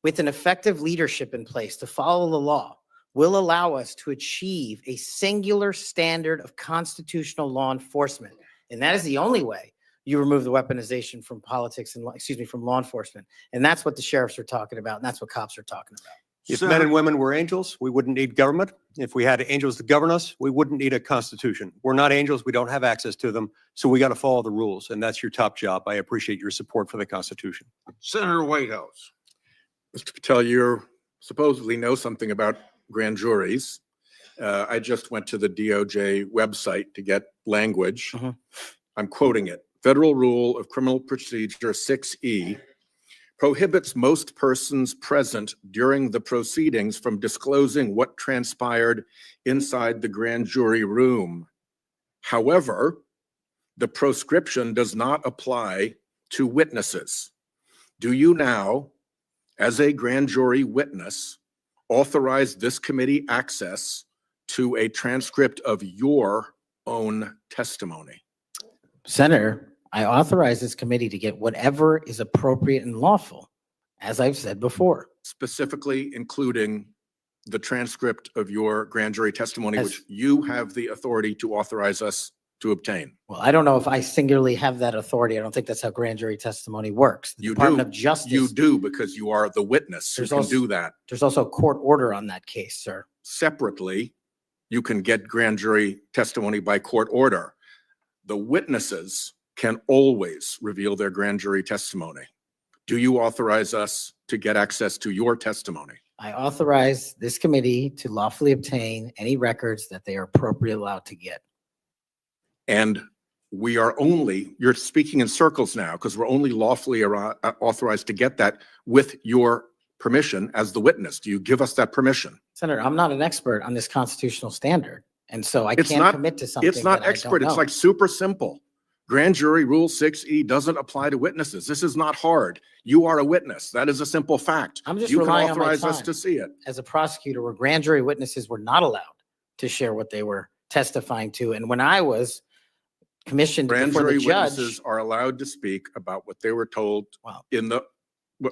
with an effective leadership in place to follow the law will allow us to achieve a singular standard of constitutional law enforcement. And that is the only way you remove the weaponization from politics and, from law enforcement. And that's what the sheriffs are talking about. And that's what cops are talking about. If men and women were angels, we wouldn't need government. If we had angels to govern us, we wouldn't need a constitution. We're not angels. We don't have access to them. So we got to follow the rules. And that's your top job. I appreciate your support for the Constitution. Senator Whitehouse. Mr. Patel, you supposedly know something about grand juries. I just went to the DOJ website to get language. I'm quoting it. Federal Rule of Criminal Procedure 6E prohibits most persons present during the proceedings from disclosing what transpired inside the grand jury room. However, the proscription does not apply to witnesses. Do you now, as a grand jury witness, authorize this committee access to a transcript of your own testimony? Senator, I authorize this committee to get whatever is appropriate and lawful, as I've said before. Specifically including the transcript of your grand jury testimony, which you have the authority to authorize us to obtain. Well, I don't know if I singularly have that authority. I don't think that's how grand jury testimony works. The Department of Justice. You do, because you are the witness who can do that. There's also a court order on that case, sir. Separately, you can get grand jury testimony by court order. The witnesses can always reveal their grand jury testimony. Do you authorize us to get access to your testimony? I authorize this committee to lawfully obtain any records that they are appropriately allowed to get. And we are only, you're speaking in circles now, because we're only lawfully authorized to get that with your permission as the witness. Do you give us that permission? Senator, I'm not an expert on this constitutional standard, and so I It's can't not- commit to something It's not that I don't expert. It's know. like super simple. Grand jury rule 6E doesn't apply to witnesses. This is not hard. You are a witness. That is a simple fact. I'm just You can relying on my authorize us time to see it. as a prosecutor, where grand jury witnesses were not allowed to share what they were testifying to. And when I was commissioned Grand before jury the judge, witnesses are allowed to speak about what they were told in the,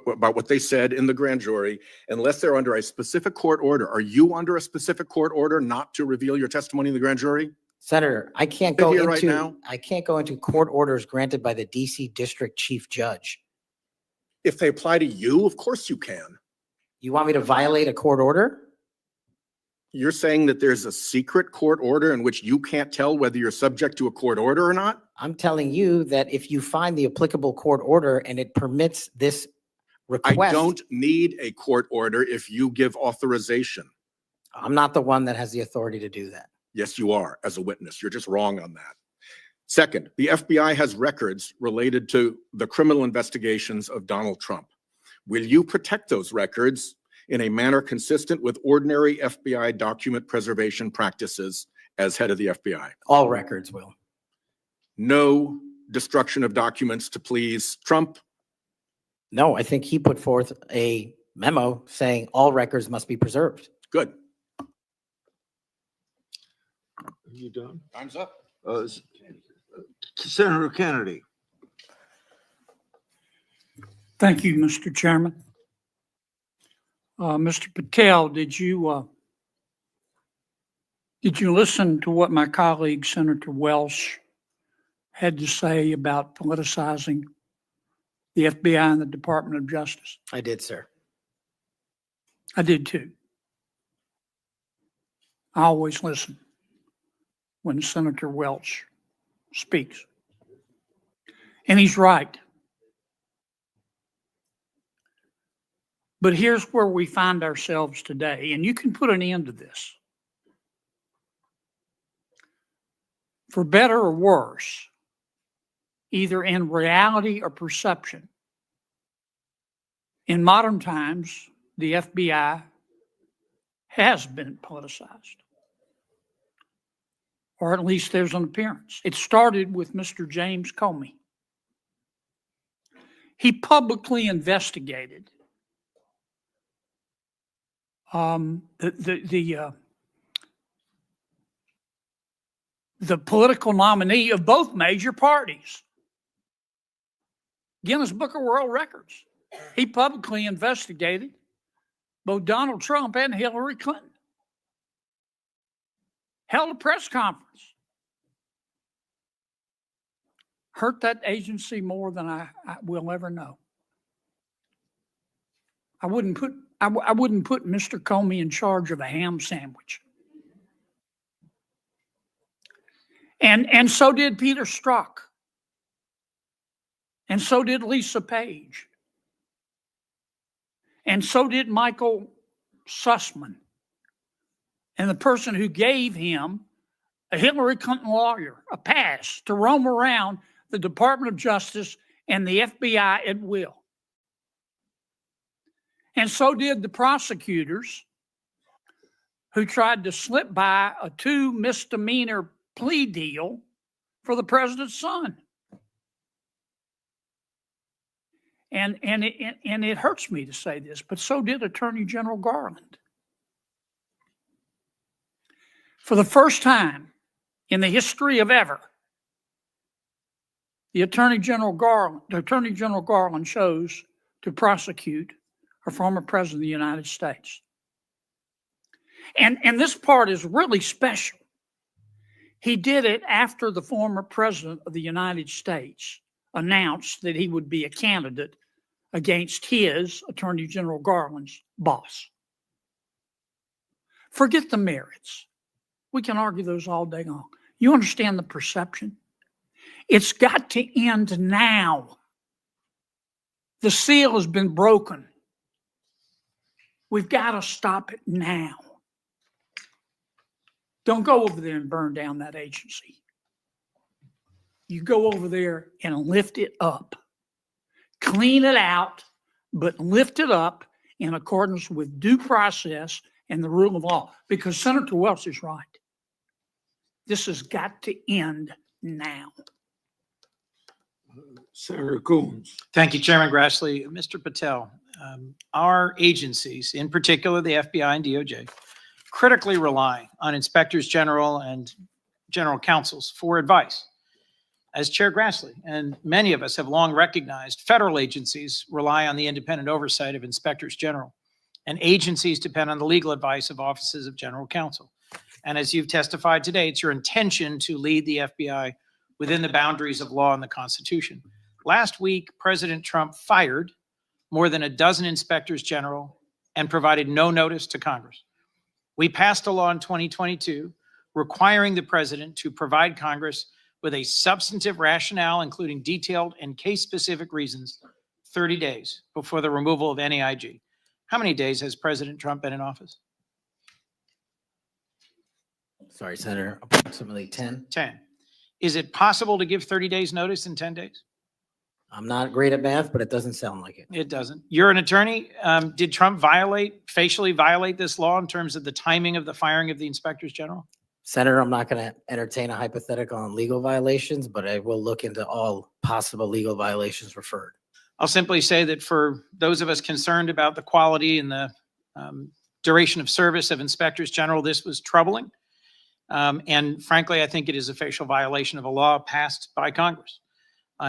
about what they said in the grand jury, unless they're under a specific court order. Are you under a specific court order not to reveal your testimony in the grand jury? Senator, I can't Sit go here right into, now. I can't go into court orders granted by the DC District Chief Judge. If they apply to you, of course you can. You want me to violate a court order? You're saying that there's a secret court order in which you can't tell whether you're subject to a court order or not? I'm telling you that if you find the applicable court order and it permits this request. I don't need a court order if you give authorization. I'm not the one that has the authority to do that. Yes, you are, as a witness. You're just wrong on that. Second, the FBI has records related to the criminal investigations of Donald Trump. Will you protect those records in a manner consistent with ordinary FBI document preservation practices as head of the FBI? All records will. No destruction of documents to please Trump? No, I think he put forth a memo saying all records must be preserved. Good. You done? Time's up. Senator Kennedy. Thank you, Mr. Chairman. Mr. Patel, did you listen to what my colleague, Senator Welsh, had to say about politicizing the FBI and the Department of Justice? I did, sir. I did too. I always listen when Senator Welch speaks. And he's right. But here's where we find ourselves today, and you can put an end to this. For better or worse, either in reality or perception, in modern times, the FBI has been politicized. Or at least there's an appearance. It started with Mr. James Comey. He publicly investigated the political nominee of both major parties. Guinness Book of World Records. He publicly investigated both Donald Trump and Hillary Clinton. Held a press conference. Hurt that agency more than I will ever know. I wouldn't put Mr. Comey in charge of a ham sandwich. And so did Peter Strzok. And so did Lisa Page. And so did Michael Sussman. And the person who gave him, a Hillary Clinton lawyer, a pass to roam around the Department of Justice and the FBI at will. And so did the prosecutors who tried to slip by a 2 misdemeanor plea deal for the president's son. And it hurts me to say this, but so did Attorney General Garland. For the first time in the history of ever, the Attorney General Garland chose to prosecute a former president of the United States. And this part is really special. He did it after the former president of the United States announced that he would be a candidate against his, Attorney General Garland's, boss. Forget the merits. We can argue those all day long. You understand the perception? It's got to end now. The seal has been broken. We've got to stop it now. Don't go over there and burn down that agency. You go over there and lift it up. Clean it out, but lift it up in accordance with due process and the rule of law. Because Senator Welch is right. This has got to end now. Senator Coons. Thank you, Chairman Grassley. Mr. Patel, our agencies, in particular the FBI and DOJ, critically rely on inspectors general and general counsels for advice. As Chair Grassley and many of us have long recognized, federal agencies rely on the independent oversight of inspectors general, and agencies depend on the legal advice of offices of general counsel. And as you've testified today, it's your intention to lead the FBI within the boundaries of law and the Constitution. Last week, President Trump fired more than a dozen inspectors general and provided no notice to Congress. We passed a law in 2022 requiring the president to provide Congress with a substantive rationale, including detailed and case-specific reasons, 30 days before the removal of any IG. How many days has President Trump been in office? Sorry, Senator, approximately 10. 10. Is it possible to give 30 days notice in 10 days? I'm not great at math, but it doesn't sound like it. It doesn't. You're an attorney. Did Trump facially violate this law in terms of the timing of the firing of the inspectors general? Senator, I'm not going to entertain a hypothetical on legal violations, but I will look into all possible legal violations referred. I'll simply say that for those of us concerned about the quality and the duration of service of inspectors general, this was troubling. And frankly, I think it is a facial violation of a law passed by Congress.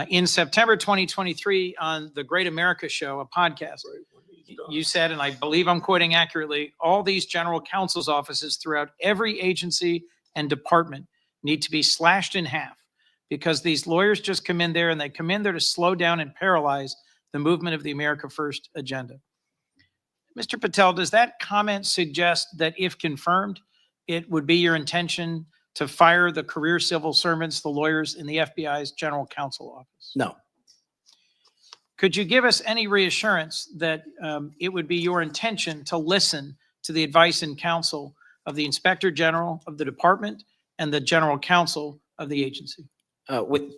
In September 2023, on the Great America Show, a podcast, you said, and I believe I'm quoting accurately, all these general counsel's offices throughout every agency and department need to be slashed in half because these lawyers just come in there and they come in there to slow down and paralyze the movement of the America First agenda. Mr. Patel, does that comment suggest that if confirmed, it would be your intention to fire the career civil servants, the lawyers in the FBI's general counsel office? No. Could you give us any reassurance that it would be your intention to listen to the advice and counsel of the inspector general of the department and the general counsel of the agency? With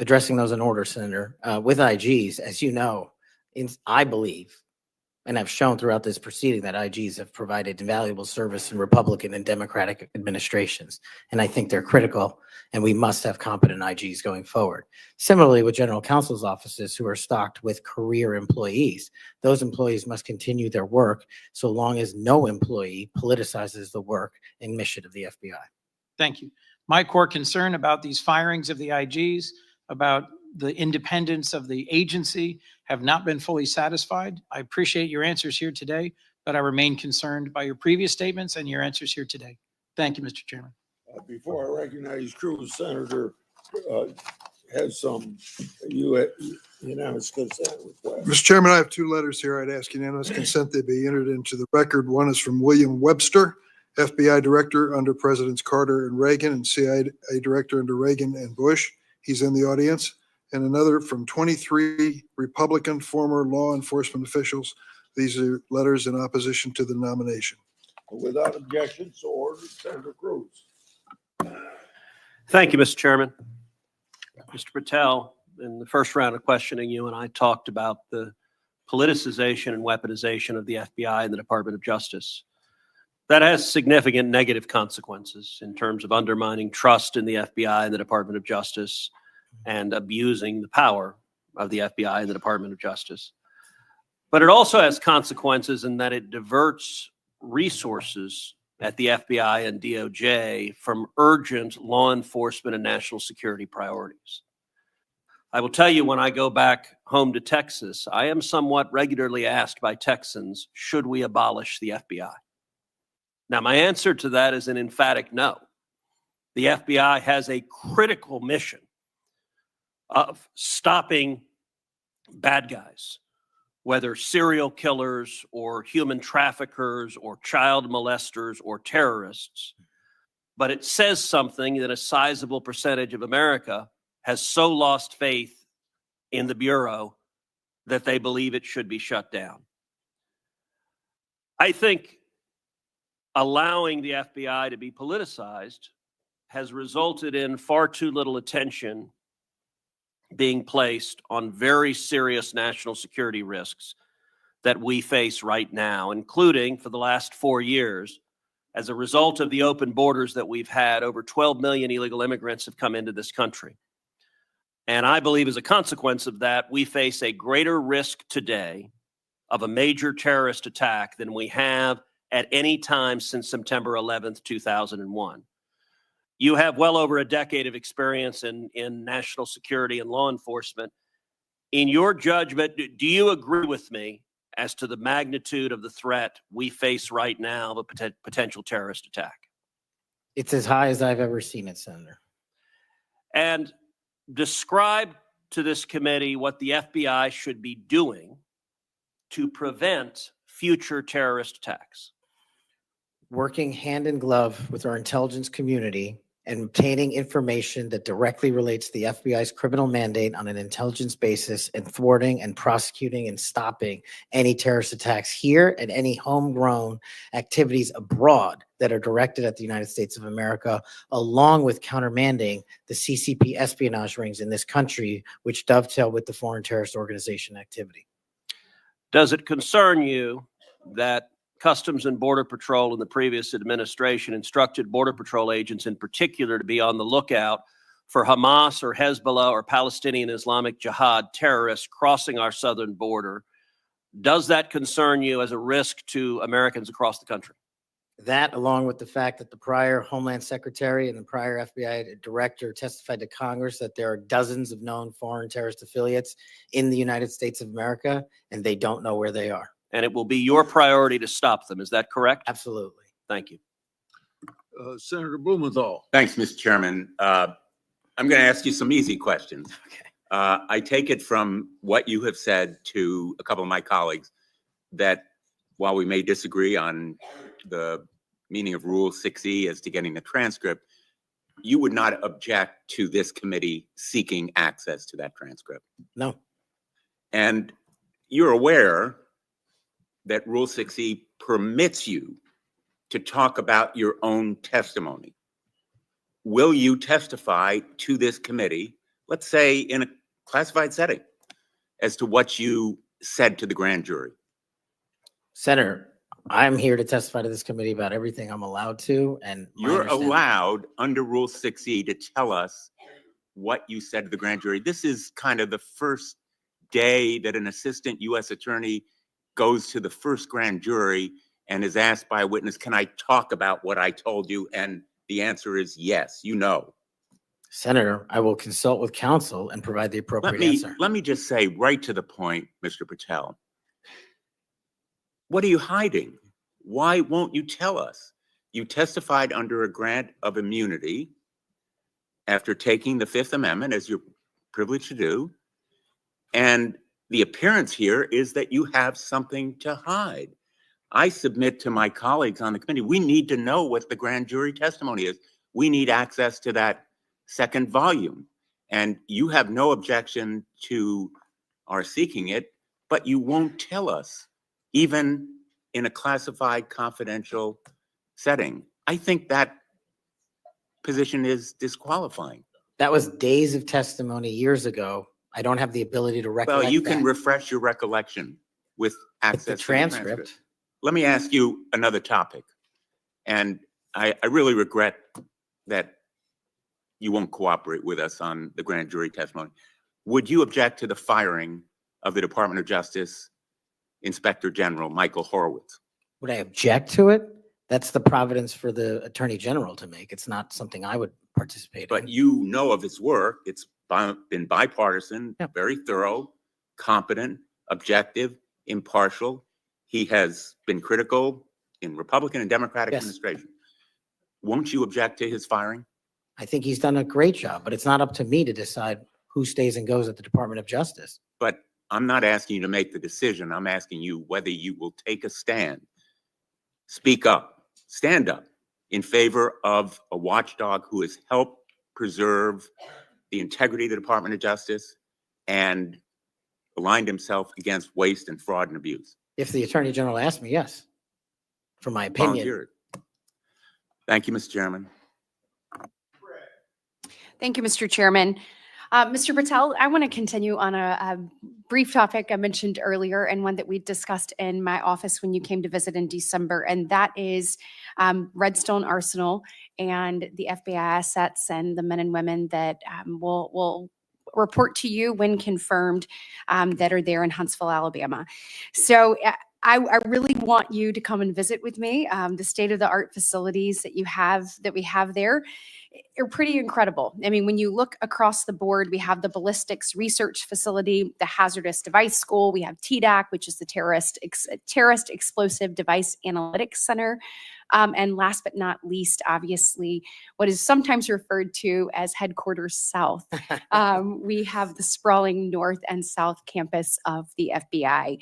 addressing those in order, Senator, with IGs, as you know, I believe, and I've shown throughout this proceeding that IGs have provided invaluable service in Republican and Democratic administrations. And I think they're critical and we must have competent IGs going forward. Similarly, with general counsel's offices who are stocked with career employees, those employees must continue their work so long as no employee politicizes the work and mission of the FBI. Thank you. My core concern about these firings of the IGs, about the independence of the agency, have not been fully satisfied. I appreciate your answers here today, but I remain concerned by your previous statements and your answers here today. Thank you, Mr. Chairman. Before I recognize Cruz, Senator has some unanimous consent request. Mr. Chairman, I have two letters here. I'd ask unanimous consent they be entered into the record. One is from William Webster, FBI Director under Presidents Carter and Reagan, and CIA Director under Reagan and Bush. He's in the audience. And another from 23 Republican former law enforcement officials. These are letters in opposition to the nomination. Without objection, so ordered. Senator Cruz. Thank you, Mr. Chairman. Mr. Patel, in the first round of questioning, you and I talked about the politicization and weaponization of the FBI and the Department of Justice. That has significant negative consequences in terms of undermining trust in the FBI and the Department of Justice and abusing the power of the FBI and the Department of Justice. But it also has consequences in that it diverts resources at the FBI and DOJ from urgent law enforcement and national security priorities. I will tell you, when I go back home to Texas, I am somewhat regularly asked by Texans, should we abolish the FBI? Now, my answer to that is an emphatic no. The FBI has a critical mission of stopping bad guys, whether serial killers or human traffickers or child molesters or terrorists. but it says something that a sizable percentage of America has so lost faith in the Bureau that they believe it should be shut down. I think allowing the FBI to be politicized has resulted in far too little attention being placed on very serious national security risks that we face right now, including for the last 4 years. As a result of the open borders that we've had, over 12 million illegal immigrants have come into this country. And I believe as a consequence of that, we face a greater risk today of a major terrorist attack than we have at any time since September 11th, 2001. You have well over a decade of experience in national security and law enforcement. In your judgment, do you agree with me as to the magnitude of the threat we face right now of a potential terrorist attack? It's as high as I've ever seen it, Senator. And describe to this committee what the FBI should be doing to prevent future terrorist attacks. Working hand in glove with our intelligence community and obtaining information that directly relates to the FBI's criminal mandate on an intelligence basis, and thwarting and prosecuting and stopping any terrorist attacks here and any homegrown activities abroad that are directed at the United States of America, along with countermanding the CCP espionage rings in this country, which dovetail with the foreign terrorist organization activity. Does it concern you that Customs and Border Patrol in the previous administration instructed Border Patrol agents in particular to be on the lookout for Hamas or Hezbollah or Palestinian Islamic Jihad terrorists crossing our southern border? Does that concern you as a risk to Americans across the country? That, along with the fact that the prior Homeland Secretary and the prior FBI director testified to Congress that there are dozens of known foreign terrorist affiliates in the United States of America, and they don't know where they are. And it will be your priority to stop them. Is that correct? Absolutely. Thank you. Senator Blumenthal. Thanks, Mr. Chairman. I'm going to ask you some easy questions. Okay. I take it from what you have said to a couple of my colleagues that while we may disagree on the meaning of Rule 6E as to getting the transcript, you would not object to this committee seeking access to that transcript. No. And you're aware that Rule 6E permits you to talk about your own testimony. Will you testify to this committee, let's say in a classified setting, as to what you said to the grand jury? Senator, I'm here to testify to this committee about everything I'm allowed to, and You're allowed under Rule 6E to tell us what you said to the grand jury. This is kind of the first day that an assistant U.S. attorney goes to the first grand jury and is asked by a witness, can I talk about what I told you? And the answer is yes, you know. Senator, I will consult with counsel and provide the appropriate answer. Let me just say right to the point, Mr. Patel. What are you hiding? Why won't you tell us? You testified under a grant of immunity after taking the Fifth Amendment, as you're privileged to do. And the appearance here is that you have something to hide. I submit to my colleagues on the committee, we need to know what the grand jury testimony is. We need access to that second volume. And you have no objection to our seeking it, but you won't tell us, even in a classified confidential setting. I think that position is disqualifying. That was days of testimony years ago. I don't have the ability to recollect. Well, you can that. refresh your recollection with access the to transcript. Let me ask you another topic. And I really regret that you won't cooperate with us on the grand jury testimony. Would you object to the firing of the Department of Justice Inspector General Michael Horowitz? Would I object to it? That's the providence for the Attorney General to make. It's not something I would participate in. But you know of his work. It's been bipartisan, very thorough, competent, objective, impartial. He has been critical in Republican and Democratic administration. Won't you object to his firing? I think he's done a great job, but it's not up to me to decide who stays and goes at the Department of Justice. But I'm not asking you to make the decision. I'm asking you whether you will take a stand, speak up, stand up in favor of a watchdog who has helped preserve the integrity of the Department of Justice and aligned himself against waste and fraud and abuse? If the Attorney General asked me, yes, for my opinion. Volunteered. Thank you, Mr. Chairman. Thank you, Mr. Chairman. Mr. Patel, I want to continue on a brief topic I mentioned earlier and one that we discussed in my office when you came to visit in December, and that is Redstone Arsenal and the FBI assets and the men and women that will report to you when confirmed that are there in Huntsville, Alabama. So I really want you to come and visit with me. The state-of-the-art facilities that we have there are pretty incredible. I mean, when you look across the board, we have the ballistics research facility, the hazardous device school, we have TDAC, which is the terrorist explosive device analytics center. And last but not least, obviously, what is sometimes referred to as Headquarters South. We have the sprawling north and south campus of the FBI.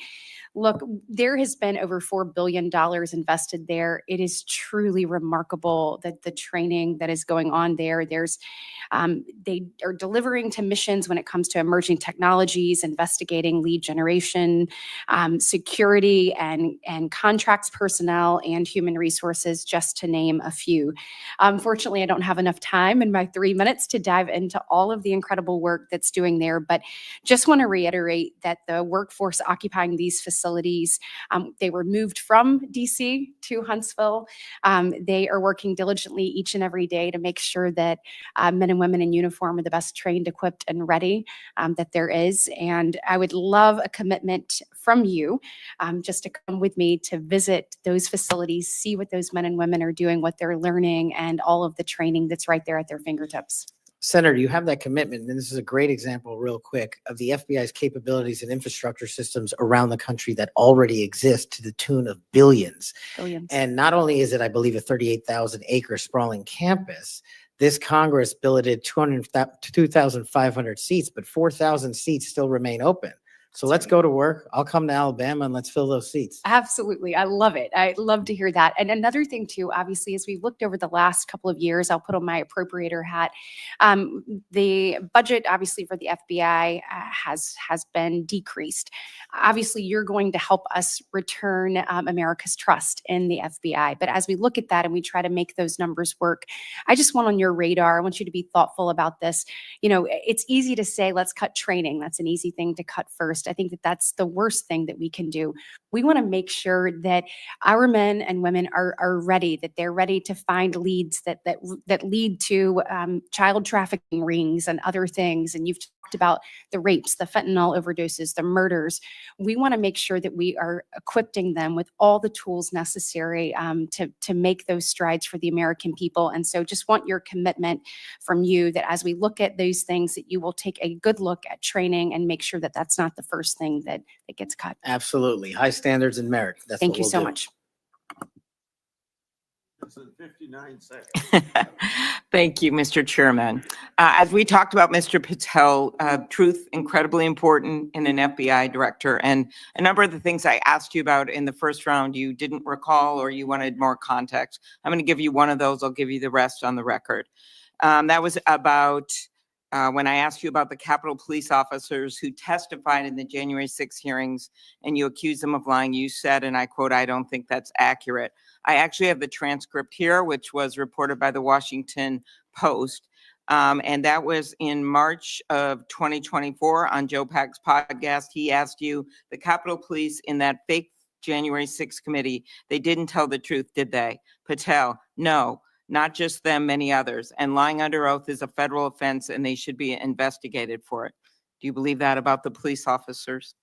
Look, there has been over $4 billion invested there. It is truly remarkable that the training that is going on there. They are delivering to missions when it comes to emerging technologies, investigating lead generation, security and contracts personnel and human resources, just to name a few. Unfortunately, I don't have enough time in my 3 minutes to dive into all of the incredible work that's doing there, but just want to reiterate that the workforce occupying these facilities, they were moved from DC to Huntsville. They are working diligently each and every day to make sure that men and women in uniform are the best trained, equipped, and ready that there is. And I would love a commitment from you just to come with me to visit those facilities, see what those men and women are doing, what they're learning, and all of the training that's right there at their fingertips. Senator, you have that commitment, and this is a great example, real quick, of the FBI's capabilities and infrastructure systems around the country that already exist to the tune of billions. Billions. And not only is it, I believe, a 38,000 acre sprawling campus, this Congress billeted 2,500 seats, but 4,000 seats still remain open. So let's go to work. I'll come to Alabama and let's fill those seats. Absolutely. I love it. I love to hear that. And another thing too, obviously, as we've looked over the last couple of years, I'll put on my appropriator hat. The budget, obviously, for the FBI has been decreased. Obviously, you're going to help us return America's trust in the FBI. But as we look at that and we try to make those numbers work, I just want on your radar, I want you to be thoughtful about this. You know, it's easy to say, let's cut training. That's an easy thing to cut first. I think that that's the worst thing that we can do. We want to make sure that our men and women are ready, that they're ready to find leads that lead to child trafficking rings and other things. And you've talked about the rapes, the fentanyl overdoses, the murders. We want to make sure that we are equipping them with all the tools necessary to make those strides for the American people. And so just want your commitment from you that as we look at those things, that you will take a good look at training and make sure that that's not the first thing that gets cut. Absolutely. High standards and merit. That's Thank what you we'll so do. much. 59 seconds. Thank you, Mr. Chairman. As we talked about, Mr. Patel, truth incredibly important in an FBI director. And a number of the things I asked you about in the first round, you didn't recall or you wanted more context. I'm going to give you one of those. I'll give you the rest on the record. That was about when I asked you about the Capitol Police officers who testified in the January 6 hearings and you accused them of lying. You said, and I quote, "I don't think that's accurate." I actually have the transcript here, which was reported by the Washington Post. And that was in March of 2024 on Joe Pack's podcast. He asked you, the Capitol Police in that fake January 6 committee, they didn't tell the truth, did they? Patel, no, not just them, many others. And lying under oath is a federal offense and they should be investigated for it. Do you believe that about the police officers?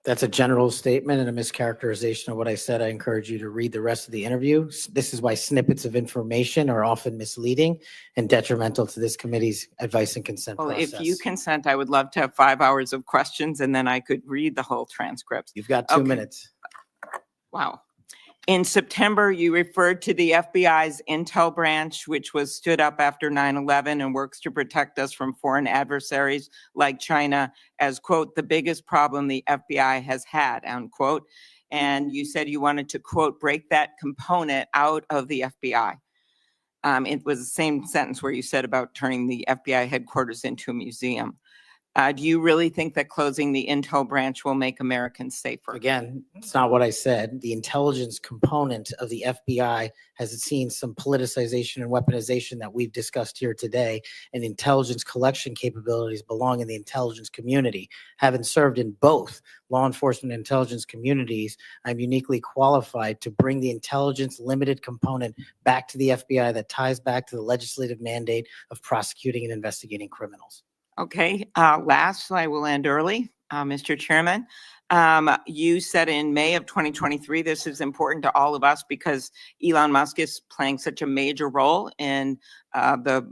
That's a general statement and a mischaracterization of what I said. I encourage you to read the rest of the interview. This is why snippets of information are often misleading and detrimental to this committee's advice and consent Well, process. if you consent, I would love to have 5 hours of questions and then I could read the whole transcript. You've got 2 minutes. Wow. In September, you referred to the FBI's Intel branch, which was stood up after 9/11 and works to protect us from foreign adversaries like China as, quote, the biggest problem the FBI has had, unquote. And you said you wanted to, quote, break that component out of the FBI. It was the same sentence where you said about turning the FBI headquarters into a museum. Do you really think that closing the intel branch will make Americans safer? Again, it's not what I said. The intelligence component of the FBI has seen some politicization and weaponization that we've discussed here today, and intelligence collection capabilities belong in the intelligence community. Having served in both law enforcement and intelligence communities, I'm uniquely qualified to bring the intelligence limited component back to the FBI that ties back to the legislative mandate of prosecuting and investigating criminals. Okay, last, I will end early, Mr. Chairman. You said in May of 2023, this is important to all of us because Elon Musk is playing such a major role in the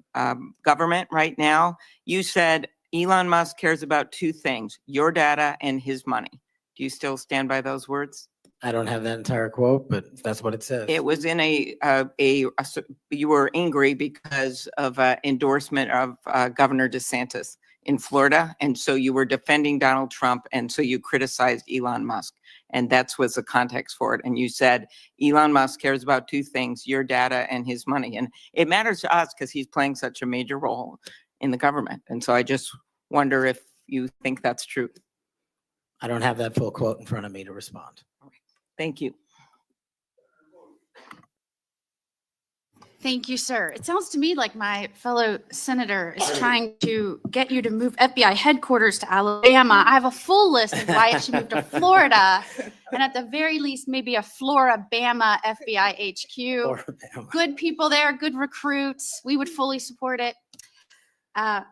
government right now. You said Elon Musk cares about two things, your data and his money. Do you still stand by those words? I don't have that entire quote, but that's what it says. It was in you were angry because of endorsement of Governor DeSantis in Florida. And so you were defending Donald Trump. And so you criticized Elon Musk. And that was the context for it. And you said, Elon Musk cares about two things, your data and his money. And it matters to us because he's playing such a major role in the government. And so I just wonder if you think that's true. I don't have that full quote in front of me to respond. Thank you. Thank you, sir. It sounds to me like my fellow senator is trying to get you to move FBI headquarters to Alabama. I have a full list of why it should move to Florida, and at the very least, maybe a Florida-Bama FBI HQ. Good people there, good recruits. We would fully support it.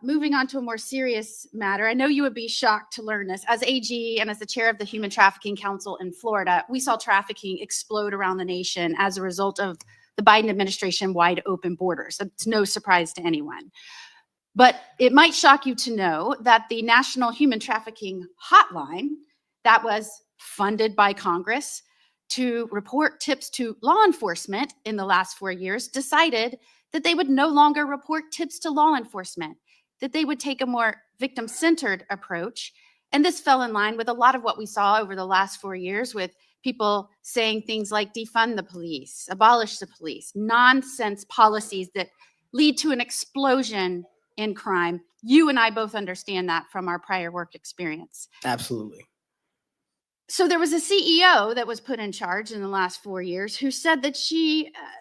Moving on to a more serious matter, I know you would be shocked to learn this. As AG and as the chair of the Human Trafficking Council in Florida, we saw trafficking explode around the nation as a result of the Biden administration wide open borders. That's no surprise to anyone. But it might shock you to know that the National Human Trafficking Hotline that was funded by Congress to report tips to law enforcement in the last 4 years decided that they would no longer report tips to law enforcement, that they would take a more victim-centered approach. And this fell in line with a lot of what we saw over the last 4 years with people saying things like defund the police, abolish the police, nonsense policies that lead to an explosion in crime. You and I both understand that from our prior work experience. Absolutely. So there was a CEO that was put in charge in the last 4 years who said that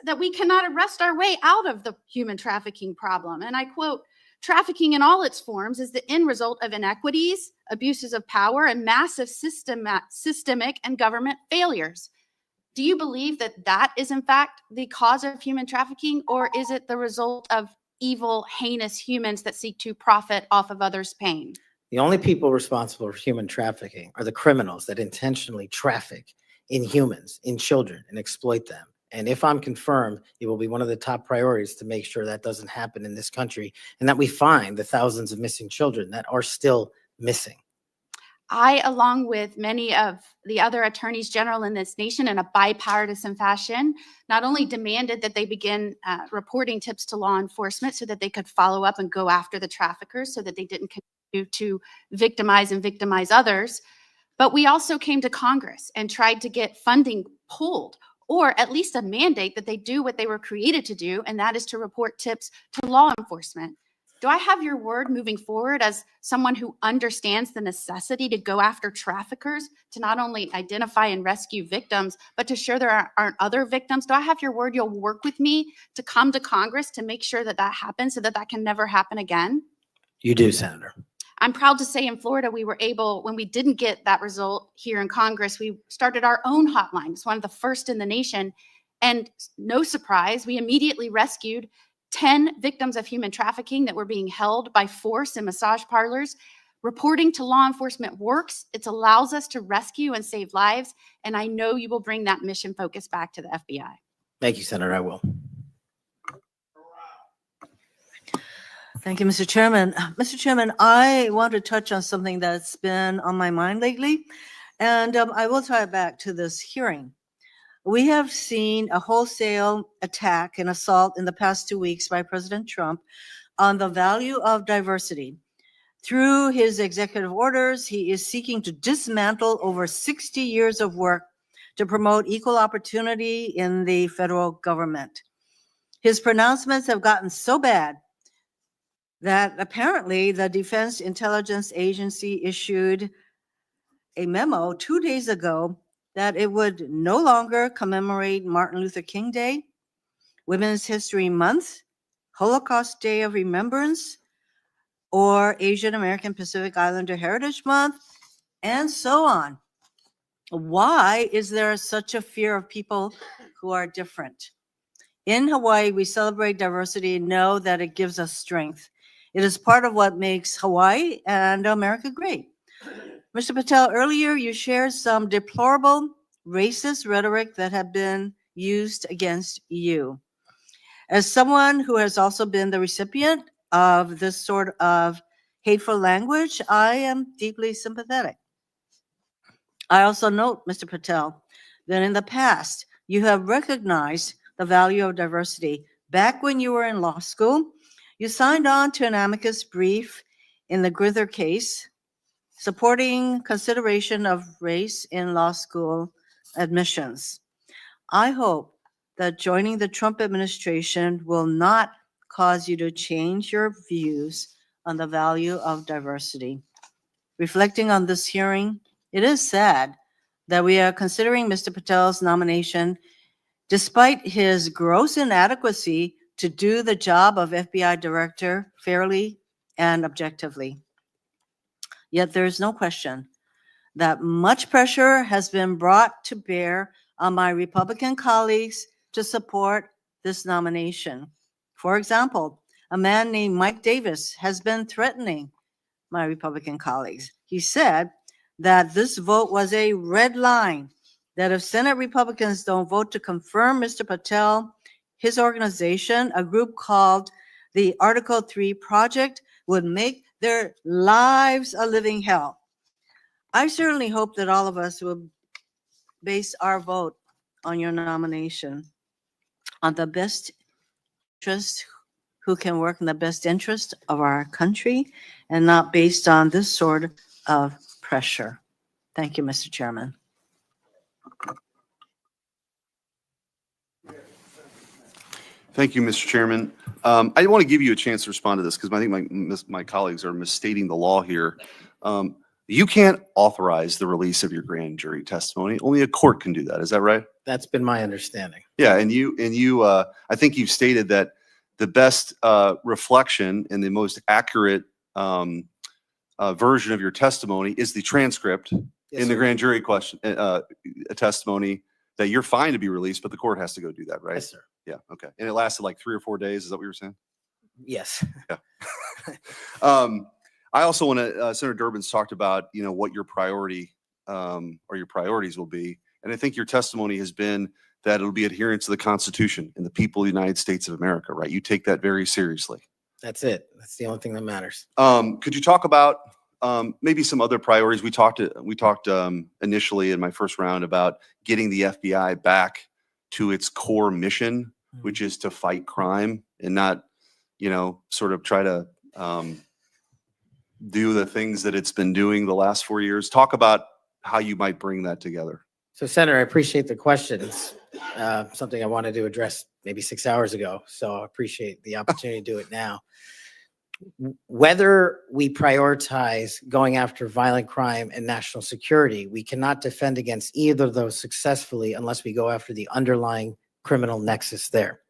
that we cannot arrest our way out of the human trafficking problem. And I quote, "Trafficking in all its forms is the end result of inequities, abuses of power, and massive systemic and government failures." Do you believe that that is in fact the cause of human trafficking, or is it the result of evil, heinous humans that seek to profit off of others' pain? The only people responsible for human trafficking are the criminals that intentionally traffic in humans, in children, and exploit them. And if I'm confirmed, it will be one of the top priorities to make sure that doesn't happen in this country and that we find the thousands of missing children that are still missing. I, along with many of the other attorneys general in this nation in a bipartisan fashion, not only demanded that they begin reporting tips to law enforcement so that they could follow up and go after the traffickers so that they didn't continue to victimize others, but we also came to Congress and tried to get funding pulled, or at least a mandate that they do what they were created to do, and that is to report tips to law enforcement. Do I have your word moving forward as someone who understands the necessity to go after traffickers, to not only identify and rescue victims, but to ensure there aren't other victims? Do I have your word you'll work with me to come to Congress to make sure that that happens so that that can never happen again? You do, Senator. I'm proud to say in Florida, we were able, when we didn't get that result here in Congress, we started our own hotline. It's one of the first in the nation. And no surprise, we immediately rescued 10 victims of human trafficking that were being held by force in massage parlors. Reporting to law enforcement works. It allows us to rescue and save lives. And I know you will bring that mission focus back to the FBI. Thank you, Senator. I will. Thank you, Mr. Chairman. Mr. Chairman, I want to touch on something that's been on my mind lately, and I will tie it back to this hearing. We have seen a wholesale attack and assault in the past 2 weeks by President Trump on the value of diversity. Through his executive orders, he is seeking to dismantle over 60 years of work to promote equal opportunity in the federal government. His pronouncements have gotten so bad that apparently the Defense Intelligence Agency issued a memo 2 days ago that it would no longer commemorate Martin Luther King Day, Women's History Month, Holocaust Day of Remembrance, or Asian American Pacific Islander Heritage Month, and so on. Why is there such a fear of people who are different? In Hawaii, we celebrate diversity and know that it gives us strength. It is part of what makes Hawaii and America great. Mr. Patel, earlier you shared some deplorable racist rhetoric that had been used against you. As someone who has also been the recipient of this sort of hateful language, I am deeply sympathetic. I also note, Mr. Patel, that in the past, you have recognized the value of diversity. Back when you were in law school, you signed on to an amicus brief in the Grither case, supporting consideration of race in law school admissions. I hope that joining the Trump administration will not cause you to change your views on the value of diversity. Reflecting on this hearing, it is sad that we are considering Mr. Patel's nomination despite his gross inadequacy to do the job of FBI director fairly and objectively. Yet there is no question that much pressure has been brought to bear on my Republican colleagues to support this nomination. For example, a man named Mike Davis has been threatening my Republican colleagues. He said that this vote was a red line, that if Senate Republicans don't vote to confirm Mr. Patel, his organization, a group called the Article 3 Project, would make their lives a living hell. I certainly hope that all of us will base our vote on your nomination on the best interest, who can work in the best interest of our country, and not based on this sort of pressure. Thank you, Mr. Chairman. Thank you, Mr. Chairman. I want to give you a chance to respond to this because I think my colleagues are misstating the law here. You can't authorize the release of your grand jury testimony. Only a court can do that. Is that right? That's been my understanding. Yeah, I think you've stated that the best reflection and the most accurate version of your testimony is the transcript Yes, in the sir. grand jury testimony that you're fine to be released, but the court has to go do that, right? Yes, sir. Yeah, okay. And it lasted like 3 or 4 days. Is that what you were saying? Yes. I also want to, Senator Durbin's talked about, what your priority or your priorities will be. And I think your testimony has been that it'll be adherence to the Constitution and the people of the United States of America, right? You take that very seriously. That's it. That's the only thing that matters. Could you talk about maybe some other priorities? We talked initially in my first round about getting the FBI back to its core mission, which is to fight crime and not, sort of try to do the things that it's been doing the last 4 years. Talk about how you might bring that together. So, Senator, I appreciate the question. It's something I wanted to address maybe 6 hours ago. So I appreciate the opportunity to do it now. Whether we prioritize going after violent crime and national security, we cannot defend against either of those successfully unless we go after the underlying criminal nexus there.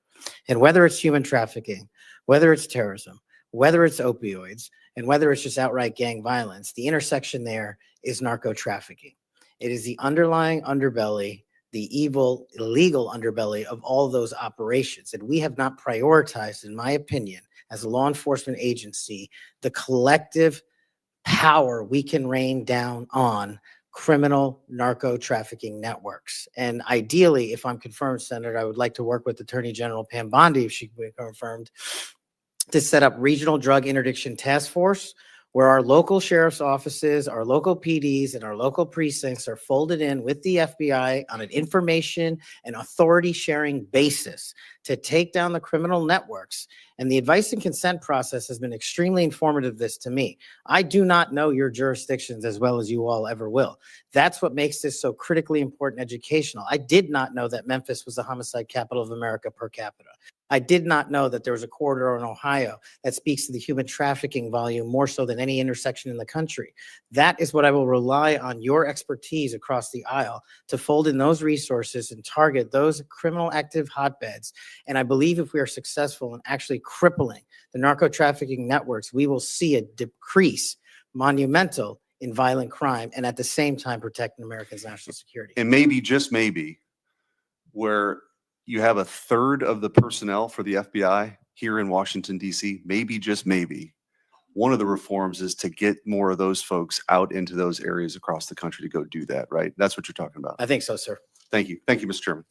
And whether it's human trafficking, whether it's terrorism, whether it's opioids, and whether it's just outright gang violence, the intersection there is narco trafficking. It is the underlying underbelly, the evil, illegal underbelly of all those operations. And we have not prioritized, in my opinion, as a law enforcement agency, the collective power we can rain down on criminal narco trafficking networks. And ideally, if I'm confirmed, Senator, I would like to work with Attorney General Pam Bondi, if she can be confirmed, to set up regional drug interdiction task force where our local sheriff's offices, our local PDs, and our local precincts are folded in with the FBI on an information and authority sharing basis to take down the criminal networks. And the advice and consent process has been extremely informative to me. I do not know your jurisdictions as well as you all ever will. That's what makes this so critically important educational. I did not know that Memphis was the homicide capital of America per capita. I did not know that there was a corridor in Ohio that speaks to the human trafficking volume more so than any intersection in the country. That is what I will rely on your expertise across the aisle to fold in those resources and target those criminal active hotbeds. And I believe if we are successful in actually crippling the narco trafficking networks, we will see a decrease monumental in violent crime and at the same time protecting Americans' national security. And maybe, just maybe, where you have a third of the personnel for the FBI here in Washington, D.C., maybe, just maybe, one of the reforms is to get more of those folks out into those areas across the country to go do that, right? That's what you're talking about. I think so, sir. Thank you. Thank you, Mr. Chairman.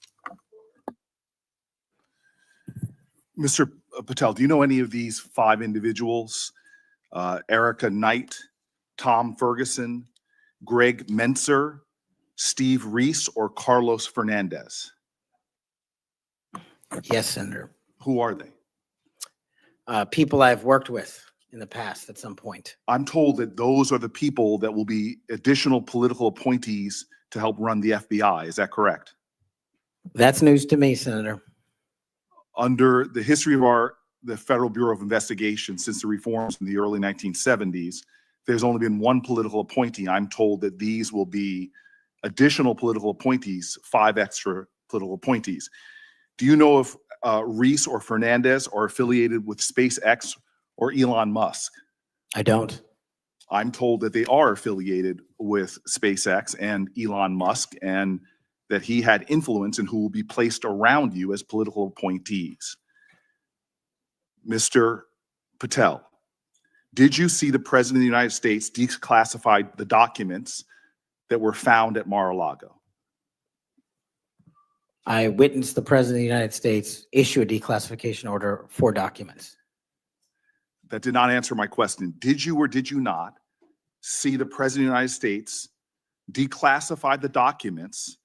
Mr. Patel, do you know any of these 5 individuals? Erica Knight, Tom Ferguson, Greg Menser, Steve Reese, or Carlos Fernandez? Yes, Senator. Who are they? People I've worked with in the past at some point. I'm told that those are the people that will be additional political appointees to help run the FBI. Is that correct? That's news to me, Senator. Under the history of the Federal Bureau of Investigation since the reforms in the early 1970s, there's only been one political appointee. I'm told that these will be additional political appointees, 5 extra political appointees. Do you know if Reese or Fernandez are affiliated with SpaceX or Elon Musk? I don't. I'm told that they are affiliated with SpaceX and Elon Musk, and that he had influence in who will be placed around you as political appointees. Mr. Patel, did you see the President of the United States declassify the documents that were found at Mar-a-Lago? I witnessed the President of the United States issue a declassification order for documents. That did not answer my question. Did you or did you not see the President of the United States declassify the documents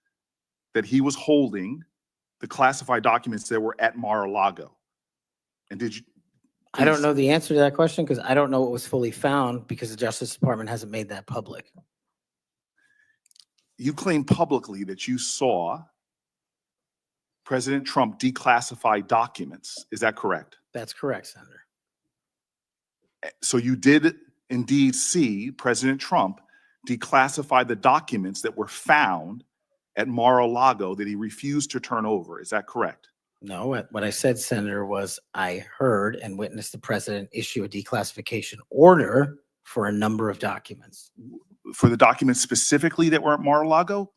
that he was holding, the classified documents that were at Mar-a-Lago? And did you? I don't know the answer to that question because I don't know what was fully found because the Justice Department hasn't made that public. You claim publicly that you saw President Trump declassify documents. Is that correct? That's correct, Senator. So you did indeed see President Trump declassify the documents that were found at Mar-a-Lago that he refused to turn over. Is that correct? No, what I said, Senator, was I heard and witnessed the president issue a declassification order for a number of documents. For the documents specifically that were at Mar-a-Lago?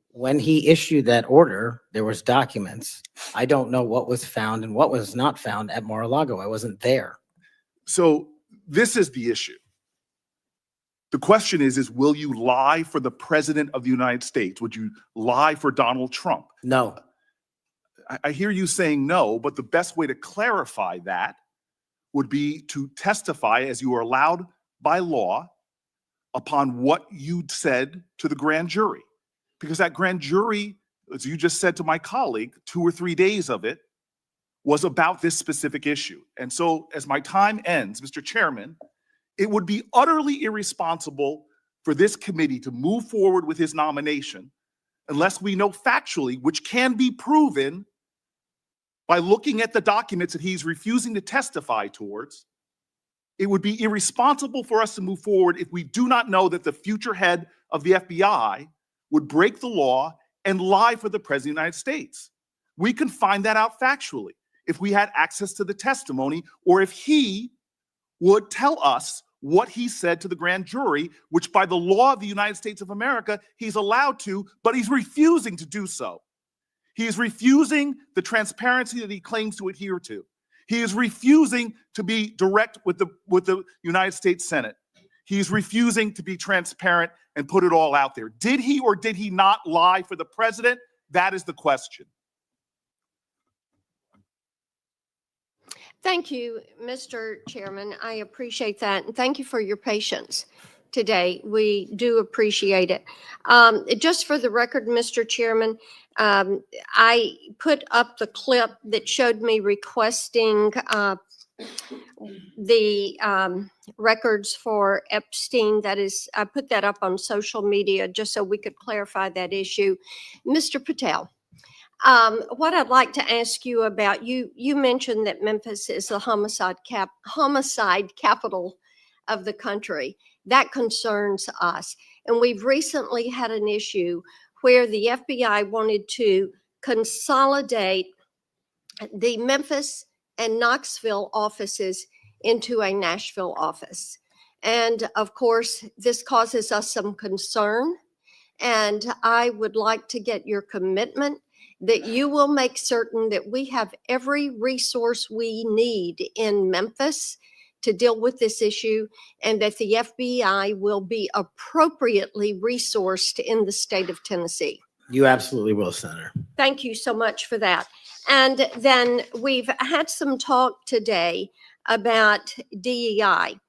When he issued that order, there was documents. I don't know what was found and what was not found at Mar-a-Lago. I wasn't there. So this is the issue. The question is will you lie for the President of the United States? Would you lie for Donald Trump? No. I hear you saying no, but the best way to clarify that would be to testify as you are allowed by law upon what you said to the grand jury. Because that grand jury, as you just said to my colleague, 2 or 3 days of it was about this specific issue. And so as my time ends, Mr. Chairman, it would be utterly irresponsible for this committee to move forward with his nomination unless we know factually, which can be proven by looking at the documents that he's refusing to testify towards. It would be irresponsible for us to move forward if we do not know that the future head of the FBI would break the law and lie for the President of the United States. We can find that out factually if we had access to the testimony or if he would tell us what he said to the grand jury, which by the law of the United States of America, he's allowed to, but he's refusing to do so. He is refusing the transparency that he claims to adhere to. He is refusing to be direct with the United States Senate. He's refusing to be transparent and put it all out there. Did he or did he not lie for the president? That is the question. Thank you, Mr. Chairman. I appreciate that. And thank you for your patience today. We do appreciate it. Just for the record, Mr. Chairman, I put up the clip that showed me requesting the records for Epstein. That is, I put that up on social media just so we could clarify that issue. Mr. Patel, What I'd like to ask you about, you mentioned that Memphis is the homicide capital of the country. That concerns us. And we've recently had an issue where the FBI wanted to consolidate the Memphis and Knoxville offices into a Nashville office. And of course, this causes us some concern. And I would like to get your commitment that you will make certain that we have every resource we need in Memphis to deal with this issue, and that the FBI will be appropriately resourced in the state of Tennessee. You absolutely will, Senator. Thank you so much for that. And then we've had some talk today about DEI.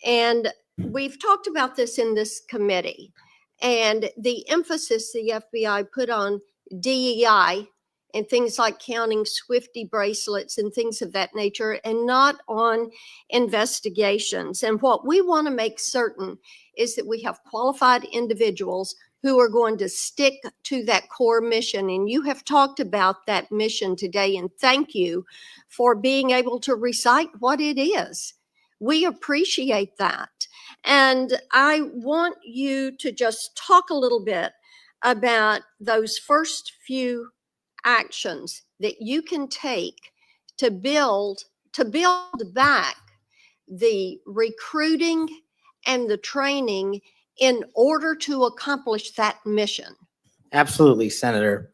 And we've talked about this in this committee. And the emphasis the FBI put on DEI and things like counting Swifty bracelets and things of that nature, and not on investigations. And what we want to make certain is that we have qualified individuals who are going to stick to that core mission. And you have talked about that mission today, and thank you for being able to recite what it is. We appreciate that. And I want you to just talk a little bit about those first few actions that you can take to build back the recruiting and the training in order to accomplish that mission. Absolutely, Senator.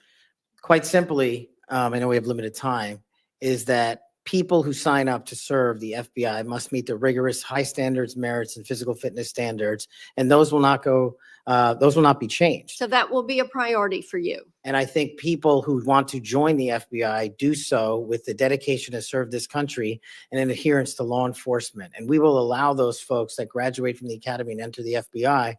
Quite simply, I know we have limited time, is that people who sign up to serve the FBI must meet the rigorous high standards, merits, and physical fitness standards, and those will not be changed. So that will be a priority for you. And I think people who want to join the FBI do so with the dedication to serve this country and an adherence to law enforcement. And we will allow those folks that graduate from the academy and enter the FBI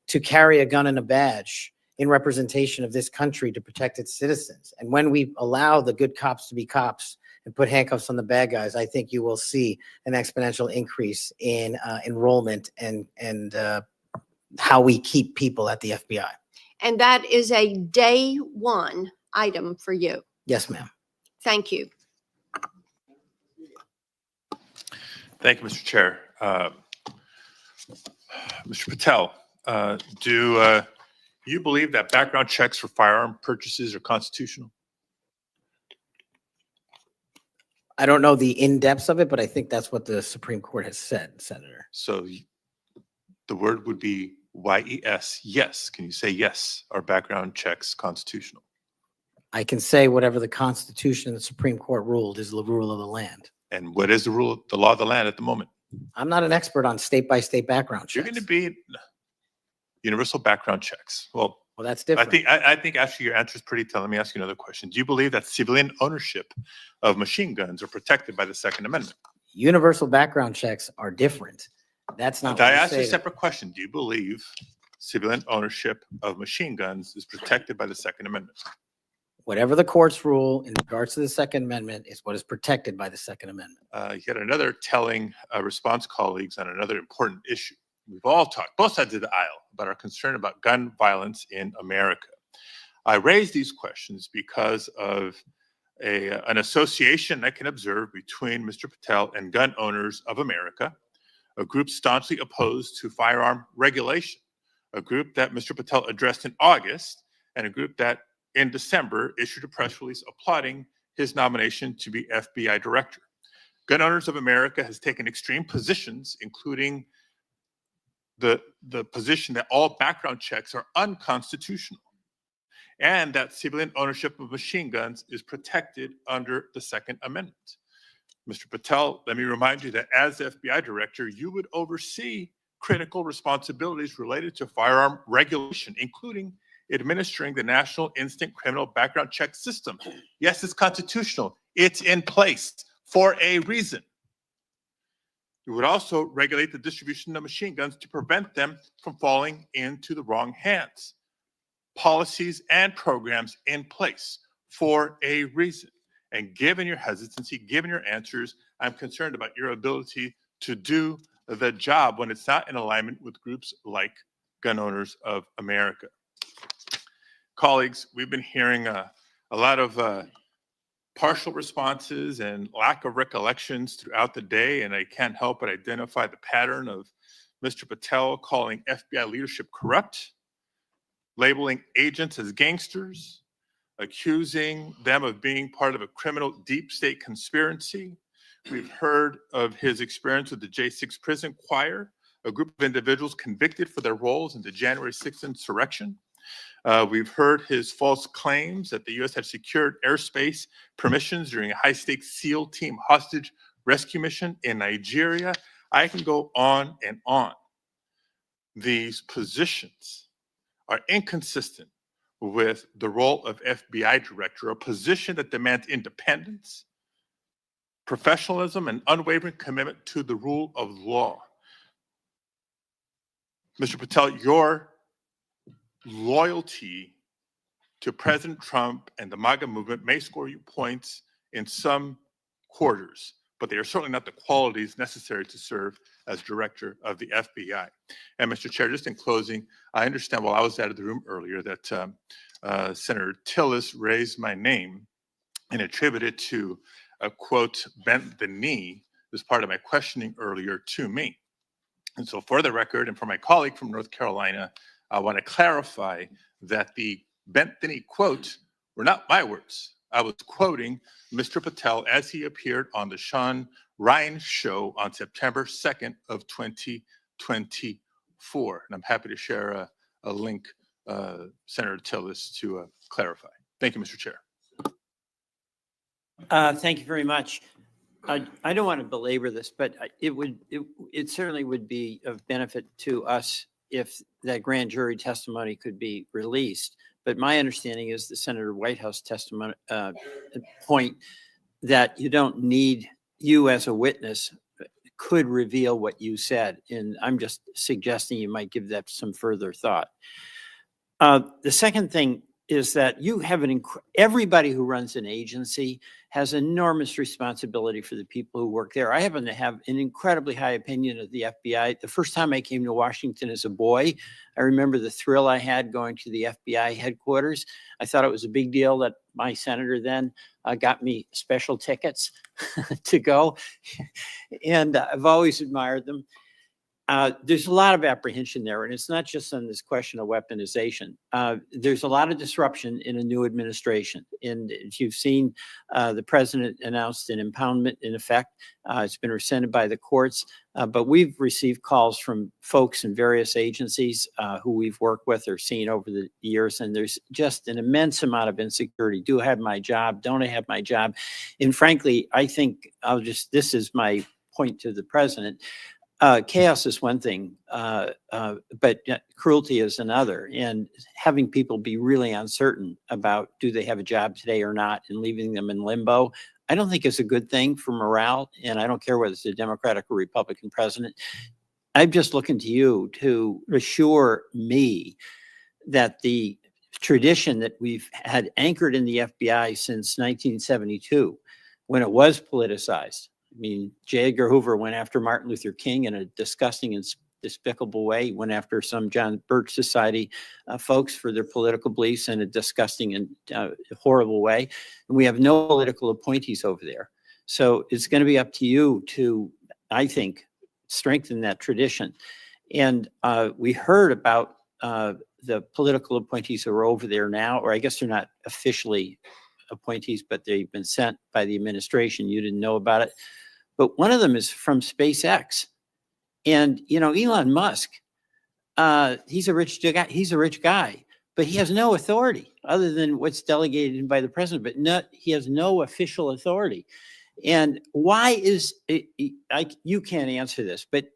to carry a gun and a badge in representation of this country to protect its citizens. And when we allow the good cops to be cops and put handcuffs on the bad guys, I think you will see an exponential increase in enrollment and how we keep people at the FBI. And that is a day one item for you. Yes, ma'am. Thank you. Thank you, Mr. Chair. Mr. Patel, do you believe that background checks for firearm purchases are constitutional? I don't know the in-depths of it, but I think that's what the Supreme Court has said, Senator. So the word would be YES, yes. Can you say yes? Are background checks constitutional? I can say whatever the Constitution and the Supreme Court ruled is the rule of the land. And what is the rule, the law of the land at the moment? I'm not an expert on state-by-state background You're checks. going to be universal background checks. Well, that's different. I think actually your answer is pretty telling. Let me ask you another question. Do you believe that civilian ownership of machine guns are protected by the Second Amendment? Universal background checks are different. That's not. I asked you a separate question. Do you believe civilian ownership of machine guns is protected by the Second Amendment? Whatever the courts rule in regards to the Second Amendment is what is protected by the Second Amendment. Yet another telling response, colleagues, on another important issue. We've all talked, both sides of the aisle, about our concern about gun violence in America. I raise these questions because of an association I can observe between Mr. Patel and gun owners of America, a group staunchly opposed to firearm regulation, a group that Mr. Patel addressed in August, and a group that in December issued a press release applauding his nomination to be FBI director. Gun Owners of America has taken extreme positions, including the position that all background checks are unconstitutional and that civilian ownership of machine guns is protected under the Second Amendment. Mr. Patel, let me remind you that as FBI director, you would oversee critical responsibilities related to firearm regulation, including administering the National Instant Criminal Background Check System. Yes, it's constitutional. It's in place for a reason. You would also regulate the distribution of machine guns to prevent them from falling into the wrong hands. Policies and programs in place for a reason. And given your hesitancy, given your answers, I'm concerned about your ability to do the job when it's not in alignment with groups like Gun Owners of America. Colleagues, we've been hearing a lot of partial responses and lack of recollections throughout the day, and I can't help but identify the pattern of Mr. Patel calling FBI leadership corrupt, labeling agents as gangsters, accusing them of being part of a criminal deep state conspiracy. We've heard of his experience with the J6 prison choir, a group of individuals convicted for their roles in the January 6th insurrection. We've heard his false claims that the U.S. had secured airspace permissions during a high-stakes SEAL team hostage rescue mission in Nigeria. I can go on and on. These positions are inconsistent with the role of FBI director, a position that demands independence, professionalism, and unwavering commitment to the rule of law. Mr. Patel, your loyalty to President Trump and the MAGA movement may score you points in some quarters, but they are certainly not the qualities necessary to serve as director of the FBI. And Mr. Chair, just in closing, I understand while I was out of the room earlier that Senator Tillis raised my name and attributed to a quote, bent the knee as part of my questioning earlier to me. And so for the record and for my colleague from North Carolina, I want to clarify that the bent the knee quote were not my words. I was quoting Mr. Patel as he appeared on the Sean Ryan show on September 2nd of 2024. And I'm happy to share a link, Senator Tillis, to clarify. Thank you, Mr. Chair. Thank you very much. I don't want to belabor this, but it certainly would be of benefit to us if that grand jury testimony could be released. But my understanding is the Senator Whitehouse testimony point that you don't need you as a witness could reveal what you said. And I'm just suggesting you might give that some further thought. The second thing is that you have everybody who runs an agency has enormous responsibility for the people who work there. I happen to have an incredibly high opinion of the FBI. The first time I came to Washington as a boy, I remember the thrill I had going to the FBI headquarters. I thought it was a big deal that my senator then got me special tickets to go. And I've always admired them. There's a lot of apprehension there, and it's not just on this question of weaponization. There's a lot of disruption in a new administration. And if you've seen, the president announced an impoundment in effect. It's been rescinded by the courts, but we've received calls from folks in various agencies who we've worked with or seen over the years, and there's just an immense amount of insecurity. Do I have my job? Don't I have my job? And frankly, I think this is my point to the president. Chaos is one thing, but cruelty is another. And having people be really uncertain about do they have a job today or not and leaving them in limbo, I don't think is a good thing for morale. And I don't care whether it's a Democratic or Republican president. I'm just looking to you to assure me that the tradition that we've had anchored in the FBI since 1972, when it was politicized. I mean, J. Edgar Hoover went after Martin Luther King in a disgusting and despicable way. He went after some John Birch Society folks for their political beliefs in a disgusting and horrible way. And we have no political appointees over there. So it's going to be up to you to, I think, strengthen that tradition. And we heard about the political appointees who are over there now, or I guess they're not officially appointees, but they've been sent by the administration. You didn't know about it. But one of them is from SpaceX. And, you know, Elon Musk, he's a rich guy, but he has no authority other than what's delegated by the president, but he has no official authority. And why is it, you can't answer this, but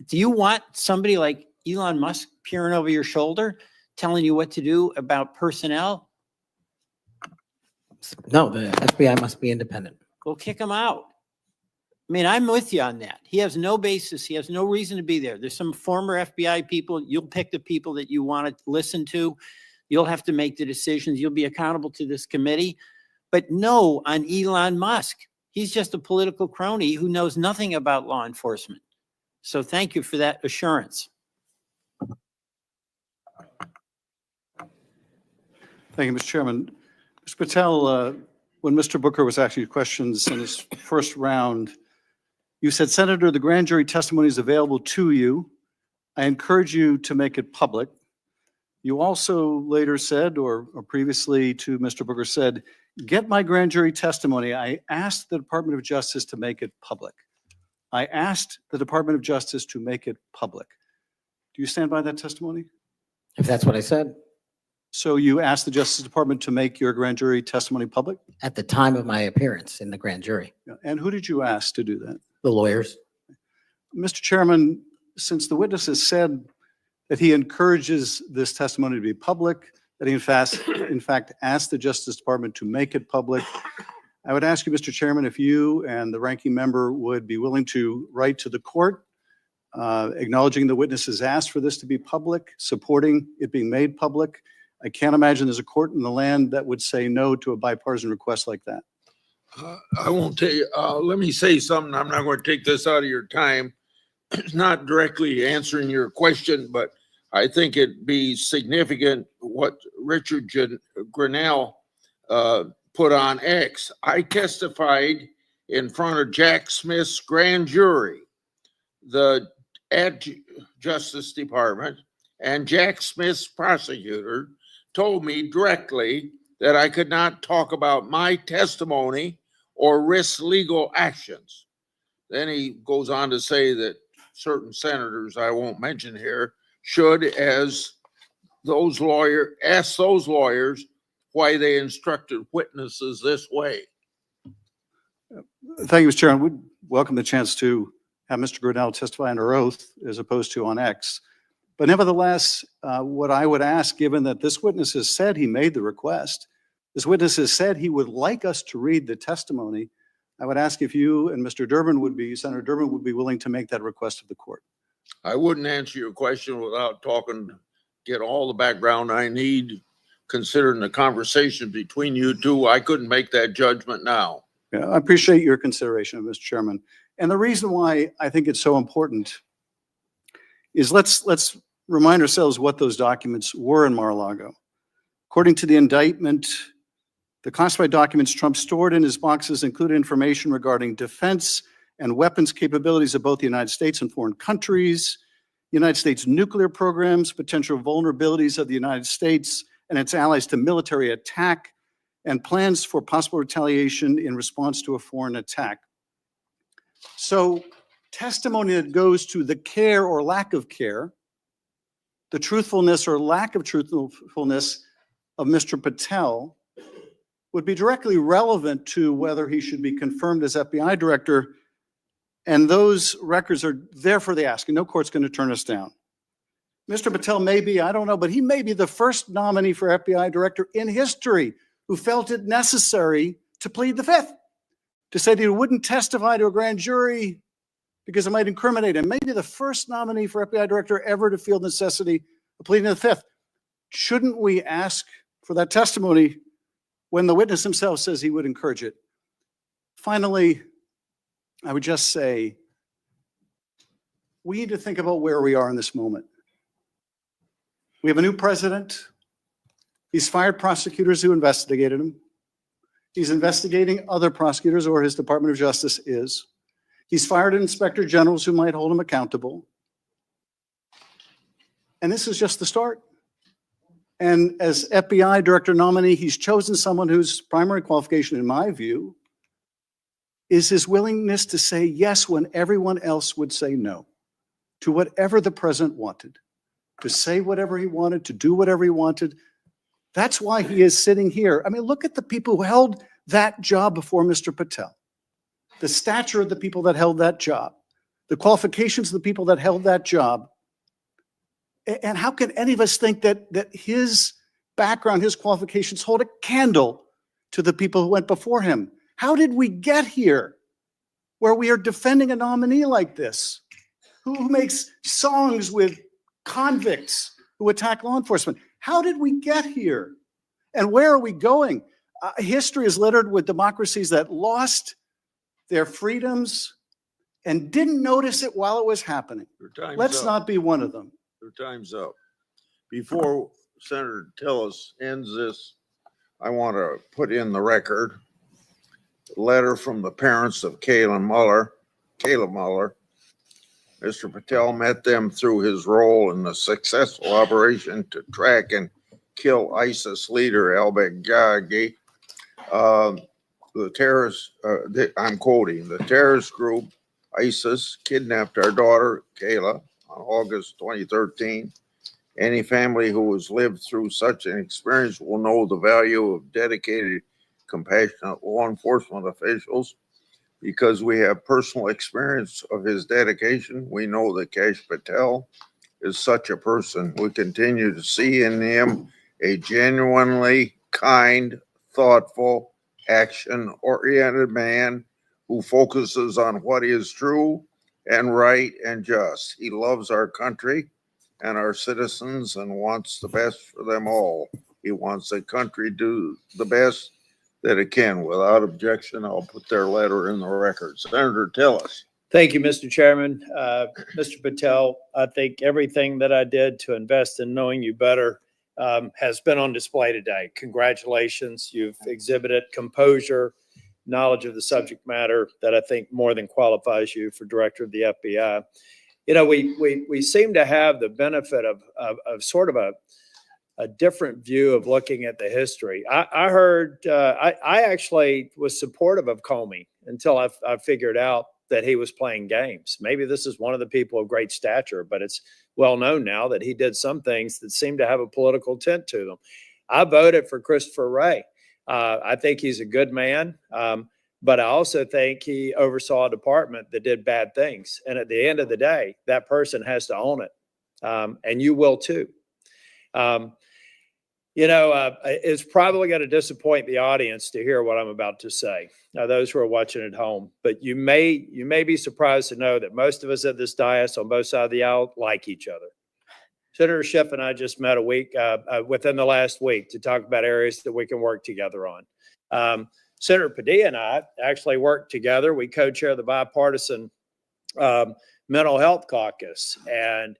do you want somebody like Elon Musk peering over your shoulder, telling you what to do about personnel? No, the FBI must be independent. Go kick him out. I mean, I'm with you on that. He has no basis. He has no reason to be there. There's some former FBI people. You'll pick the people that you want to listen to. You'll have to make the decisions. You'll be accountable to this committee. But no on Elon Musk. He's just a political crony who knows nothing about law enforcement. So thank you for that assurance. Thank you, Mr. Chairman. Mr. Patel, when Mr. Booker was asking you questions in his first round, you said, Senator, the grand jury testimony is available to you. I encourage you to make it public. You also later said, or previously to Mr. Booker said, get my grand jury testimony. I asked the Department of Justice to make it public. I asked the Department of Justice to make it public. Do you stand by that testimony? If that's what I said. So you asked the Justice Department to make your grand jury testimony public? At the time of my appearance in the grand jury. Yeah. And who did you ask to do that? The lawyers. Mr. Chairman, since the witness has said that he encourages this testimony to be public, that he in fact asked the Justice Department to make it public, I would ask you, Mr. Chairman, if you and the ranking member would be willing to write to the court acknowledging the witness has asked for this to be public, supporting it being made public. I can't imagine there's a court in the land that would say no to a bipartisan request like that. I won't tell you, let me say something. I'm not going to take this out of your time. It's not directly answering your question, but I think it'd be significant what Richard Grinnell put on X. I testified in front of Jack Smith's grand jury, at Justice Department, and Jack Smith's prosecutor told me directly that I could not talk about my testimony or risk legal actions. Then he goes on to say that certain senators, I won't mention here, should, as those lawyers, ask those lawyers why they instructed witnesses this way. Thank you, Mr. Chairman. We'd welcome the chance to have Mr. Grinnell testify under oath as opposed to on X. But nevertheless, what I would ask, given that this witness has said he made the request, this witness has said he would like us to read the testimony, I would ask if you and Mr. Durbin would be, Senator Durbin would be willing to make that request of the court. I wouldn't answer your question without get all the background I need, considering the conversation between you two. I couldn't make that judgment now. Yeah, I appreciate your consideration, Mr. Chairman. And the reason why I think it's so important is let's remind ourselves what those documents were in Mar-a-Lago. According to the indictment, the classified documents Trump stored in his boxes included information regarding defense and weapons capabilities of both the United States and foreign countries, United States nuclear programs, potential vulnerabilities of the United States and its allies to military attack, and plans for possible retaliation in response to a foreign attack. So testimony that goes to the care or lack of care, the truthfulness or lack of truthfulness of Mr. Patel would be directly relevant to whether he should be confirmed as FBI director. And those records are there for the asking. No court's going to turn us down. Mr. Patel may be, I don't know, but he may be the first nominee for FBI director in history who felt it necessary to plead the fifth, to say that he wouldn't testify to a grand jury because it might incriminate him. Maybe the first nominee for FBI director ever to feel the necessity of pleading the fifth. Shouldn't we ask for that testimony when the witness himself says he would encourage it? Finally, I would just say, we need to think about where we are in this moment. We have a new president. He's fired prosecutors who investigated him. He's investigating other prosecutors, or his Department of Justice is. He's fired inspector generals who might hold him accountable. And this is just the start. And as FBI director nominee, he's chosen someone whose primary qualification, in my view, is his willingness to say yes when everyone else would say no to whatever the president wanted, to say whatever he wanted, to do whatever he wanted. That's why he is sitting here. I mean, look at the people who held that job before Mr. Patel, the stature of the people that held that job, the qualifications of the people that held that job. And how can any of us think that his background, his qualifications hold a candle to the people who went before him? How did we get here where we are defending a nominee like this, who makes songs with convicts who attack law enforcement? How did we get here? And where are we going? History is littered with democracies that lost their freedoms and didn't notice it while it was happening. Let's not be one of them. Your time's up. Before Senator Tillis ends this, I want to put in the record a letter from the parents of Caleb Muller. Mr. Patel met them through his role in the successful operation to track and kill ISIS leader al-Baghdadi. The terrorist, I'm quoting, the terrorist group ISIS kidnapped our daughter, Kayla, on August 2013. Any family who has lived through such an experience will know the value of dedicated, compassionate law enforcement officials. Because we have personal experience of his dedication, we know that Kash Patel is such a person. We continue to see in him a genuinely kind, thoughtful, action-oriented man who focuses on what is true and right and just. He loves our country and our citizens and wants the best for them all. He wants the country to do the best that it can. Without objection, I'll put their letter in the record. Senator Tillis. Thank you, Mr. Chairman. Mr. Patel, I think everything that I did to invest in knowing you better has been on display today. Congratulations. You've exhibited composure, knowledge of the subject matter that I think more than qualifies you for director of the FBI. You know, we seem to have the benefit of sort of a different view of looking at the history. I heard, I actually was supportive of Comey until I figured out that he was playing games. Maybe this is one of the people of great stature, but it's well known now that he did some things that seem to have a political tint to them. I voted for Christopher Wray. I think he's a good man, but I also think he oversaw a department that did bad things. And at the end of the day, that person has to own it, and you will too. It's probably going to disappoint the audience to hear what I'm about to say. Now, those who are watching at home, but you may be surprised to know that most of us at this dais on both sides of the aisle like each other. Senator Schiff and I just met within the last week to talk about areas that we can work together on. Senator Padilla and I actually work together. We co-chair the bipartisan mental health caucus, and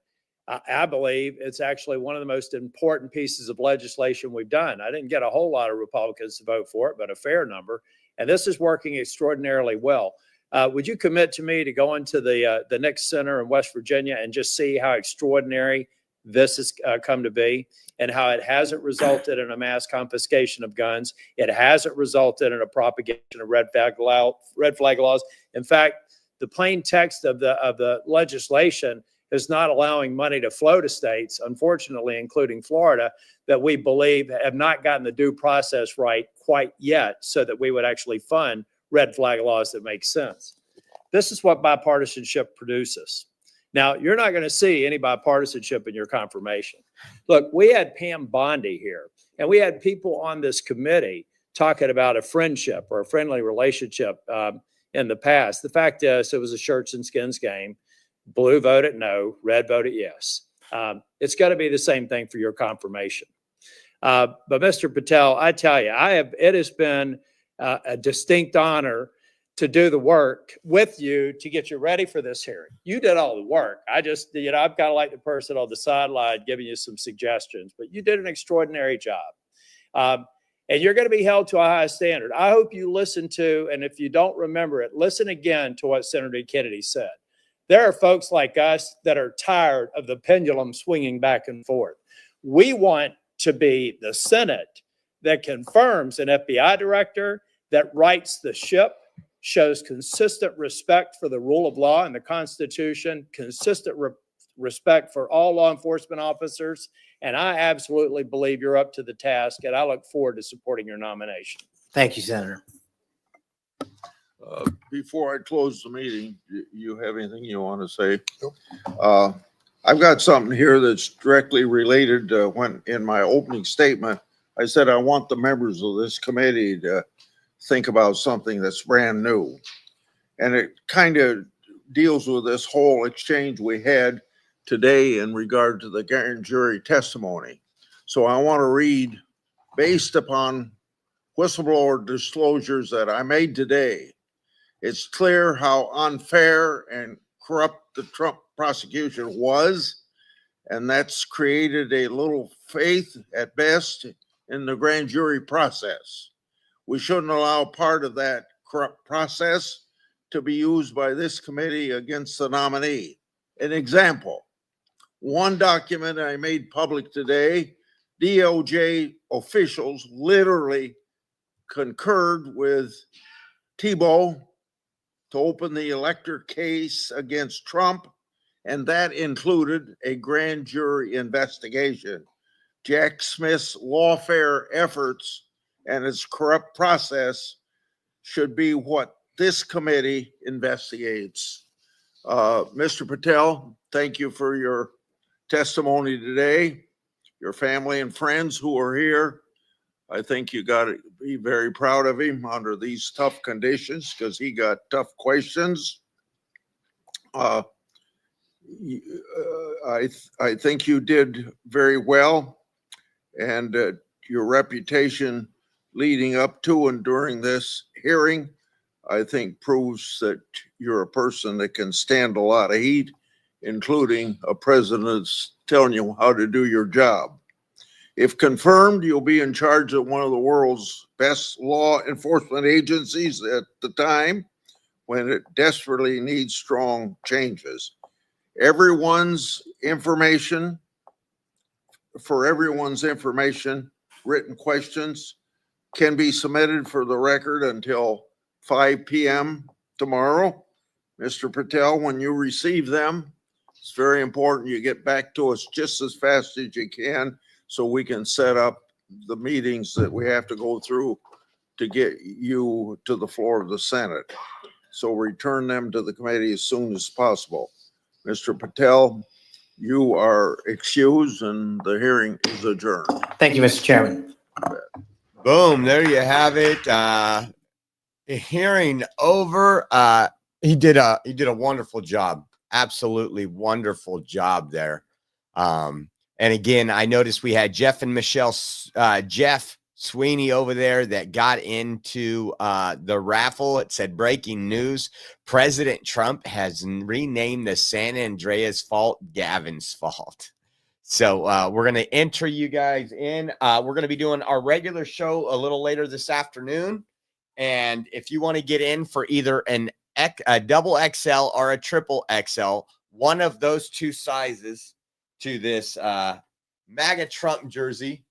I believe it's actually one of the most important pieces of legislation we've done. I didn't get a whole lot of Republicans to vote for it, but a fair number. And this is working extraordinarily well. Would you commit to me to go into the Nix Center in West Virginia and just see how extraordinary this has come to be and how it hasn't resulted in a mass confiscation of guns? It hasn't resulted in a propagation of red flag laws. In fact, the plain text of the legislation is not allowing money to flow to states, unfortunately, including Florida, that we believe have not gotten the due process right quite yet so that we would actually fund red flag laws that make sense. This is what bipartisanship produces. Now, you're not going to see any bipartisanship in your confirmation. Look, we had Pam Bondi here, and we had people on this committee talking about a friendship or a friendly relationship in the past. The fact is, it was a shirts and skins game. Blue voted no, red voted yes. It's got to be the same thing for your confirmation. But Mr. Patel, I tell you, it has been a distinct honor to do the work with you to get you ready for this hearing. You did all the work. I'm kind of like the person on the sideline giving you some suggestions, but you did an extraordinary job. And you're going to be held to a high standard. I hope you listen to, and if you don't remember it, listen again to what Senator Kennedy said. There are folks like us that are tired of the pendulum swinging back and forth. We want to be the Senate that confirms an FBI director, that rights the ship, shows consistent respect for the rule of law and the Constitution, consistent respect for all law enforcement officers. And I absolutely believe you're up to the task, and I look forward to supporting your nomination. Thank you, Senator. Before I close the meeting, you have anything you want to say? I've got something here that's directly related to when in my opening statement, I said I want the members of this committee to think about something that's brand new. And it kind of deals with this whole exchange we had today in regard to the grand jury testimony. So I want to read, based upon whistleblower disclosures that I made today, it's clear how unfair and corrupt the Trump prosecution was, and that's created a little faith at best in the grand jury process. We shouldn't allow part of that corrupt process to be used by this committee against the nominee. An example, one document I made public today, DOJ officials literally concurred with Tebow to open the elector case against Trump, and that included a grand jury investigation. Jack Smith's lawfare efforts and its corrupt process should be what this committee investigates. Mr. Patel, thank you for your testimony today. Your family and friends who are here, I think you got to be very proud of him under these tough conditions because he got tough questions. I think you did very well, and your reputation leading up to and during this hearing, I think proves that you're a person that can stand a lot of heat, including a president's telling you how to do your job. If confirmed, you'll be in charge of one of the world's best law enforcement agencies at the time when it desperately needs strong changes. Everyone's information, written questions can be submitted for the record until 5 p.m. tomorrow. Mr. Patel, when you receive them, it's very important you get back to us just as fast as you can so we can set up the meetings that we have to go through to get you to the floor of the Senate. So return them to the committee as soon as possible. Mr. Patel, you are excused and the hearing is adjourned. Thank you, Mr. Chairman. Boom, there you have it. Hearing over. He did a wonderful job. Absolutely wonderful job there. And again, I noticed we had Jeff and Michelle, Jeff Sweeney over there that got into the raffle. It said breaking news. President Trump has renamed the San Andreas Fault Gavin's Fault. So we're going to enter you guys in. We're going to be doing our regular show a little later this afternoon. And if you want to get in for either a double XL or a triple XL, one of those two sizes to this MAGA Trump jersey,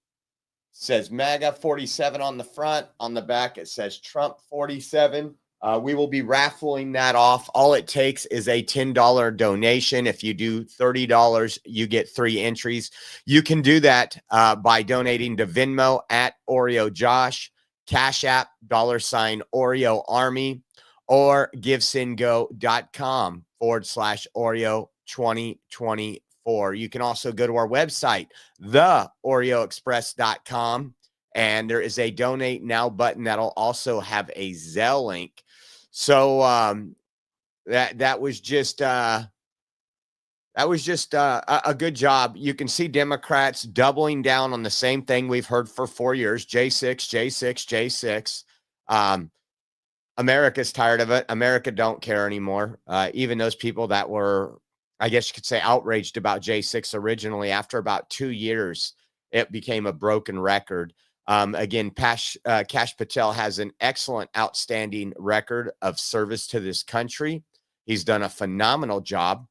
says MAGA 47 on the front. On the back, it says Trump 47. We will be raffling that off. All it takes is a $10 donation. If you do $30, you get 3 entries. You can do that by donating to Venmo at Oreo Josh, Cash App, $Oreo Army, or givesendgo.com/Oreo 2024. You can also go to our website, theoreoexpress.com, and there is a donate now button that'll also have a Zelle link. So that was just a good job. You can see Democrats doubling down on the same thing we've heard for 4 years: J6. America's tired of it. America don't care anymore. Even those people that were, I guess you could say, outraged about J6 originally, after about 2 years, it became a broken record. Again, Kash Patel has an excellent, outstanding record of service to this country. He's done a phenomenal job.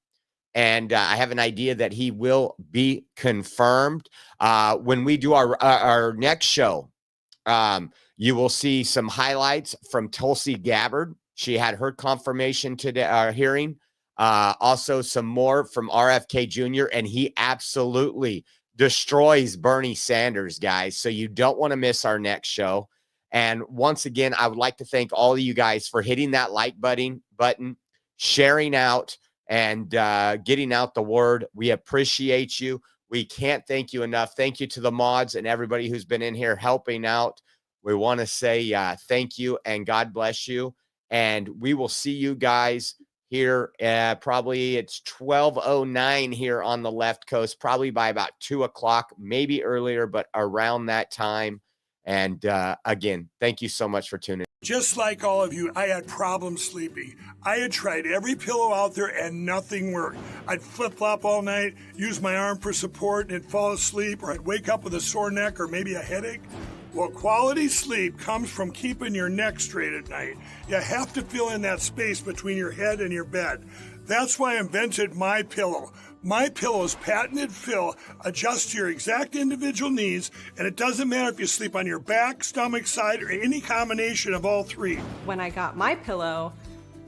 And I have an idea that he will be confirmed. When we do our next show, you will see some highlights from Tulsi Gabbard. She had her confirmation today, hearing. Also some more from RFK Jr., and he absolutely destroys Bernie Sanders, guys. So you don't want to miss our next show. And once again, I would like to thank all of you guys for hitting that like button, sharing out, and getting out the word. We appreciate you. We can't thank you enough. Thank you to the mods and everybody who's been in here helping out. We want to say thank you and God bless you. And we will see you guys here. Probably it's 12:09 here on the left coast, probably by about 2 o'clock, maybe earlier, but around that time. And again, thank you so much for tuning in. Just like all of you, I had problems sleeping. I had tried every pillow out there and nothing worked. I'd flip-flop all night, use my arm for support, and fall asleep, or I'd wake up with a sore neck or maybe a headache. Well, quality sleep comes from keeping your neck straight at night. You have to fill in that space between your head and your bed. That's why I invented My Pillow. My Pillow's patented fill adjusts to your exact individual needs, and it doesn't matter if you sleep on your back, stomach, side, or any combination of all three. When I got My Pillow,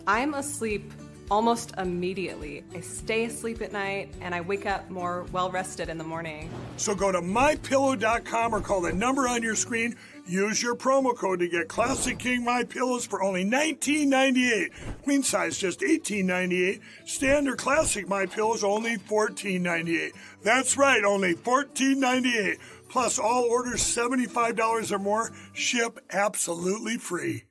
I'm asleep almost immediately. I stay asleep at night and I wake up more well-rested in the morning. So go to mypillow.com or call the number on your screen. Use your promo code to get Classic King My Pillows for only $19.98. Queen size just $18.98. Standard Classic My Pillows only $14.98. That's right, only $14.98. Plus all orders $75 or more ship absolutely free.